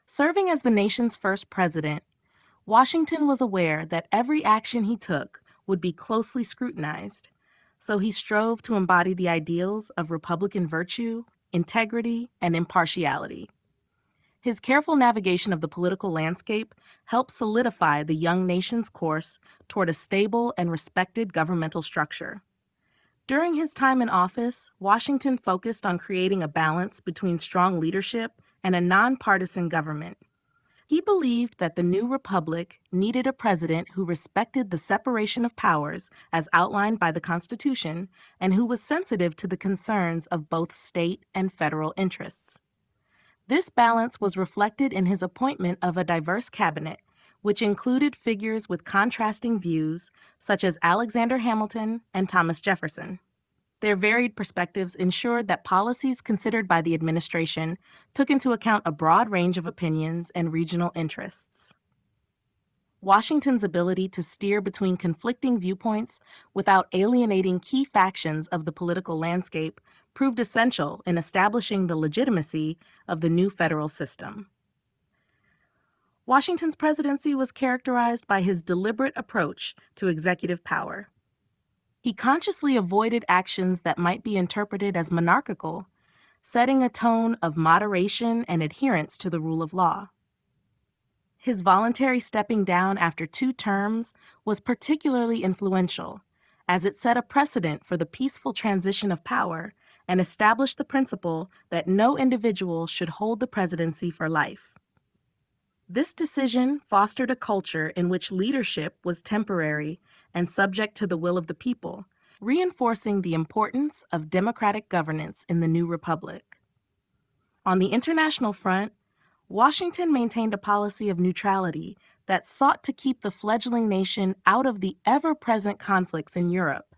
Serving as the nation's first president, Washington was aware that every action he took would be closely scrutinized, so he strove to embody the ideals of Republican virtue, integrity, and impartiality. His careful navigation of the political landscape helped solidify the young nation's course toward a stable and respected governmental structure. During his time in office, Washington focused on creating a balance between strong leadership and a nonpartisan government. He believed that the new republic needed a president who respected the separation of powers as outlined by the Constitution and who was sensitive to the concerns of both state and federal interests. This balance was reflected in his appointment of a diverse cabinet, which included figures with contrasting views, such as Alexander Hamilton and Thomas Jefferson. Their varied perspectives ensured that policies considered by the administration took into account a broad range of opinions and regional interests. Washington's ability to steer between conflicting viewpoints without alienating key factions of the political landscape proved essential in establishing the legitimacy of the new federal system. Washington's presidency was characterized by his deliberate approach to executive power. He consciously avoided actions that might be interpreted as monarchical, setting a tone of moderation and adherence to the rule of law. His voluntary stepping down after 2 terms was particularly influential, as it set a precedent for the peaceful transition of power and established the principle that no individual should hold the presidency for life. This decision fostered a culture in which leadership was temporary and subject to the will of the people, reinforcing the importance of democratic governance in the new republic. On the international front, Washington maintained a policy of neutrality that sought to keep the fledgling nation out of the ever-present conflicts in Europe.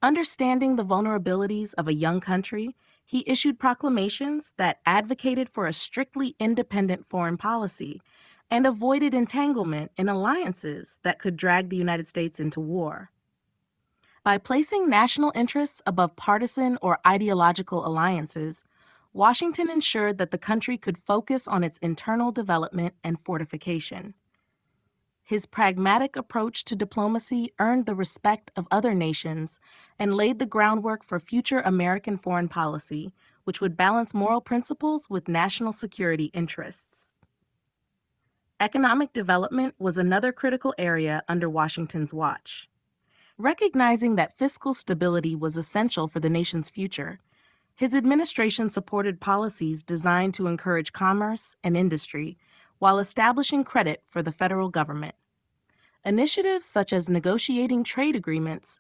Understanding the vulnerabilities of a young country, He issued proclamations that advocated for a strictly independent foreign policy and avoided entanglement in alliances that could drag the United States into war. By placing national interests above partisan or ideological alliances, Washington ensured that the country could focus on its internal development and fortification. His pragmatic approach to diplomacy earned the respect of other nations and laid the groundwork for future American foreign policy, which would balance moral principles with national security interests. Economic development was another critical area under Washington's watch. Recognizing that fiscal stability was essential for the nation's future, his administration supported policies designed to encourage commerce and industry while establishing credit for the federal government. Initiatives such as negotiating trade agreements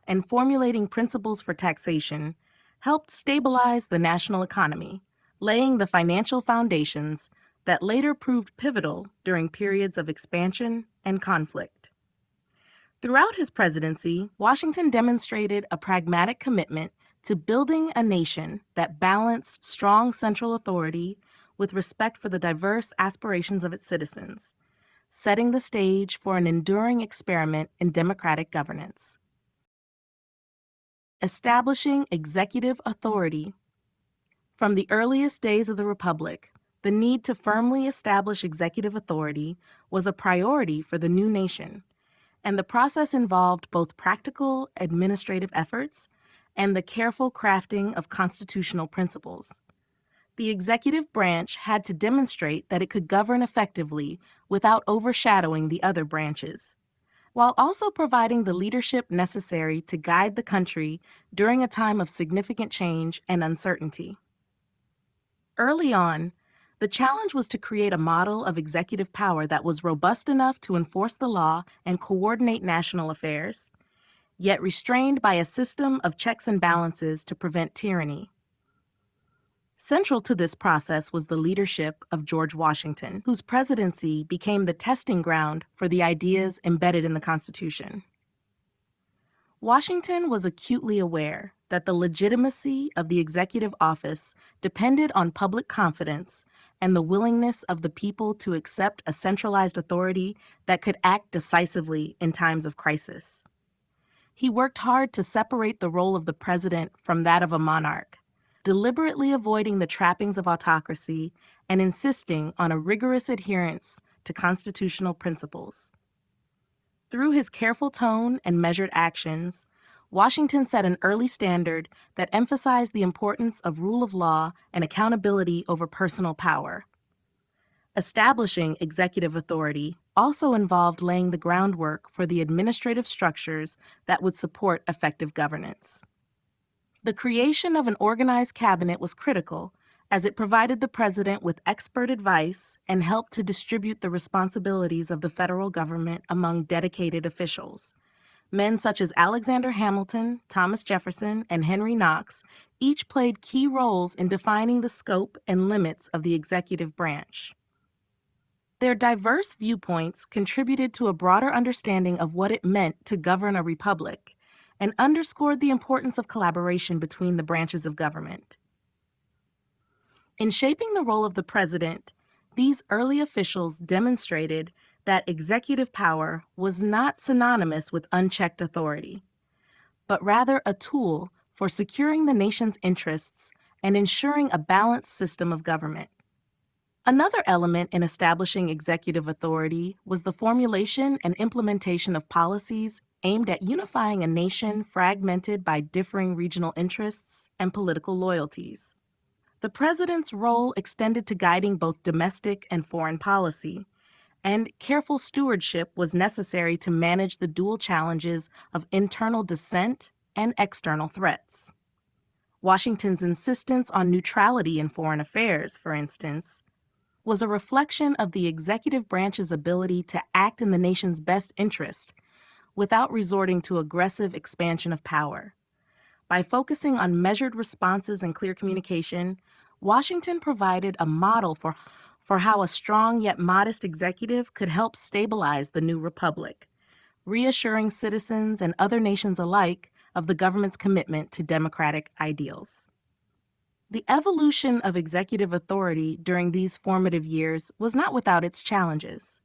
and formulating principles for taxation helped stabilize the national economy, laying the financial foundations that later proved pivotal during periods of expansion and conflict. Throughout his presidency, Washington demonstrated a pragmatic commitment to building a nation that balanced strong central authority with respect for the diverse aspirations of its citizens, setting the stage for an enduring experiment in democratic governance. Establishing executive authority. From the earliest days of the Republic, the need to firmly establish executive authority was a priority for the new nation, and the process involved both practical administrative efforts and the careful crafting of constitutional principles. The executive branch had to demonstrate that it could govern effectively without overshadowing the other branches, while also providing the leadership necessary to guide the country during a time of significant change and uncertainty. Early on, the challenge was to create a model of executive power that was robust enough to enforce the law and coordinate national affairs, yet restrained by a system of checks and balances to prevent tyranny. Central to this process was the leadership of George Washington, whose presidency became the testing ground for the ideas embedded in the Constitution. Washington was acutely aware that the legitimacy of the executive office depended on public confidence and the willingness of the people to accept a centralized authority that could act decisively in times of crisis. He worked hard to separate the role of the president from that of a monarch, deliberately avoiding the trappings of autocracy and insisting on a rigorous adherence to constitutional principles. Through his careful tone and measured actions, Washington set an early standard that emphasized the importance of rule of law and accountability over personal power. Establishing executive authority also involved laying the groundwork for the administrative structures that would support effective governance. The creation of an organized cabinet was critical, as it provided the president with expert advice and helped to distribute the responsibilities of the federal government among dedicated officials. Men such as Alexander Hamilton, Thomas Jefferson, and Henry Knox each played key roles in defining the scope and limits of the executive branch. Their diverse viewpoints contributed to a broader understanding of what it meant to govern a republic and underscored the importance of collaboration between the branches of government. In shaping the role of the president, these early officials demonstrated that executive power was not synonymous with unchecked authority, but rather a tool for securing the nation's interests and ensuring a balanced system of government. Another element in establishing executive authority was the formulation and implementation of policies aimed at unifying a nation fragmented by differing regional interests and political loyalties. The president's role extended to guiding both domestic and foreign policy, and careful stewardship was necessary to manage the dual challenges of internal dissent and external threats. Washington's insistence on neutrality in foreign affairs, for instance, was a reflection of the executive branch's ability to act in the nation's best interest without resorting to aggressive expansion of power. By focusing on measured responses and clear communication, Washington provided a model for how a strong yet modest executive could help stabilize the new republic, reassuring citizens and other nations alike of the government's commitment to democratic ideals. The evolution of executive authority during these formative years was not without its challenges.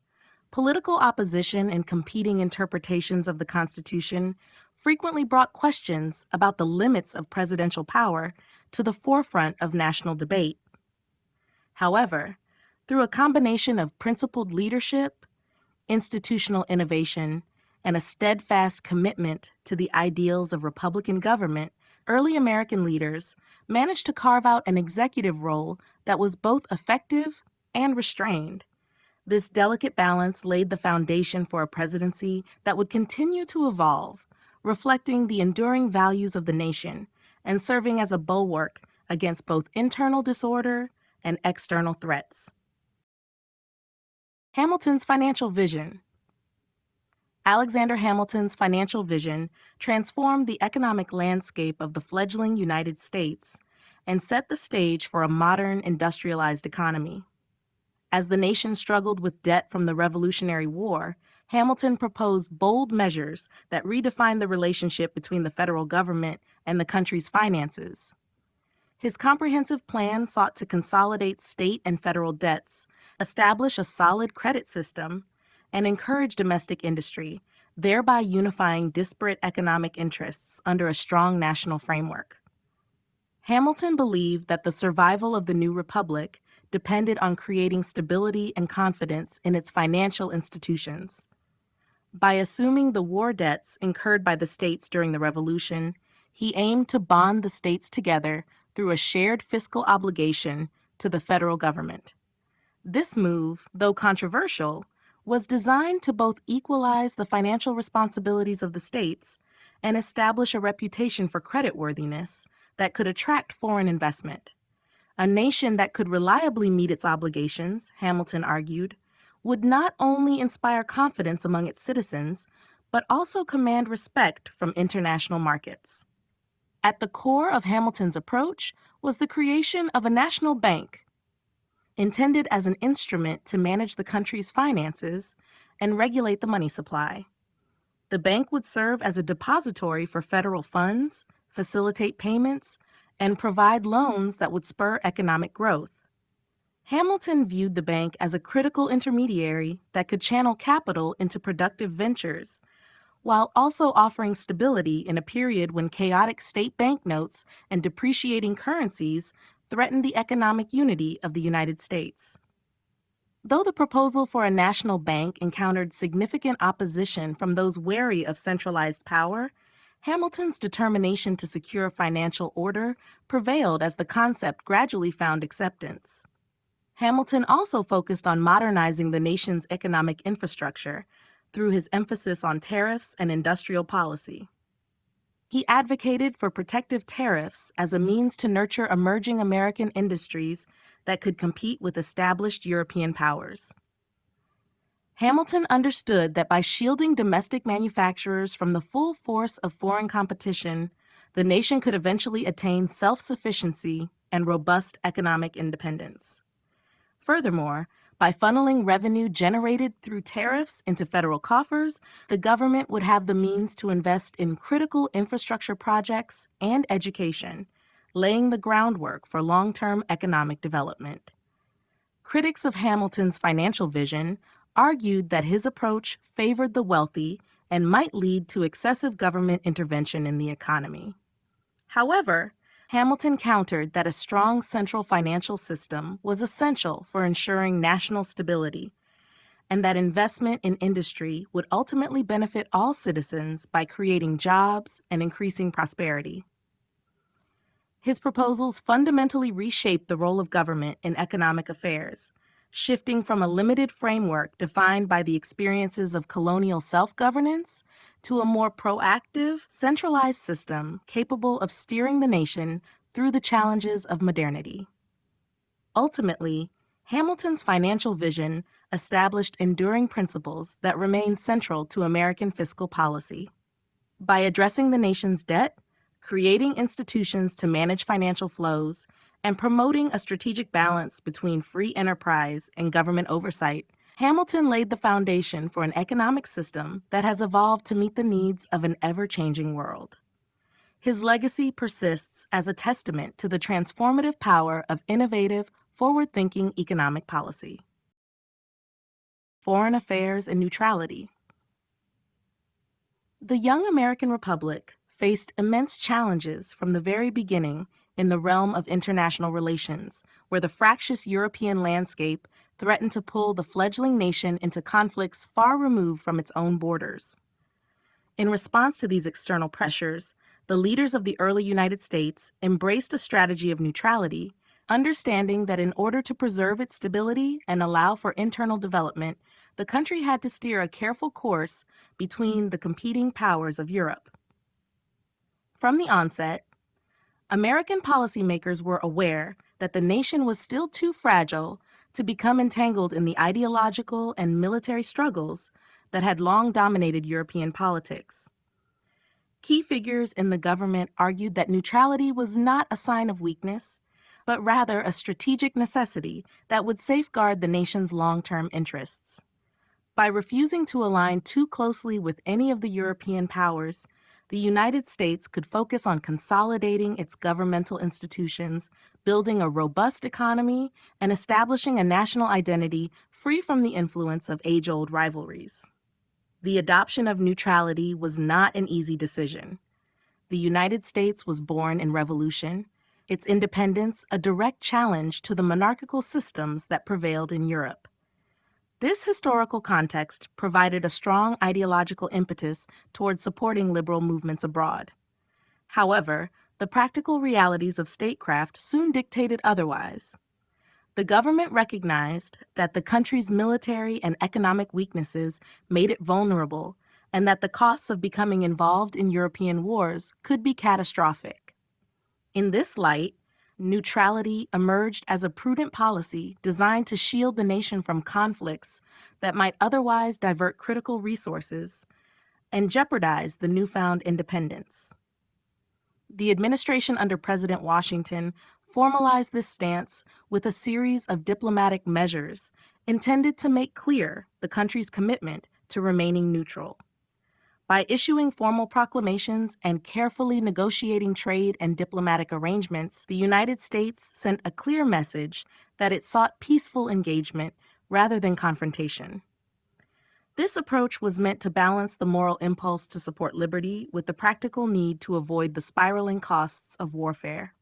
Political opposition and competing interpretations of the Constitution frequently brought questions about the limits of presidential power to the forefront of national debate. However, through a combination of principled leadership, institutional innovation, and a steadfast commitment to the ideals of Republican government, early American leaders managed to carve out an executive role that was both effective and restrained. This delicate balance laid the foundation for a presidency that would continue to evolve, reflecting the enduring values of the nation and serving as a bulwark against both internal disorder and external threats. Hamilton's financial vision. Alexander Hamilton's financial vision transformed the economic landscape of the fledgling United States and set the stage for a modern industrialized economy. As the nation struggled with debt from the Revolutionary War, Hamilton proposed bold measures that redefined the relationship between the federal government and the country's finances. His comprehensive plan sought to consolidate state and federal debts, establish a solid credit system, and encourage domestic industry, thereby unifying disparate economic interests under a strong national framework. Hamilton believed that the survival of the new republic depended on creating stability and confidence in its financial institutions. By assuming the war debts incurred by the states during the Revolution, he aimed to bond the states together through a shared fiscal obligation to the federal government. This move, though controversial, was designed to both equalize the financial responsibilities of the states and establish a reputation for creditworthiness that could attract foreign investment. A nation that could reliably meet its obligations, Hamilton argued, would not only inspire confidence among its citizens, but also command respect from international markets. At the core of Hamilton's approach was the creation of a national bank, intended as an instrument to manage the country's finances and regulate the money supply. The bank would serve as a depository for federal funds, facilitate payments, and provide loans that would spur economic growth. Hamilton viewed the bank as a critical intermediary that could channel capital into productive ventures, while also offering stability in a period when chaotic state banknotes and depreciating currencies threatened the economic unity of the United States. Though the proposal for a national bank encountered significant opposition from those wary of centralized power, Hamilton's determination to secure financial order prevailed as the concept gradually found acceptance. Hamilton also focused on modernizing the nation's economic infrastructure through his emphasis on tariffs and industrial policy. He advocated for protective tariffs as a means to nurture emerging American industries that could compete with established European powers. Hamilton understood that by shielding domestic manufacturers from the full force of foreign competition, the nation could eventually attain self-sufficiency and robust economic independence. Furthermore, by funneling revenue generated through tariffs into federal coffers, the government would have the means to invest in critical infrastructure projects and education, laying the groundwork for long-term economic development. Critics of Hamilton's financial vision argued that his approach favored the wealthy and might lead to excessive government intervention in the economy. However, Hamilton countered that a strong central financial system was essential for ensuring national stability, and that investment in industry would ultimately benefit all citizens by creating jobs and increasing prosperity. His proposals fundamentally reshaped the role of government in economic affairs, shifting from a limited framework defined by the experiences of colonial self-governance to a more proactive, centralized system capable of steering the nation through the challenges of modernity. Ultimately, Hamilton's financial vision established enduring principles that remain central to American fiscal policy. By addressing the nation's debt, creating institutions to manage financial flows, and promoting a strategic balance between free enterprise and government oversight, Hamilton laid the foundation for an economic system that has evolved to meet the needs of an ever-changing world. His legacy persists as a testament to the transformative power of innovative, forward-thinking economic policy. Foreign affairs and neutrality. The young American Republic faced immense challenges from the very beginning in the realm of international relations, where the fractious European landscape threatened to pull the fledgling nation into conflicts far removed from its own borders. In response to these external pressures, the leaders of the early United States embraced a strategy of neutrality, understanding that in order to preserve its stability and allow for internal development, the country had to steer a careful course between the competing powers of Europe. From the onset, American policymakers were aware that the nation was still too fragile to become entangled in the ideological and military struggles that had long dominated European politics. Key figures in the government argued that neutrality was not a sign of weakness, but rather a strategic necessity that would safeguard the nation's long-term interests. By refusing to align too closely with any of the European powers, the United States could focus on consolidating its governmental institutions, building a robust economy, and establishing a national identity free from the influence of age-old rivalries. The adoption of neutrality was not an easy decision. The United States was born in revolution, its independence a direct challenge to the monarchical systems that prevailed in Europe. This historical context provided a strong ideological impetus towards supporting liberal movements abroad. However, the practical realities of statecraft soon dictated otherwise. The government recognized that the country's military and economic weaknesses made it vulnerable, and that the costs of becoming involved in European wars could be catastrophic. In this light, neutrality emerged as a prudent policy designed to shield the nation from conflicts that might otherwise divert critical resources and jeopardize the newfound independence. The administration under President Washington formalized this stance with a series of diplomatic measures intended to make clear the country's commitment to remaining neutral. By issuing formal proclamations and carefully negotiating trade and diplomatic arrangements, the United States sent a clear message that it sought peaceful engagement rather than confrontation. This approach was meant to balance the moral impulse to support liberty with the practical need to avoid the spiraling costs of warfare.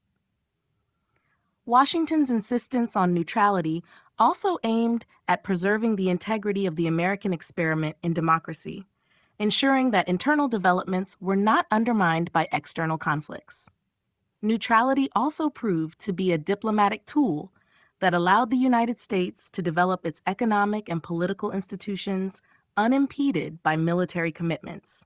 Washington's insistence on neutrality also aimed at preserving the integrity of the American experiment in democracy, ensuring that internal developments were not undermined by external conflicts. Neutrality also proved to be a diplomatic tool that allowed the United States to develop its economic and political institutions unimpeded by military commitments.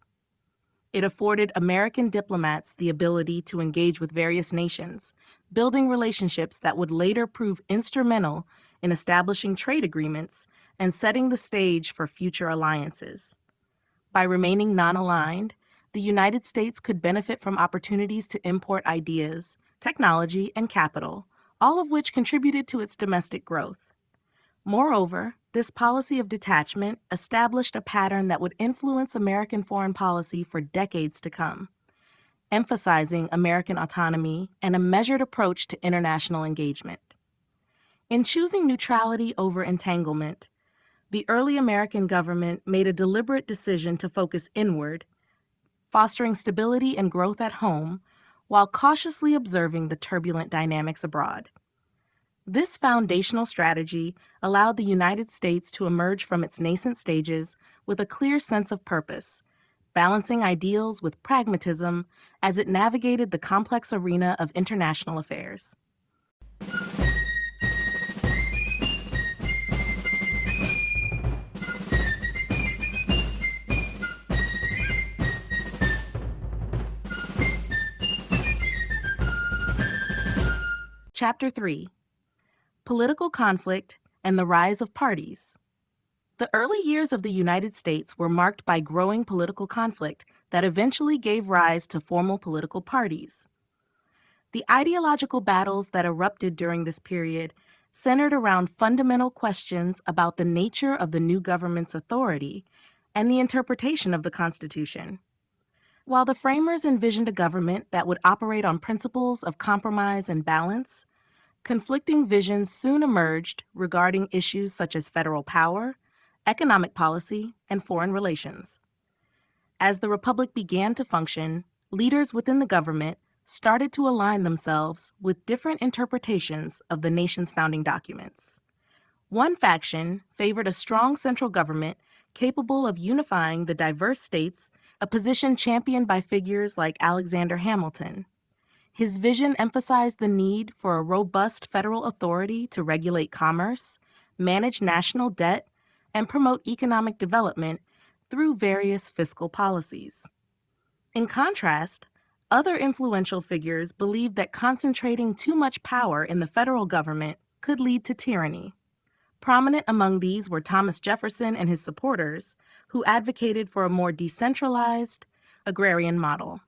It afforded American diplomats the ability to engage with various nations, building relationships that would later prove instrumental in establishing trade agreements and setting the stage for future alliances. By remaining non-aligned, the United States could benefit from opportunities to import ideas, technology, and capital, all of which contributed to its domestic growth. Moreover, this policy of detachment established a pattern that would influence American foreign policy for decades to come, emphasizing American autonomy and a measured approach to international engagement. In choosing neutrality over entanglement, the early American government made a deliberate decision to focus inward, fostering stability and growth at home, while cautiously observing the turbulent dynamics abroad. This foundational strategy allowed the United States to emerge from its nascent stages with a clear sense of purpose, balancing ideals with pragmatism as it navigated the complex arena of international affairs. Chapter 3: Political Conflict and the Rise of Parties. The early years of the United States were marked by growing political conflict that eventually gave rise to formal political parties. The ideological battles that erupted during this period centered around fundamental questions about the nature of the new government's authority and the interpretation of the Constitution. While the framers envisioned a government that would operate on principles of compromise and balance, conflicting visions soon emerged regarding issues such as federal power, economic policy, and foreign relations. As the Republic began to function, leaders within the government started to align themselves with different interpretations of the nation's founding documents. One faction favored a strong central government capable of unifying the diverse states, a position championed by figures like Alexander Hamilton. His vision emphasized the need for a robust federal authority to regulate commerce, manage national debt, and promote economic development through various fiscal policies. In contrast, other influential figures believed that concentrating too much power in the federal government could lead to tyranny. Prominent among these were Thomas Jefferson and his supporters, who advocated for a more decentralized, agrarian model.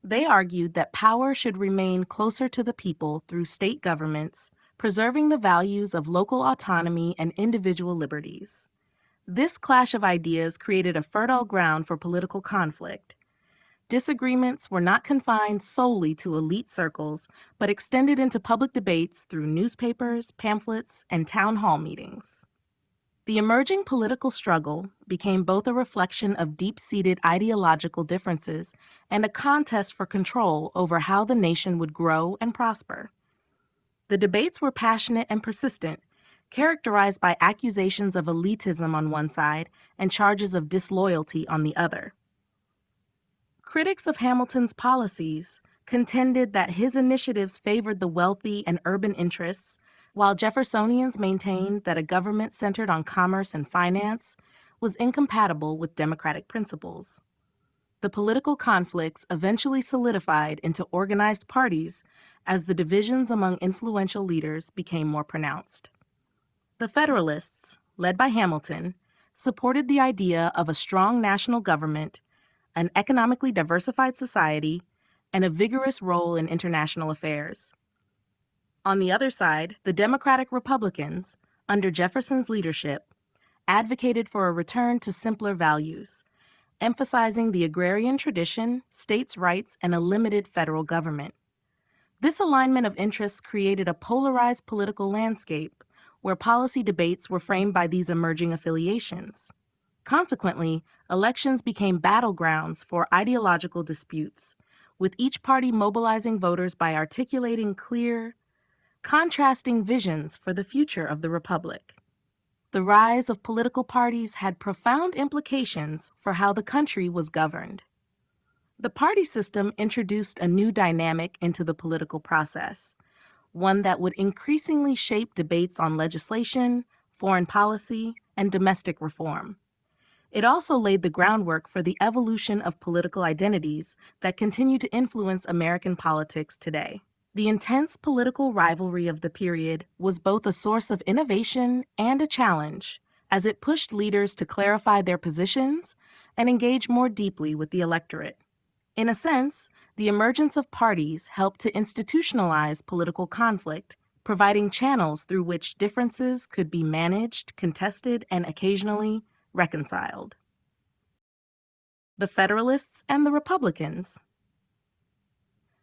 They argued that power should remain closer to the people through state governments, preserving the values of local autonomy and individual liberties. This clash of ideas created a fertile ground for political conflict. Disagreements were not confined solely to elite circles, but extended into public debates through newspapers, pamphlets, and town hall meetings. The emerging political struggle became both a reflection of deep-seated ideological differences and a contest for control over how the nation would grow and prosper. The debates were passionate and persistent, characterized by accusations of elitism on one side and charges of disloyalty on the other. Critics of Hamilton's policies contended that his initiatives favored the wealthy and urban interests, while Jeffersonians maintained that a government centered on commerce and finance was incompatible with democratic principles. The political conflicts eventually solidified into organized parties as the divisions among influential leaders became more pronounced. The Federalists, led by Hamilton, supported the idea of a strong national government, an economically diversified society, and a vigorous role in international affairs. On the other side, the Democratic Republicans, under Jefferson's leadership, advocated for a return to simpler values, emphasizing the agrarian tradition, states' rights, and a limited federal government. This alignment of interests created a polarized political landscape where policy debates were framed by these emerging affiliations. Consequently, elections became battlegrounds for ideological disputes, with each party mobilizing voters by articulating clear, contrasting visions for the future of the Republic. The rise of political parties had profound implications for how the country was governed. The party system introduced a new dynamic into the political process, one that would increasingly shape debates on legislation, foreign policy, and domestic reform. It also laid the groundwork for the evolution of political identities that continue to influence American politics today. The intense political rivalry of the period was both a source of innovation and a challenge, as it pushed leaders to clarify their positions and engage more deeply with the electorate. In a sense, the emergence of parties helped to institutionalize political conflict, providing channels through which differences could be managed, contested, and occasionally reconciled. The Federalists and the Republicans.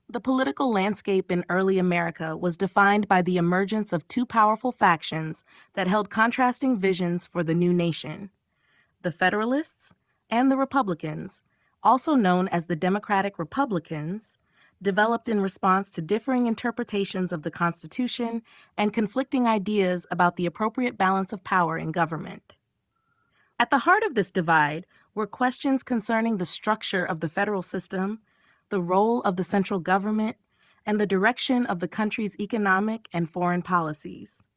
The political landscape in early America was defined by the emergence of two powerful factions that held contrasting visions for the new nation: the Federalists and the Republicans, also known as the Democratic Republicans, developed in response to differing interpretations of the Constitution and conflicting ideas about the appropriate balance of power in government. At the heart of this divide were questions concerning the structure of the federal system, the role of the central government, and the direction of the country's economic and foreign policies.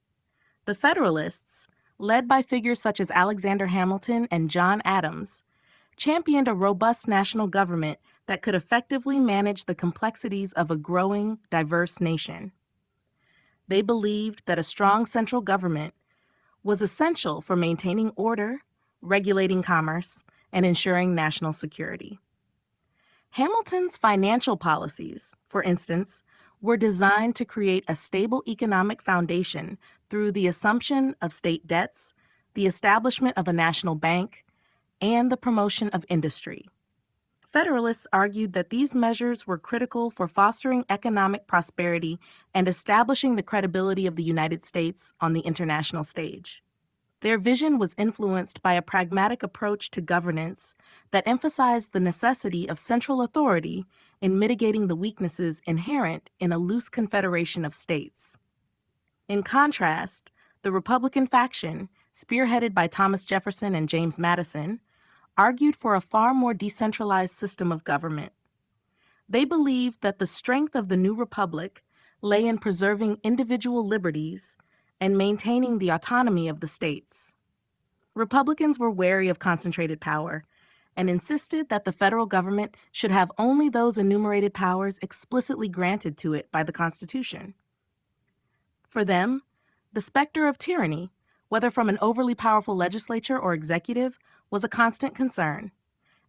The Federalists, led by figures such as Alexander Hamilton and John Adams, championed a robust national government that could effectively manage the complexities of a growing, diverse nation. They believed that a strong central government was essential for maintaining order, regulating commerce, and ensuring national security. Hamilton's financial policies, for instance, were designed to create a stable economic foundation through the assumption of state debts, the establishment of a national bank, and the promotion of industry. Federalists argued that these measures were critical for fostering economic prosperity and establishing the credibility of the United States on the international stage. Their vision was influenced by a pragmatic approach to governance that emphasized the necessity of central authority in mitigating the weaknesses inherent in a loose confederation of states. In contrast, the Republican faction, spearheaded by Thomas Jefferson and James Madison, argued for a far more decentralized system of government. They believed that the strength of the new republic lay in preserving individual liberties and maintaining the autonomy of the states. Republicans were wary of concentrated power and insisted that the federal government should have only those enumerated powers explicitly granted to it by the Constitution. For them, the specter of tyranny, whether from an overly powerful legislature or executive, was a constant concern,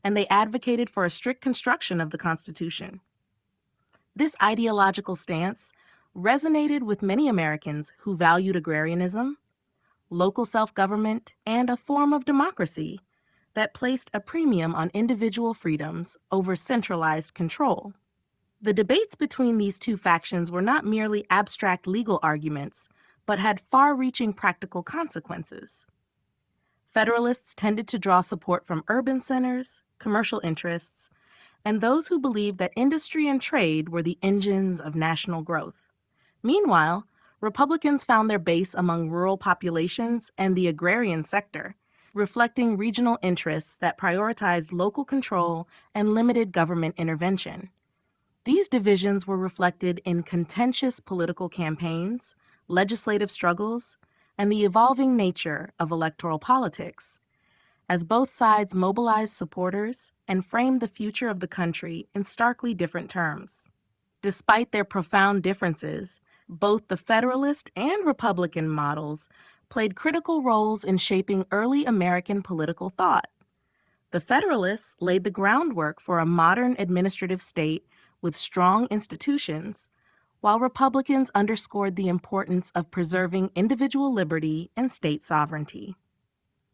and they advocated for a strict construction of the Constitution. This ideological stance resonated with many Americans who valued agrarianism, local self-government, and a form of democracy that placed a premium on individual freedoms over centralized control. The debates between these two factions were not merely abstract legal arguments, but had far-reaching practical consequences. Federalists tended to draw support from urban centers, commercial interests, and those who believed that industry and trade were the engines of national growth. Meanwhile, Republicans found their base among rural populations and the agrarian sector, reflecting regional interests that prioritized local control and limited government intervention. These divisions were reflected in contentious political campaigns, legislative struggles, and the evolving nature of electoral politics, as both sides mobilized supporters and framed the future of the country in starkly different terms. Despite their profound differences, both the Federalist and Republican models played critical roles in shaping early American political thought. The Federalists laid the groundwork for a modern administrative state with strong institutions, while Republicans underscored the importance of preserving individual liberty and state sovereignty.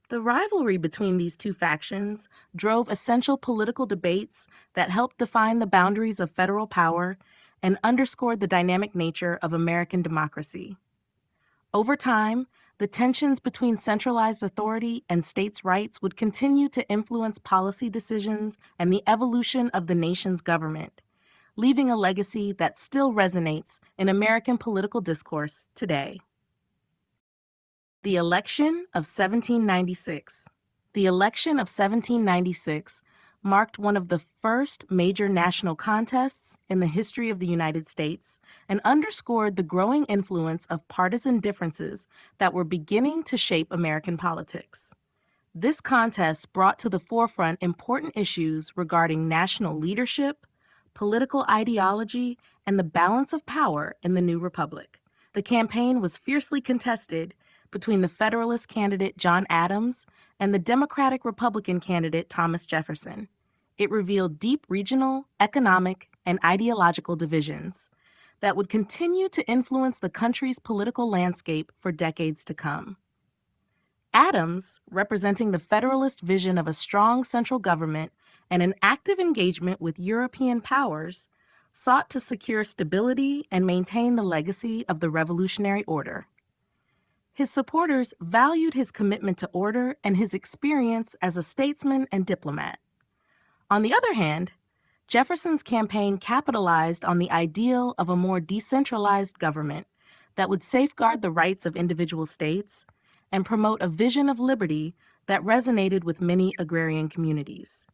The rivalry between these two factions drove essential political debates that helped define the boundaries of federal power and underscored the dynamic nature of American democracy. Over time, the tensions between centralized authority and states' rights would continue to influence policy decisions and the evolution of the nation's government, leaving a legacy that still resonates in American political discourse today. The election of 1796. The election of 1796 marked one of the first major national contests in the history of the United States and underscored the growing influence of partisan differences that were beginning to shape American politics. This contest brought to the forefront important issues regarding national leadership, political ideology, and the balance of power in the new republic. The campaign was fiercely contested between the Federalist candidate John Adams and the Democratic-Republican candidate Thomas Jefferson. It revealed deep regional, economic, and ideological divisions that would continue to influence the country's political landscape for decades to come. Adams, representing the Federalist vision of a strong central government and an active engagement with European powers, sought to secure stability and maintain the legacy of the Revolutionary Order. His supporters valued his commitment to order and his experience as a statesman and diplomat. On the other hand, Jefferson's campaign capitalized on the ideal of a more decentralized government that would safeguard the rights of individual states and promote a vision of liberty that resonated with many agrarian communities.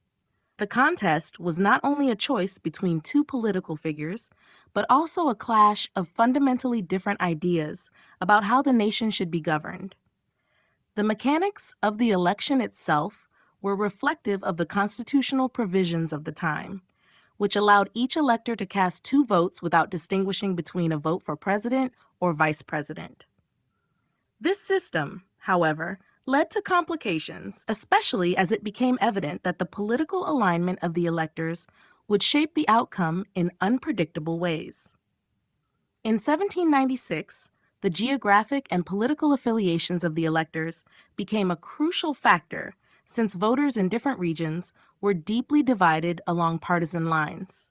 The contest was not only a choice between two political figures, but also a clash of fundamentally different ideas about how the nation should be governed. The mechanics of the election itself were reflective of the constitutional provisions of the time, which allowed each elector to cast two votes without distinguishing between a vote for president or vice president. This system, however, led to complications, especially as it became evident that the political alignment of the electors would shape the outcome in unpredictable ways. In 1796, the geographic and political affiliations of the electors became a crucial factor since voters in different regions were deeply divided along partisan lines.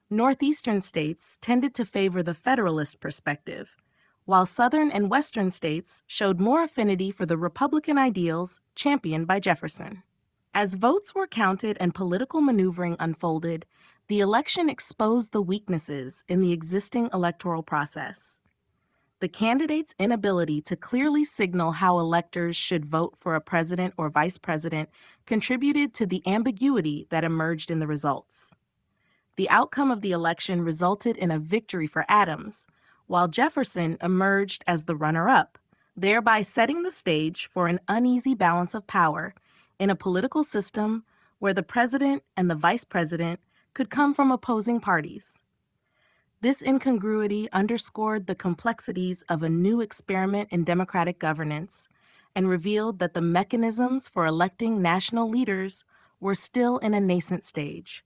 Northeastern states tended to favor the Federalist perspective, while Southern and Western states showed more affinity for the Republican ideals championed by Jefferson. As votes were counted and political maneuvering unfolded, the election exposed the weaknesses in the existing electoral process. The candidate's inability to clearly signal how electors should vote for a president or vice president contributed to the ambiguity that emerged in the results. The outcome of the election resulted in a victory for Adams, while Jefferson emerged as the runner-up, thereby setting the stage for an uneasy balance of power in a political system where the president and the vice president could come from opposing parties. This incongruity underscored the complexities of a new experiment in democratic governance and revealed that the mechanisms for electing national leaders were still in a nascent stage.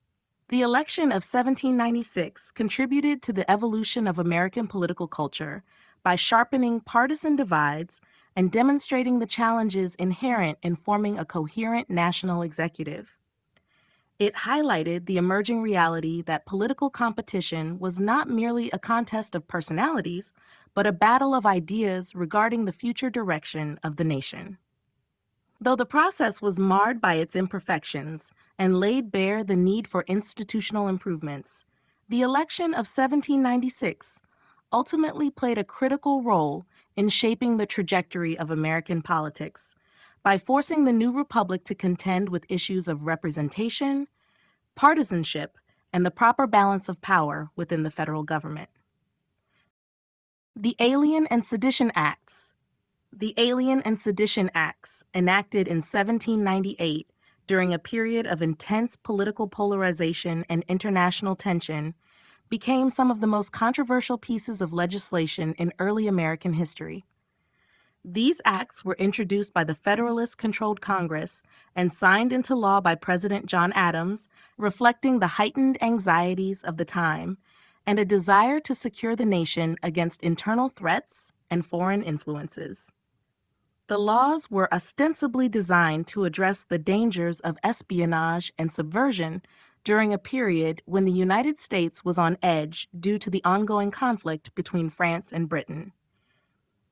The election of 1796 contributed to the evolution of American political culture by sharpening partisan divides and demonstrating the challenges inherent in forming a coherent national executive. It highlighted the emerging reality that political competition was not merely a contest of personalities, but a battle of ideas regarding the future direction of the nation. Though the process was marred by its imperfections and laid bare the need for institutional improvements, the election of 1796 ultimately played a critical role in shaping the trajectory of American politics by forcing the new republic to contend with issues of representation, partisanship, and the proper balance of power within the federal government. The Alien and Sedition Acts, enacted in 1798 during a period of intense political polarization and international tension, became some of the most controversial pieces of legislation in early American history. These acts were introduced by the Federalist-controlled Congress and signed into law by President John Adams, reflecting the heightened anxieties of the time and a desire to secure the nation against internal threats and foreign influences. The laws were ostensibly designed to address the dangers of espionage and subversion during a period when the United States was on edge due to the ongoing conflict between France and Britain.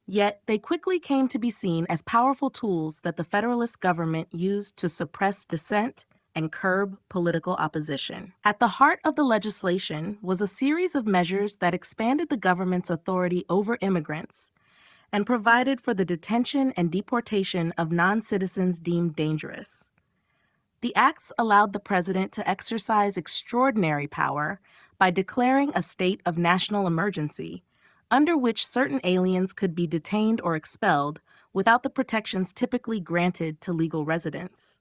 Yet they quickly came to be seen as powerful tools that the Federalist government used to suppress dissent and curb political opposition. At the heart of the legislation was a series of measures that expanded the government's authority over immigrants and provided for the detention and deportation of non-citizens deemed dangerous. The acts allowed the president to exercise extraordinary power by declaring a state of national emergency, under which certain aliens could be detained or expelled without the protections typically granted to legal residents.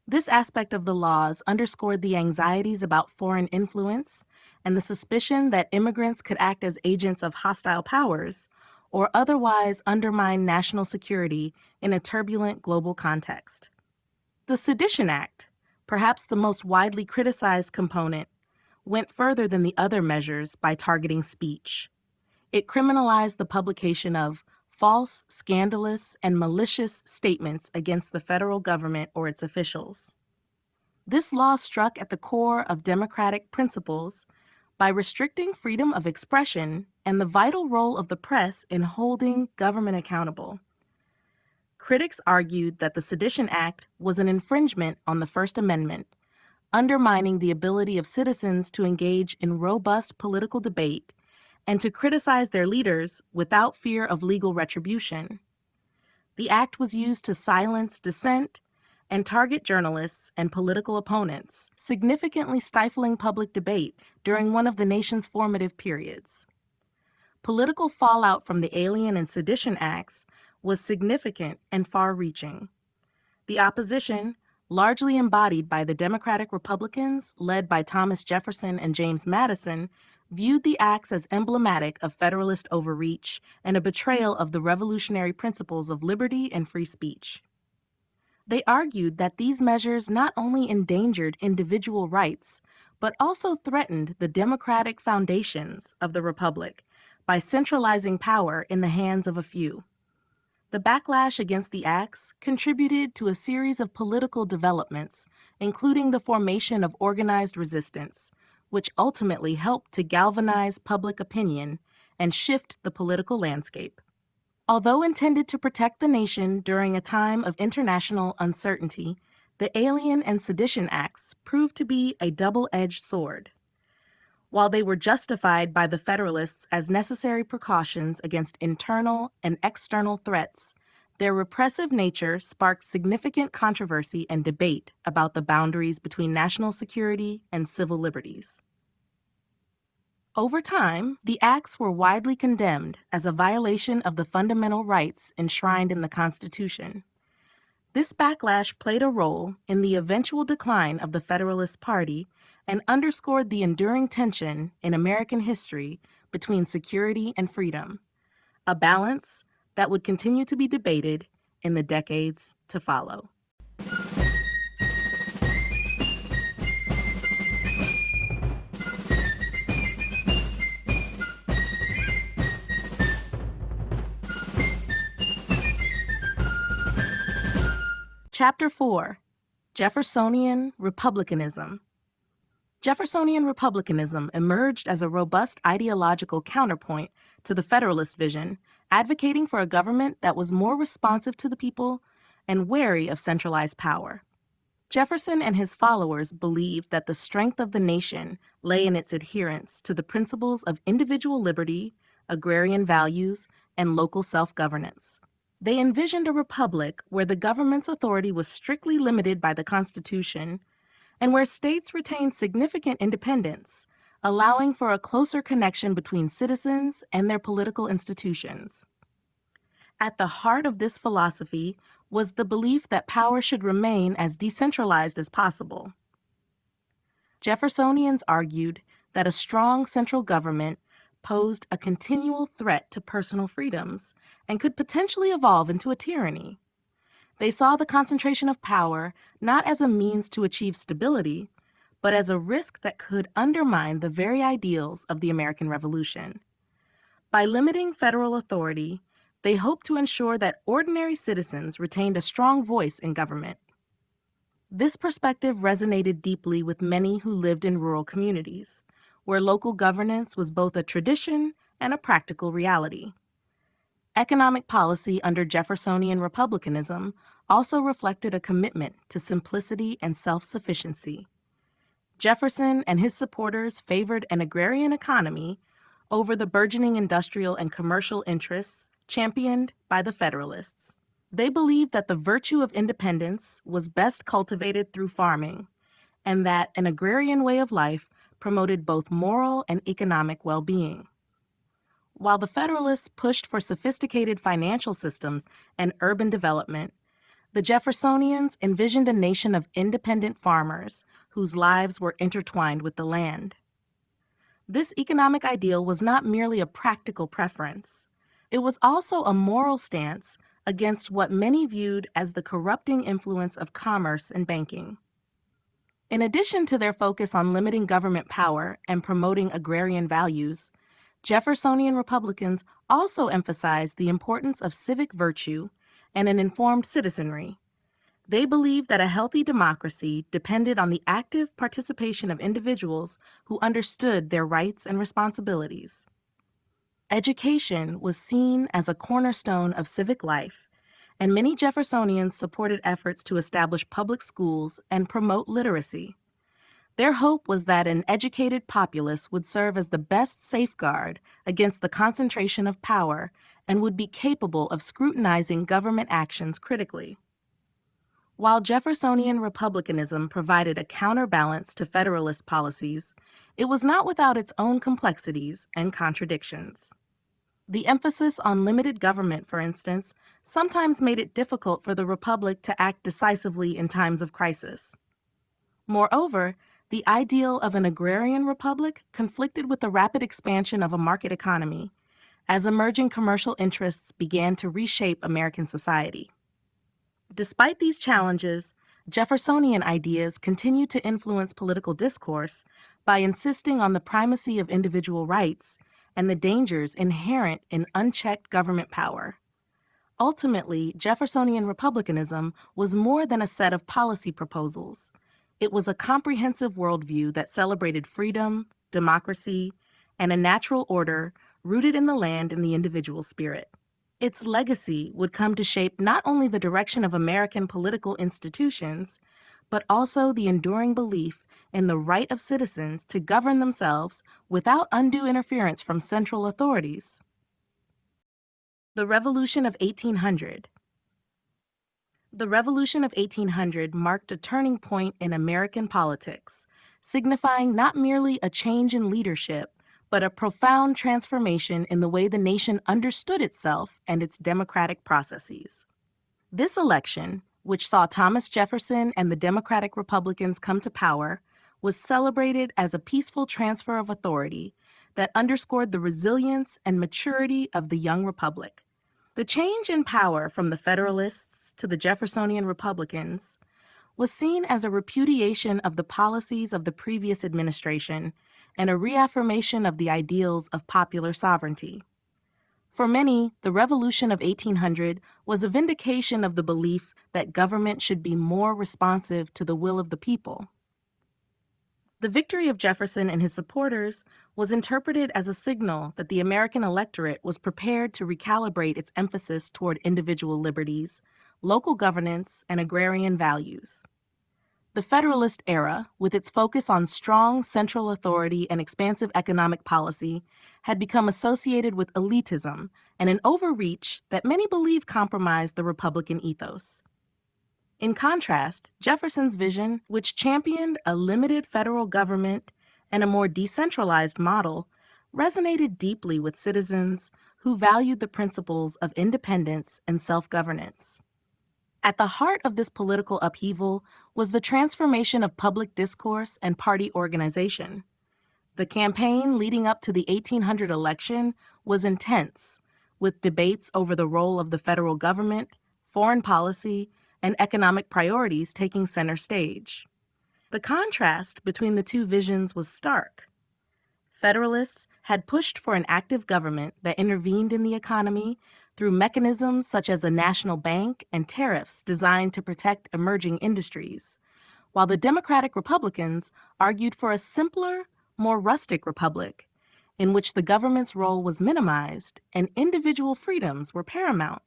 This aspect of the laws underscored the anxieties about foreign influence and the suspicion that immigrants could act as agents of hostile powers or otherwise undermine national security in a turbulent global context. The Sedition Act, perhaps the most widely criticized component, went further than the other measures by targeting speech. It criminalized the publication of false, scandalous, and malicious statements against the federal government or its officials. This law struck at the core of democratic principles by restricting freedom of expression and the vital role of the press in holding government accountable. Critics argued that the Sedition Act was an infringement on the First Amendment, undermining the ability of citizens to engage in robust political debate and to criticize their leaders without fear of legal retribution. The act was used to silence dissent and target journalists and political opponents, significantly stifling public debate during one of the nation's formative periods. Political fallout from the Alien and Sedition Acts was significant and far-reaching. The opposition, largely embodied by the Democratic Republicans led by Thomas Jefferson and James Madison, viewed the acts as emblematic of Federalist overreach and a betrayal of the revolutionary principles of liberty and free speech. They argued that these measures not only endangered individual rights, but also threatened the democratic foundations of the Republic by centralizing power in the hands of a few. The backlash against the acts contributed to a series of political developments, including the formation of organized resistance, which ultimately helped to galvanize public opinion and shift the political landscape. Although intended to protect the nation during a time of international uncertainty, the Alien and Sedition Acts proved to be a double-edged sword. While they were justified by the Federalists as necessary precautions against internal and external threats, their repressive nature sparked significant controversy and debate about the boundaries between national security and civil liberties. Over time, the acts were widely condemned as a violation of the fundamental rights enshrined in the Constitution. This backlash played a role in the eventual decline of the Federalist Party and underscored the enduring tension in American history between security and freedom, a balance that would continue to be debated in the decades to follow. Chapter 4: Jeffersonian Republicanism. Jeffersonian republicanism emerged as a robust ideological counterpoint to the Federalist vision, advocating for a government that was more responsive to the people and wary of centralized power. Jefferson and his followers believed that the strength of the nation lay in its adherence to the principles of individual liberty, agrarian values, and local self-governance. They envisioned a republic where the government's authority was strictly limited by the Constitution and where states retained significant independence, allowing for a closer connection between citizens and their political institutions. At the heart of this philosophy was the belief that power should remain as decentralized as possible. Jeffersonians argued that a strong central government posed a continual threat to personal freedoms and could potentially evolve into a tyranny. They saw the concentration of power not as a means to achieve stability, but as a risk that could undermine the very ideals of the American Revolution. By limiting federal authority, they hoped to ensure that ordinary citizens retained a strong voice in government. This perspective resonated deeply with many who lived in rural communities, where local governance was both a tradition and a practical reality. Economic policy under Jeffersonian republicanism also reflected a commitment to simplicity and self-sufficiency. Jefferson and his supporters favored an agrarian economy over the burgeoning industrial and commercial interests championed by the Federalists. They believed that the virtue of independence was best cultivated through farming, and that an agrarian way of life promoted both moral and economic well-being. While the Federalists pushed for sophisticated financial systems and urban development, the Jeffersonians envisioned a nation of independent farmers whose lives were intertwined with the land. This economic ideal was not merely a practical preference. It was also a moral stance against what many viewed as the corrupting influence of commerce and banking. In addition to their focus on limiting government power and promoting agrarian values, Jeffersonian Republicans also emphasized the importance of civic virtue and an informed citizenry. They believed that a healthy democracy depended on the active participation of individuals who understood their rights and responsibilities. Education was seen as a cornerstone of civic life, and many Jeffersonians supported efforts to establish public schools and promote literacy. Their hope was that an educated populace would serve as the best safeguard against the concentration of power and would be capable of scrutinizing government actions critically. While Jeffersonian republicanism provided a counterbalance to Federalist policies, it was not without its own complexities and contradictions. The emphasis on limited government, for instance, sometimes made it difficult for the Republic to act decisively in times of crisis. Moreover, the ideal of an agrarian republic conflicted with the rapid expansion of a market economy, as emerging commercial interests began to reshape American society. Despite these challenges, Jeffersonian ideas continued to influence political discourse by insisting on the primacy of individual rights and the dangers inherent in unchecked government power. Ultimately, Jeffersonian republicanism was more than a set of policy proposals. It was a comprehensive worldview that celebrated freedom, democracy, and a natural order rooted in the land and the individual spirit. Its legacy would come to shape not only the direction of American political institutions, but also the enduring belief in the right of citizens to govern themselves without undue interference from central authorities. The Revolution of 1800. The Revolution of 1800 marked a turning point in American politics, signifying not merely a change in leadership, but a profound transformation in the way the nation understood itself and its democratic processes. This election, which saw Thomas Jefferson and the Democratic Republicans come to power, was celebrated as a peaceful transfer of authority that underscored the resilience and maturity of the young republic. The change in power from the Federalists to the Jeffersonian Republicans was seen as a repudiation of the policies of the previous administration and a reaffirmation of the ideals of popular sovereignty. For many, the Revolution of 1800 was a vindication of the belief that government should be more responsive to the will of the people. The victory of Jefferson and his supporters was interpreted as a signal that the American electorate was prepared to recalibrate its emphasis toward individual liberties, local governance, and agrarian values. The Federalist era, with its focus on strong central authority and expansive economic policy, had become associated with elitism and an overreach that many believed compromised the Republican ethos. In contrast, Jefferson's vision, which championed a limited federal government and a more decentralized model, resonated deeply with citizens who valued the principles of independence and self-governance. At the heart of this political upheaval was the transformation of public discourse and party organization. The campaign leading up to the 1800 election was intense, with debates over the role of the federal government, foreign policy, and economic priorities taking center stage. The contrast between the two visions was stark. Federalists had pushed for an active government that intervened in the economy through mechanisms such as a national bank and tariffs designed to protect emerging industries, while the Democratic Republicans argued for a simpler, more rustic republic in which the government's role was minimized and individual freedoms were paramount.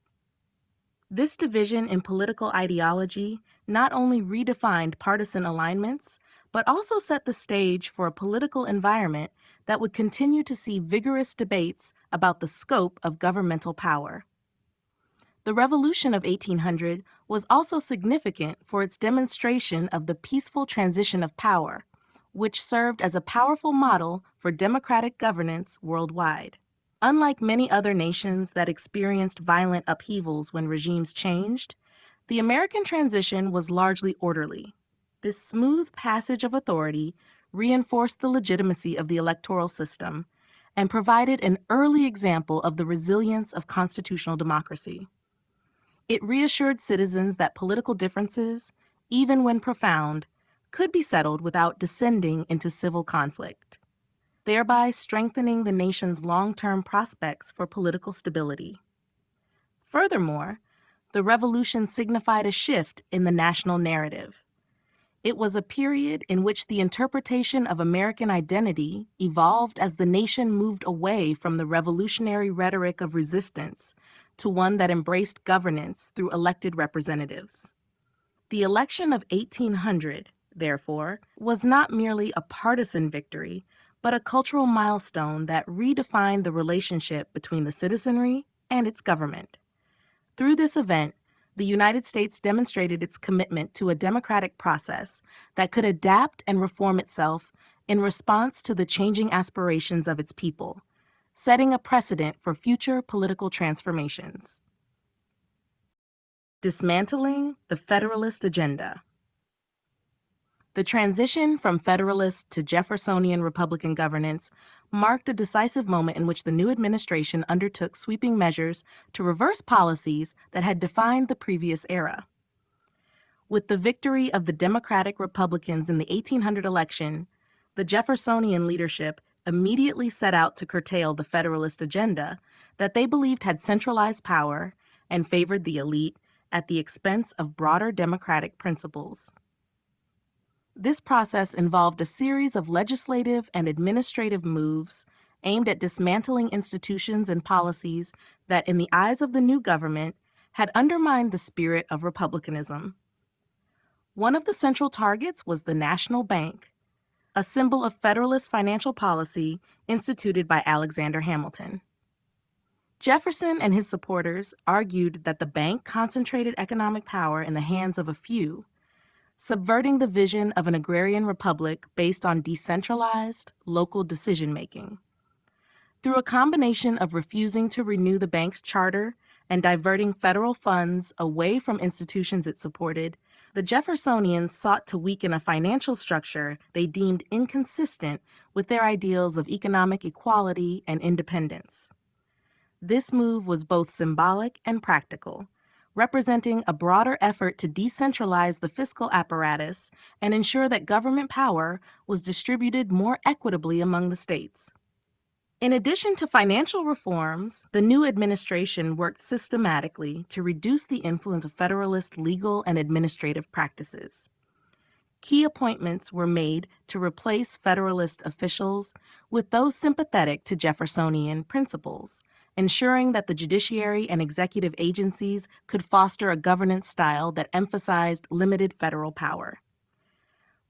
This division in political ideology not only redefined partisan alignments, but also set the stage for a political environment that would continue to see vigorous debates about the scope of governmental power. The Revolution of 1800 was also significant for its demonstration of the peaceful transition of power, which served as a powerful model for democratic governance worldwide. Unlike many other nations that experienced violent upheavals when regimes changed, the American transition was largely orderly. This smooth passage of authority reinforced the legitimacy of the electoral system and provided an early example of the resilience of constitutional democracy. It reassured citizens that political differences, even when profound, could be settled without descending into civil conflict, thereby strengthening the nation's long-term prospects for political stability. Furthermore, the revolution signified a shift in the national narrative. It was a period in which the interpretation of American identity evolved as the nation moved away from the revolutionary rhetoric of resistance to one that embraced governance through elected representatives. The election of 1800, therefore, was not merely a partisan victory, but a cultural milestone that redefined the relationship between the citizenry and its government. Through this event, the United States demonstrated its commitment to a democratic process that could adapt and reform itself in response to the changing aspirations of its people, setting a precedent for future political transformations. Dismantling the Federalist Agenda. The transition from Federalist to Jeffersonian Republican governance marked a decisive moment in which the new administration undertook sweeping measures to reverse policies that had defined the previous era. With the victory of the Democratic Republicans in the 1800 election, the Jeffersonian leadership immediately set out to curtail the Federalist agenda that they believed had centralized power and favored the elite at the expense of broader democratic principles. This process involved a series of legislative and administrative moves aimed at dismantling institutions and policies that, in the eyes of the new government, had undermined the spirit of republicanism. One of the central targets was the National Bank, a symbol of Federalist financial policy instituted by Alexander Hamilton. Jefferson and his supporters argued that the bank concentrated economic power in the hands of a few, subverting the vision of an agrarian republic based on decentralized, local decision-making. Through a combination of refusing to renew the bank's charter and diverting federal funds away from institutions it supported, the Jeffersonians sought to weaken a financial structure they deemed inconsistent with their ideals of economic equality and independence. This move was both symbolic and practical, representing a broader effort to decentralize the fiscal apparatus and ensure that government power was distributed more equitably among the states. In addition to financial reforms, the new administration worked systematically to reduce the influence of Federalist legal and administrative practices. Key appointments were made to replace Federalist officials with those sympathetic to Jeffersonian principles, ensuring that the judiciary and executive agencies could foster a governance style that emphasized limited federal power.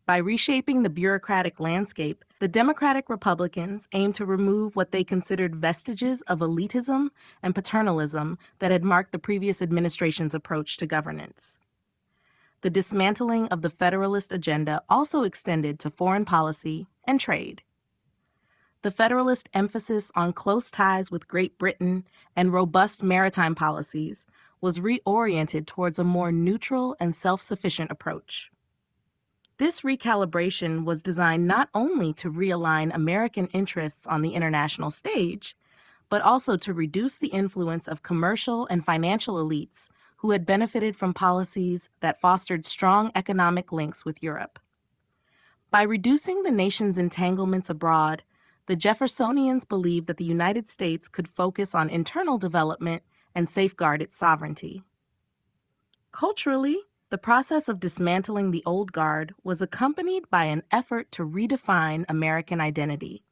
By reshaping the bureaucratic landscape, the Democratic Republicans aimed to remove what they considered vestiges of elitism and paternalism that had marked the previous administration's approach to governance. The dismantling of the Federalist agenda also extended to foreign policy and trade. The Federalist emphasis on close ties with Great Britain and robust maritime policies was reoriented towards a more neutral and self-sufficient approach. This recalibration was designed not only to realign American interests on the international stage, but also to reduce the influence of commercial and financial elites who had benefited from policies that fostered strong economic links with Europe. By reducing the nation's entanglements abroad, the Jeffersonians believed that the United States could focus on internal development and safeguard its sovereignty. Culturally, the process of dismantling the old guard was accompanied by an effort to redefine American identity.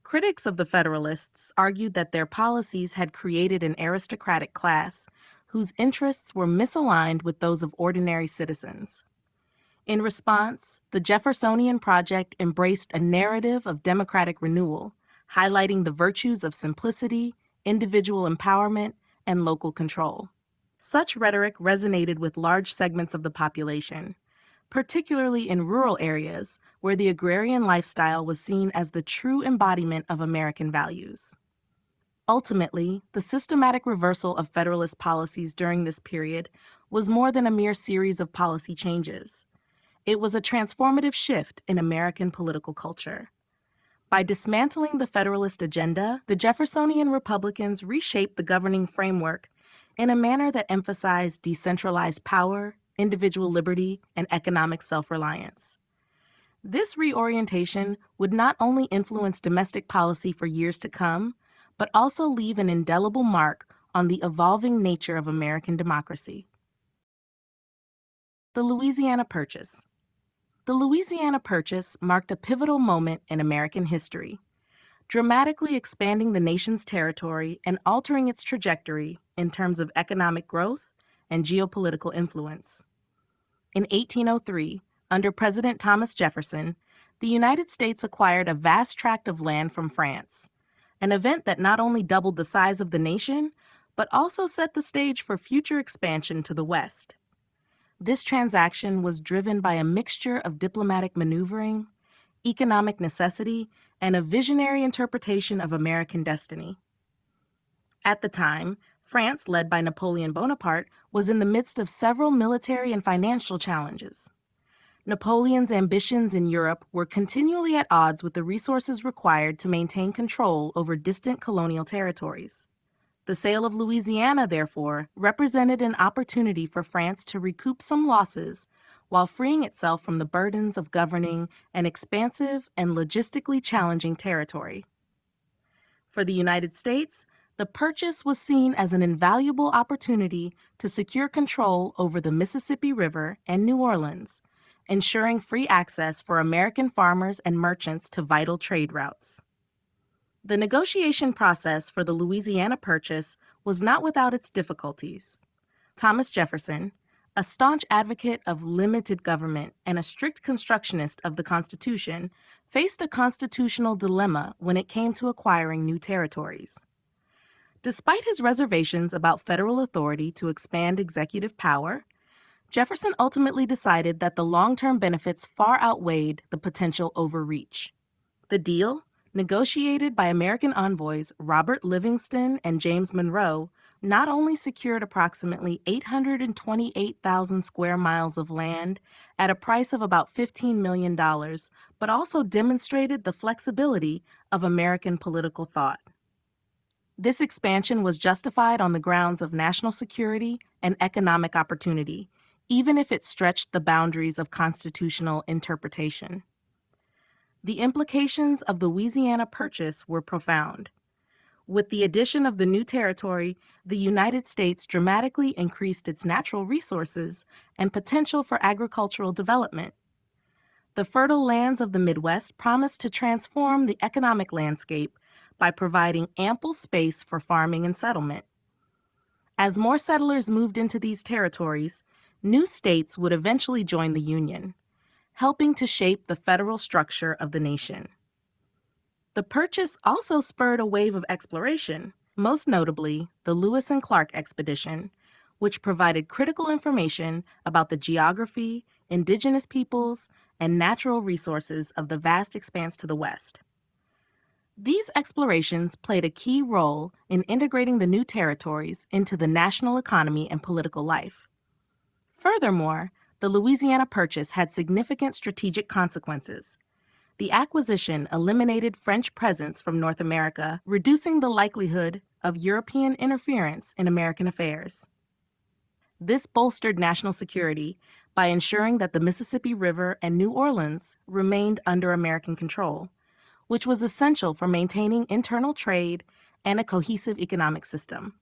Critics of the Federalists argued that their policies had created an aristocratic class whose interests were misaligned with those of ordinary citizens. In response, the Jeffersonian Project embraced a narrative of democratic renewal, highlighting the virtues of simplicity, individual empowerment, and local control. Such rhetoric resonated with large segments of the population, particularly in rural areas where the agrarian lifestyle was seen as the true embodiment of American values. Ultimately, the systematic reversal of Federalist policies during this period was more than a mere series of policy changes. It was a transformative shift in American political culture. By dismantling the Federalist agenda, the Jeffersonian Republicans reshaped the governing framework in a manner that emphasized decentralized power, individual liberty, and economic self-reliance. This reorientation would not only influence domestic policy for years to come, but also leave an indelible mark on the evolving nature of American democracy. The Louisiana Purchase. The Louisiana Purchase marked a pivotal moment in American history, dramatically expanding the nation's territory and altering its trajectory in terms of economic growth and geopolitical influence. In 1803, under President Thomas Jefferson, the United States acquired a vast tract of land from France, an event that not only doubled the size of the nation, but also set the stage for future expansion to the West. This transaction was driven by a mixture of diplomatic maneuvering, economic necessity, and a visionary interpretation of American destiny. At the time, France, led by Napoleon Bonaparte, was in the midst of several military and financial challenges. Napoleon's ambitions in Europe were continually at odds with the resources required to maintain control over distant colonial territories. The sale of Louisiana, therefore, represented an opportunity for France to recoup some losses while freeing itself from the burdens of governing an expansive and logistically challenging territory. For the United States, The purchase was seen as an invaluable opportunity to secure control over the Mississippi River and New Orleans, ensuring free access for American farmers and merchants to vital trade routes. The negotiation process for the Louisiana Purchase was not without its difficulties. Thomas Jefferson, a staunch advocate of limited government and a strict constructionist of the Constitution, faced a constitutional dilemma when it came to acquiring new territories. Despite his reservations about federal authority to expand executive power, Jefferson ultimately decided that the long-term benefits far outweighed the potential overreach. The deal, negotiated by American envoys Robert Livingston and James Monroe, not only secured approximately 828,000 square miles of land at a price of about $15 million, but also demonstrated the flexibility of American political thought. This expansion was justified on the grounds of national security and economic opportunity, even if it stretched the boundaries of constitutional interpretation. The implications of the Louisiana Purchase were profound. With the addition of the new territory, the United States dramatically increased its natural resources and potential for agricultural development. The fertile lands of the Midwest promised to transform the economic landscape by providing ample space for farming and settlement. As more settlers moved into these territories, new states would eventually join the Union, helping to shape the federal structure of the nation. The purchase also spurred a wave of exploration, most notably the Lewis and Clark expedition, which provided critical information about the geography, indigenous peoples, and natural resources of the vast expanse to the west. These explorations played a key role in integrating the new territories into the national economy and political life. Furthermore, the Louisiana Purchase had significant strategic consequences. The acquisition eliminated French presence from North America, reducing the likelihood of European interference in American affairs. This bolstered national security by ensuring that the Mississippi River and New Orleans remained under American control, which was essential for maintaining internal trade and a cohesive economic system.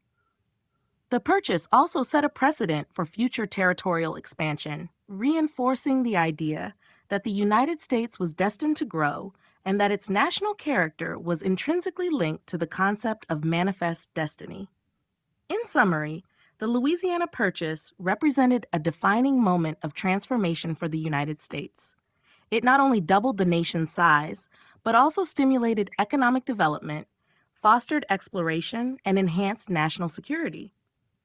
The purchase also set a precedent for future territorial expansion, reinforcing the idea that the United States was destined to grow and that its national character was intrinsically linked to the concept of manifest destiny. In summary, the Louisiana Purchase represented a defining moment of transformation for the United States. It not only doubled the nation's size, but also stimulated economic development, fostered exploration, and enhanced national security.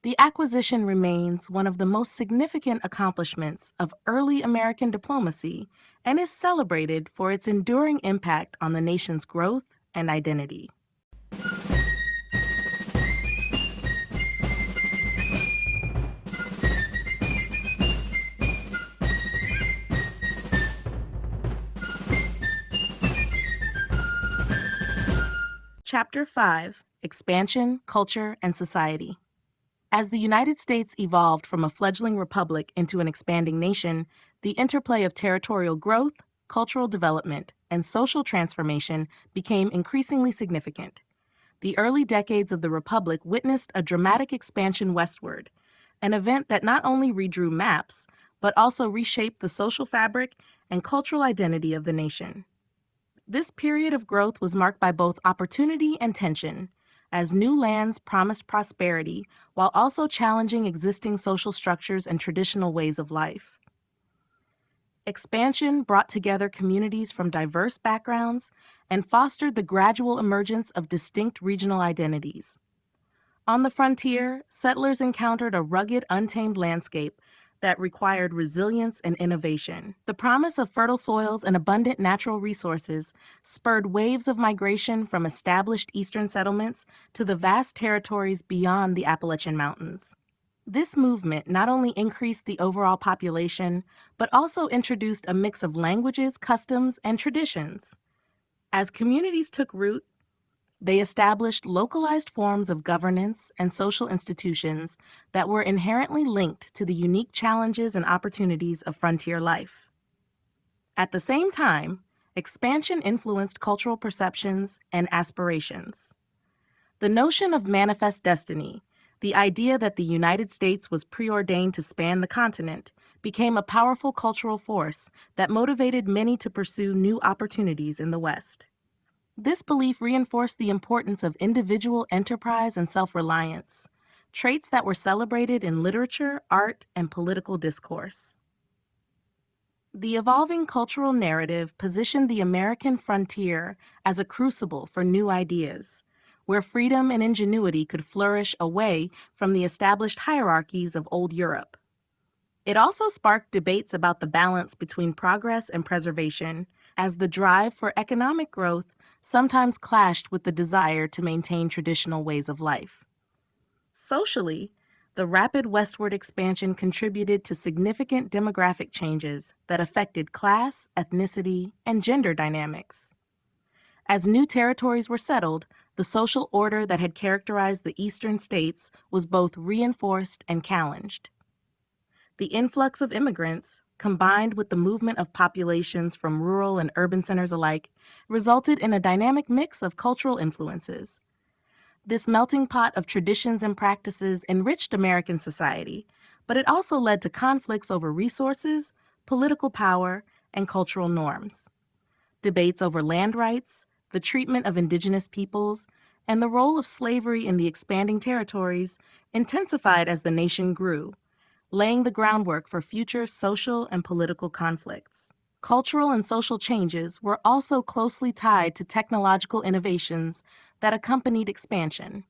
The acquisition remains one of the most significant accomplishments of early American diplomacy and is celebrated for its enduring impact on the nation's growth and identity. Chapter 5: Expansion, Culture, and Society. As the United States evolved from a fledgling republic into an expanding nation, the interplay of territorial growth, cultural development, and social transformation became increasingly significant. The early decades of the republic witnessed a dramatic expansion westward, an event that not only redrew maps, but also reshaped the social fabric and cultural identity of the nation. This period of growth was marked by both opportunity and tension, as new lands promised prosperity while also challenging existing social structures and traditional ways of life. Expansion brought together communities from diverse backgrounds and fostered the gradual emergence of distinct regional identities. On the frontier, settlers encountered a rugged, untamed landscape that required resilience and innovation. The promise of fertile soils and abundant natural resources spurred waves of migration from established eastern settlements to the vast territories beyond the Appalachian Mountains. This movement not only increased the overall population, but also introduced a mix of languages, customs, and traditions. As communities took root, they established localized forms of governance and social institutions that were inherently linked to the unique challenges and opportunities of frontier life. At the same time, expansion influenced cultural perceptions and aspirations. The notion of manifest destiny, the idea that the United States was preordained to span the continent, became a powerful cultural force that motivated many to pursue new opportunities in the West. This belief reinforced the importance of individual enterprise and self-reliance, traits that were celebrated in literature, art, and political discourse. The evolving cultural narrative positioned the American frontier as a crucible for new ideas, where freedom and ingenuity could flourish away from the established hierarchies of old Europe. It also sparked debates about the balance between progress and preservation, as the drive for economic growth sometimes clashed with the desire to maintain traditional ways of life. Socially, the rapid westward expansion contributed to significant demographic changes that affected class, ethnicity, and gender dynamics. As new territories were settled, the social order that had characterized the eastern states was both reinforced and challenged. The influx of immigrants, combined with the movement of populations from rural and urban centers alike, resulted in a dynamic mix of cultural influences. This melting pot of traditions and practices enriched American society, but it also led to conflicts over resources, political power, and cultural norms. Debates over land rights, the treatment of indigenous peoples, and the role of slavery in the expanding territories intensified as the nation grew, laying the groundwork for future social and political conflicts. Cultural and social changes were also closely tied to technological innovations that accompanied expansion.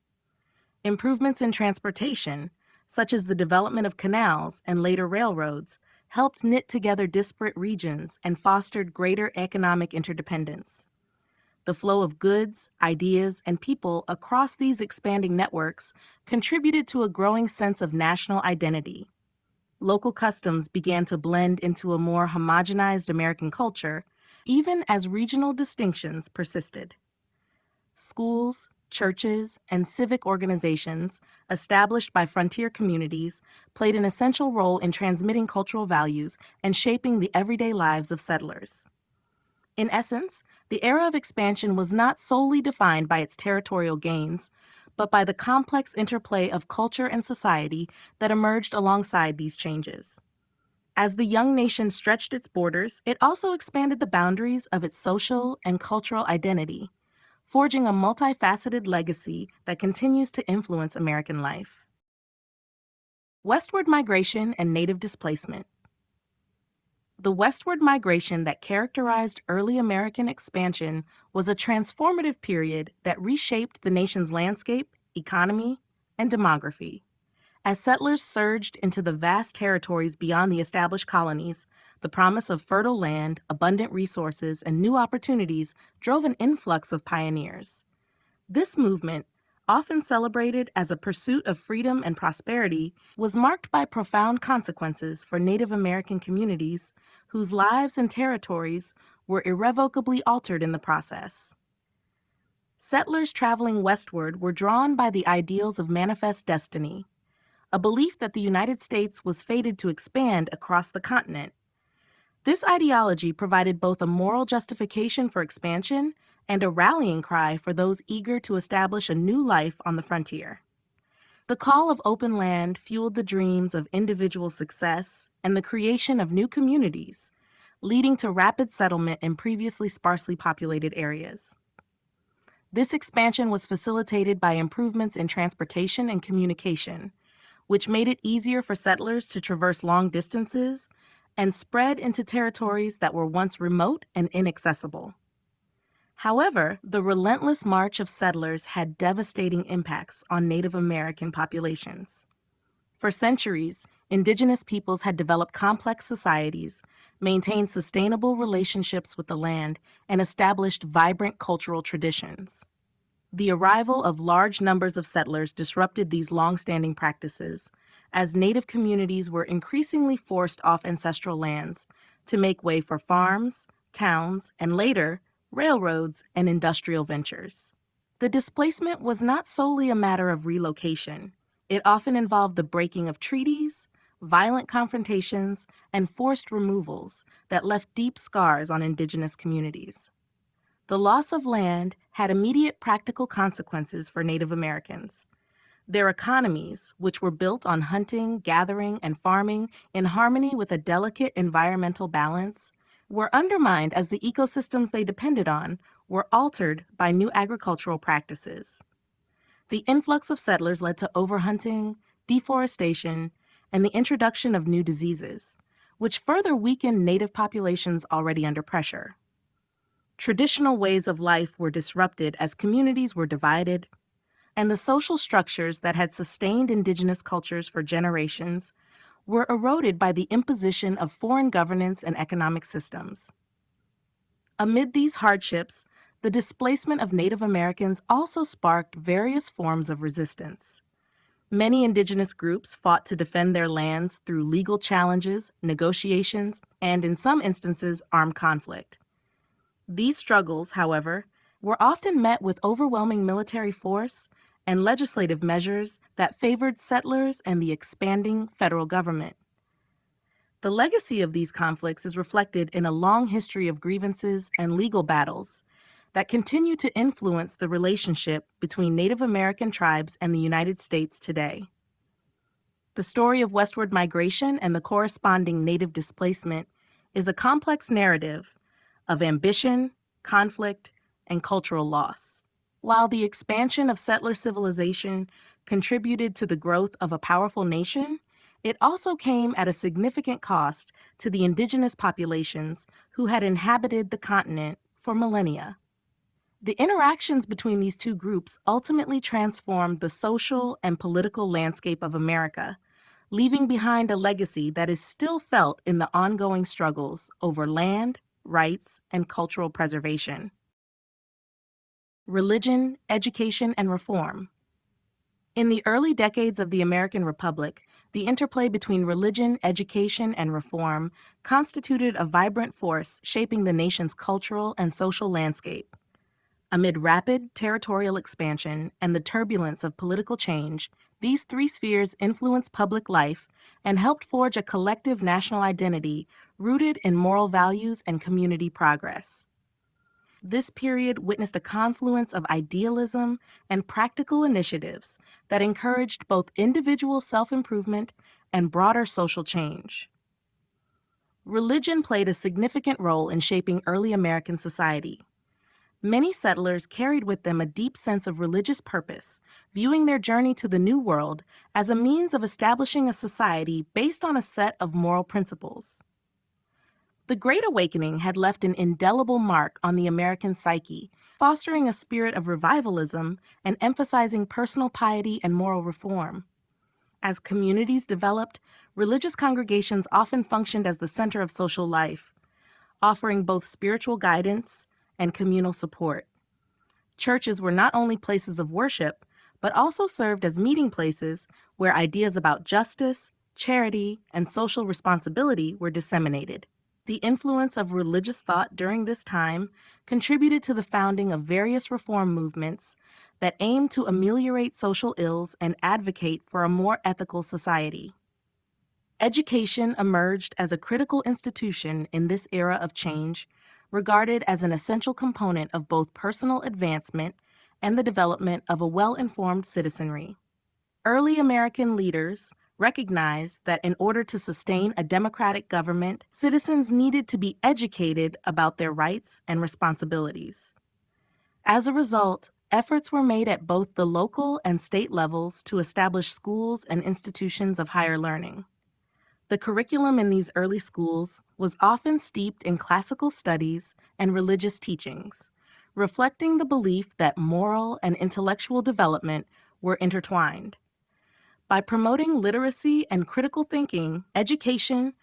Improvements in transportation, such as the development of canals and later railroads, helped knit together disparate regions and fostered greater economic interdependence. The flow of goods, ideas, and people across these expanding networks contributed to a growing sense of national identity. Local customs began to blend into a more homogenized American culture, even as regional distinctions persisted. Schools, churches, and civic organizations established by frontier communities played an essential role in transmitting cultural values and shaping the everyday lives of settlers. In essence, the era of expansion was not solely defined by its territorial gains, but by the complex interplay of culture and society that emerged alongside these changes. As the young nation stretched its borders, it also expanded the boundaries of its social and cultural identity, forging a multifaceted legacy that continues to influence American life. Westward migration and native displacement. The westward migration that characterized early American expansion was a transformative period that reshaped the nation's landscape, economy, and demography. As settlers surged into the vast territories beyond the established colonies, the promise of fertile land, abundant resources, and new opportunities drove an influx of pioneers. This movement, often celebrated as a pursuit of freedom and prosperity, was marked by profound consequences for Native American communities whose lives and territories were irrevocably altered in the process. Settlers traveling westward were drawn by the ideals of manifest destiny, a belief that the United States was fated to expand across the continent. This ideology provided both a moral justification for expansion and a rallying cry for those eager to establish a new life on the frontier. The call of open land fueled the dreams of individual success and the creation of new communities, leading to rapid settlement in previously sparsely populated areas. This expansion was facilitated by improvements in transportation and communication, which made it easier for settlers to traverse long distances and spread into territories that were once remote and inaccessible. However, the relentless march of settlers had devastating impacts on Native American populations. For centuries, indigenous peoples had developed complex societies, maintained sustainable relationships with the land, and established vibrant cultural traditions. The arrival of large numbers of settlers disrupted these long-standing practices, as Native communities were increasingly forced off ancestral lands to make way for farms, towns, and later, railroads and industrial ventures. The displacement was not solely a matter of relocation. It often involved the breaking of treaties, violent confrontations, and forced removals that left deep scars on indigenous communities. The loss of land had immediate practical consequences for Native Americans. Their economies, which were built on hunting, gathering, and farming in harmony with a delicate environmental balance, were undermined as the ecosystems they depended on were altered by new agricultural practices. The influx of settlers led to overhunting, deforestation, and the introduction of new diseases, which further weakened native populations already under pressure. Traditional ways of life were disrupted as communities were divided, and the social structures that had sustained indigenous cultures for generations were eroded by the imposition of foreign governance and economic systems. Amid these hardships, the displacement of Native Americans also sparked various forms of resistance. Many indigenous groups fought to defend their lands through legal challenges, negotiations, and in some instances, armed conflict. These struggles, however, were often met with overwhelming military force and legislative measures that favored settlers and the expanding federal government. The legacy of these conflicts is reflected in a long history of grievances and legal battles that continue to influence the relationship between Native American tribes and the United States today. The story of westward migration and the corresponding Native displacement is a complex narrative of ambition, conflict, and cultural loss. While the expansion of settler civilization contributed to the growth of a powerful nation, it also came at a significant cost to the indigenous populations who had inhabited the continent for millennia. The interactions between these two groups ultimately transformed the social and political landscape of America, leaving behind a legacy that is still felt in the ongoing struggles over land, rights, and cultural preservation. Religion, education, and reform. In the early decades of the American Republic, the interplay between religion, education, and reform constituted a vibrant force shaping the nation's cultural and social landscape. Amid rapid territorial expansion and the turbulence of political change, these three spheres influenced public life and helped forge a collective national identity rooted in moral values and community progress. This period witnessed a confluence of idealism and practical initiatives that encouraged both individual self-improvement and broader social change. Religion played a significant role in shaping early American society. Many settlers carried with them a deep sense of religious purpose, viewing their journey to the New World as a means of establishing a society based on a set of moral principles. The Great Awakening had left an indelible mark on the American psyche, fostering a spirit of revivalism and emphasizing personal piety and moral reform. As communities developed, religious congregations often functioned as the center of social life, offering both spiritual guidance and communal support. Churches were not only places of worship, but also served as meeting places where ideas about justice, charity, and social responsibility were disseminated. The influence of religious thought during this time contributed to the founding of various reform movements that aimed to ameliorate social ills and advocate for a more ethical society. Education emerged as a critical institution in this era of change, regarded as an essential component of both personal advancement and the development of a well-informed citizenry. Early American leaders recognized that in order to sustain a democratic government, citizens needed to be educated about their rights and responsibilities. As a result, efforts were made at both the local and state levels to establish schools and institutions of higher learning. The curriculum in these early schools was often steeped in classical studies and religious teachings, reflecting the belief that moral and intellectual development were intertwined. By promoting literacy and critical thinking, education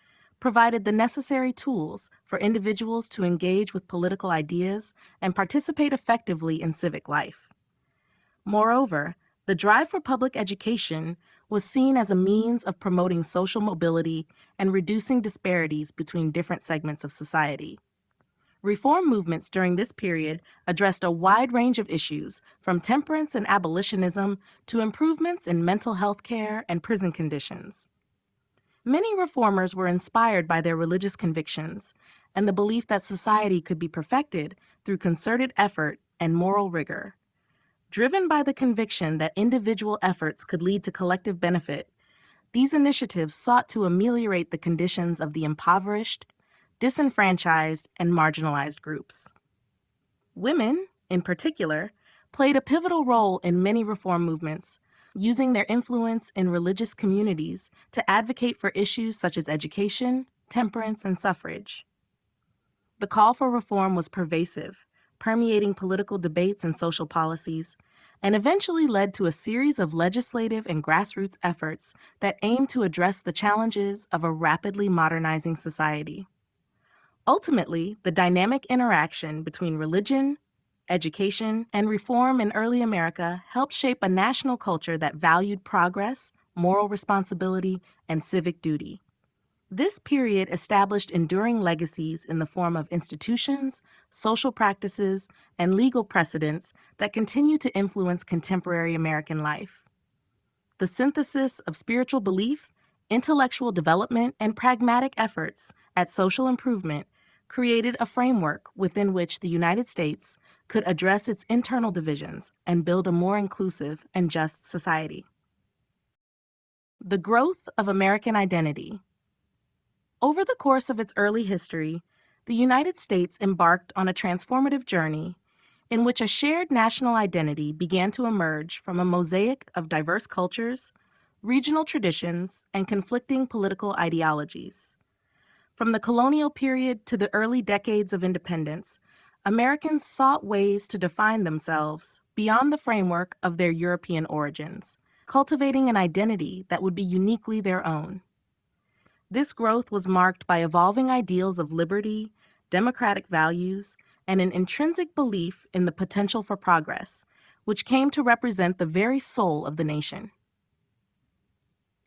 provided the necessary tools for individuals to engage with political ideas and participate effectively in civic life. Moreover, the drive for public education was seen as a means of promoting social mobility and reducing disparities between different segments of society. Reform movements during this period addressed a wide range of issues, from temperance and abolitionism to improvements in mental health care and prison conditions. Many reformers were inspired by their religious convictions and the belief that society could be perfected through concerted effort and moral rigor. Driven by the conviction that individual efforts could lead to collective benefit, these initiatives sought to ameliorate the conditions of the impoverished, disenfranchised, and marginalized groups. Women, in particular, played a pivotal role in many reform movements, using their influence in religious communities to advocate for issues such as education, temperance, and suffrage. The call for reform was pervasive, permeating political debates and social policies, and eventually led to a series of legislative and grassroots efforts that aimed to address the challenges of a rapidly modernizing society. Ultimately, the dynamic interaction between religion, education, and reform in early America helped shape a national culture that valued progress, moral responsibility, and civic duty. This period established enduring legacies in the form of institutions, social practices, and legal precedents that continue to influence contemporary American life. The synthesis of spiritual belief, intellectual development, and pragmatic efforts at social improvement created a framework within which the United States could address its internal divisions and build a more inclusive and just society. The growth of American identity. Over the course of its early history, the United States embarked on a transformative journey in which a shared national identity began to emerge from a mosaic of diverse cultures, regional traditions, and conflicting political ideologies. From the colonial period to the early decades of independence, Americans sought ways to define themselves beyond the framework of their European origins, cultivating an identity that would be uniquely their own. This growth was marked by evolving ideals of liberty, democratic values, and an intrinsic belief in the potential for progress, which came to represent the very soul of the nation.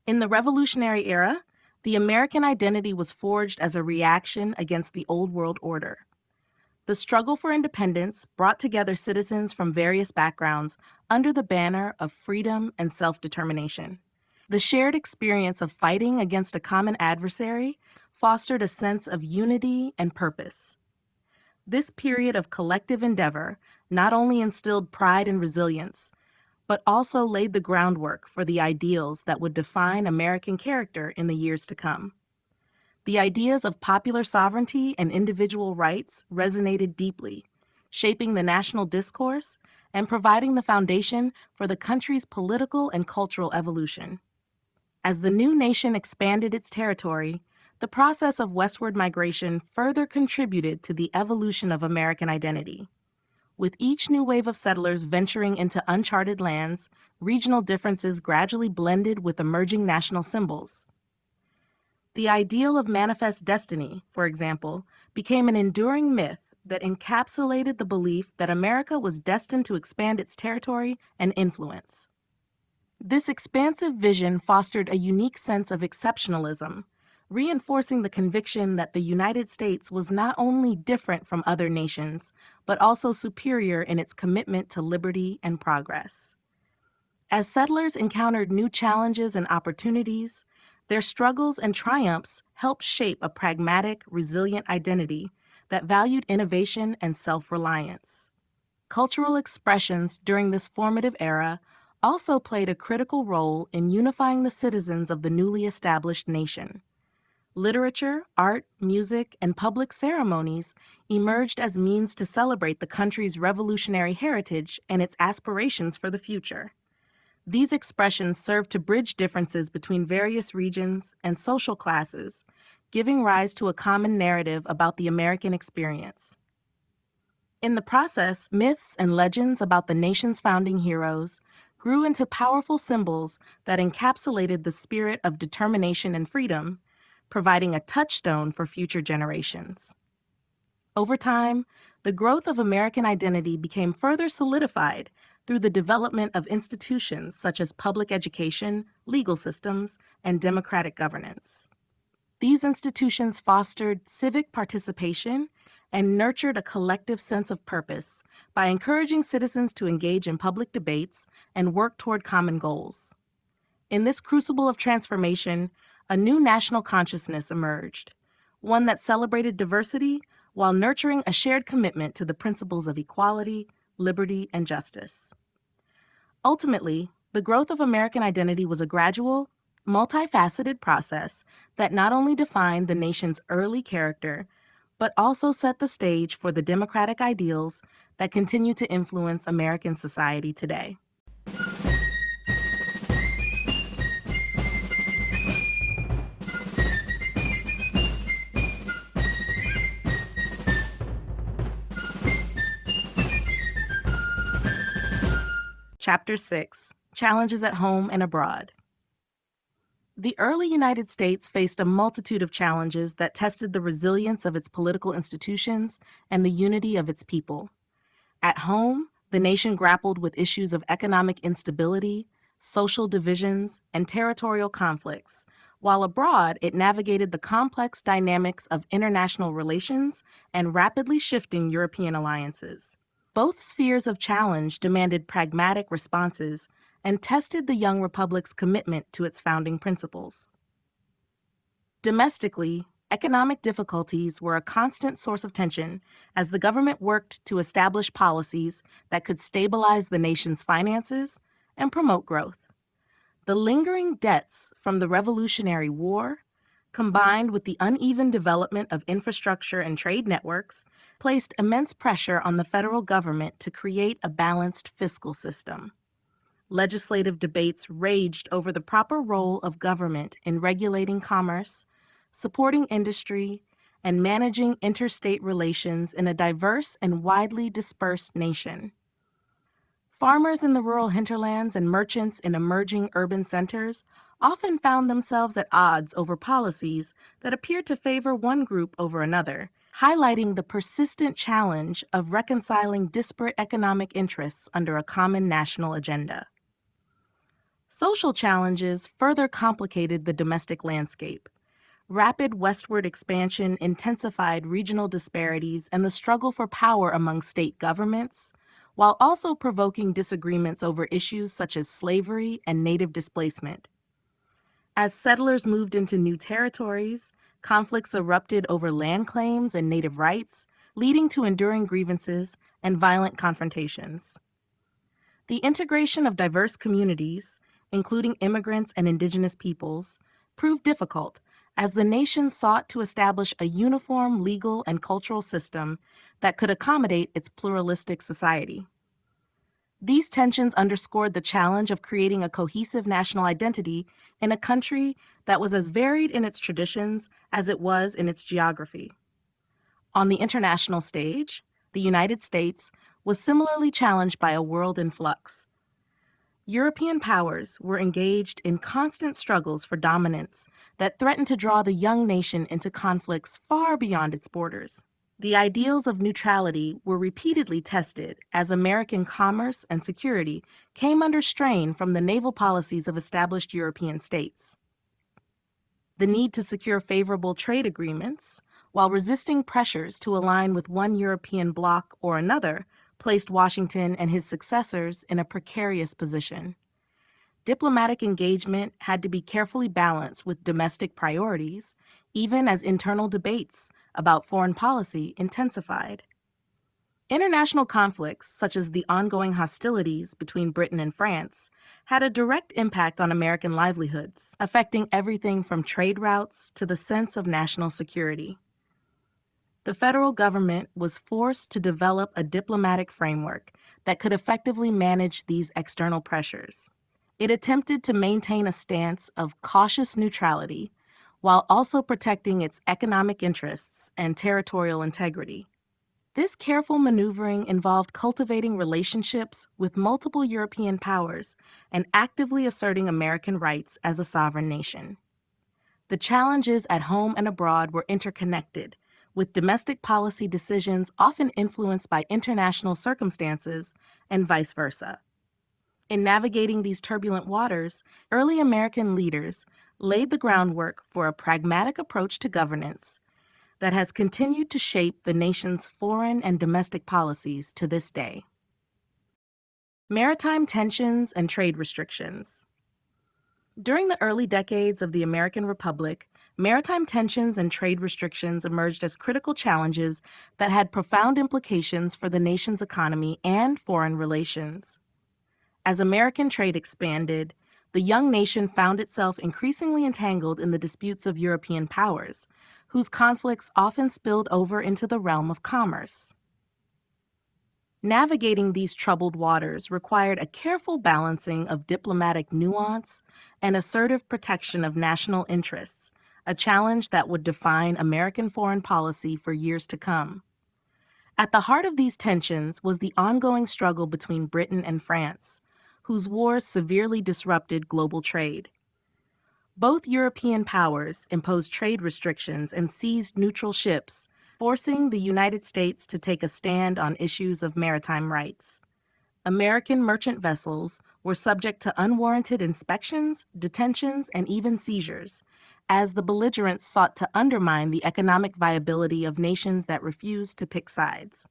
In the Revolutionary era, the American identity was forged as a reaction against the Old World Order. The struggle for independence brought together citizens from various backgrounds under the banner of freedom and self-determination. The shared experience of fighting against a common adversary fostered a sense of unity and purpose. This period of collective endeavor not only instilled pride and resilience, but also laid the groundwork for the ideals that would define American character in the years to come. The ideas of popular sovereignty and individual rights resonated deeply, shaping the national discourse and providing the foundation for the country's political and cultural evolution. As the new nation expanded its territory, the process of westward migration further contributed to the evolution of American identity. With each new wave of settlers venturing into uncharted lands, regional differences gradually blended with emerging national symbols. The ideal of manifest destiny, for example, became an enduring myth that encapsulated the belief that America was destined to expand its territory and influence. This expansive vision fostered a unique sense of exceptionalism, reinforcing the conviction that the United States was not only different from other nations, but also superior in its commitment to liberty and progress. As settlers encountered new challenges and opportunities, their struggles and triumphs helped shape a pragmatic, resilient identity that valued innovation and self-reliance. Cultural expressions during this formative era also played a critical role in unifying the citizens of the newly established nation. Literature, art, music, and public ceremonies emerged as means to celebrate the country's revolutionary heritage and its aspirations for the future. These expressions served to bridge differences between various regions and social classes, giving rise to a common narrative about the American experience. In the process, myths and legends about the nation's founding heroes grew into powerful symbols that encapsulated the spirit of determination and freedom, providing a touchstone for future generations. Over time, the growth of American identity became further solidified through the development of institutions such as public education, legal systems, and democratic governance. These institutions fostered civic participation and nurtured a collective sense of purpose by encouraging citizens to engage in public debates and work toward common goals. In this crucible of transformation, a new national consciousness emerged, one that celebrated diversity while nurturing a shared commitment to the principles of equality, liberty, and justice. Ultimately, the growth of American identity was a gradual, multifaceted process that not only defined the nation's early character, but also set the stage for the democratic ideals that continue to influence American society today. Chapter 6: Challenges at Home and Abroad. The early United States faced a multitude of challenges that tested the resilience of its political institutions and the unity of its people. At home, the nation grappled with issues of economic instability, social divisions, and territorial conflicts, while abroad it navigated the complex dynamics of international relations and rapidly shifting European alliances. Both spheres of challenge demanded pragmatic responses and tested the young republic's commitment to its founding principles. Domestically, economic difficulties were a constant source of tension as the government worked to establish policies that could stabilize the nation's finances and promote growth. The lingering debts from the Revolutionary War, combined with the uneven development of infrastructure and trade networks, placed immense pressure on the federal government to create a balanced fiscal system. Legislative debates raged over the proper role of government in regulating commerce, supporting industry, and managing interstate relations in a diverse and widely dispersed nation. Farmers in the rural hinterlands and merchants in emerging urban centers often found themselves at odds over policies that appeared to favor one group over another, highlighting the persistent challenge of reconciling disparate economic interests under a common national agenda. Social challenges further complicated the domestic landscape. Rapid westward expansion intensified regional disparities and the struggle for power among state governments, while also provoking disagreements over issues such as slavery and native displacement. As settlers moved into new territories, conflicts erupted over land claims and native rights, leading to enduring grievances and violent confrontations. The integration of diverse communities, including immigrants and indigenous peoples, proved difficult as the nation sought to establish a uniform legal and cultural system that could accommodate its pluralistic society. These tensions underscored the challenge of creating a cohesive national identity in a country that was as varied in its traditions as it was in its geography. On the international stage, the United States was similarly challenged by a world in flux. European powers were engaged in constant struggles for dominance that threatened to draw the young nation into conflicts far beyond its borders. The ideals of neutrality were repeatedly tested as American commerce and security came under strain from the naval policies of established European states. The need to secure favorable trade agreements, while resisting pressures to align with one European bloc or another, placed Washington and his successors in a precarious position. Diplomatic engagement had to be carefully balanced with domestic priorities, even as internal debates about foreign policy intensified. International conflicts, such as the ongoing hostilities between Britain and France, had a direct impact on American livelihoods, affecting everything from trade routes to the sense of national security. The federal government was forced to develop a diplomatic framework that could effectively manage these external pressures. It attempted to maintain a stance of cautious neutrality while also protecting its economic interests and territorial integrity. This careful maneuvering involved cultivating relationships with multiple European powers and actively asserting American rights as a sovereign nation. The challenges at home and abroad were interconnected, with domestic policy decisions often influenced by international circumstances and vice versa. In navigating these turbulent waters, early American leaders laid the groundwork for a pragmatic approach to governance that has continued to shape the nation's foreign and domestic policies to this day. Maritime tensions and trade restrictions. During the early decades of the American Republic, Maritime tensions and trade restrictions emerged as critical challenges that had profound implications for the nation's economy and foreign relations. As American trade expanded, the young nation found itself increasingly entangled in the disputes of European powers, whose conflicts often spilled over into the realm of commerce. Navigating these troubled waters required a careful balancing of diplomatic nuance and assertive protection of national interests, a challenge that would define American foreign policy for years to come. At the heart of these tensions was the ongoing struggle between Britain and France, whose wars severely disrupted global trade. Both European powers imposed trade restrictions and seized neutral ships, forcing the United States to take a stand on issues of maritime rights. American merchant vessels were subject to unwarranted inspections, detentions, and even seizures, as the belligerents sought to undermine the economic viability of nations that refused to pick sides.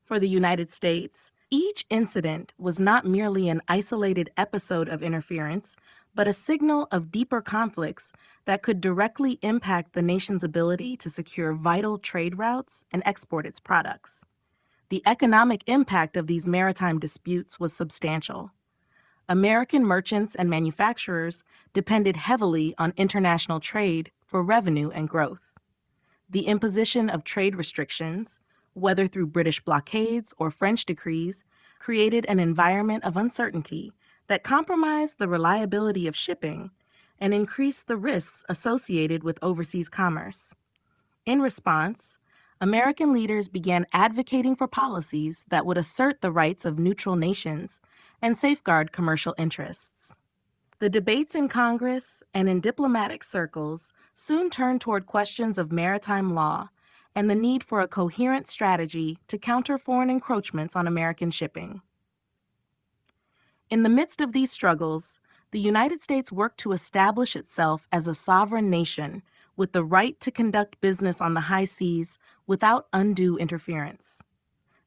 For the United States, each incident was not merely an isolated episode of interference, but a signal of deeper conflicts that could directly impact the nation's ability to secure vital trade routes and export its products. The economic impact of these maritime disputes was substantial. American merchants and manufacturers depended heavily on international trade for revenue and growth. The imposition of trade restrictions, whether through British blockades or French decrees, created an environment of uncertainty that compromised the reliability of shipping and increased the risks associated with overseas commerce. In response, American leaders began advocating for policies that would assert the rights of neutral nations and safeguard commercial interests. The debates in Congress and in diplomatic circles soon turned toward questions of maritime law and the need for a coherent strategy to counter foreign encroachments on American shipping. In the midst of these struggles, the United States worked to establish itself as a sovereign nation with the right to conduct business on the high seas without undue interference.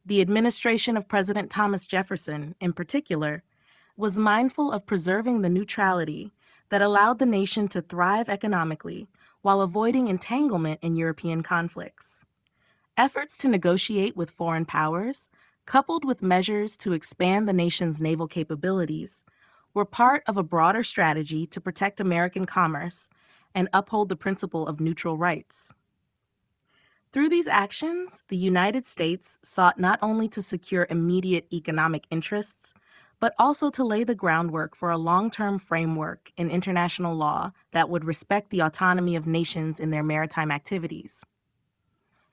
The administration of President Thomas Jefferson, in particular, was mindful of preserving the neutrality that allowed the nation to thrive economically while avoiding entanglement in European conflicts. Efforts to negotiate with foreign powers, coupled with measures to expand the nation's naval capabilities, were part of a broader strategy to protect American commerce and uphold the principle of neutral rights. Through these actions, the United States sought not only to secure immediate economic interests, but also to lay the groundwork for a long-term framework in international law that would respect the autonomy of nations in their maritime activities.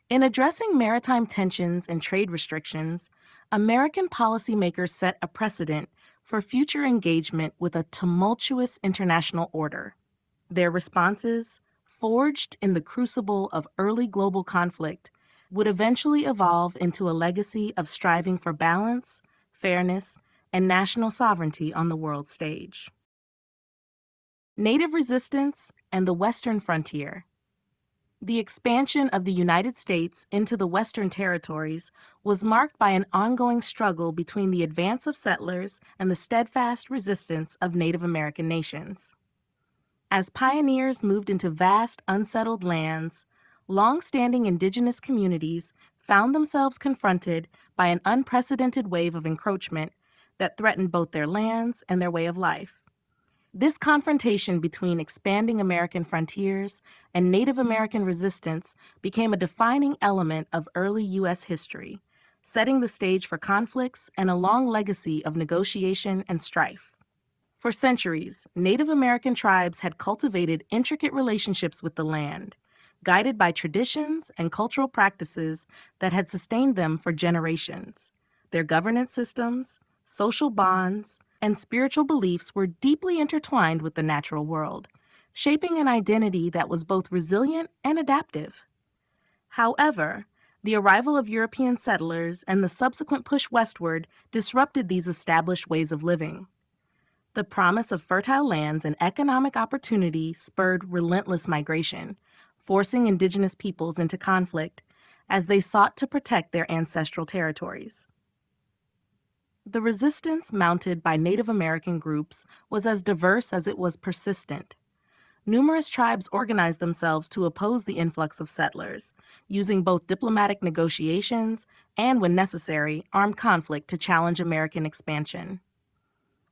In addressing maritime tensions and trade restrictions, American policymakers set a precedent for future engagement with a tumultuous international order. Their responses, forged in the crucible of early global conflict, would eventually evolve into a legacy of striving for balance, fairness, and national sovereignty on the world stage. Native resistance and the Western frontier. The expansion of the United States into the Western territories was marked by an ongoing struggle between the advance of settlers and the steadfast resistance of Native American nations. As pioneers moved into vast, unsettled lands, long-standing indigenous communities found themselves confronted by an unprecedented wave of encroachment that threatened both their lands and their way of life. This confrontation between expanding American frontiers and Native American resistance became a defining element of early U.S. history, setting the stage for conflicts and a long legacy of negotiation and strife. For centuries, Native American tribes had cultivated intricate relationships with the land, guided by traditions and cultural practices that had sustained them for generations. Their governance systems, social bonds, and spiritual beliefs were deeply intertwined with the natural world, shaping an identity that was both resilient and adaptive. However, the arrival of European settlers and the subsequent push westward disrupted these established ways of living. The promise of fertile lands and economic opportunity spurred relentless migration, forcing indigenous peoples into conflict as they sought to protect their ancestral territories. The resistance mounted by Native American groups was as diverse as it was persistent. numerous tribes organized themselves to oppose the influx of settlers, using both diplomatic negotiations and, when necessary, armed conflict to challenge American expansion.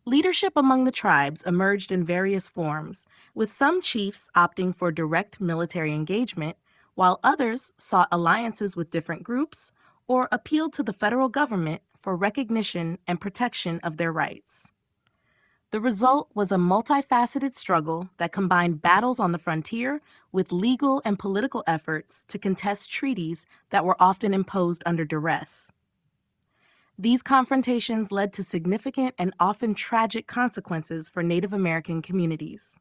Leadership among the tribes emerged in various forms, with some chiefs opting for direct military engagement, while others sought alliances with different groups or appealed to the federal government for recognition and protection of their rights. The result was a multifaceted struggle that combined battles on the frontier with legal and political efforts to contest treaties that were often imposed under duress. These confrontations led to significant and often tragic consequences for Native American communities.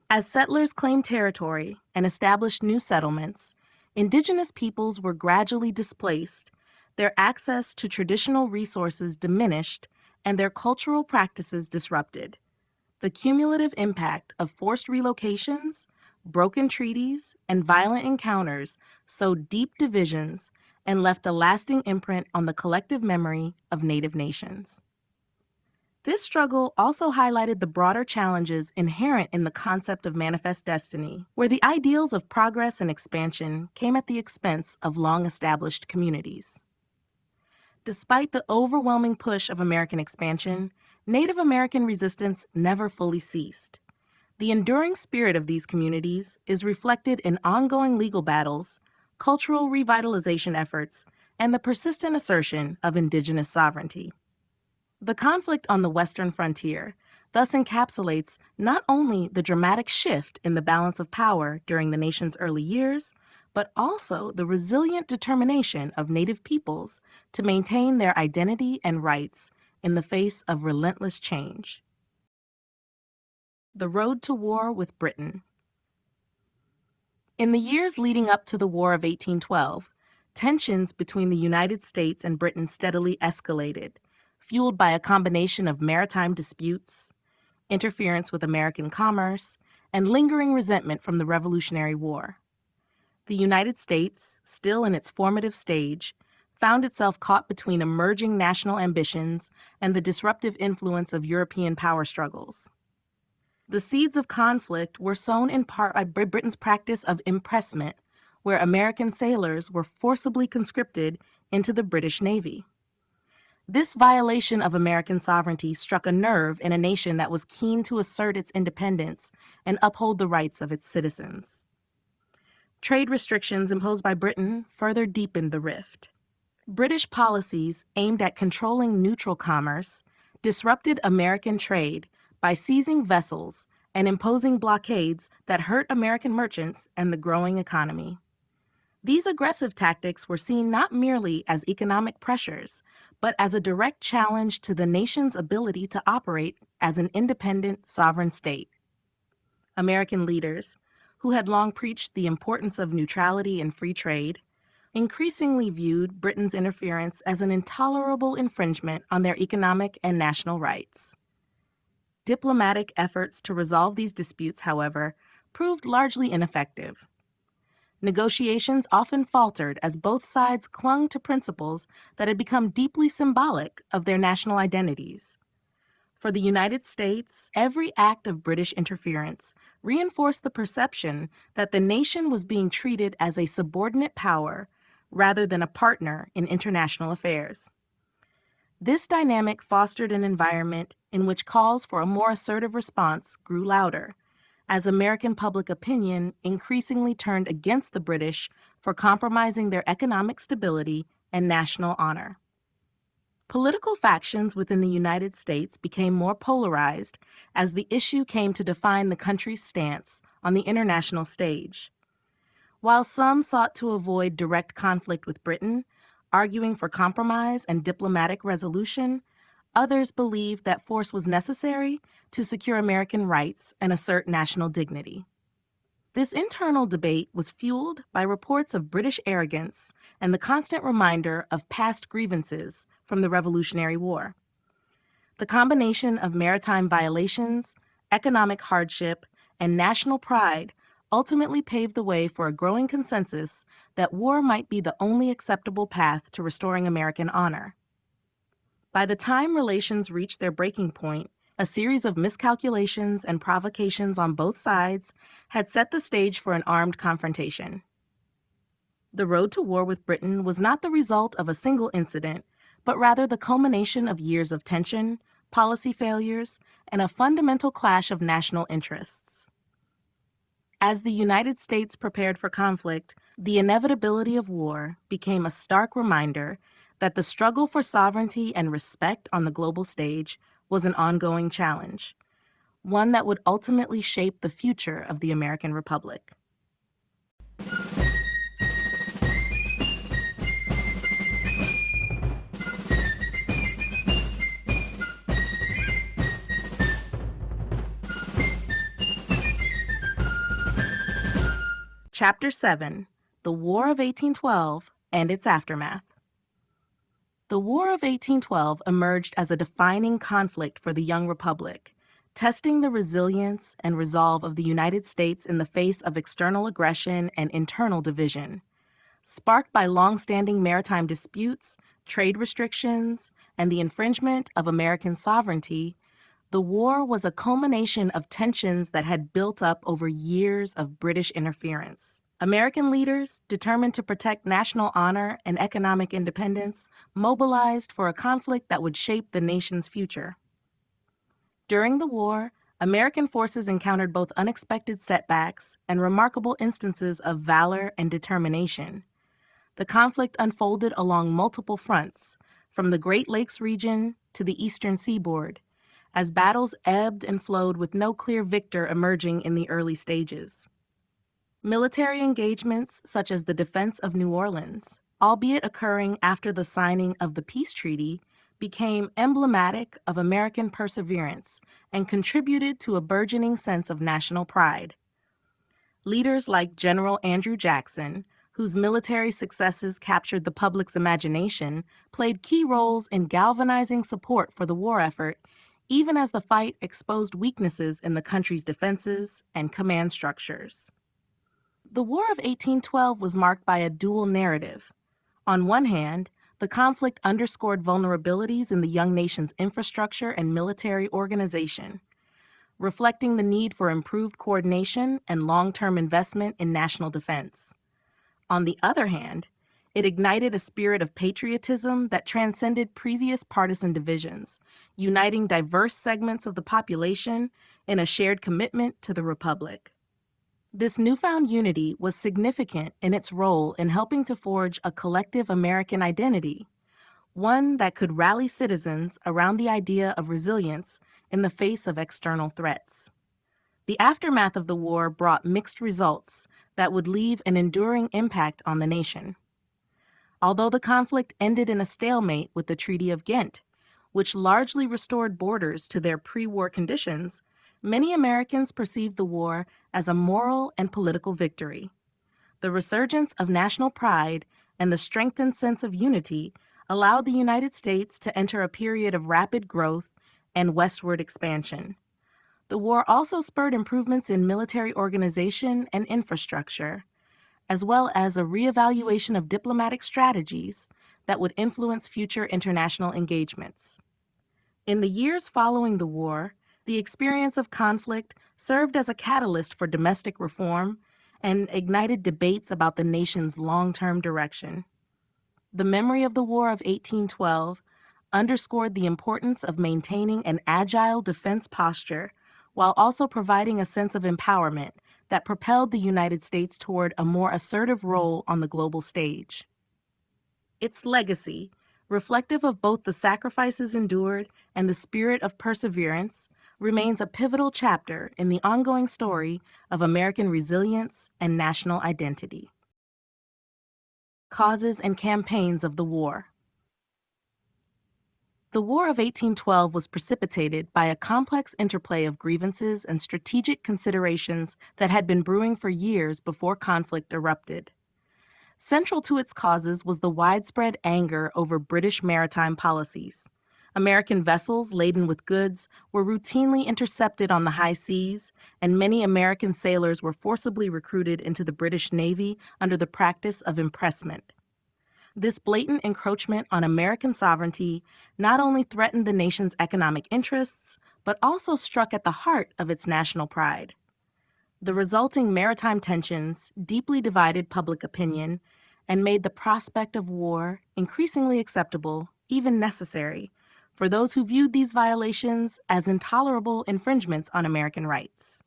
As settlers claimed territory and established new settlements, indigenous peoples were gradually displaced, their access to traditional resources diminished, and their cultural practices disrupted. The cumulative impact of forced relocations, broken treaties, and violent encounters sowed deep divisions and left a lasting imprint on the collective memory of Native nations. This struggle also highlighted the broader challenges inherent in the concept of manifest destiny, where the ideals of progress and expansion came at the expense of long-established communities. Despite the overwhelming push of American expansion, Native American resistance never fully ceased. The enduring spirit of these communities is reflected in ongoing legal battles, cultural revitalization efforts, and the persistent assertion of indigenous sovereignty. The conflict on the western frontier thus encapsulates not only the dramatic shift in the balance of power during the nation's early years, but also the resilient determination of Native peoples to maintain their identity and rights in the face of relentless change. The road to war with Britain. In the years leading up to the War of 1812, tensions between the United States and Britain steadily escalated, fueled by a combination of maritime disputes, interference with American commerce, and lingering resentment from the Revolutionary War. The United States, still in its formative stage, found itself caught between emerging national ambitions and the disruptive influence of European power struggles. The seeds of conflict were sown in part by Britain's practice of impressment, where American sailors were forcibly conscripted into the British Navy. This violation of American sovereignty struck a nerve in a nation that was keen to assert its independence and uphold the rights of its citizens. Trade restrictions imposed by Britain further deepened the rift. British policies aimed at controlling neutral commerce disrupted American trade by seizing vessels and imposing blockades that hurt American merchants and the growing economy. These aggressive tactics were seen not merely as economic pressures, but as a direct challenge to the nation's ability to operate as an independent, sovereign state. American leaders, who had long preached the importance of neutrality and free trade, increasingly viewed Britain's interference as an intolerable infringement on their economic and national rights. Diplomatic efforts to resolve these disputes, however, proved largely ineffective. Negotiations often faltered as both sides clung to principles that had become deeply symbolic of their national identities. For the United States, every act of British interference reinforced the perception that the nation was being treated as a subordinate power rather than a partner in international affairs. This dynamic fostered an environment in which calls for a more assertive response grew louder, as American public opinion increasingly turned against the British for compromising their economic stability and national honor. Political factions within the United States became more polarized as the issue came to define the country's stance on the international stage. While some sought to avoid direct conflict with Britain, arguing for compromise and diplomatic resolution, others believed that force was necessary to secure American rights and assert national dignity. This internal debate was fueled by reports of British arrogance and the constant reminder of past grievances from the Revolutionary War. The combination of maritime violations, economic hardship, and national pride ultimately paved the way for a growing consensus that war might be the only acceptable path to restoring American honor. By the time relations reached their breaking point, A series of miscalculations and provocations on both sides had set the stage for an armed confrontation. The road to war with Britain was not the result of a single incident, but rather the culmination of years of tension, policy failures, and a fundamental clash of national interests. As the United States prepared for conflict, the inevitability of war became a stark reminder that the struggle for sovereignty and respect on the global stage was an ongoing challenge, one that would ultimately shape the future of the American Republic. Chapter 7: The War of 1812 and its Aftermath. The War of 1812 emerged as a defining conflict for the young republic, testing the resilience and resolve of the United States in the face of external aggression and internal division. Sparked by long-standing maritime disputes, trade restrictions, and the infringement of American sovereignty, the war was a culmination of tensions that had built up over years of British interference. American leaders, determined to protect national honor and economic independence, mobilized for a conflict that would shape the nation's future. During the war, American forces encountered both unexpected setbacks and remarkable instances of valor and determination. The conflict unfolded along multiple fronts, from the Great Lakes region to the eastern seaboard, as battles ebbed and flowed with no clear victor emerging in the early stages. Military engagements such as the defense of New Orleans, albeit occurring after the signing of the peace treaty, became emblematic of American perseverance and contributed to a burgeoning sense of national pride. Leaders like General Andrew Jackson, whose military successes captured the public's imagination, played key roles in galvanizing support for the war effort, even as the fight exposed weaknesses in the country's defenses and command structures. The War of 1812 was marked by a dual narrative. On one hand, the conflict underscored vulnerabilities in the young nation's infrastructure and military organization, reflecting the need for improved coordination and long-term investment in national defense. On the other hand, it ignited a spirit of patriotism that transcended previous partisan divisions, uniting diverse segments of the population in a shared commitment to the Republic. This newfound unity was significant in its role in helping to forge a collective American identity, one that could rally citizens around the idea of resilience in the face of external threats. The aftermath of the war brought mixed results that would leave an enduring impact on the nation. Although the conflict ended in a stalemate with the Treaty of Ghent, which largely restored borders to their pre-war conditions, many Americans perceived the war as a moral and political victory. The resurgence of national pride and the strengthened sense of unity allowed the United States to enter a period of rapid growth and westward expansion. The war also spurred improvements in military organization and infrastructure, as well as a reevaluation of diplomatic strategies that would influence future international engagements. In the years following the war, the experience of conflict served as a catalyst for domestic reform and ignited debates about the nation's long-term direction. The memory of the War of 1812 underscored the importance of maintaining an agile defense posture while also providing a sense of empowerment that propelled the United States toward a more assertive role on the global stage. Its legacy, reflective of both the sacrifices endured and the spirit of perseverance, remains a pivotal chapter in the ongoing story of American resilience and national identity. Causes and campaigns of the war. The War of 1812 was precipitated by a complex interplay of grievances and strategic considerations that had been brewing for years before conflict erupted. Central to its causes was the widespread anger over British maritime policies. American vessels laden with goods were routinely intercepted on the high seas, and many American sailors were forcibly recruited into the British Navy under the practice of impressment. This blatant encroachment on American sovereignty not only threatened the nation's economic interests, but also struck at the heart of its national pride. The resulting maritime tensions deeply divided public opinion and made the prospect of war increasingly acceptable, even necessary, for those who viewed these violations as intolerable infringements on American rights.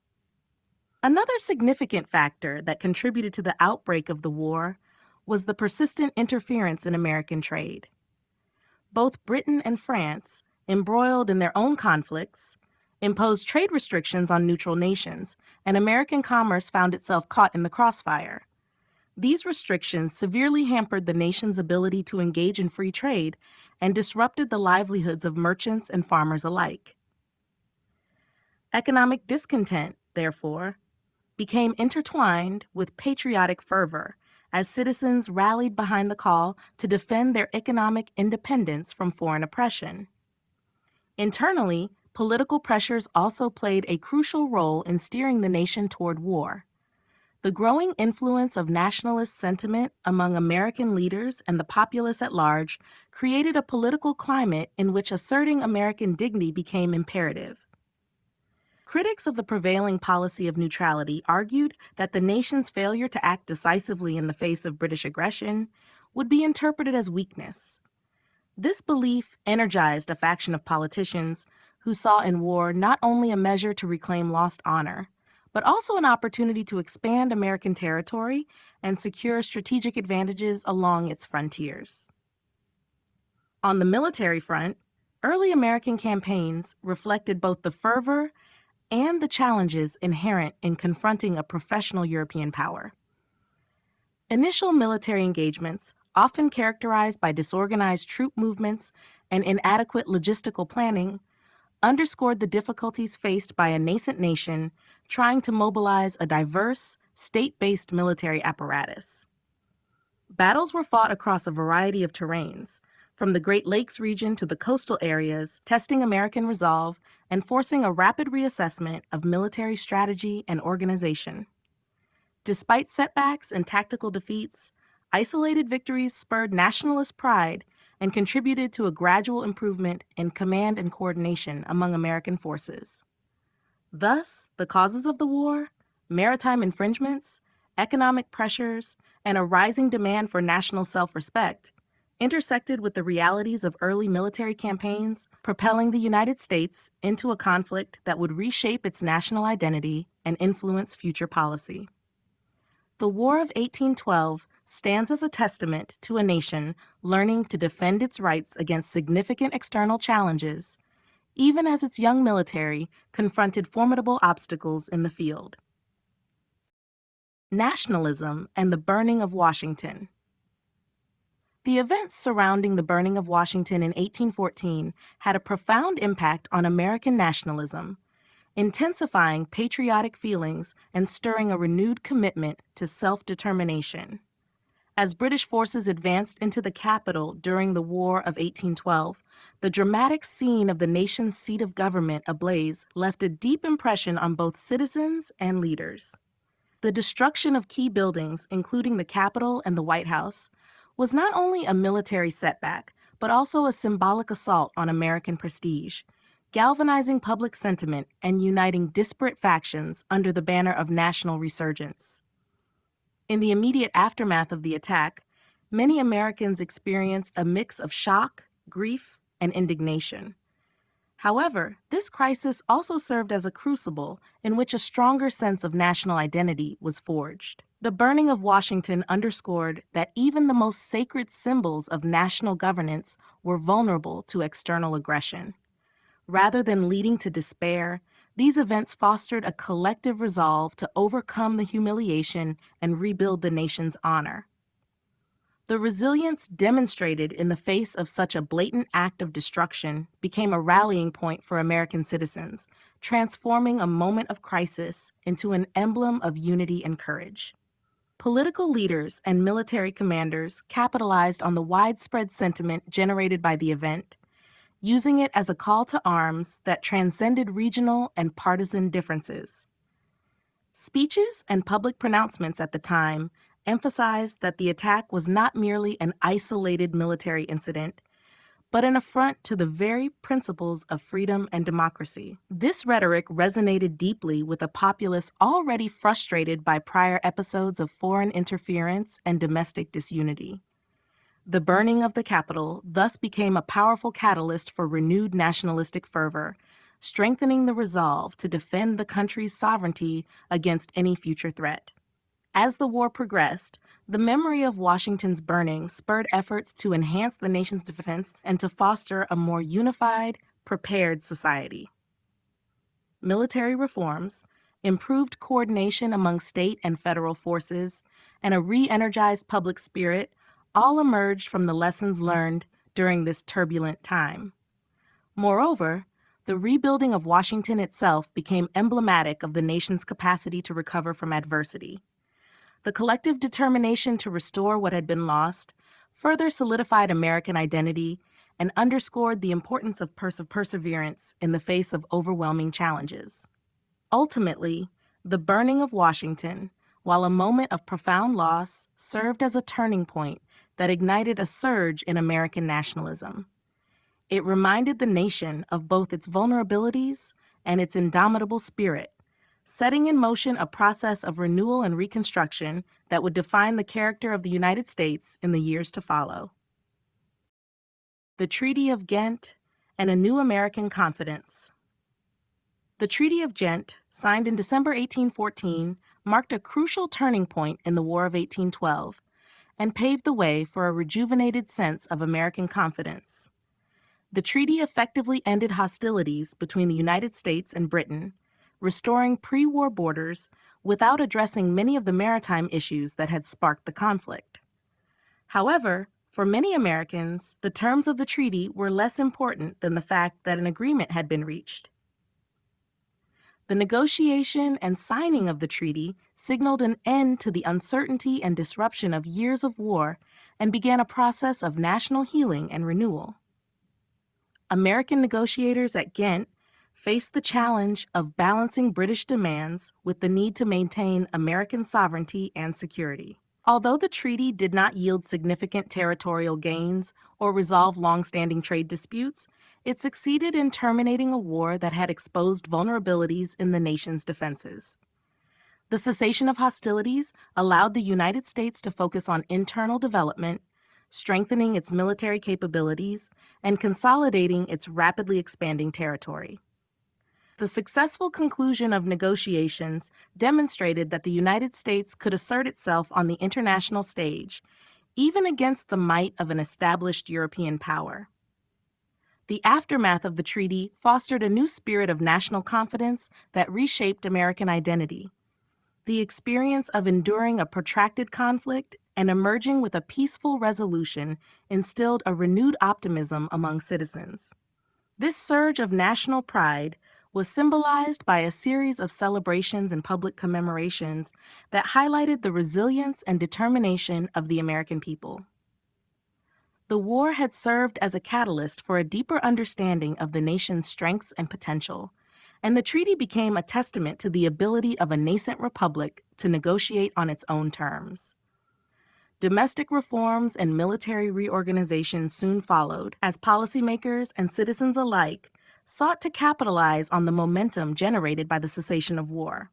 Another significant factor that contributed to the outbreak of the war was the persistent interference in American trade. Both Britain and France, embroiled in their own conflicts, imposed trade restrictions on neutral nations, and American commerce found itself caught in the crossfire. These restrictions severely hampered the nation's ability to engage in free trade and disrupted the livelihoods of merchants and farmers alike. Economic discontent, therefore, became intertwined with patriotic fervor as citizens rallied behind the call to defend their economic independence from foreign oppression. Internally, political pressures also played a crucial role in steering the nation toward war. The growing influence of nationalist sentiment among American leaders and the populace at large created a political climate in which asserting American dignity became imperative. Critics of the prevailing policy of neutrality argued that the nation's failure to act decisively in the face of British aggression would be interpreted as weakness. This belief energized a faction of politicians who saw in war not only a measure to reclaim lost honor, but also an opportunity to expand American territory and secure strategic advantages along its frontiers. On the military front, early American campaigns reflected both the fervor and the challenges inherent in confronting a professional European power. Initial military engagements, often characterized by disorganized troop movements and inadequate logistical planning, underscored the difficulties faced by a nascent nation trying to mobilize a diverse, state-based military apparatus. Battles were fought across a variety of terrains, from the Great Lakes region to the coastal areas, testing American resolve and forcing a rapid reassessment of military strategy and organization. Despite setbacks and tactical defeats, isolated victories spurred nationalist pride and contributed to a gradual improvement in command and coordination among American forces. Thus, the causes of the war, maritime infringements, economic pressures, and a rising demand for national self-respect intersected with the realities of early military campaigns, propelling the United States into a conflict that would reshape its national identity and influence future policy. The War of 1812 stands as a testament to a nation learning to defend its rights against significant external challenges, even as its young military confronted formidable obstacles in the field. Nationalism and the burning of Washington. The events surrounding the burning of Washington in 1814 had a profound impact on American nationalism, intensifying patriotic feelings and stirring a renewed commitment to self-determination. As British forces advanced into the capital during the War of 1812, the dramatic scene of the nation's seat of government ablaze left a deep impression on both citizens and leaders. The destruction of key buildings, including the Capitol and the White House, was not only a military setback, but also a symbolic assault on American prestige, galvanizing public sentiment and uniting disparate factions under the banner of national resurgence. In the immediate aftermath of the attack, many Americans experienced a mix of shock, grief, and indignation. However, this crisis also served as a crucible in which a stronger sense of national identity was forged. The burning of Washington underscored that even the most sacred symbols of national governance were vulnerable to external aggression. Rather than leading to despair, these events fostered a collective resolve to overcome the humiliation and rebuild the nation's honor. The resilience demonstrated in the face of such a blatant act of destruction became a rallying point for American citizens, transforming a moment of crisis into an emblem of unity and courage. Political leaders and military commanders capitalized on the widespread sentiment generated by the event, using it as a call to arms that transcended regional and partisan differences. Speeches and public pronouncements at the time emphasized that the attack was not merely an isolated military incident, but an affront to the very principles of freedom and democracy. This rhetoric resonated deeply with a populace already frustrated by prior episodes of foreign interference and domestic disunity. The burning of the Capitol thus became a powerful catalyst for renewed nationalistic fervor, strengthening the resolve to defend the country's sovereignty against any future threat. As the war progressed, the memory of Washington's burning spurred efforts to enhance the nation's defense and to foster a more unified, prepared society. Military reforms, improved coordination among state and federal forces, and a re-energized public spirit all emerged from the lessons learned during this turbulent time. Moreover, the rebuilding of Washington itself became emblematic of the nation's capacity to recover from adversity. The collective determination to restore what had been lost further solidified American identity and underscored the importance of perseverance in the face of overwhelming challenges. Ultimately, the burning of Washington, while a moment of profound loss, served as a turning point that ignited a surge in American nationalism. It reminded the nation of both its vulnerabilities and its indomitable spirit, setting in motion a process of renewal and reconstruction that would define the character of the United States in the years to follow. The Treaty of Ghent and a New American Confidence. The Treaty of Ghent, signed in December 1814, marked a crucial turning point in the War of 1812 and paved the way for a rejuvenated sense of American confidence. The treaty effectively ended hostilities between the United States and Britain, restoring pre-war borders without addressing many of the maritime issues that had sparked the conflict. However, for many Americans, the terms of the treaty were less important than the fact that an agreement had been reached. The negotiation and signing of the treaty signaled an end to the uncertainty and disruption of years of war and began a process of national healing and renewal. American negotiators at Ghent faced the challenge of balancing British demands with the need to maintain American sovereignty and security. Although the treaty did not yield significant territorial gains or resolve long-standing trade disputes, it succeeded in terminating a war that had exposed vulnerabilities in the nation's defenses. The cessation of hostilities allowed the United States to focus on internal development, strengthening its military capabilities, and consolidating its rapidly expanding territory. The successful conclusion of negotiations demonstrated that the United States could assert itself on the international stage, even against the might of an established European power. The aftermath of the treaty fostered a new spirit of national confidence that reshaped American identity. The experience of enduring a protracted conflict and emerging with a peaceful resolution instilled a renewed optimism among citizens. This surge of national pride was symbolized by a series of celebrations and public commemorations that highlighted the resilience and determination of the American people. The war had served as a catalyst for a deeper understanding of the nation's strengths and potential, and the treaty became a testament to the ability of a nascent republic to negotiate on its own terms. Domestic reforms and military reorganization soon followed, as policymakers and citizens alike sought to capitalize on the momentum generated by the cessation of war.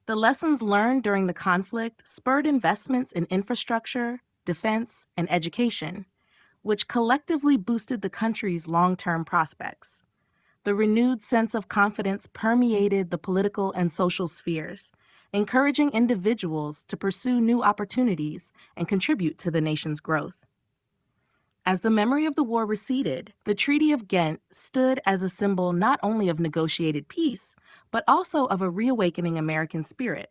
The lessons learned during the conflict spurred investments in infrastructure, defense, and education, which collectively boosted the country's long-term prospects. The renewed sense of confidence permeated the political and social spheres, encouraging individuals to pursue new opportunities and contribute to the nation's growth. As the memory of the war receded, the Treaty of Ghent stood as a symbol not only of negotiated peace, but also of a reawakening American spirit.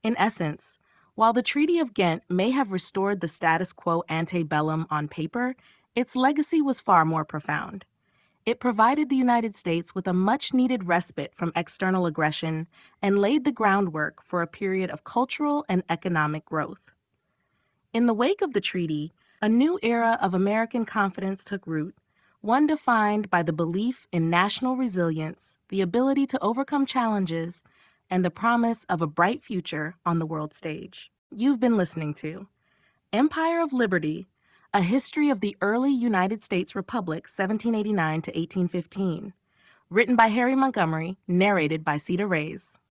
In essence, while the Treaty of Ghent may have restored the status quo ante bellum on paper, its legacy was far more profound. It provided the United States with a much-needed respite from external aggression and laid the groundwork for a period of cultural and economic growth. In the wake of the treaty, a new era of American confidence took root, one defined by the belief in national resilience, the ability to overcome challenges, and the promise of a bright future on the world stage. You've been listening to Empire of Liberty, A History of the Early United States Republic, 1789 to 1815. Written by Harry Montgomery, narrated by Cedar Reyes.